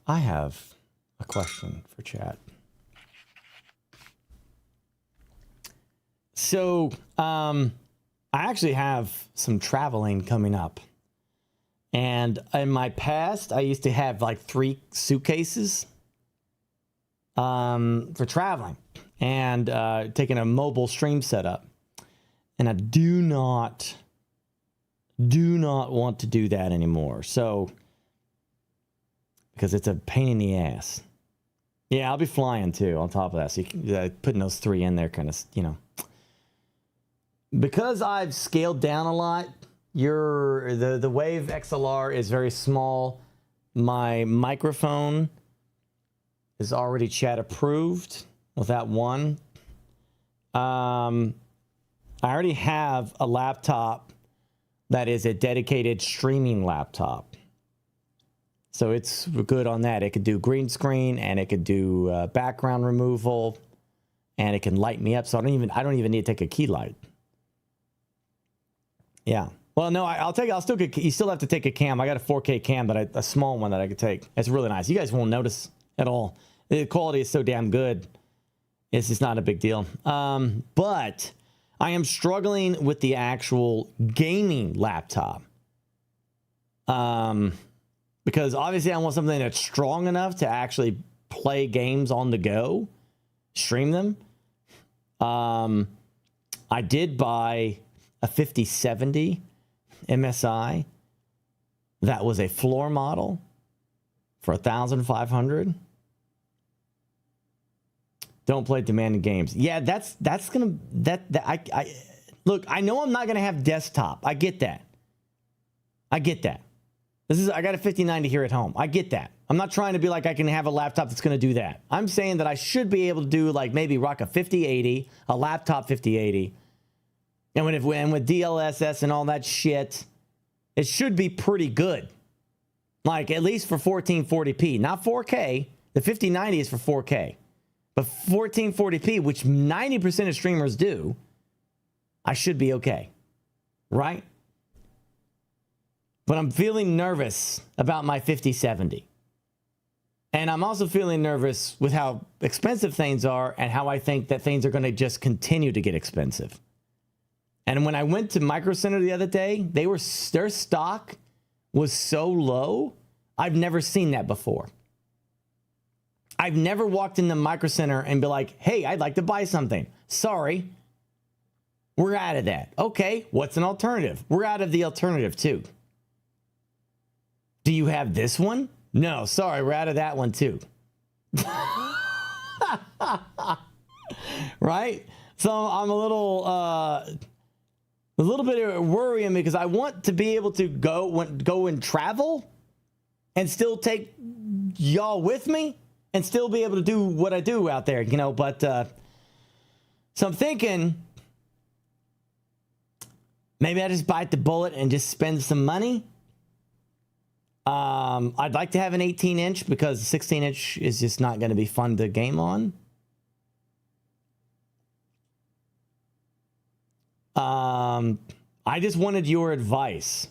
I have a question for chat. So, I actually have some traveling coming up. And in my past, I used to have like 3 suitcases for traveling and taking a mobile stream setup. And I do not want to do that anymore. So, because it's a pain in the ass. Yeah, I'll be flying too on top of that. So you can, putting those 3 in there kind of, you know. Because I've scaled down a lot, the Wave XLR is very small. My microphone is already chat approved with that one. I already have a laptop that is a dedicated streaming laptop. So it's good on that. It could do green screen and it could do background removal and it can light me up. So I don't even need to take a key light. Yeah. Well, no, you still have to take a cam. I got a 4K cam, but a small one that I could take. It's really nice. You guys won't notice at all. The quality is so damn good. It's just not a big deal. But I am struggling with the actual gaming laptop. Because obviously I want something that's strong enough to actually play games on the go, stream them. I did buy a 5070 MSI that was a floor model for $1,500. Don't play demanding games. Yeah, look, I know I'm not gonna have desktop. I get that. I got a 5090 here at home. I get that. I'm not trying to be like I can have a laptop that's going to do that. I'm saying that I should be able to do like maybe rock a 5080, a laptop 5080. And with DLSS and all that shit, it should be pretty good. Like at least for 1440p, not 4K. The 5090 is for 4K. But 1440p, which 90% of streamers do, I should be okay. Right? But I'm feeling nervous about my 5070. And I'm also feeling nervous with how expensive things are and how I think that things are going to just continue to get expensive. And when I went to Micro Center the other day, their stock was so low. I've never seen that before. I've never walked into Micro Center and be like, hey, I'd like to buy something. Sorry. We're out of that. Okay, what's an alternative? We're out of the alternative too. Do you have this one? No, sorry, we're out of that one too. Right? So I'm a little bit worrying because I want to be able to go and travel and still take y'all with me and still be able to do what I do out there, you know. But so I'm thinking maybe I just bite the bullet and just spend some money. I'd like to have an 18-inch because 16-inch is just not going to be fun to game on. I just wanted your advice.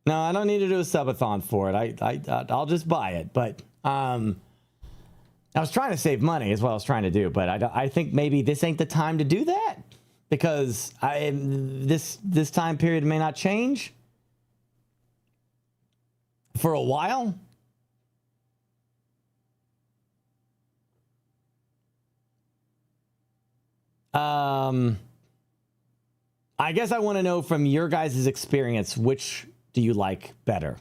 No, I don't need to do a subathon for it. I'll just buy it. But I was trying to save money is what I was trying to do. But I think maybe this ain't the time to do that because this time period may not change for a while. I guess I want to know from your guys' experience, which do you like better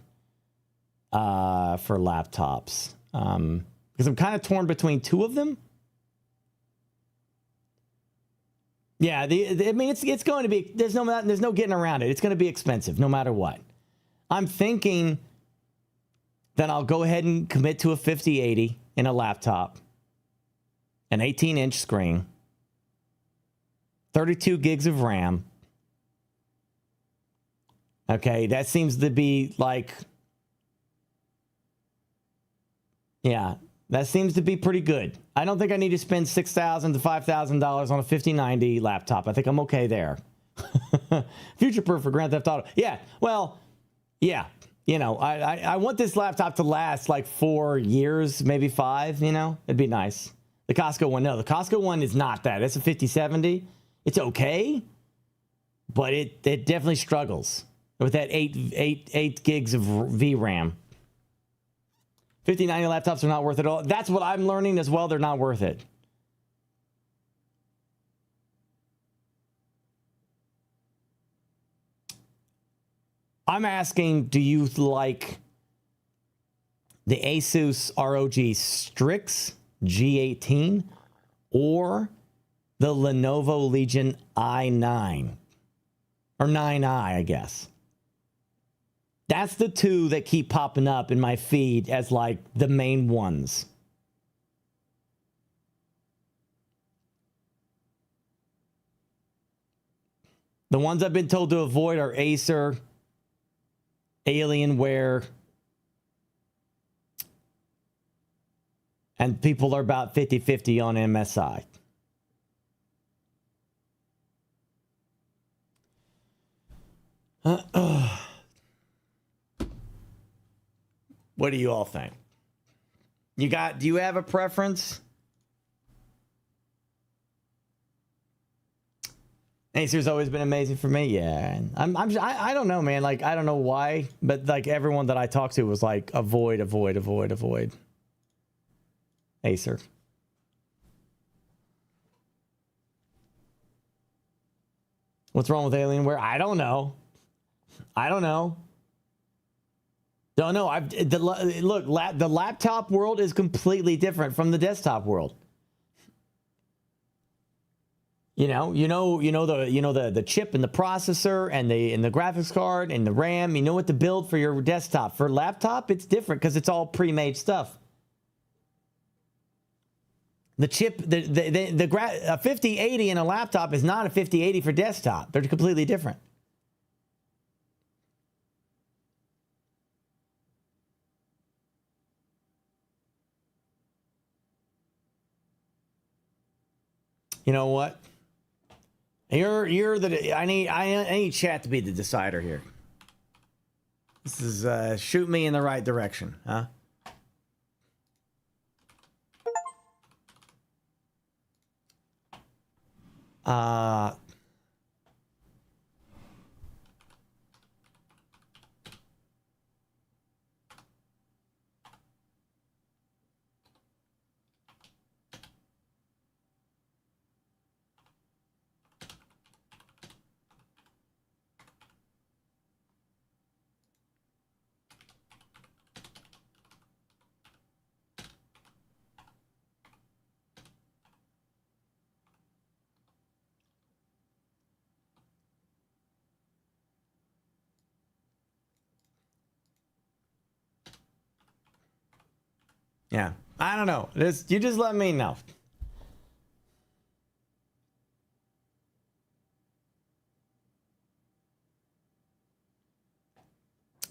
for laptops? Because I'm kind of torn between two of them. Yeah, I mean, it's going to be, there's no getting around it. It's going to be expensive no matter what. I'm thinking that I'll go ahead and commit to a 5080 in a laptop, an 18-inch screen, 32 gigs of RAM. Okay, that seems to be like, yeah, that seems to be pretty good. I don't think I need to spend $6,000 to $5,000 on a 5090 laptop. I think I'm okay there. Future-proof for Grand Theft Auto. Yeah, well, yeah. You know, I want this laptop to last like 4 years, maybe 5, you know? It'd be nice. The Costco one, no. The Costco one is not that. It's a 5070. It's okay, but it definitely struggles with that 8 gigs of VRAM. 5090 laptops are not worth it all. That's what I'm learning as well. They're not worth it. I'm asking, do you like the Asus ROG Strix G18 or the Lenovo Legion i9? Or 9i, I guess. That's the two that keep popping up in my feed as like the main ones. The ones I've been told to avoid are Acer, Alienware, and people are about 50-50 on MSI. What do you all think? Do you have a preference? Acer's always been amazing for me. Yeah. I don't know, man. Like, I don't know why, but like everyone that I talked to was like, avoid Acer. What's wrong with Alienware? I don't know. Don't know. The laptop world is completely different from the desktop world. You know the chip and the processor and the graphics card and the RAM. You know what to build for your desktop. For laptop, it's different because it's all pre-made stuff. The chip, a 5080 in a laptop is not a 5080 for desktop. They're completely different. You know what? I need chat to be the decider here. This is shoot me in the right direction, huh? Yeah. I don't know. You just let me know.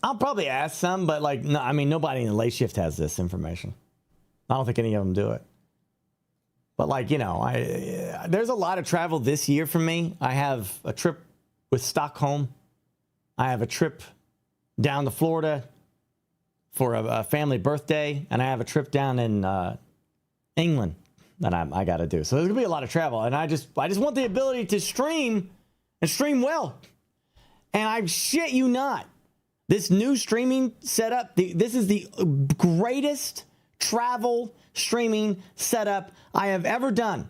I'll probably ask some, but like, no, I mean, nobody in the late shift has this information. I don't think any of them do it. But like, you know, there's a lot of travel this year for me. I have a trip with Stockholm. I have a trip down to Florida for a family birthday, and I have a trip down in England that I got to do. So there's gonna be a lot of travel, and I just want the ability to stream and stream well. And I shit you not, this new streaming setup, this is the greatest travel streaming setup I have ever done,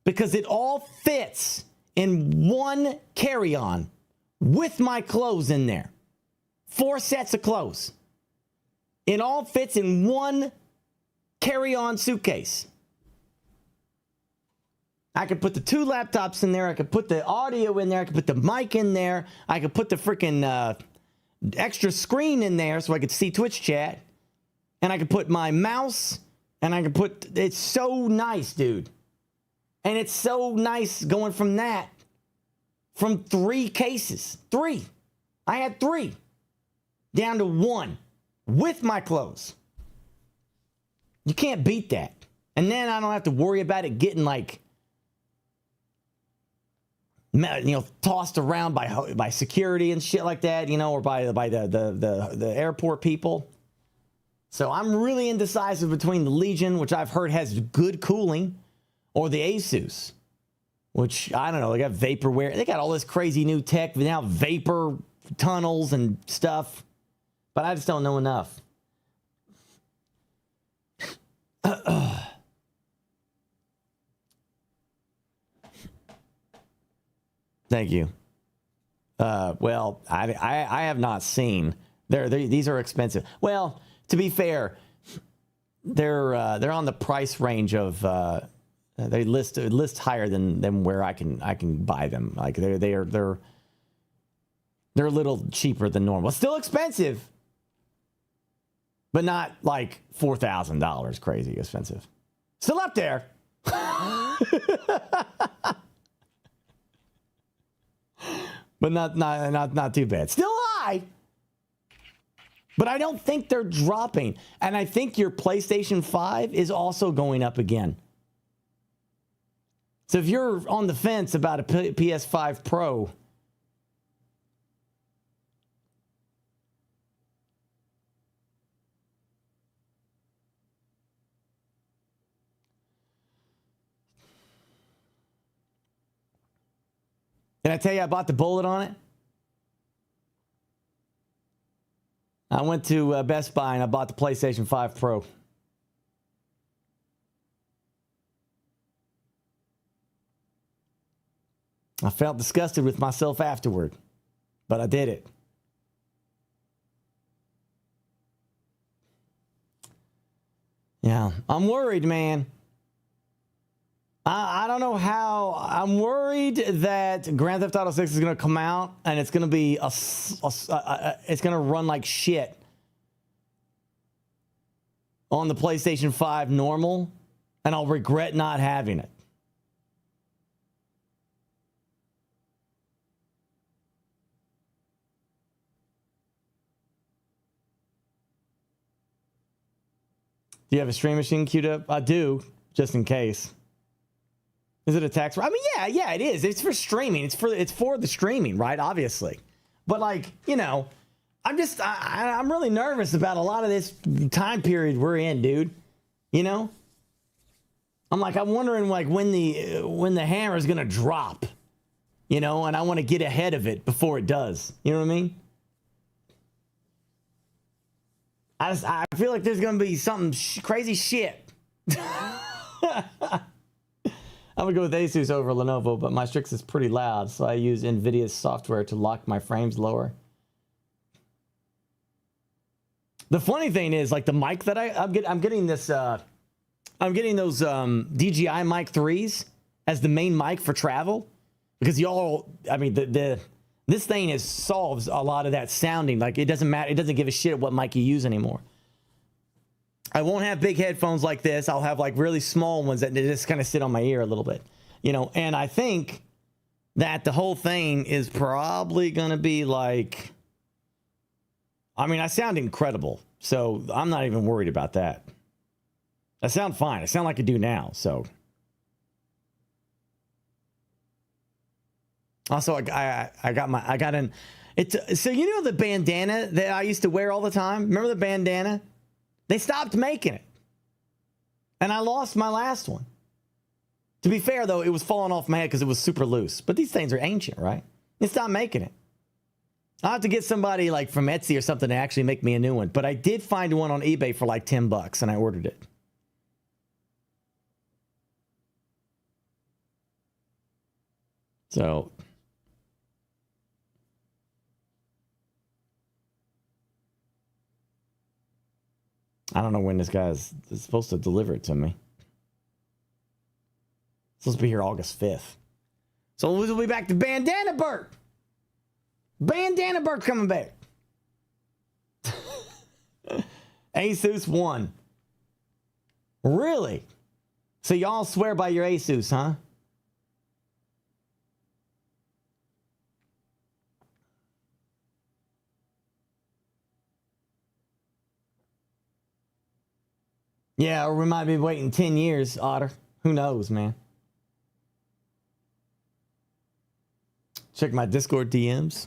because it all fits in one carry-on with my clothes in there. 4 sets of clothes. It all fits in one carry-on suitcase. I could put the 2 laptops in there. I could put the audio in there. I could put the mic in there. I could put the freaking extra screen in there so I could see Twitch chat. And I could put my mouse, and I could put... It's so nice, dude. And it's so nice going from that, from 3 cases. 3. I had 3. Down to 1. With my clothes. You can't beat that. And then I don't have to worry about it getting like, you know, tossed around by security and shit like that, you know, or by the airport people. So I'm really indecisive between the Legion, which I've heard has good cooling, or the Asus, which I don't know. They got vaporware. They got all this crazy new tech now, vapor tunnels and stuff. But I just don't know enough. Thank you. Well, I have not seen. These are expensive. Well, to be fair, they're on the price range of they list higher than where I can buy them. Like they're a little cheaper than normal. Still expensive, but not like $4,000 crazy expensive. Still up there. But not too bad. Still high. But I don't think they're dropping. And I think your PlayStation 5 is also going up again. So if you're on the fence about a PS5 Pro, did I tell you I bought the bullet on it? I went to Best Buy and I bought the PlayStation 5 Pro. I felt disgusted with myself afterward, but I did it. Yeah, I'm worried, man. I don't know how. I'm worried that Grand Theft Auto 6 is going to come out and it's going to be it's going to run like shit on the PlayStation 5 normal, and I'll regret not having it. Do you have a stream machine queued up? I do, just in case. Is it a tax? I mean, yeah, it is. It's for streaming. It's for the streaming, right? Obviously. But like, you know, I'm really nervous about a lot of this time period we're in, dude. You know? I'm wondering like when the hammer is gonna drop. You know, and I want to get ahead of it before it does. You know what I mean? I feel like there's gonna be something crazy shit. I would go with Asus over Lenovo, but my Strix is pretty loud, so I use NVIDIA's software to lock my frames lower. The funny thing is, like the mic that I'm getting this, I'm getting those DJI Mic 3s as the main mic for travel, because y'all, I mean, this thing solves a lot of that sounding. Like it doesn't matter, it doesn't give a shit what mic you use anymore. I won't have big headphones like this. I'll have like really small ones that just kind of sit on my ear a little bit, you know. And I think that the whole thing is probably going to be like, I mean, I sound incredible, so I'm not even worried about that. I sound fine. I sound like I do now, so. Also, so you know the bandana that I used to wear all the time? Remember the bandana? They stopped making it. And I lost my last one. To be fair, though, it was falling off my head because it was super loose. But these things are ancient, right? They stopped making it. I'll have to get somebody like from Etsy or something to actually make me a new one. But I did find one on eBay for like $10 and I ordered it. So I don't know when this guy is supposed to deliver it to me. It's supposed to be here August 5th. So we'll be back to Bandana Burke. Bandana Burke coming back. Asus 1. Really? So y'all swear by your Asus, huh? Yeah, or we might be waiting 10 years, Otter. Who knows, man? Check my Discord DMs.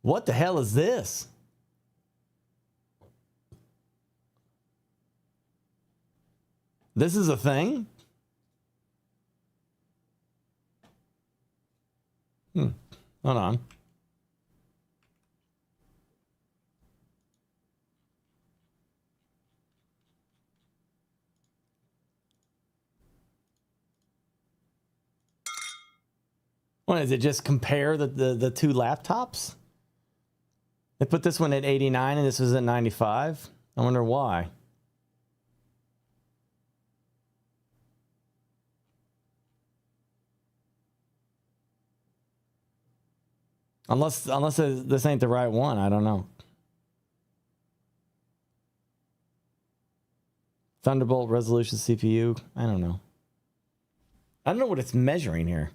What the hell is this? This is a thing? Hold on. What is it? Just compare the two laptops? They put this one at 89 and this was at 95. I wonder why. Unless this ain't the right one, I don't know. Thunderbolt resolution CPU, I don't know. I don't know what it's measuring here.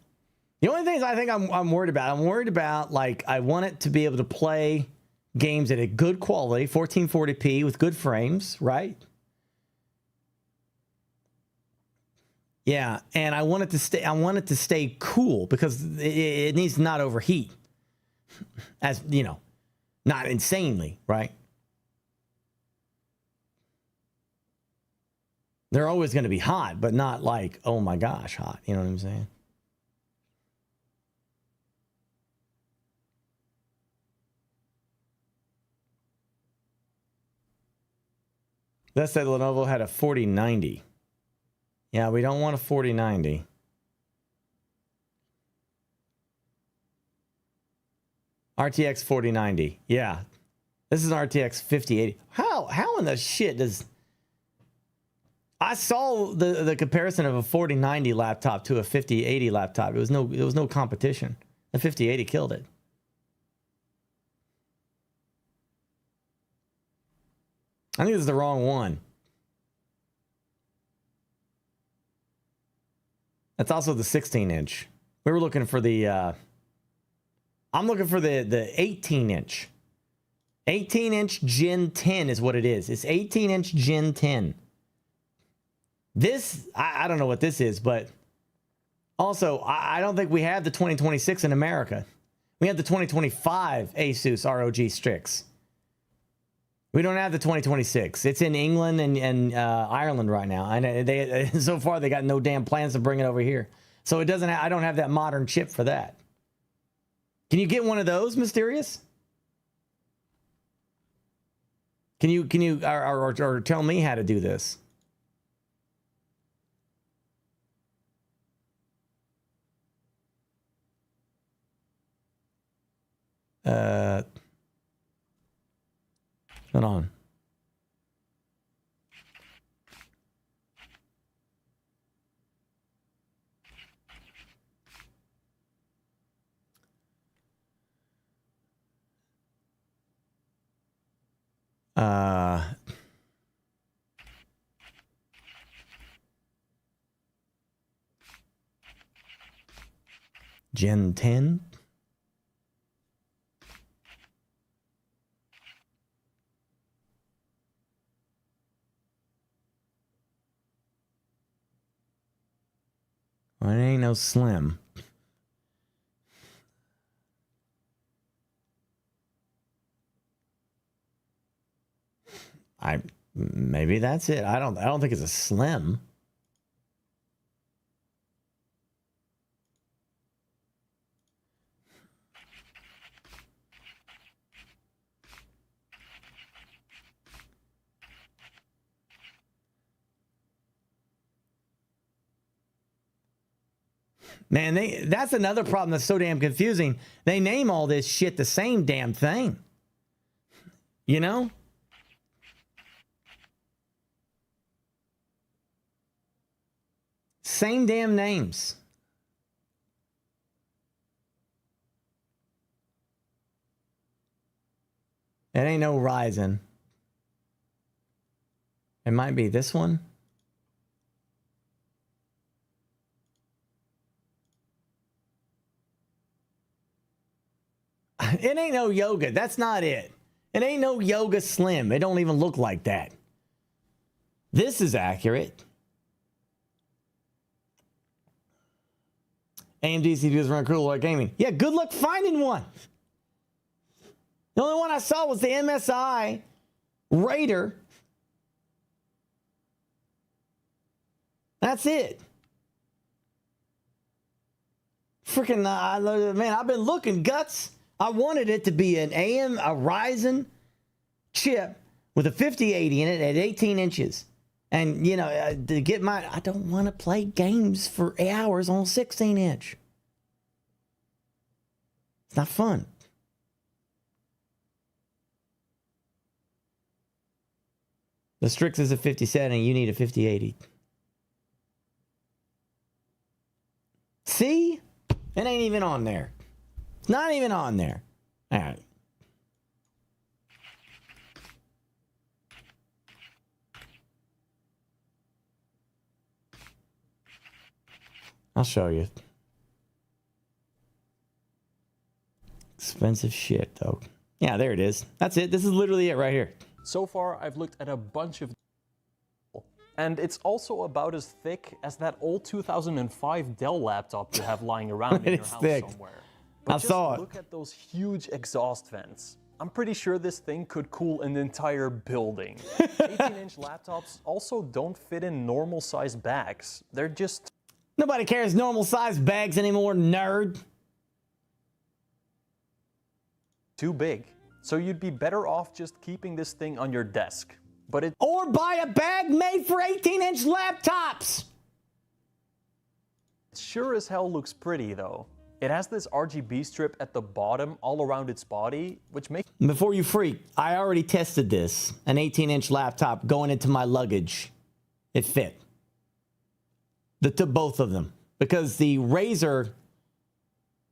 The only things I think I'm worried about, like, I want it to be able to play games at a good quality, 1440p with good frames, right? Yeah, and I want it to stay cool because it needs to not overheat. As you know, not insanely, right? They're always going to be hot, but not like, oh my gosh, hot. You know what I'm saying? That said, Lenovo had a 4090. Yeah, we don't want a 4090. RTX 4090. Yeah. This is an RTX 5080. How in the shit does... I saw the comparison of a 4090 laptop to a 5080 laptop. It was no competition. The 5080 killed it. I think this is the wrong one. That's also the 16-inch. We were looking for the... I'm looking for the 18-inch. 18-inch Gen 10 is what it is. It's 18-inch Gen 10. This, I don't know what this is, but also, I don't think we have the 2026 in America. We have the 2025 Asus ROG Strix. We don't have the 2026. It's in England and Ireland right now. And they so far, they got no damn plans to bring it over here. So it doesn't. I don't have that modern chip for that. Can you get one of those, Mysterious? Can you or tell me how to do this? Hold on. Gen 10. Well, it ain't no slim. Maybe that's it. I don't think it's a slim. Man, that's another problem that's so damn confusing. They name all this shit the same damn thing. You know? Same damn names. It ain't no Ryzen. It might be this one. It ain't no Yoga. That's not it. It ain't no Yoga Slim. It don't even look like that. This is accurate. AMD CPUs run cool like gaming. Yeah, good luck finding one. The only one I saw was the MSI Raider. That's it. Freaking, man, I've been looking, Guts. I wanted it to be a Ryzen chip with a 5080 in it at 18 inches. And, you know, to get my, I don't want to play games for hours on a 16 inch. It's not fun. The Strix is a 5070, you need a 5080. See? It ain't even on there. It's not even on there. All right. I'll show you. Expensive shit, though. Yeah, there it is. That's it. This is literally it right here. So far, I've looked at a bunch of... And it's also about as thick as that old 2005 Dell laptop you have lying around in your house thick. somewhere. But I saw it. Look at those huge exhaust vents. I'm pretty sure this thing could cool an entire building. 18-inch laptops also don't fit in normal-sized bags. They're just... Nobody cares normal-sized bags anymore, nerd. Too big. So you'd be better off just keeping this thing on your desk. But it... Or buy a bag made for 18-inch laptops! It sure as hell looks pretty, though. It has this RGB strip at the bottom all around its body, which makes... Before you freak, I already tested this. An 18-inch laptop going into my luggage. It fit. To both of them. Because the Razer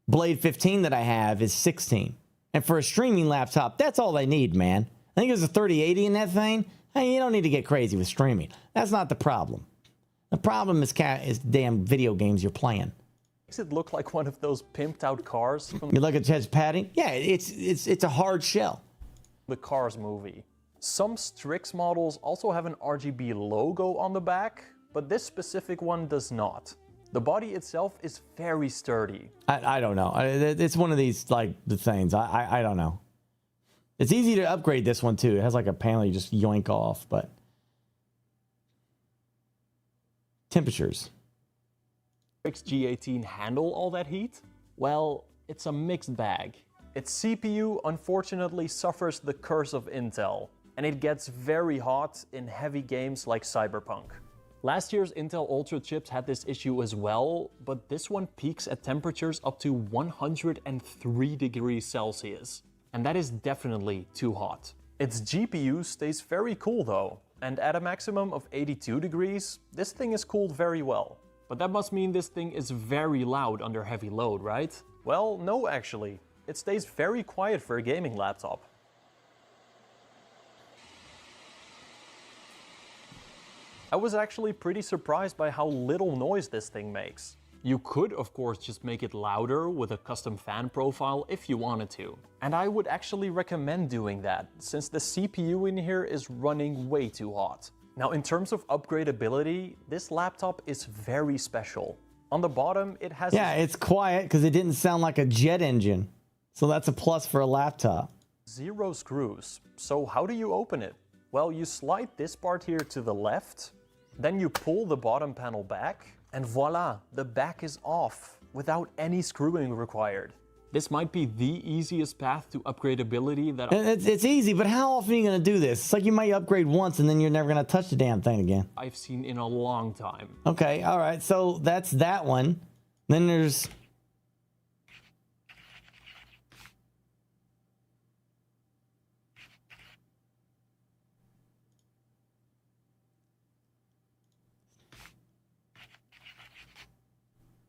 Blade 15 that I have is 16. And for a streaming laptop, that's all they need, man. I think there's a 3080 in that thing. Hey, you don't need to get crazy with streaming. That's not the problem. The problem is damn video games you're playing. Makes it look like one of those pimped out cars from You look at Chad's padding? Yeah, it's a hard shell. the Cars movie. Some Strix models also have an RGB logo on the back, but this specific one does not. The body itself is very sturdy. I don't know. It's one of these, like, the things. I don't know. It's easy to upgrade this one, too. It has, like, a panel you just yoink off, but... Temperatures. Strix G18 handle all that heat? Well, it's a mixed bag. Its CPU unfortunately suffers the curse of Intel, and it gets very hot in heavy games like Cyberpunk. Last year's Intel Ultra chips had this issue as well, but this one peaks at temperatures up to 103 degrees Celsius. And that is definitely too hot. Its GPU stays very cool though, and at a maximum of 82 degrees, this thing is cooled very well. But that must mean this thing is very loud under heavy load, right? Well, no actually. It stays very quiet for a gaming laptop. I was actually pretty surprised by how little noise this thing makes. You could, of course, just make it louder with a custom fan profile if you wanted to. And I would actually recommend doing that, since the CPU in here is running way too hot. Now, in terms of upgradability, this laptop is very special. On the bottom, it has... Yeah, it's quiet because it didn't sound like a jet engine. So that's a plus for a laptop. 0 screws. So how do you open it? Well, you slide this part here to the left, then you pull the bottom panel back, and voila, the back is off without any screwing required. This might be the easiest path to upgradability that it's easy, but how often are you going to do this? It's like you might upgrade once and then you're never going to touch the damn thing again. I've seen in a long time. Okay, all right, so that's that one. Then there's...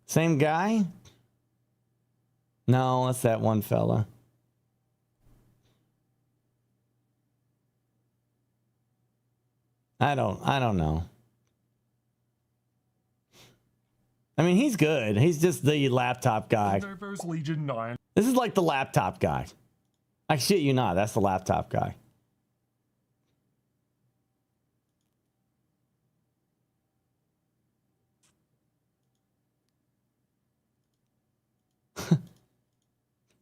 Same guy? No, that's that one fella. I don't know. I mean, he's good. He's just the laptop guy. Legion 9. This is like the laptop guy. I shit you not, that's the laptop guy.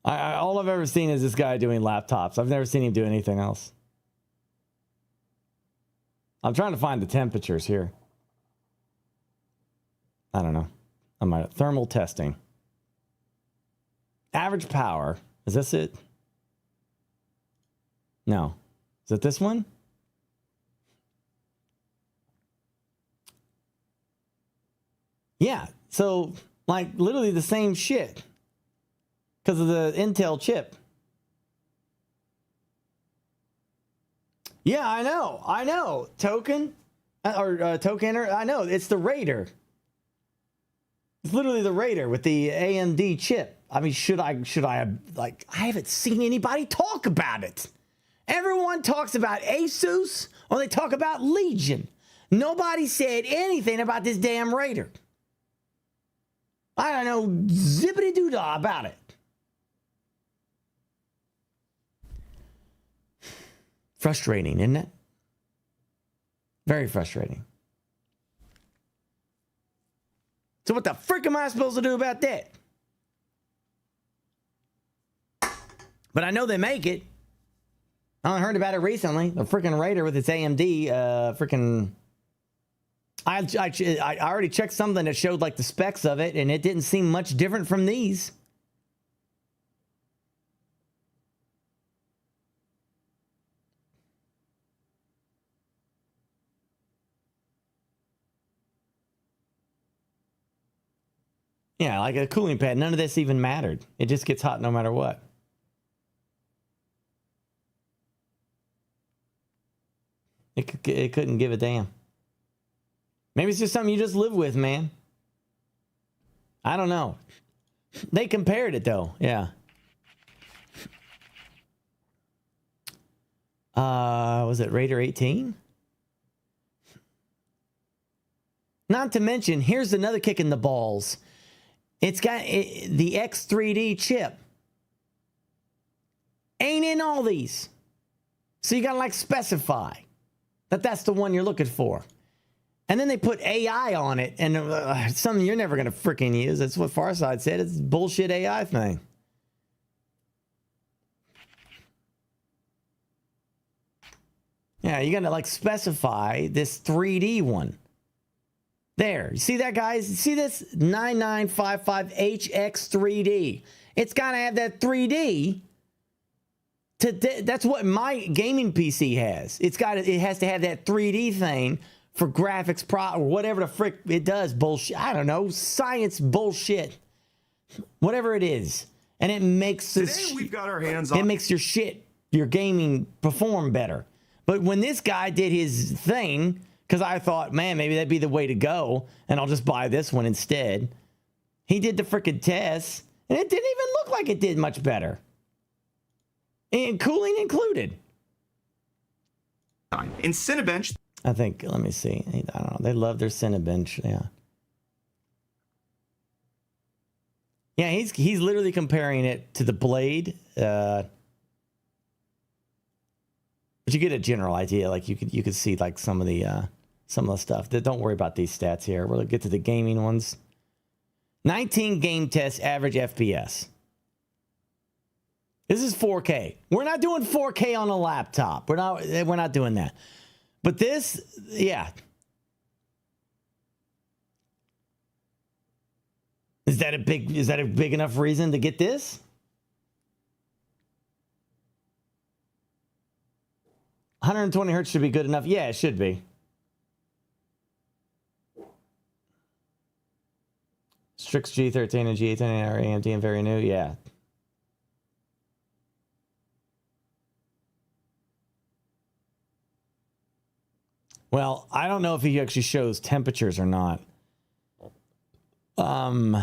All I've ever seen is this guy doing laptops. I've never seen him do anything else. I'm trying to find the temperatures here. I don't know. I might thermal testing. Average power. Is this it? No. Is it this one? Yeah. So, like, literally the same shit. Because of the Intel chip. Yeah, I know. Token, Tokener, I know. It's the Raider. It's literally the Raider with the AMD chip. I mean, should I have, like, I haven't seen anybody talk about it. Everyone talks about Asus or they talk about Legion. Nobody said anything about this damn Raider. I don't know zippity doo dah about it. Frustrating, isn't it? Very frustrating. So what the frick am I supposed to do about that? But I know they make it. I only heard about it recently. The freaking Raider with its AMD, I already checked something that showed like the specs of it, and it didn't seem much different from these. Yeah, like a cooling pad. None of this even mattered. It just gets hot no matter what. It couldn't give a damn. Maybe it's just something you just live with, man. I don't know. They compared it, though. Yeah. Was it Raider 18? Not to mention, here's another kick in the balls. It's got the X3D chip. Ain't in all these. So you got to like specify that that's the one you're looking for. And then they put AI on it, and something you're never going to freaking use. That's what Farside said. It's a bullshit AI thing. Yeah, you got to like specify this 3D one. There, you see that, guys? See this 9955HX3D? It's got to have that 3D. That's what my gaming PC has. It has to have that 3D thing for graphics or whatever the frick it does. Bullshit. I don't know. Science bullshit. Whatever it is, and it makes Today we've got our hands on. It makes your gaming perform better. But when this guy did his thing, because I thought, man, maybe that'd be the way to go, and I'll just buy this one instead. He did the frickin' test, and it didn't even look like it did much better. And cooling included. In Cinebench. I think, let me see. I don't know. They love their Cinebench. Yeah. Yeah, he's literally comparing it to the Blade. But you get a general idea. Like you could see like some of the stuff. Don't worry about these stats here. We'll get to the gaming ones. 19 game test average FPS. This is 4K. We're not doing 4K on a laptop. We're not doing that. But this, yeah. Is that a big enough reason to get this? $120 should be good enough. Yeah, it should be. Strix G13 and G18 are AMD and very new. Yeah. Well, I don't know if he actually shows temperatures or not. I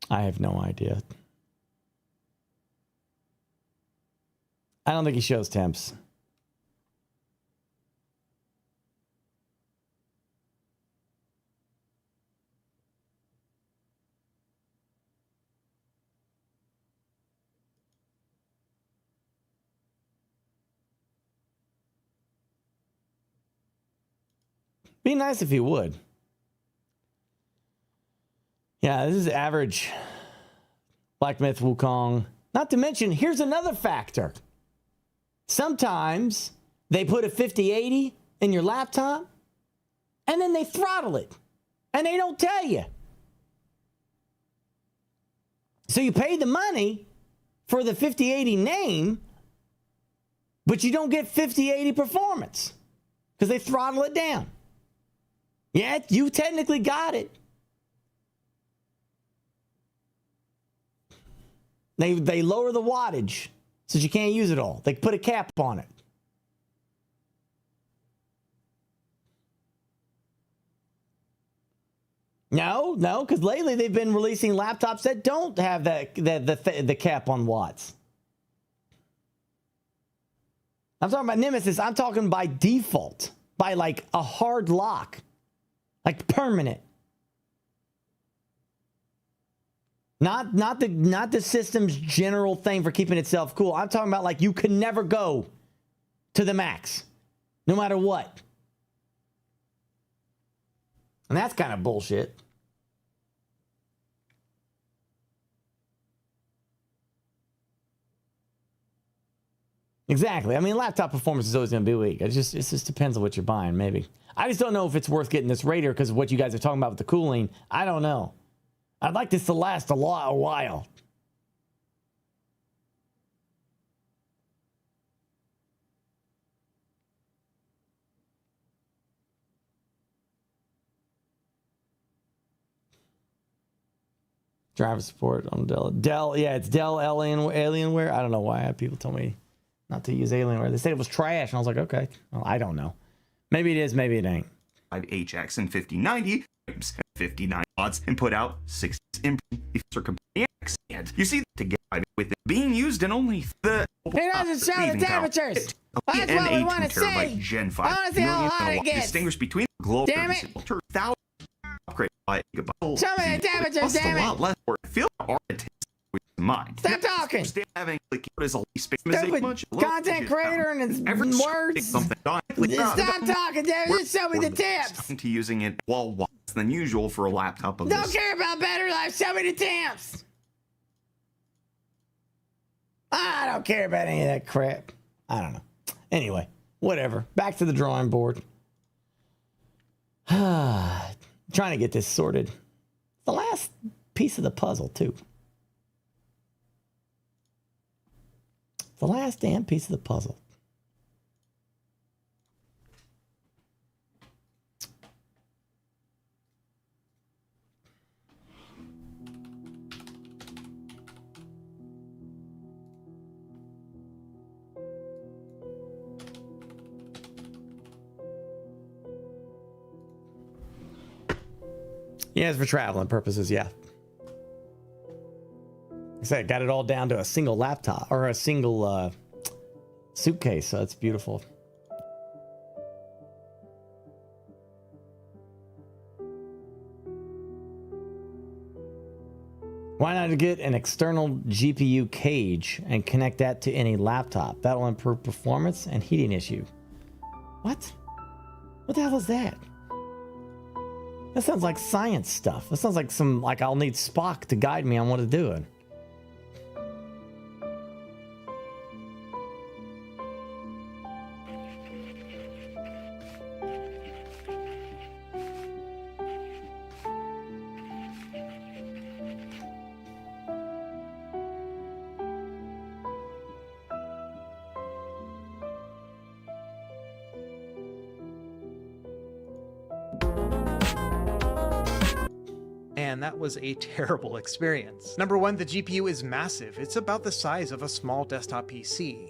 have no idea. I don't think he shows temps. Be nice if he would. Yeah, this is average. Black Myth Wukong. Not to mention, here's another factor. Sometimes they put a 5080 in your laptop and then they throttle it and they don't tell you. So you pay the money for the 5080 name, but you don't get 5080 performance because they throttle it down. Yeah, you technically got it. They lower the wattage so you can't use it all. They put a cap on it. No, because lately they've been releasing laptops that don't have the cap on watts. I'm talking about Nemesis. I'm talking by default, by like a hard lock. Like permanent. Not the system's general thing for keeping itself cool. I'm talking about like you can never go to the max, no matter what. And that's kind of bullshit. Exactly. I mean, laptop performance is always going to be weak. It just depends on what you're buying, maybe. I just don't know if it's worth getting this Raider because of what you guys are talking about with the cooling. I don't know. I'd like this to last a while. Driver support on Dell. Yeah, it's Dell Alienware. I don't know why people told me not to use Alienware. They said it was trash, and I was like, okay. Well, I don't know. Maybe it is, maybe it ain't. HX and 5090 59 watts and put out 6 imprint. You see, together with it being used in only the it doesn't show the temperatures. That's what we want to see. Gen 5 I want to see how hot it gets. Distinguish between global damn it. upgrade by gigabyte. Show me the temperatures, damn it. A lot less for feel mind. Stop talking. Having Stupid content creator and his words. Stop talking, damn it. Just show me the tips. To using it well less than usual for a laptop of Don't care about better life. Show me the tips. I don't care about any of that crap. I don't know. Anyway, whatever. Back to the drawing board. Trying to get this sorted. The last piece of the puzzle, too. The last damn piece of the puzzle. Yeah, it's for traveling purposes, yeah. I said, got it all down to a single laptop or a single suitcase. So that's beautiful. Why not get an external GPU cage and connect that to any laptop? That'll improve performance and heating issue. What? What the hell is that? That sounds like science stuff. That sounds like I'll need Spock to guide me on what to do. And that was a terrible experience. Number one, the GPU is massive. It's about the size of a small desktop PC.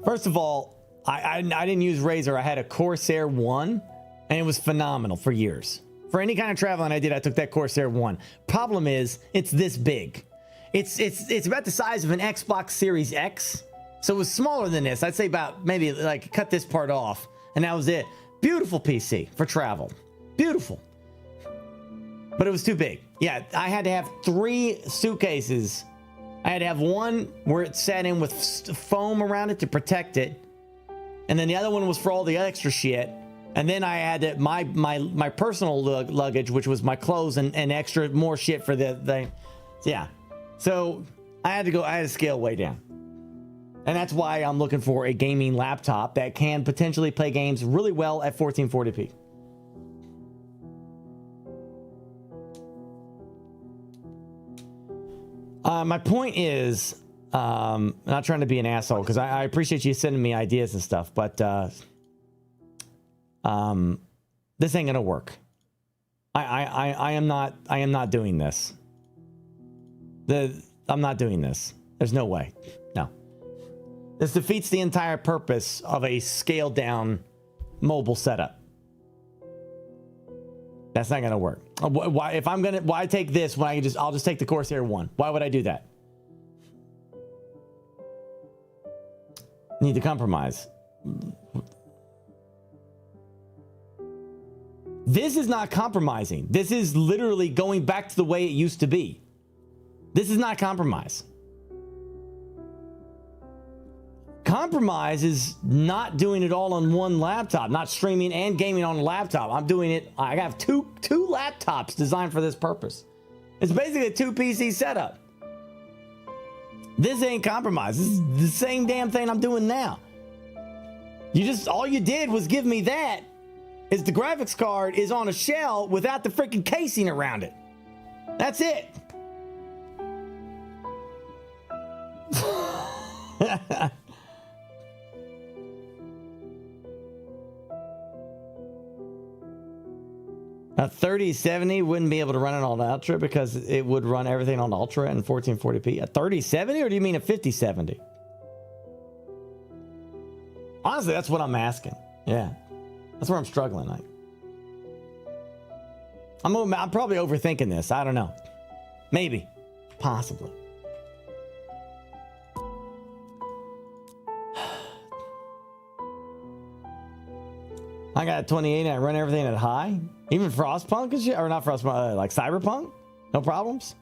First of all, I didn't use Razer. I had a Corsair 1, and it was phenomenal for years. For any kind of traveling I did, I took that Corsair 1. Problem is, it's this big. It's about the size of an Xbox Series X. So it was smaller than this. I'd say about maybe like cut this part off, and that was it. Beautiful PC for travel. Beautiful. But it was too big. Yeah, I had to have 3 suitcases. I had to have one where it sat in with foam around it to protect it. And then the other one was for all the extra shit. And then I had my personal luggage, which was my clothes and extra more shit for the yeah. So I had to scale way down. And that's why I'm looking for a gaming laptop that can potentially play games really well at 1440p. My point is, I'm not trying to be an asshole because I appreciate you sending me ideas and stuff, but this ain't gonna work. I am not doing this. I'm not doing this. There's no way. No. This defeats the entire purpose of a scaled down mobile setup. That's not gonna work. Why take this when I'll just take the Corsair 1? Why would I do that? Need to compromise. This is not compromising. This is literally going back to the way it used to be. This is not compromise. Compromise is not doing it all on one laptop, not streaming and gaming on a laptop. I'm doing it. I have two laptops designed for this purpose. It's basically a 2 PC setup. This ain't compromise. This is the same damn thing I'm doing now. All you did was give me that. Is the graphics card is on a shell without the freaking casing around it. That's it. A 3070 wouldn't be able to run it on Ultra because it would run everything on Ultra in 1440p. A 3070, or do you mean a 5070? Honestly, that's what I'm asking. Yeah, that's where I'm struggling. I'm probably overthinking this. I don't know. Maybe, possibly. I got a 28 and I run everything at high. Even Frostpunk and shit, or not Frostpunk, like Cyberpunk, no problems.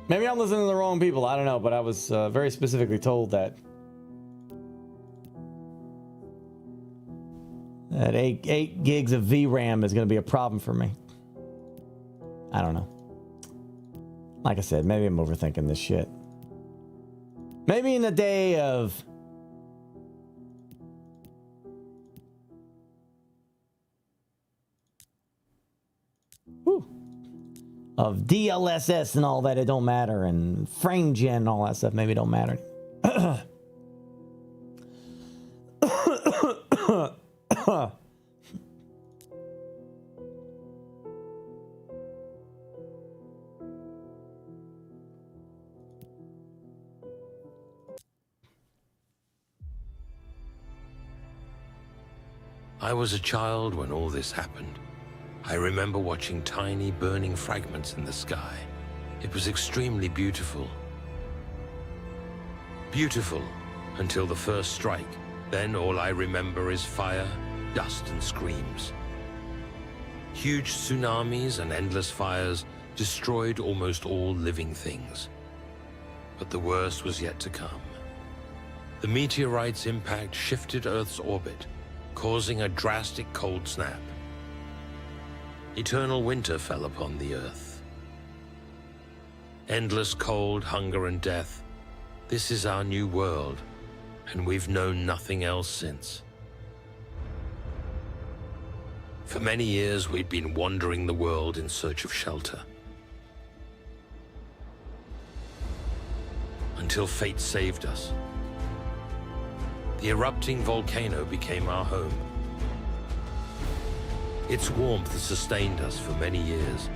Maybe I'm listening to the wrong people. I don't know, but I was very specifically told that 8 gigs of VRAM is going to be a problem for me. I don't know. Like I said, maybe I'm overthinking this shit. Maybe in the day of DLSS and all that, it don't matter, and frame gen and all that stuff, maybe it don't matter. I was a child when all this happened. I remember watching tiny burning fragments in the sky. It was extremely beautiful. Beautiful until the first strike. Then all I remember is fire, dust, and screams. Huge tsunamis and endless fires destroyed almost all living things. But the worst was yet to come. The meteorite's impact shifted Earth's orbit, causing a drastic cold snap. Eternal winter fell upon the Earth. Endless cold, hunger, and death. This is our new world, and we've known nothing else since. For many years, we'd been wandering the world in search of shelter. Until fate saved us. The erupting volcano became our home. Its warmth sustained us for many years.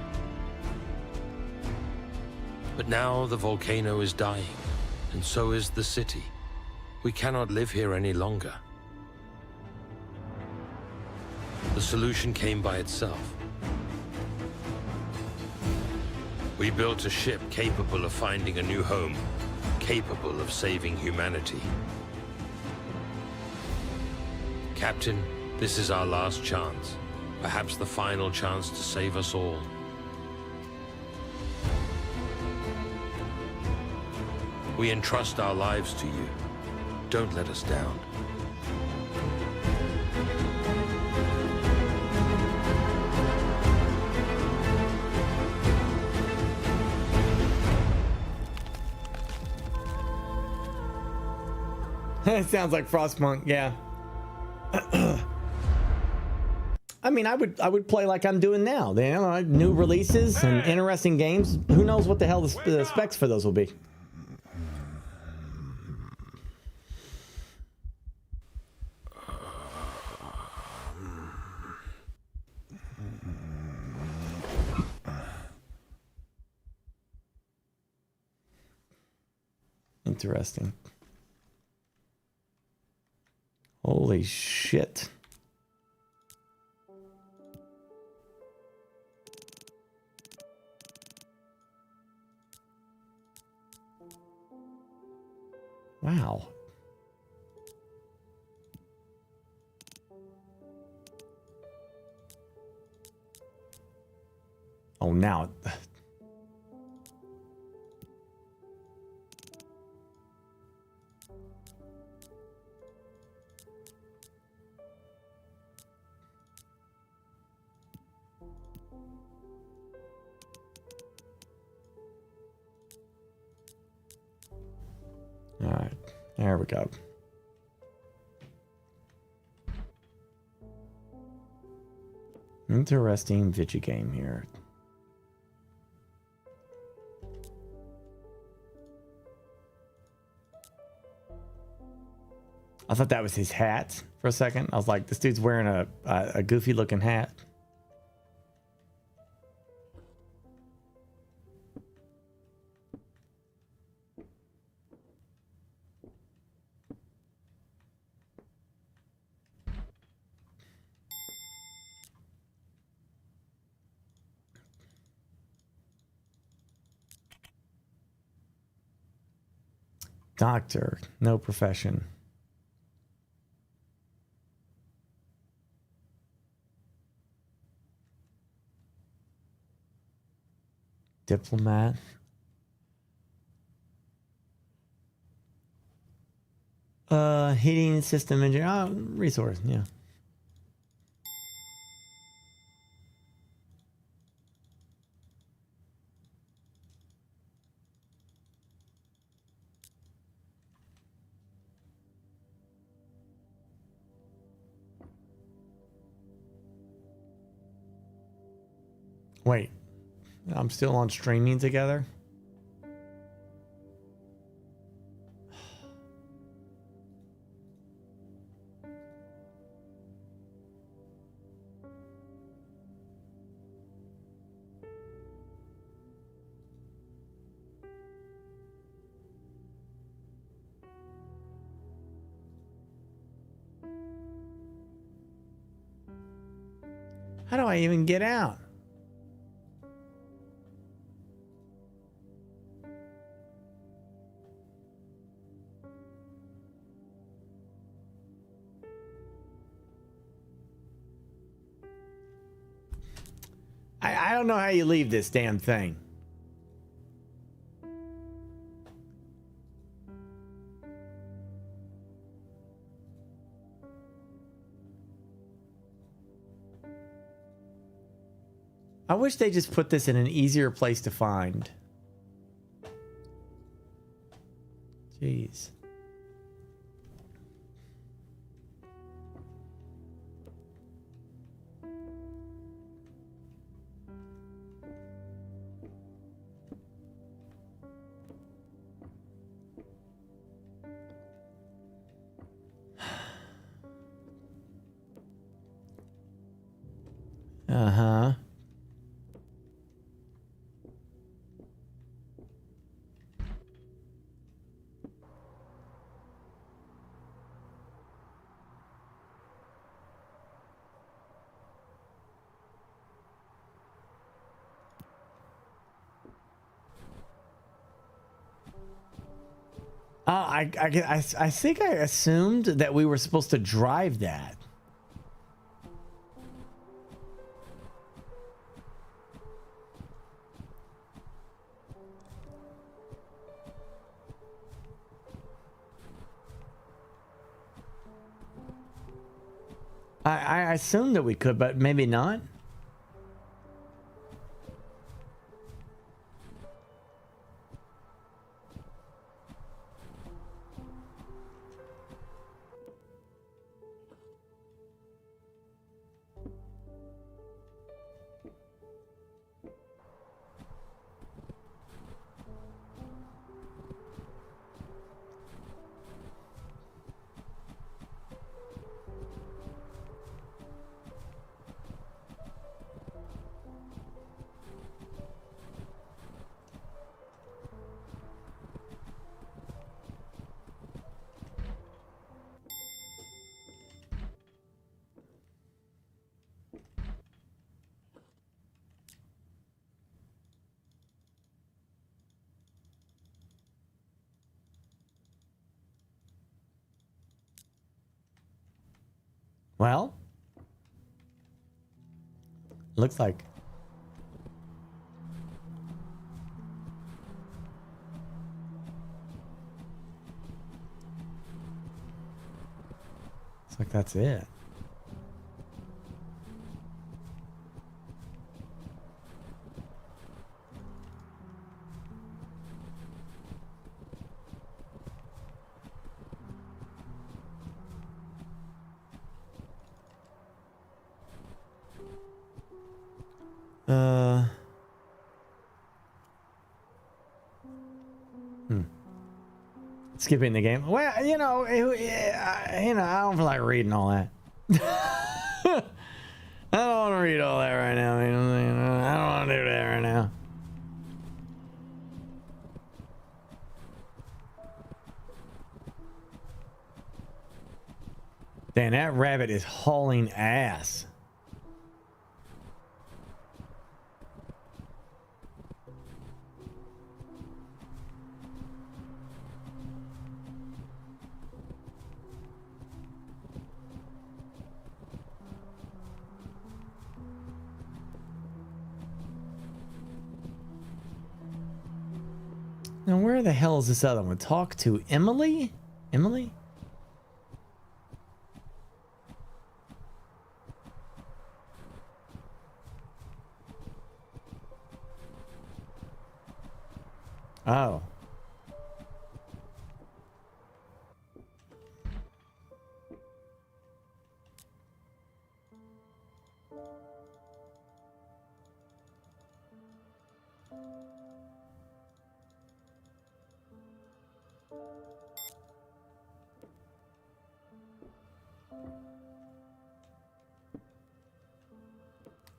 But now the volcano is dying, and so is the city. We cannot live here any longer. The solution came by itself. We built a ship capable of finding a new home, capable of saving humanity. Captain, this is our last chance, perhaps the final chance to save us all. We entrust our lives to you. Don't let us down. It sounds like Frostpunk, yeah. I mean, I would play like I'm doing now. You know, new releases and interesting games. Who knows what the hell the specs for those will be? Interesting. Holy shit. Wow. Oh, now. All right, there we go. Interesting video game here. I thought that was his hat for a second. I was like, this dude's wearing a goofy looking hat. Doctor, no profession. Diplomat. Heating system engineer. Oh, resource, yeah. Wait, I'm still on streaming together? How do I even get out? I don't know how you leave this damn thing. I wish they just put this in an easier place to find. Jeez. Uh-huh. I think I assumed that we were supposed to drive that. I assumed that we could, but maybe not. Well, looks like that's it. Skipping the game. Well, I don't feel like reading all that. I don't want to read all that right now. I don't want to do that right now. Damn, that rabbit is hauling ass. Now, where the hell is this other one? Talk to Emily? Emily? Oh.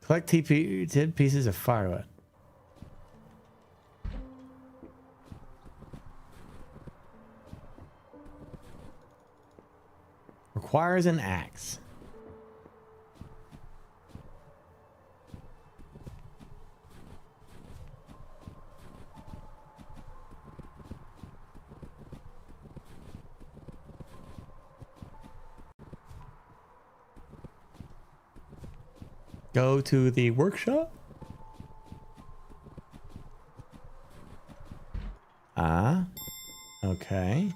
Collect TP pieces of firewood. Requires an axe. Go to the workshop. Ah. Okay.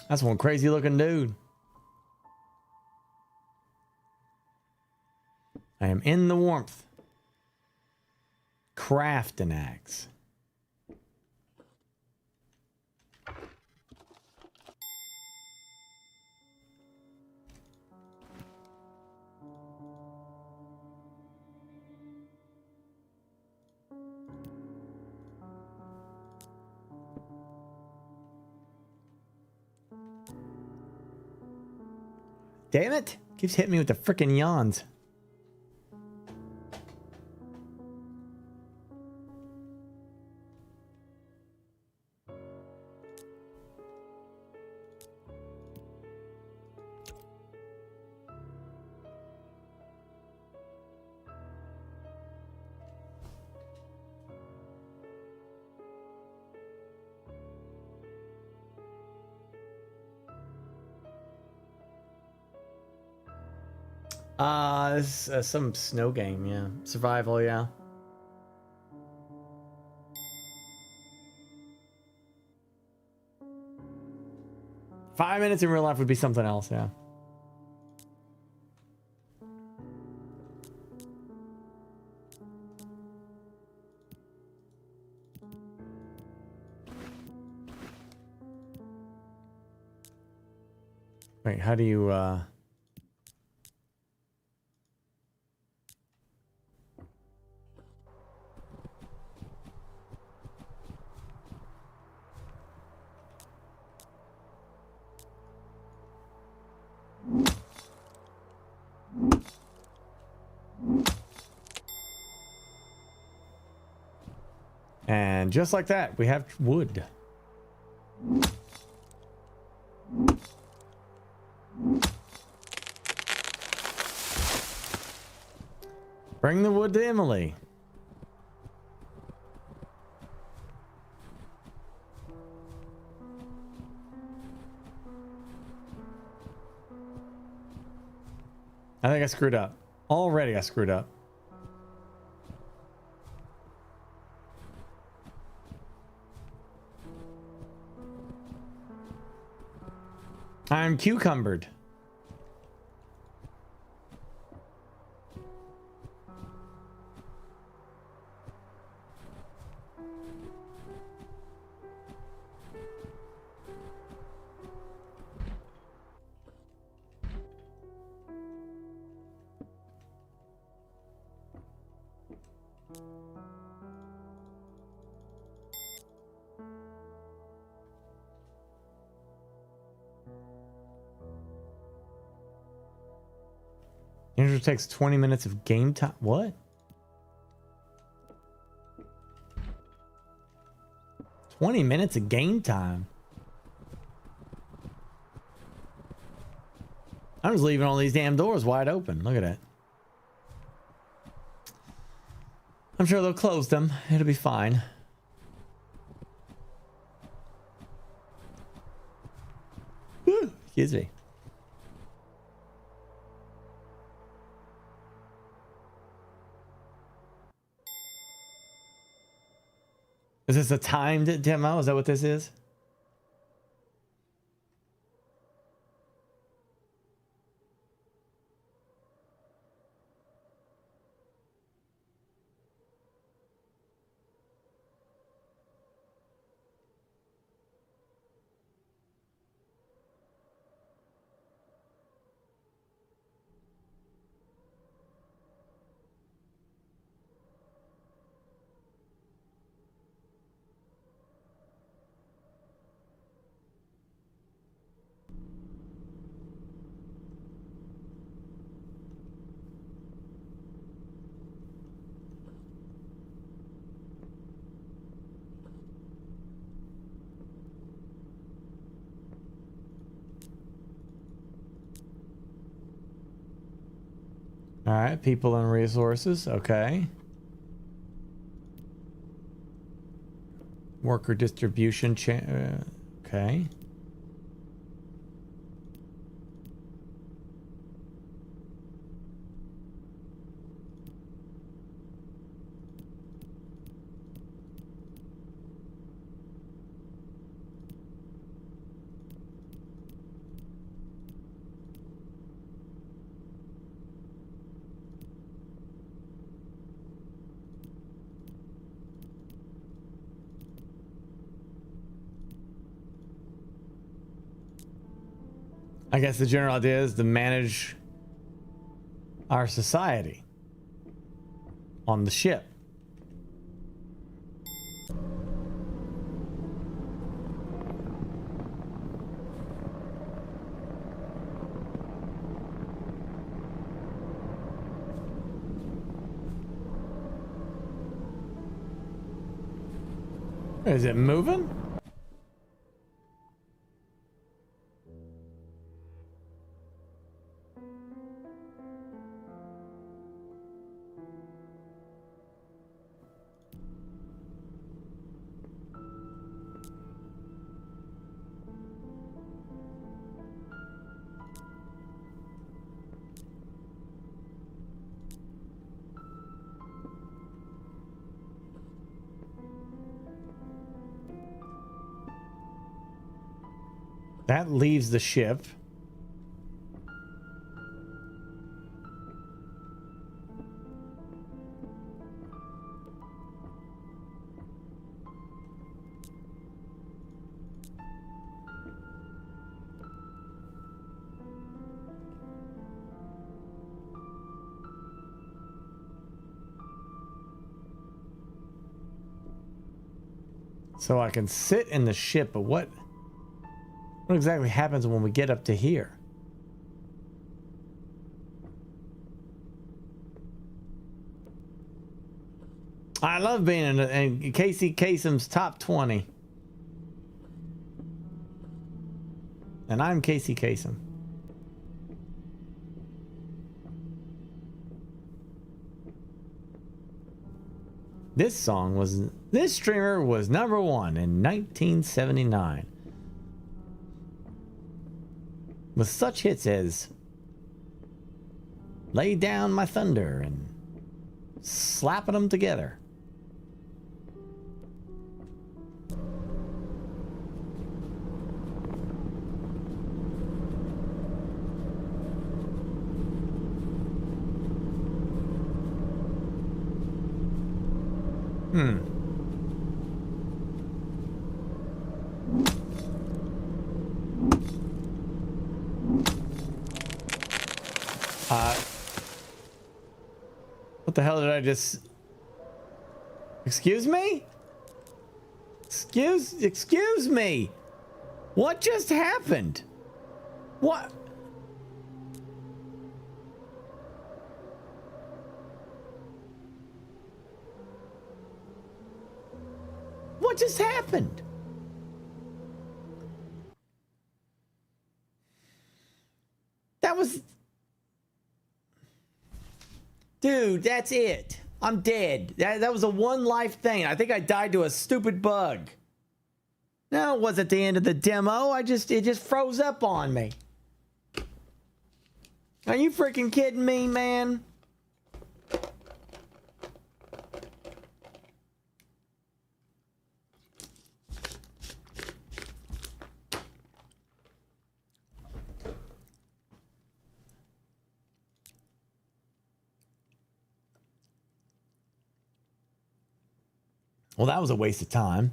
That's one crazy looking dude. I am in the warmth. Craft an axe. Damn it! Keeps hitting me with the frickin' yawns. This is some snow game, yeah. Survival, yeah. Five minutes in real life would be something else, yeah. Wait, how do you, And just like that, we have wood. Bring the wood to Emily. I think I screwed up. Already I screwed up. I'm cucumbered. Usually takes 20 minutes of game time. What? 20 minutes of game time. I'm just leaving all these damn doors wide open. Look at that. I'm sure they'll close them. It'll be fine. Woo, excuse me. Is this a timed demo? Is that what this is? All right, people and resources. Okay. Worker distribution. Okay. I guess the general idea is to manage our society on the ship. Is it moving? That leaves the ship. So I can sit in the ship, but what exactly happens when we get up to here? I love being in Casey Kasem's top 20. And I'm Casey Kasem. This streamer was #1 in 1979. With such hits as Lay Down My Thunder and Slapping Them Together. What the hell did I just... Excuse me? Excuse me. What just happened? What? What just happened? That was... Dude, that's it. I'm dead. That was a one life thing. I think I died to a stupid bug. No, it wasn't the end of the demo. It just froze up on me. Are you freaking kidding me, man? Well, that was a waste of time.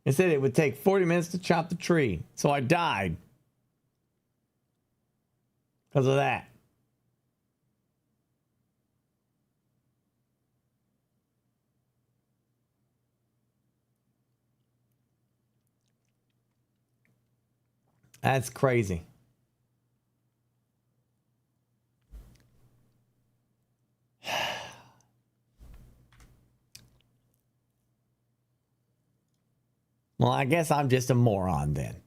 It said it would take 40 minutes to chop the tree, so I died because of that. That's crazy. Well, I guess I'm just a moron then.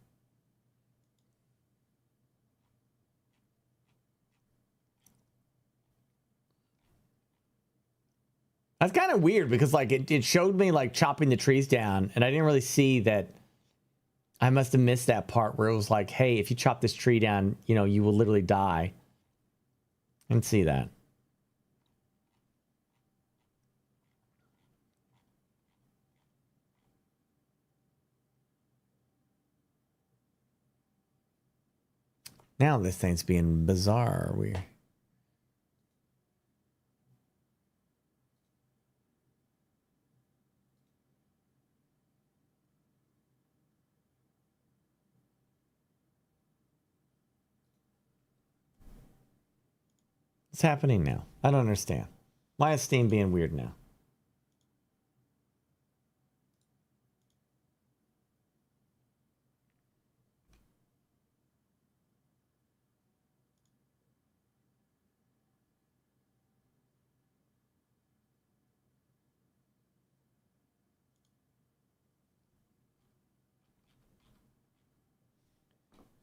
That's kind of weird because like it showed me like chopping the trees down and I didn't really see that. I must have missed that part where it was like, hey, if you chop this tree down, you know, you will literally die. I didn't see that. Now this thing's being bizarre. What's happening now? I don't understand. Why is Steam being weird now?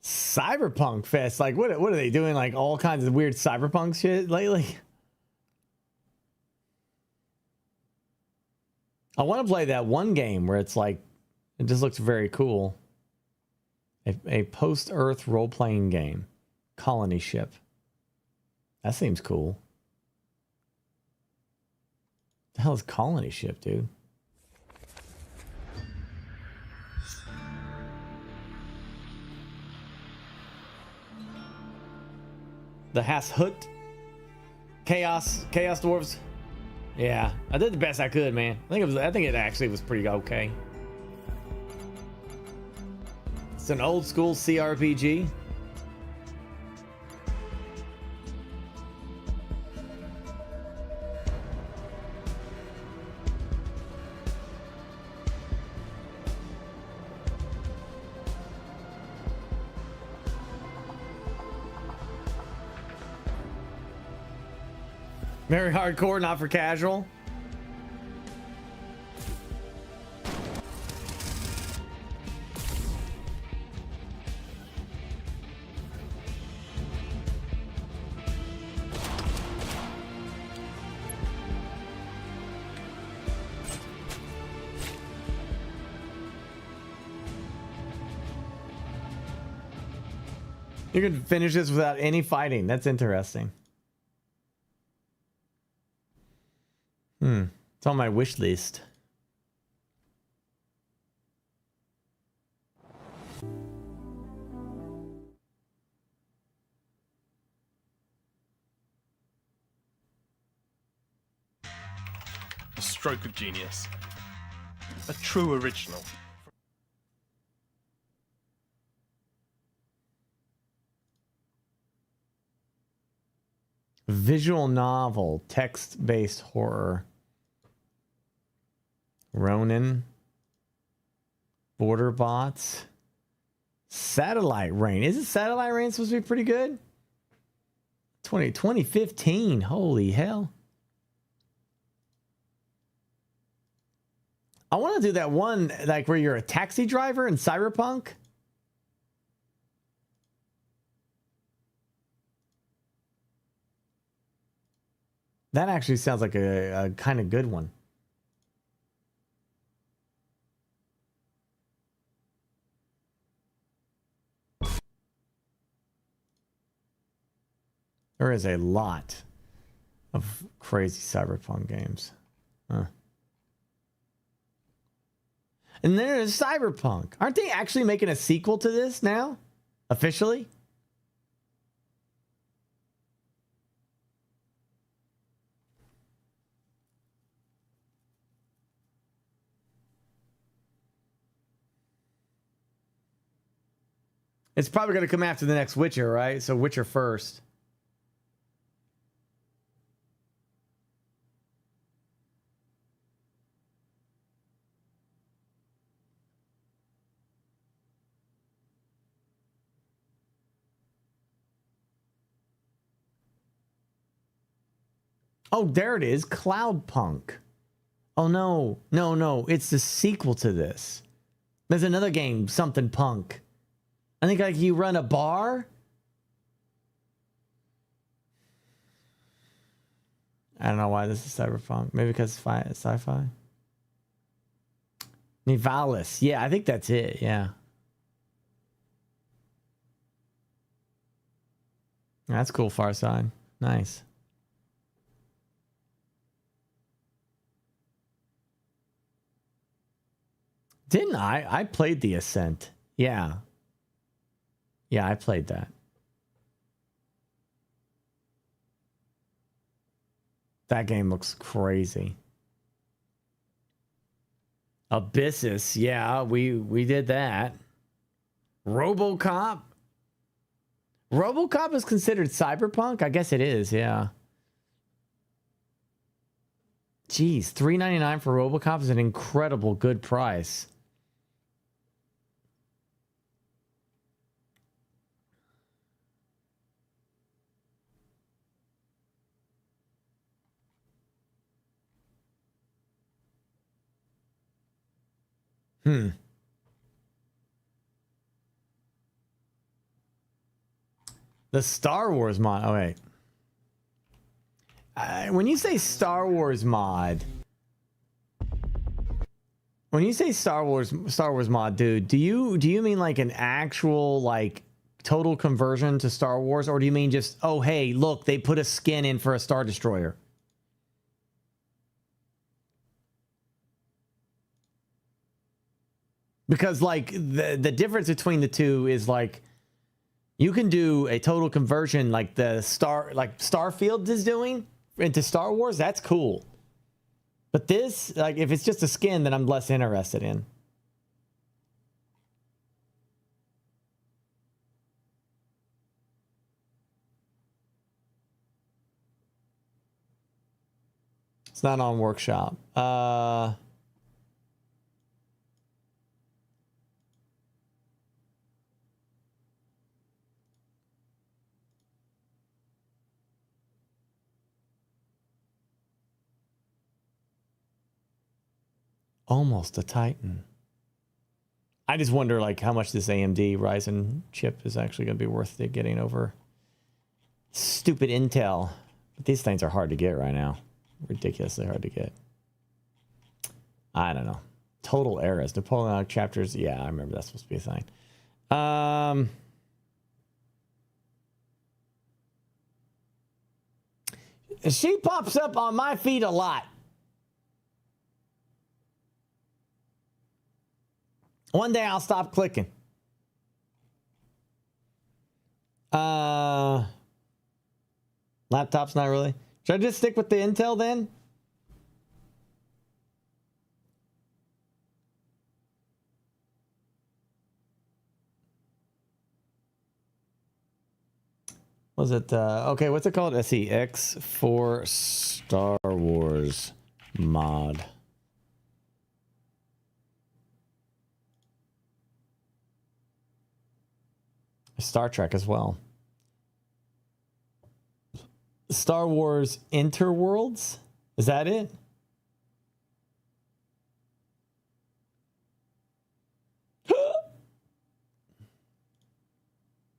Cyberpunk Fest. Like, what are they doing? Like, all kinds of weird cyberpunk shit lately? I want to play that one game where it's like, it just looks very cool. A post-Earth role-playing game. Colony ship. That seems cool. The hell is Colony ship, dude? The Hashut. Chaos Dwarves. Yeah, I did the best I could, man. I think it actually was pretty okay. It's an old school CRPG. Very hardcore, not for casual. You can finish this without any fighting. That's interesting. It's on my wish list. A stroke of genius. A true original. Visual novel, text-based horror. Ronin. Border bots. Satellite Rain. Isn't Satellite Rain supposed to be pretty good? 2015. Holy hell. I want to do that one like where you're a taxi driver in Cyberpunk. That actually sounds like a kind of good one. There is a lot of crazy Cyberpunk games. Huh. And there is Cyberpunk. Aren't they actually making a sequel to this now? Officially? It's probably going to come after the next Witcher, right? So Witcher first. Oh, there it is. Cloudpunk. Oh, no. No. It's the sequel to this. There's another game, something punk. I think like you run a bar. I don't know why this is Cyberpunk. Maybe because it's sci-fi. Nivalis. Yeah, I think that's it. Yeah. That's cool, Far Side. Nice. Didn't I? I played The Ascent. Yeah. Yeah, I played that. That game looks crazy. Abyssus. Yeah, we did that. RoboCop. RoboCop is considered cyberpunk? I guess it is, yeah. Geez, $3.99 for RoboCop is an incredible good price. The Star Wars mod. Oh, wait. When you say Star Wars mod, mod, dude, do you mean like an actual like total conversion to Star Wars, or do you mean just, oh hey, look, they put a skin in for a Star Destroyer? Because like the difference between the two is like you can do a total conversion like the Starfield is doing into Star Wars. That's cool. But this, like, if it's just a skin, then I'm less interested in. It's not on Workshop. Almost a Titan. I just wonder, like, how much this AMD Ryzen chip is actually going to be worth it getting over stupid Intel. But these things are hard to get right now. Ridiculously hard to get. I don't know. Total eras. Napoleonic chapters. Yeah, I remember that's supposed to be a thing. She pops up on my feed a lot. One day I'll stop clicking. Laptop's not really. Should I just stick with the Intel then? Was it okay, what's it called? Let's see. X4 Star Wars mod. Star Trek as well. Star Wars Interworlds? Is that it?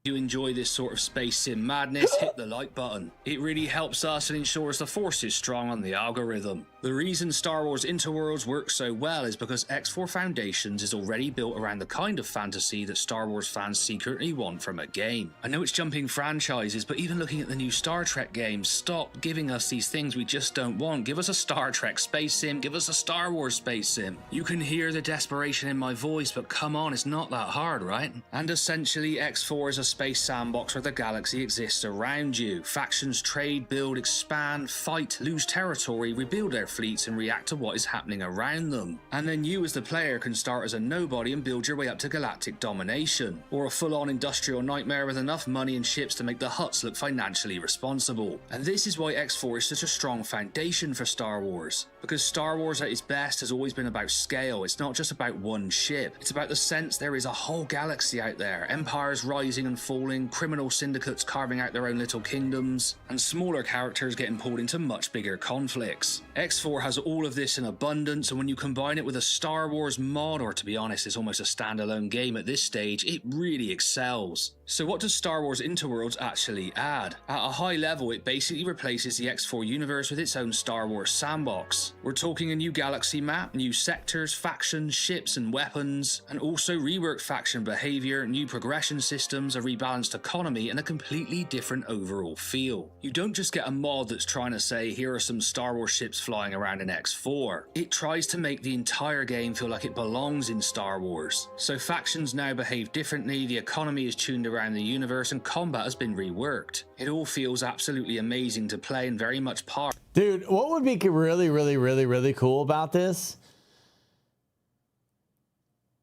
If you enjoy this sort of space sim madness, hit the like button. It really helps us and ensures the force is strong on the algorithm. The reason Star Wars Interworlds works so well is because X4 Foundations is already built around the kind of fantasy that Star Wars fans secretly want from a game. I know it's jumping franchises, but even looking at the new Star Trek games, stop giving us these things we just don't want. Give us a Star Trek space sim, give us a Star Wars space sim. You can hear the desperation in my voice, but come on, it's not that hard, right? And essentially, X4 is a space sandbox where the galaxy exists around you. Factions trade, build, expand, fight, lose territory, rebuild their fleets and react to what is happening around them. And then you as the player can start as a nobody and build your way up to galactic domination, or a full-on industrial nightmare with enough money and ships to make the Hutts look financially responsible. And this is why X4 is such a strong foundation for Star Wars. Because Star Wars at its best has always been about scale. It's not just about one ship. It's about the sense there is a whole galaxy out there, empires rising and falling, criminal syndicates carving out their own little kingdoms, and smaller characters getting pulled into much bigger conflicts. X4 has all of this in abundance, and when you combine it with a Star Wars mod, or to be honest, it's almost a standalone game at this stage, it really excels. So what does Star Wars Interworlds actually add? At a high level, it basically replaces the X4 universe with its own Star Wars sandbox. We're talking a new galaxy map, new sectors, factions, ships and weapons, and also reworked faction behavior, new progression systems, a rebalanced economy, and a completely different overall feel. You don't just get a mod that's trying to say, here are some Star Wars ships flying around in X4. It tries to make the entire game feel like it belongs in Star Wars. So factions now behave differently, the economy is tuned around the universe, and combat has been reworked. It all feels absolutely amazing to play and very much part. Dude, what would be really cool about this?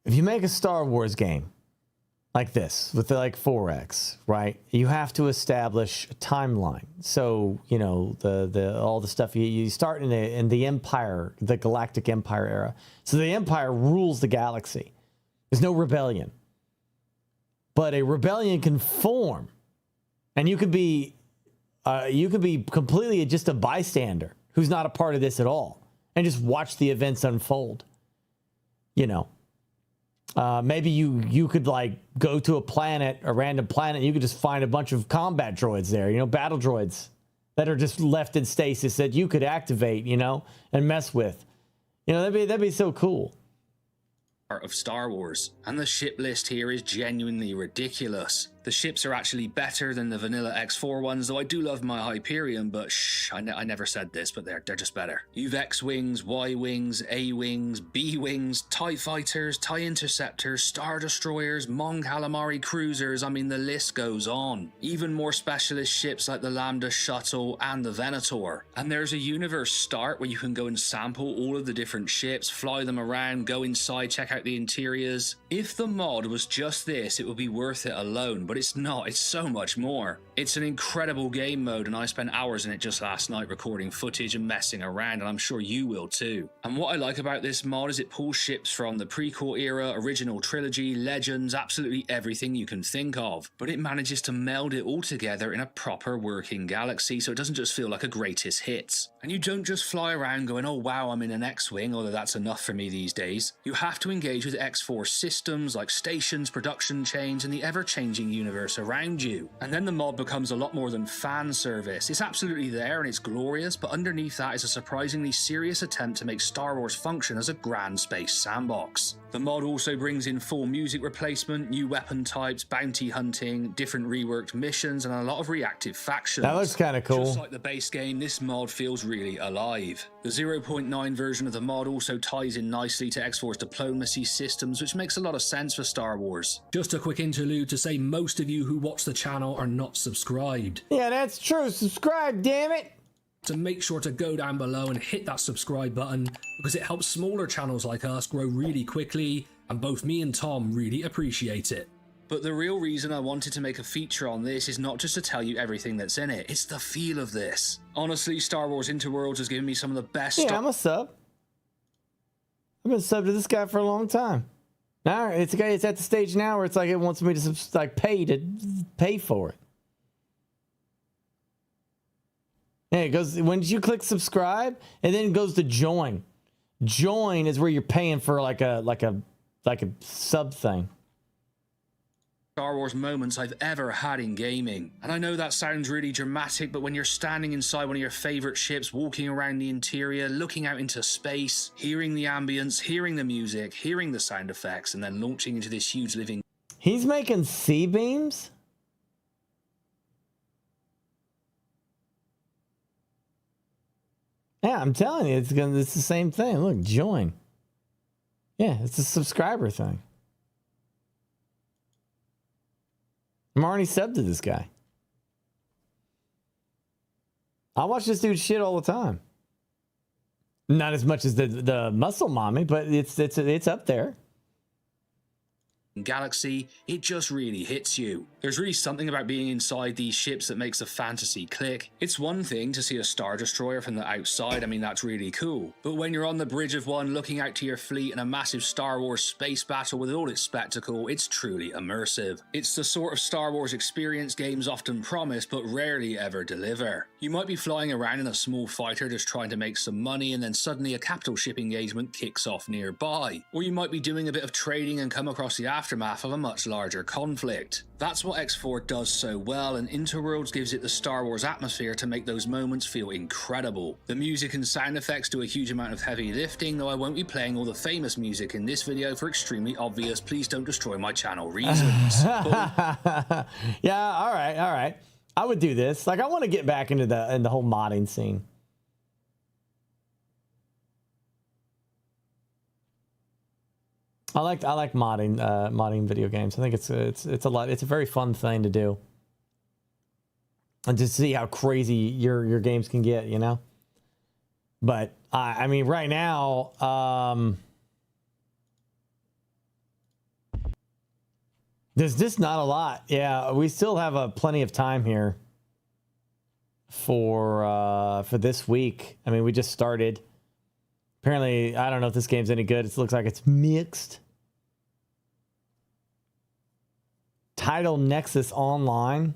If you make a Star Wars game like this with the, like 4X, right? You have to establish a timeline. So, you know, the all the stuff you start in the Empire, the Galactic Empire era. So the Empire rules the galaxy. There's no rebellion. But a rebellion can form, and you could be completely just a bystander who's not a part of this at all, and just watch the events unfold. You know. Maybe you could like go to a random planet, and you could just find a bunch of combat droids there, you know, battle droids that are just left in stasis that you could activate, you know, and mess with. You know, that'd be so cool. Of Star Wars, and the ship list here is genuinely ridiculous. The ships are actually better than the vanilla X4 ones, though I do love my Hyperion, but shh, I never said this, but they're just better. You've X-Wings, Y-Wings, A-Wings, B-Wings, TIE Fighters, TIE Interceptors, Star Destroyers, Mon Calamari Cruisers, I mean the list goes on. Even more specialist ships like the Lambda Shuttle and the Venator. And there's a universe start where you can go and sample all of the different ships, fly them around, go inside, check out the interiors. If the mod was just this, it would be worth it alone, but it's not. It's so much more. It's an incredible game mode, and I spent hours in it just last night recording footage and messing around, and I'm sure you will too. And what I like about this mod is it pulls ships from the prequel era, original trilogy, legends, absolutely everything you can think of, but it manages to meld it all together in a proper working galaxy, so it doesn't just feel like a greatest hits. And you don't just fly around going, oh wow, I'm in an X-Wing, although that's enough for me these days. You have to engage with X4 systems like stations, production chains, and the ever-changing universe around you. And then the mod becomes a lot more than fan service. It's absolutely there and it's glorious, but underneath that is a surprisingly serious attempt to make Star Wars function as a grand space sandbox. The mod also brings in full music replacement, new weapon types, bounty hunting, different reworked missions, and a lot of reactive factions. That looks kind of cool. Just like the base game, this mod feels really alive. The 0.9 version of the mod also ties in nicely to X4's diplomacy systems, which makes a lot of sense for Star Wars. Just a quick interlude to say most of you who watch the channel are not subscribed. Yeah, that's true. Subscribe, damn it. So make sure to go down below and hit that subscribe button, because it helps smaller channels like us grow really quickly, and both me and Tom really appreciate it. But the real reason I wanted to make a feature on this is not just to tell you everything that's in it, it's the feel of this. Honestly, Star Wars Interworlds has given me some of the best... Yeah, I'm a sub. I've been sub to this guy for a long time. Now it's at the stage now where it's like it wants me to pay for it. Yeah, it goes when you click subscribe, and then it goes to join. Join is where you're paying for like a sub thing. Star Wars moments I've ever had in gaming. And I know that sounds really dramatic, but when you're standing inside one of your favorite ships, walking around the interior, looking out into space, hearing the ambience, hearing the music, hearing the sound effects, and then launching into this huge living... He's making C-beams? Yeah, I'm telling you, it's the same thing. Look, join. Yeah, it's a subscriber thing. I'm already subbed to this guy. I watch this dude shit all the time. Not as much as the muscle mommy, but it's up there. Galaxy, it just really hits you. There's really something about being inside these ships that makes the fantasy click. It's one thing to see a Star Destroyer from the outside, I mean that's really cool. But when you're on the bridge of one looking out to your fleet in a massive Star Wars space battle with all its spectacle, it's truly immersive. It's the sort of Star Wars experience games often promise but rarely ever deliver. You might be flying around in a small fighter just trying to make some money, and then suddenly a capital ship engagement kicks off nearby. Or you might be doing a bit of trading and come across the aftermath of a much larger conflict. That's what X4 does so well, and Interworlds gives it the Star Wars atmosphere to make those moments feel incredible. The music and sound effects do a huge amount of heavy lifting, though I won't be playing all the famous music in this video for extremely obvious please don't destroy my channel reasons. Yeah, all right. I would do this. Like, I want to get back into the whole modding scene. I like modding video games. I think it's a very fun thing to do, and to see how crazy your games can get, you know. But I mean, right now, There's just not a lot. Yeah, we still have plenty of time here for this week. I mean, we just started. Apparently, I don't know if this game's any good. It looks like it's mixed. Title Nexus Online.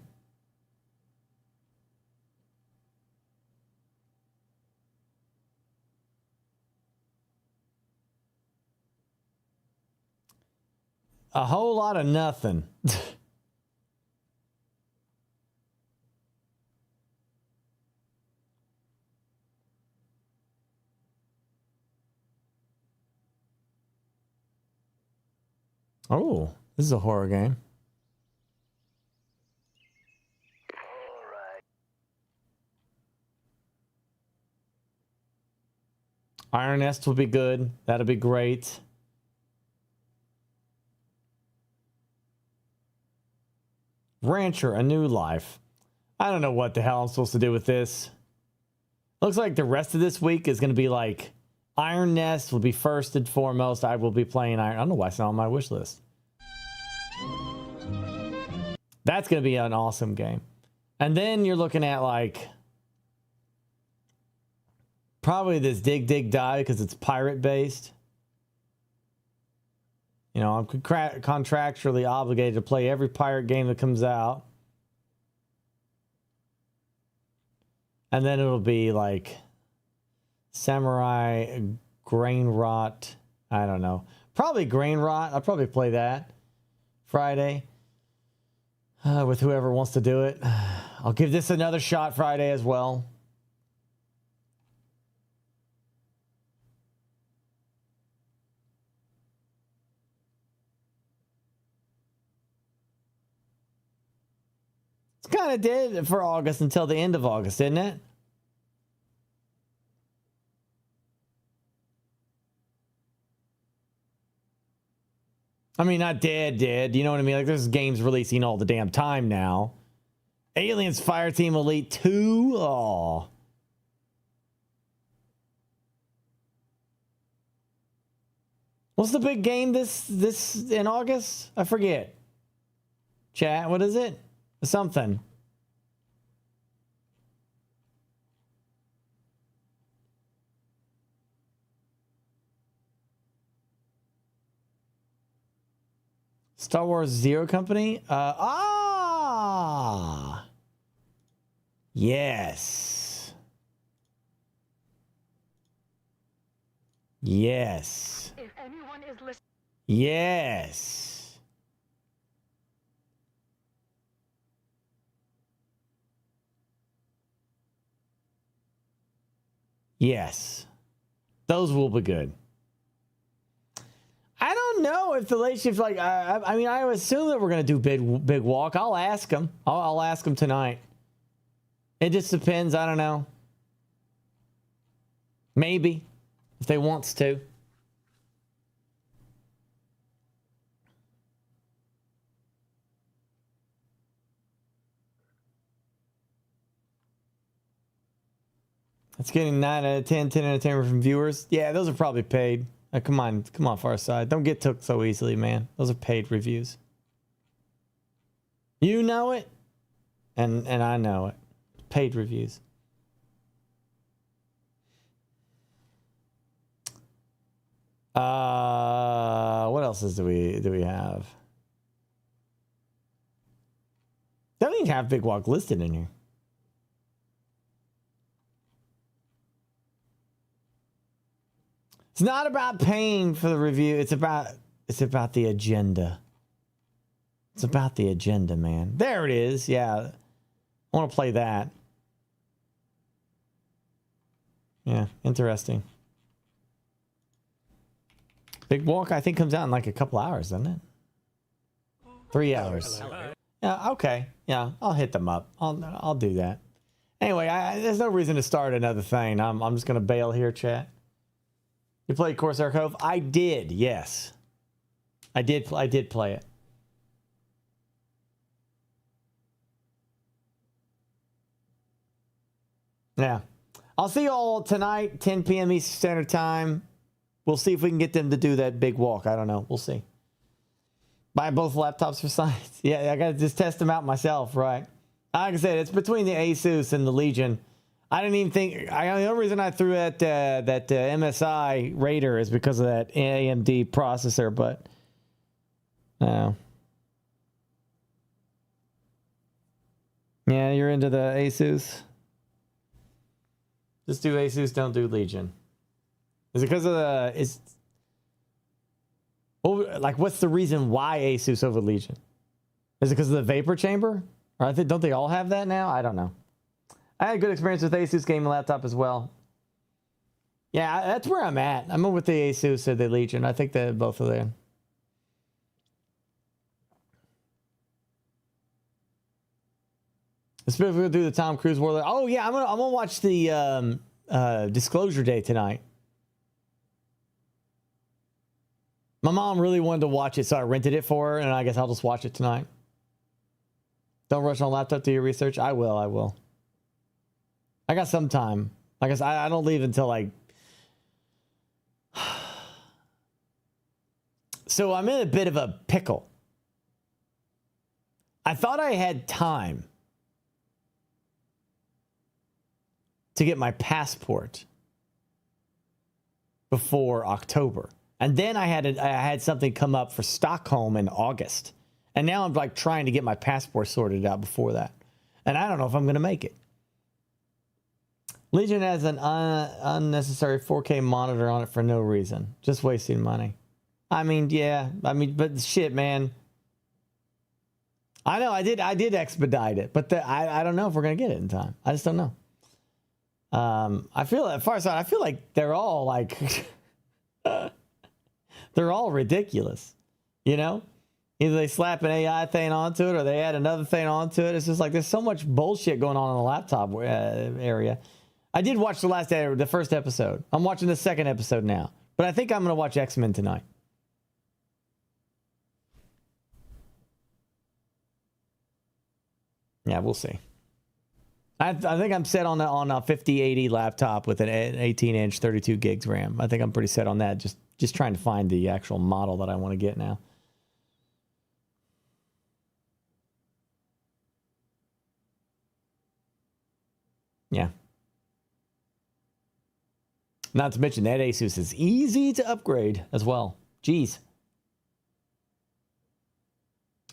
A whole lot of nothing. Oh, this is a horror game. Iron Nest will be good. That'll be great. Rancher, A New Life. I don't know what the hell I'm supposed to do with this. Looks like the rest of this week is going to be like Iron Nest will be first and foremost. I will be playing Iron. I don't know why it's not on my wish list. That's going to be an awesome game. And then you're looking at like probably this Dig Dig Die because it's pirate based. You know, I'm contractually obligated to play every pirate game that comes out. And then it'll be like Samurai Grain Rot. I don't know. Probably Grain Rot. I'll probably play that Friday with whoever wants to do it. I'll give this another shot Friday as well. It's kind of dead for August until the end of August, isn't it? I mean, not dead. You know what I mean? Like, there's games releasing all the damn time now. Aliens Fireteam Elite 2. Oh. What's the big game this in August? I forget. Chat, what is it? Something. Star Wars Zero Company? Yes. Yes. If anyone is listening. Yes. Yes. Those will be good. I don't know if the late shift, like, I mean, I assume that we're going to do big walk. I'll ask them. I'll ask them tonight. It just depends. I don't know. Maybe. If they wants to. It's getting 9 out of 10, 10 out of 10 from viewers. Yeah, those are probably paid. Come on, Far Side. Don't get took so easily, man. Those are paid reviews. You know it, and I know it. Paid reviews. What else do we have? They don't even have Big Walk listed in here. It's not about paying for the review. It's about the agenda. It's about the agenda, man. There it is. Yeah. I want to play that. Yeah, interesting. Big Walk, I think, comes out in like a couple hours, doesn't it? 3 hours. Hello. Yeah, okay. Yeah, I'll hit them up. I'll do that. Anyway, there's no reason to start another thing. I'm just gonna bail here, chat. You played Corsair Cove? I did, yes. I did play it. Yeah. I'll see you all tonight, 10 p.m. Eastern Standard Time. We'll see if we can get them to do that big walk. I don't know. We'll see. Buy both laptops for science. Yeah, I gotta just test them out myself, right? Like I said, it's between the Asus and the Legion. I didn't even think. The only reason I threw at that MSI Raider is because of that AMD processor, but yeah, you're into the Asus. Just do Asus, don't do Legion. Is it because of the what's the reason why Asus over Legion? Is it because of the vapor chamber? Or don't they all have that now? I don't know. I had a good experience with Asus gaming laptop as well. Yeah, that's where I'm at. I'm with the Asus or the Legion. I think that both are there. Especially if we do the Tom Cruise War. Oh yeah, I'm gonna watch the Disclosure Day tonight. My mom really wanted to watch it, so I rented it for her, and I guess I'll just watch it tonight. Don't rush on laptop, do your research. I will. I got some time. I guess I don't leave until like. So I'm in a bit of a pickle. I thought I had time to get my passport before October. And then I had something come up for Stockholm in August. And now I'm like trying to get my passport sorted out before that. And I don't know if I'm going to make it. Legion has an unnecessary 4K monitor on it for no reason. Just wasting money. I mean, yeah. But shit, man. I know I did expedite it, but I don't know if we're going to get it in time. I just don't know. I feel like they're all like they're all ridiculous, you know? Either they slap an AI thing onto it or they add another thing onto it. It's just like there's so much bullshit going on in the laptop area. I did watch the first episode. I'm watching the second episode now, but I think I'm going to watch X-Men tonight. Yeah, we'll see. I think I'm set on a 5080 laptop with an 18-inch 32 gigs RAM. I think I'm pretty set on that. Just trying to find the actual model that I want to get now. Yeah. Not to mention that Asus is easy to upgrade as well. Jeez.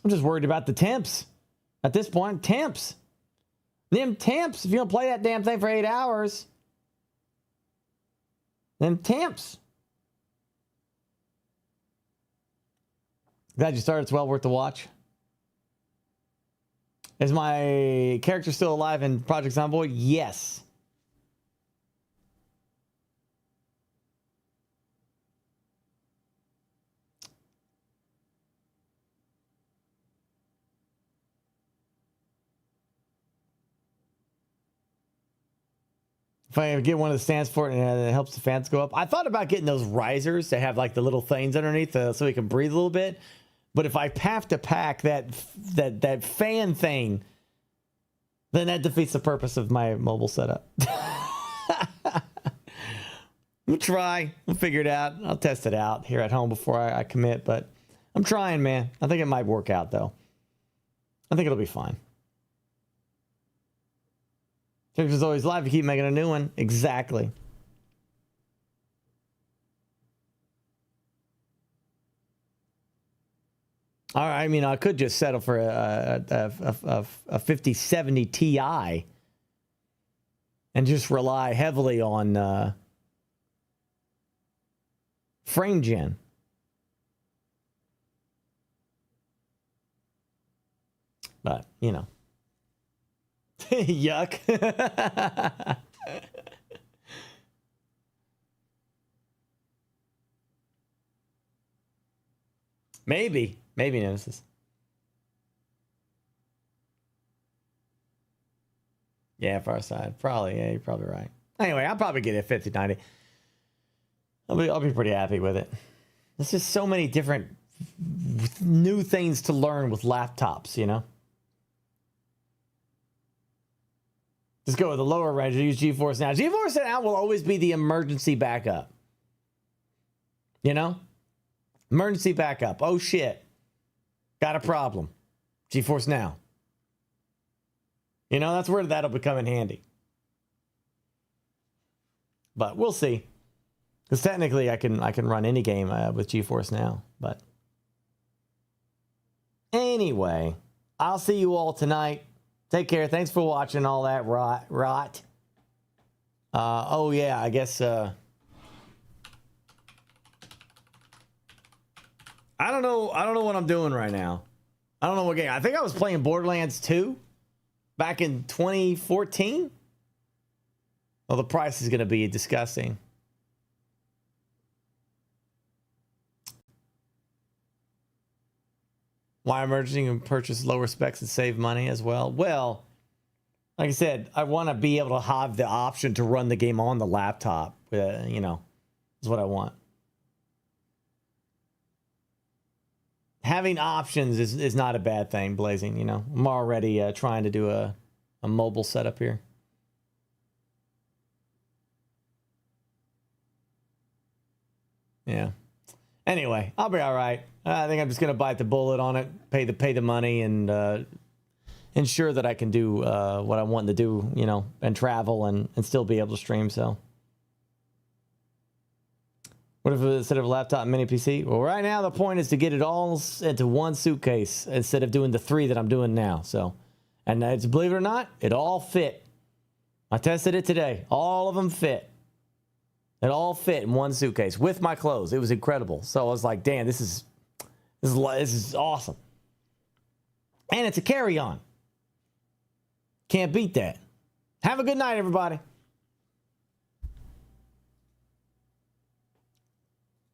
I'm just worried about the temps. At this point, temps. Them temps, if you don't play that damn thing for 8 hours. Them temps. Glad you started. It's well worth the watch. Is my character still alive in Project Zomboid? Yes. If I get one of the stands for it and it helps the fans go up. I thought about getting those risers that have like the little things underneath so we can breathe a little bit. But if I have to pack that fan thing, then that defeats the purpose of my mobile setup. We'll try. We'll figure it out. I'll test it out here at home before I commit. But I'm trying, man. I think it might work out, though. I think it'll be fine. Character's always live. You keep making a new one. Exactly. All right, I mean, I could just settle for a 5070 Ti and just rely heavily on frame gen. But, you know. Yuck. Maybe Nemesis. Yeah, far side. Probably. Yeah, you're probably right. Anyway, I'll probably get it 5090. I'll be pretty happy with it. There's just so many different new things to learn with laptops, you know? Just go with the lower range. Use GeForce Now. GeForce Now will always be the emergency backup. You know? Emergency backup. Oh, shit. Got a problem. GeForce Now. You know, that's where that'll become in handy. But we'll see. Because technically I can run any game with GeForce Now. But anyway, I'll see you all tonight. Take care. Thanks for watching all that rot. Oh yeah, I guess I don't know what I'm doing right now. I don't know what game. I think I was playing Borderlands 2 back in 2014. Well, the price is going to be disgusting. Why emerging and purchase lower specs and save money as well? Well, like I said, I want to be able to have the option to run the game on the laptop. You know, is what I want. Having options is not a bad thing, Blazing. You know, I'm already trying to do a mobile setup here. Yeah. Anyway, I'll be all right. I think I'm just gonna bite the bullet on it, pay the money, and ensure that I can do what I want to do, you know, and travel and still be able to stream. So, what if instead of a laptop and mini PC? Well, right now the point is to get it all into one suitcase instead of doing the 3 that I'm doing now. So, and it's, believe it or not, it all fit. I tested it today. All of them fit. It all fit in one suitcase with my clothes. It was incredible. So I was like, damn, this is awesome. And it's a carry-on. Can't beat that. Have a good night, everybody.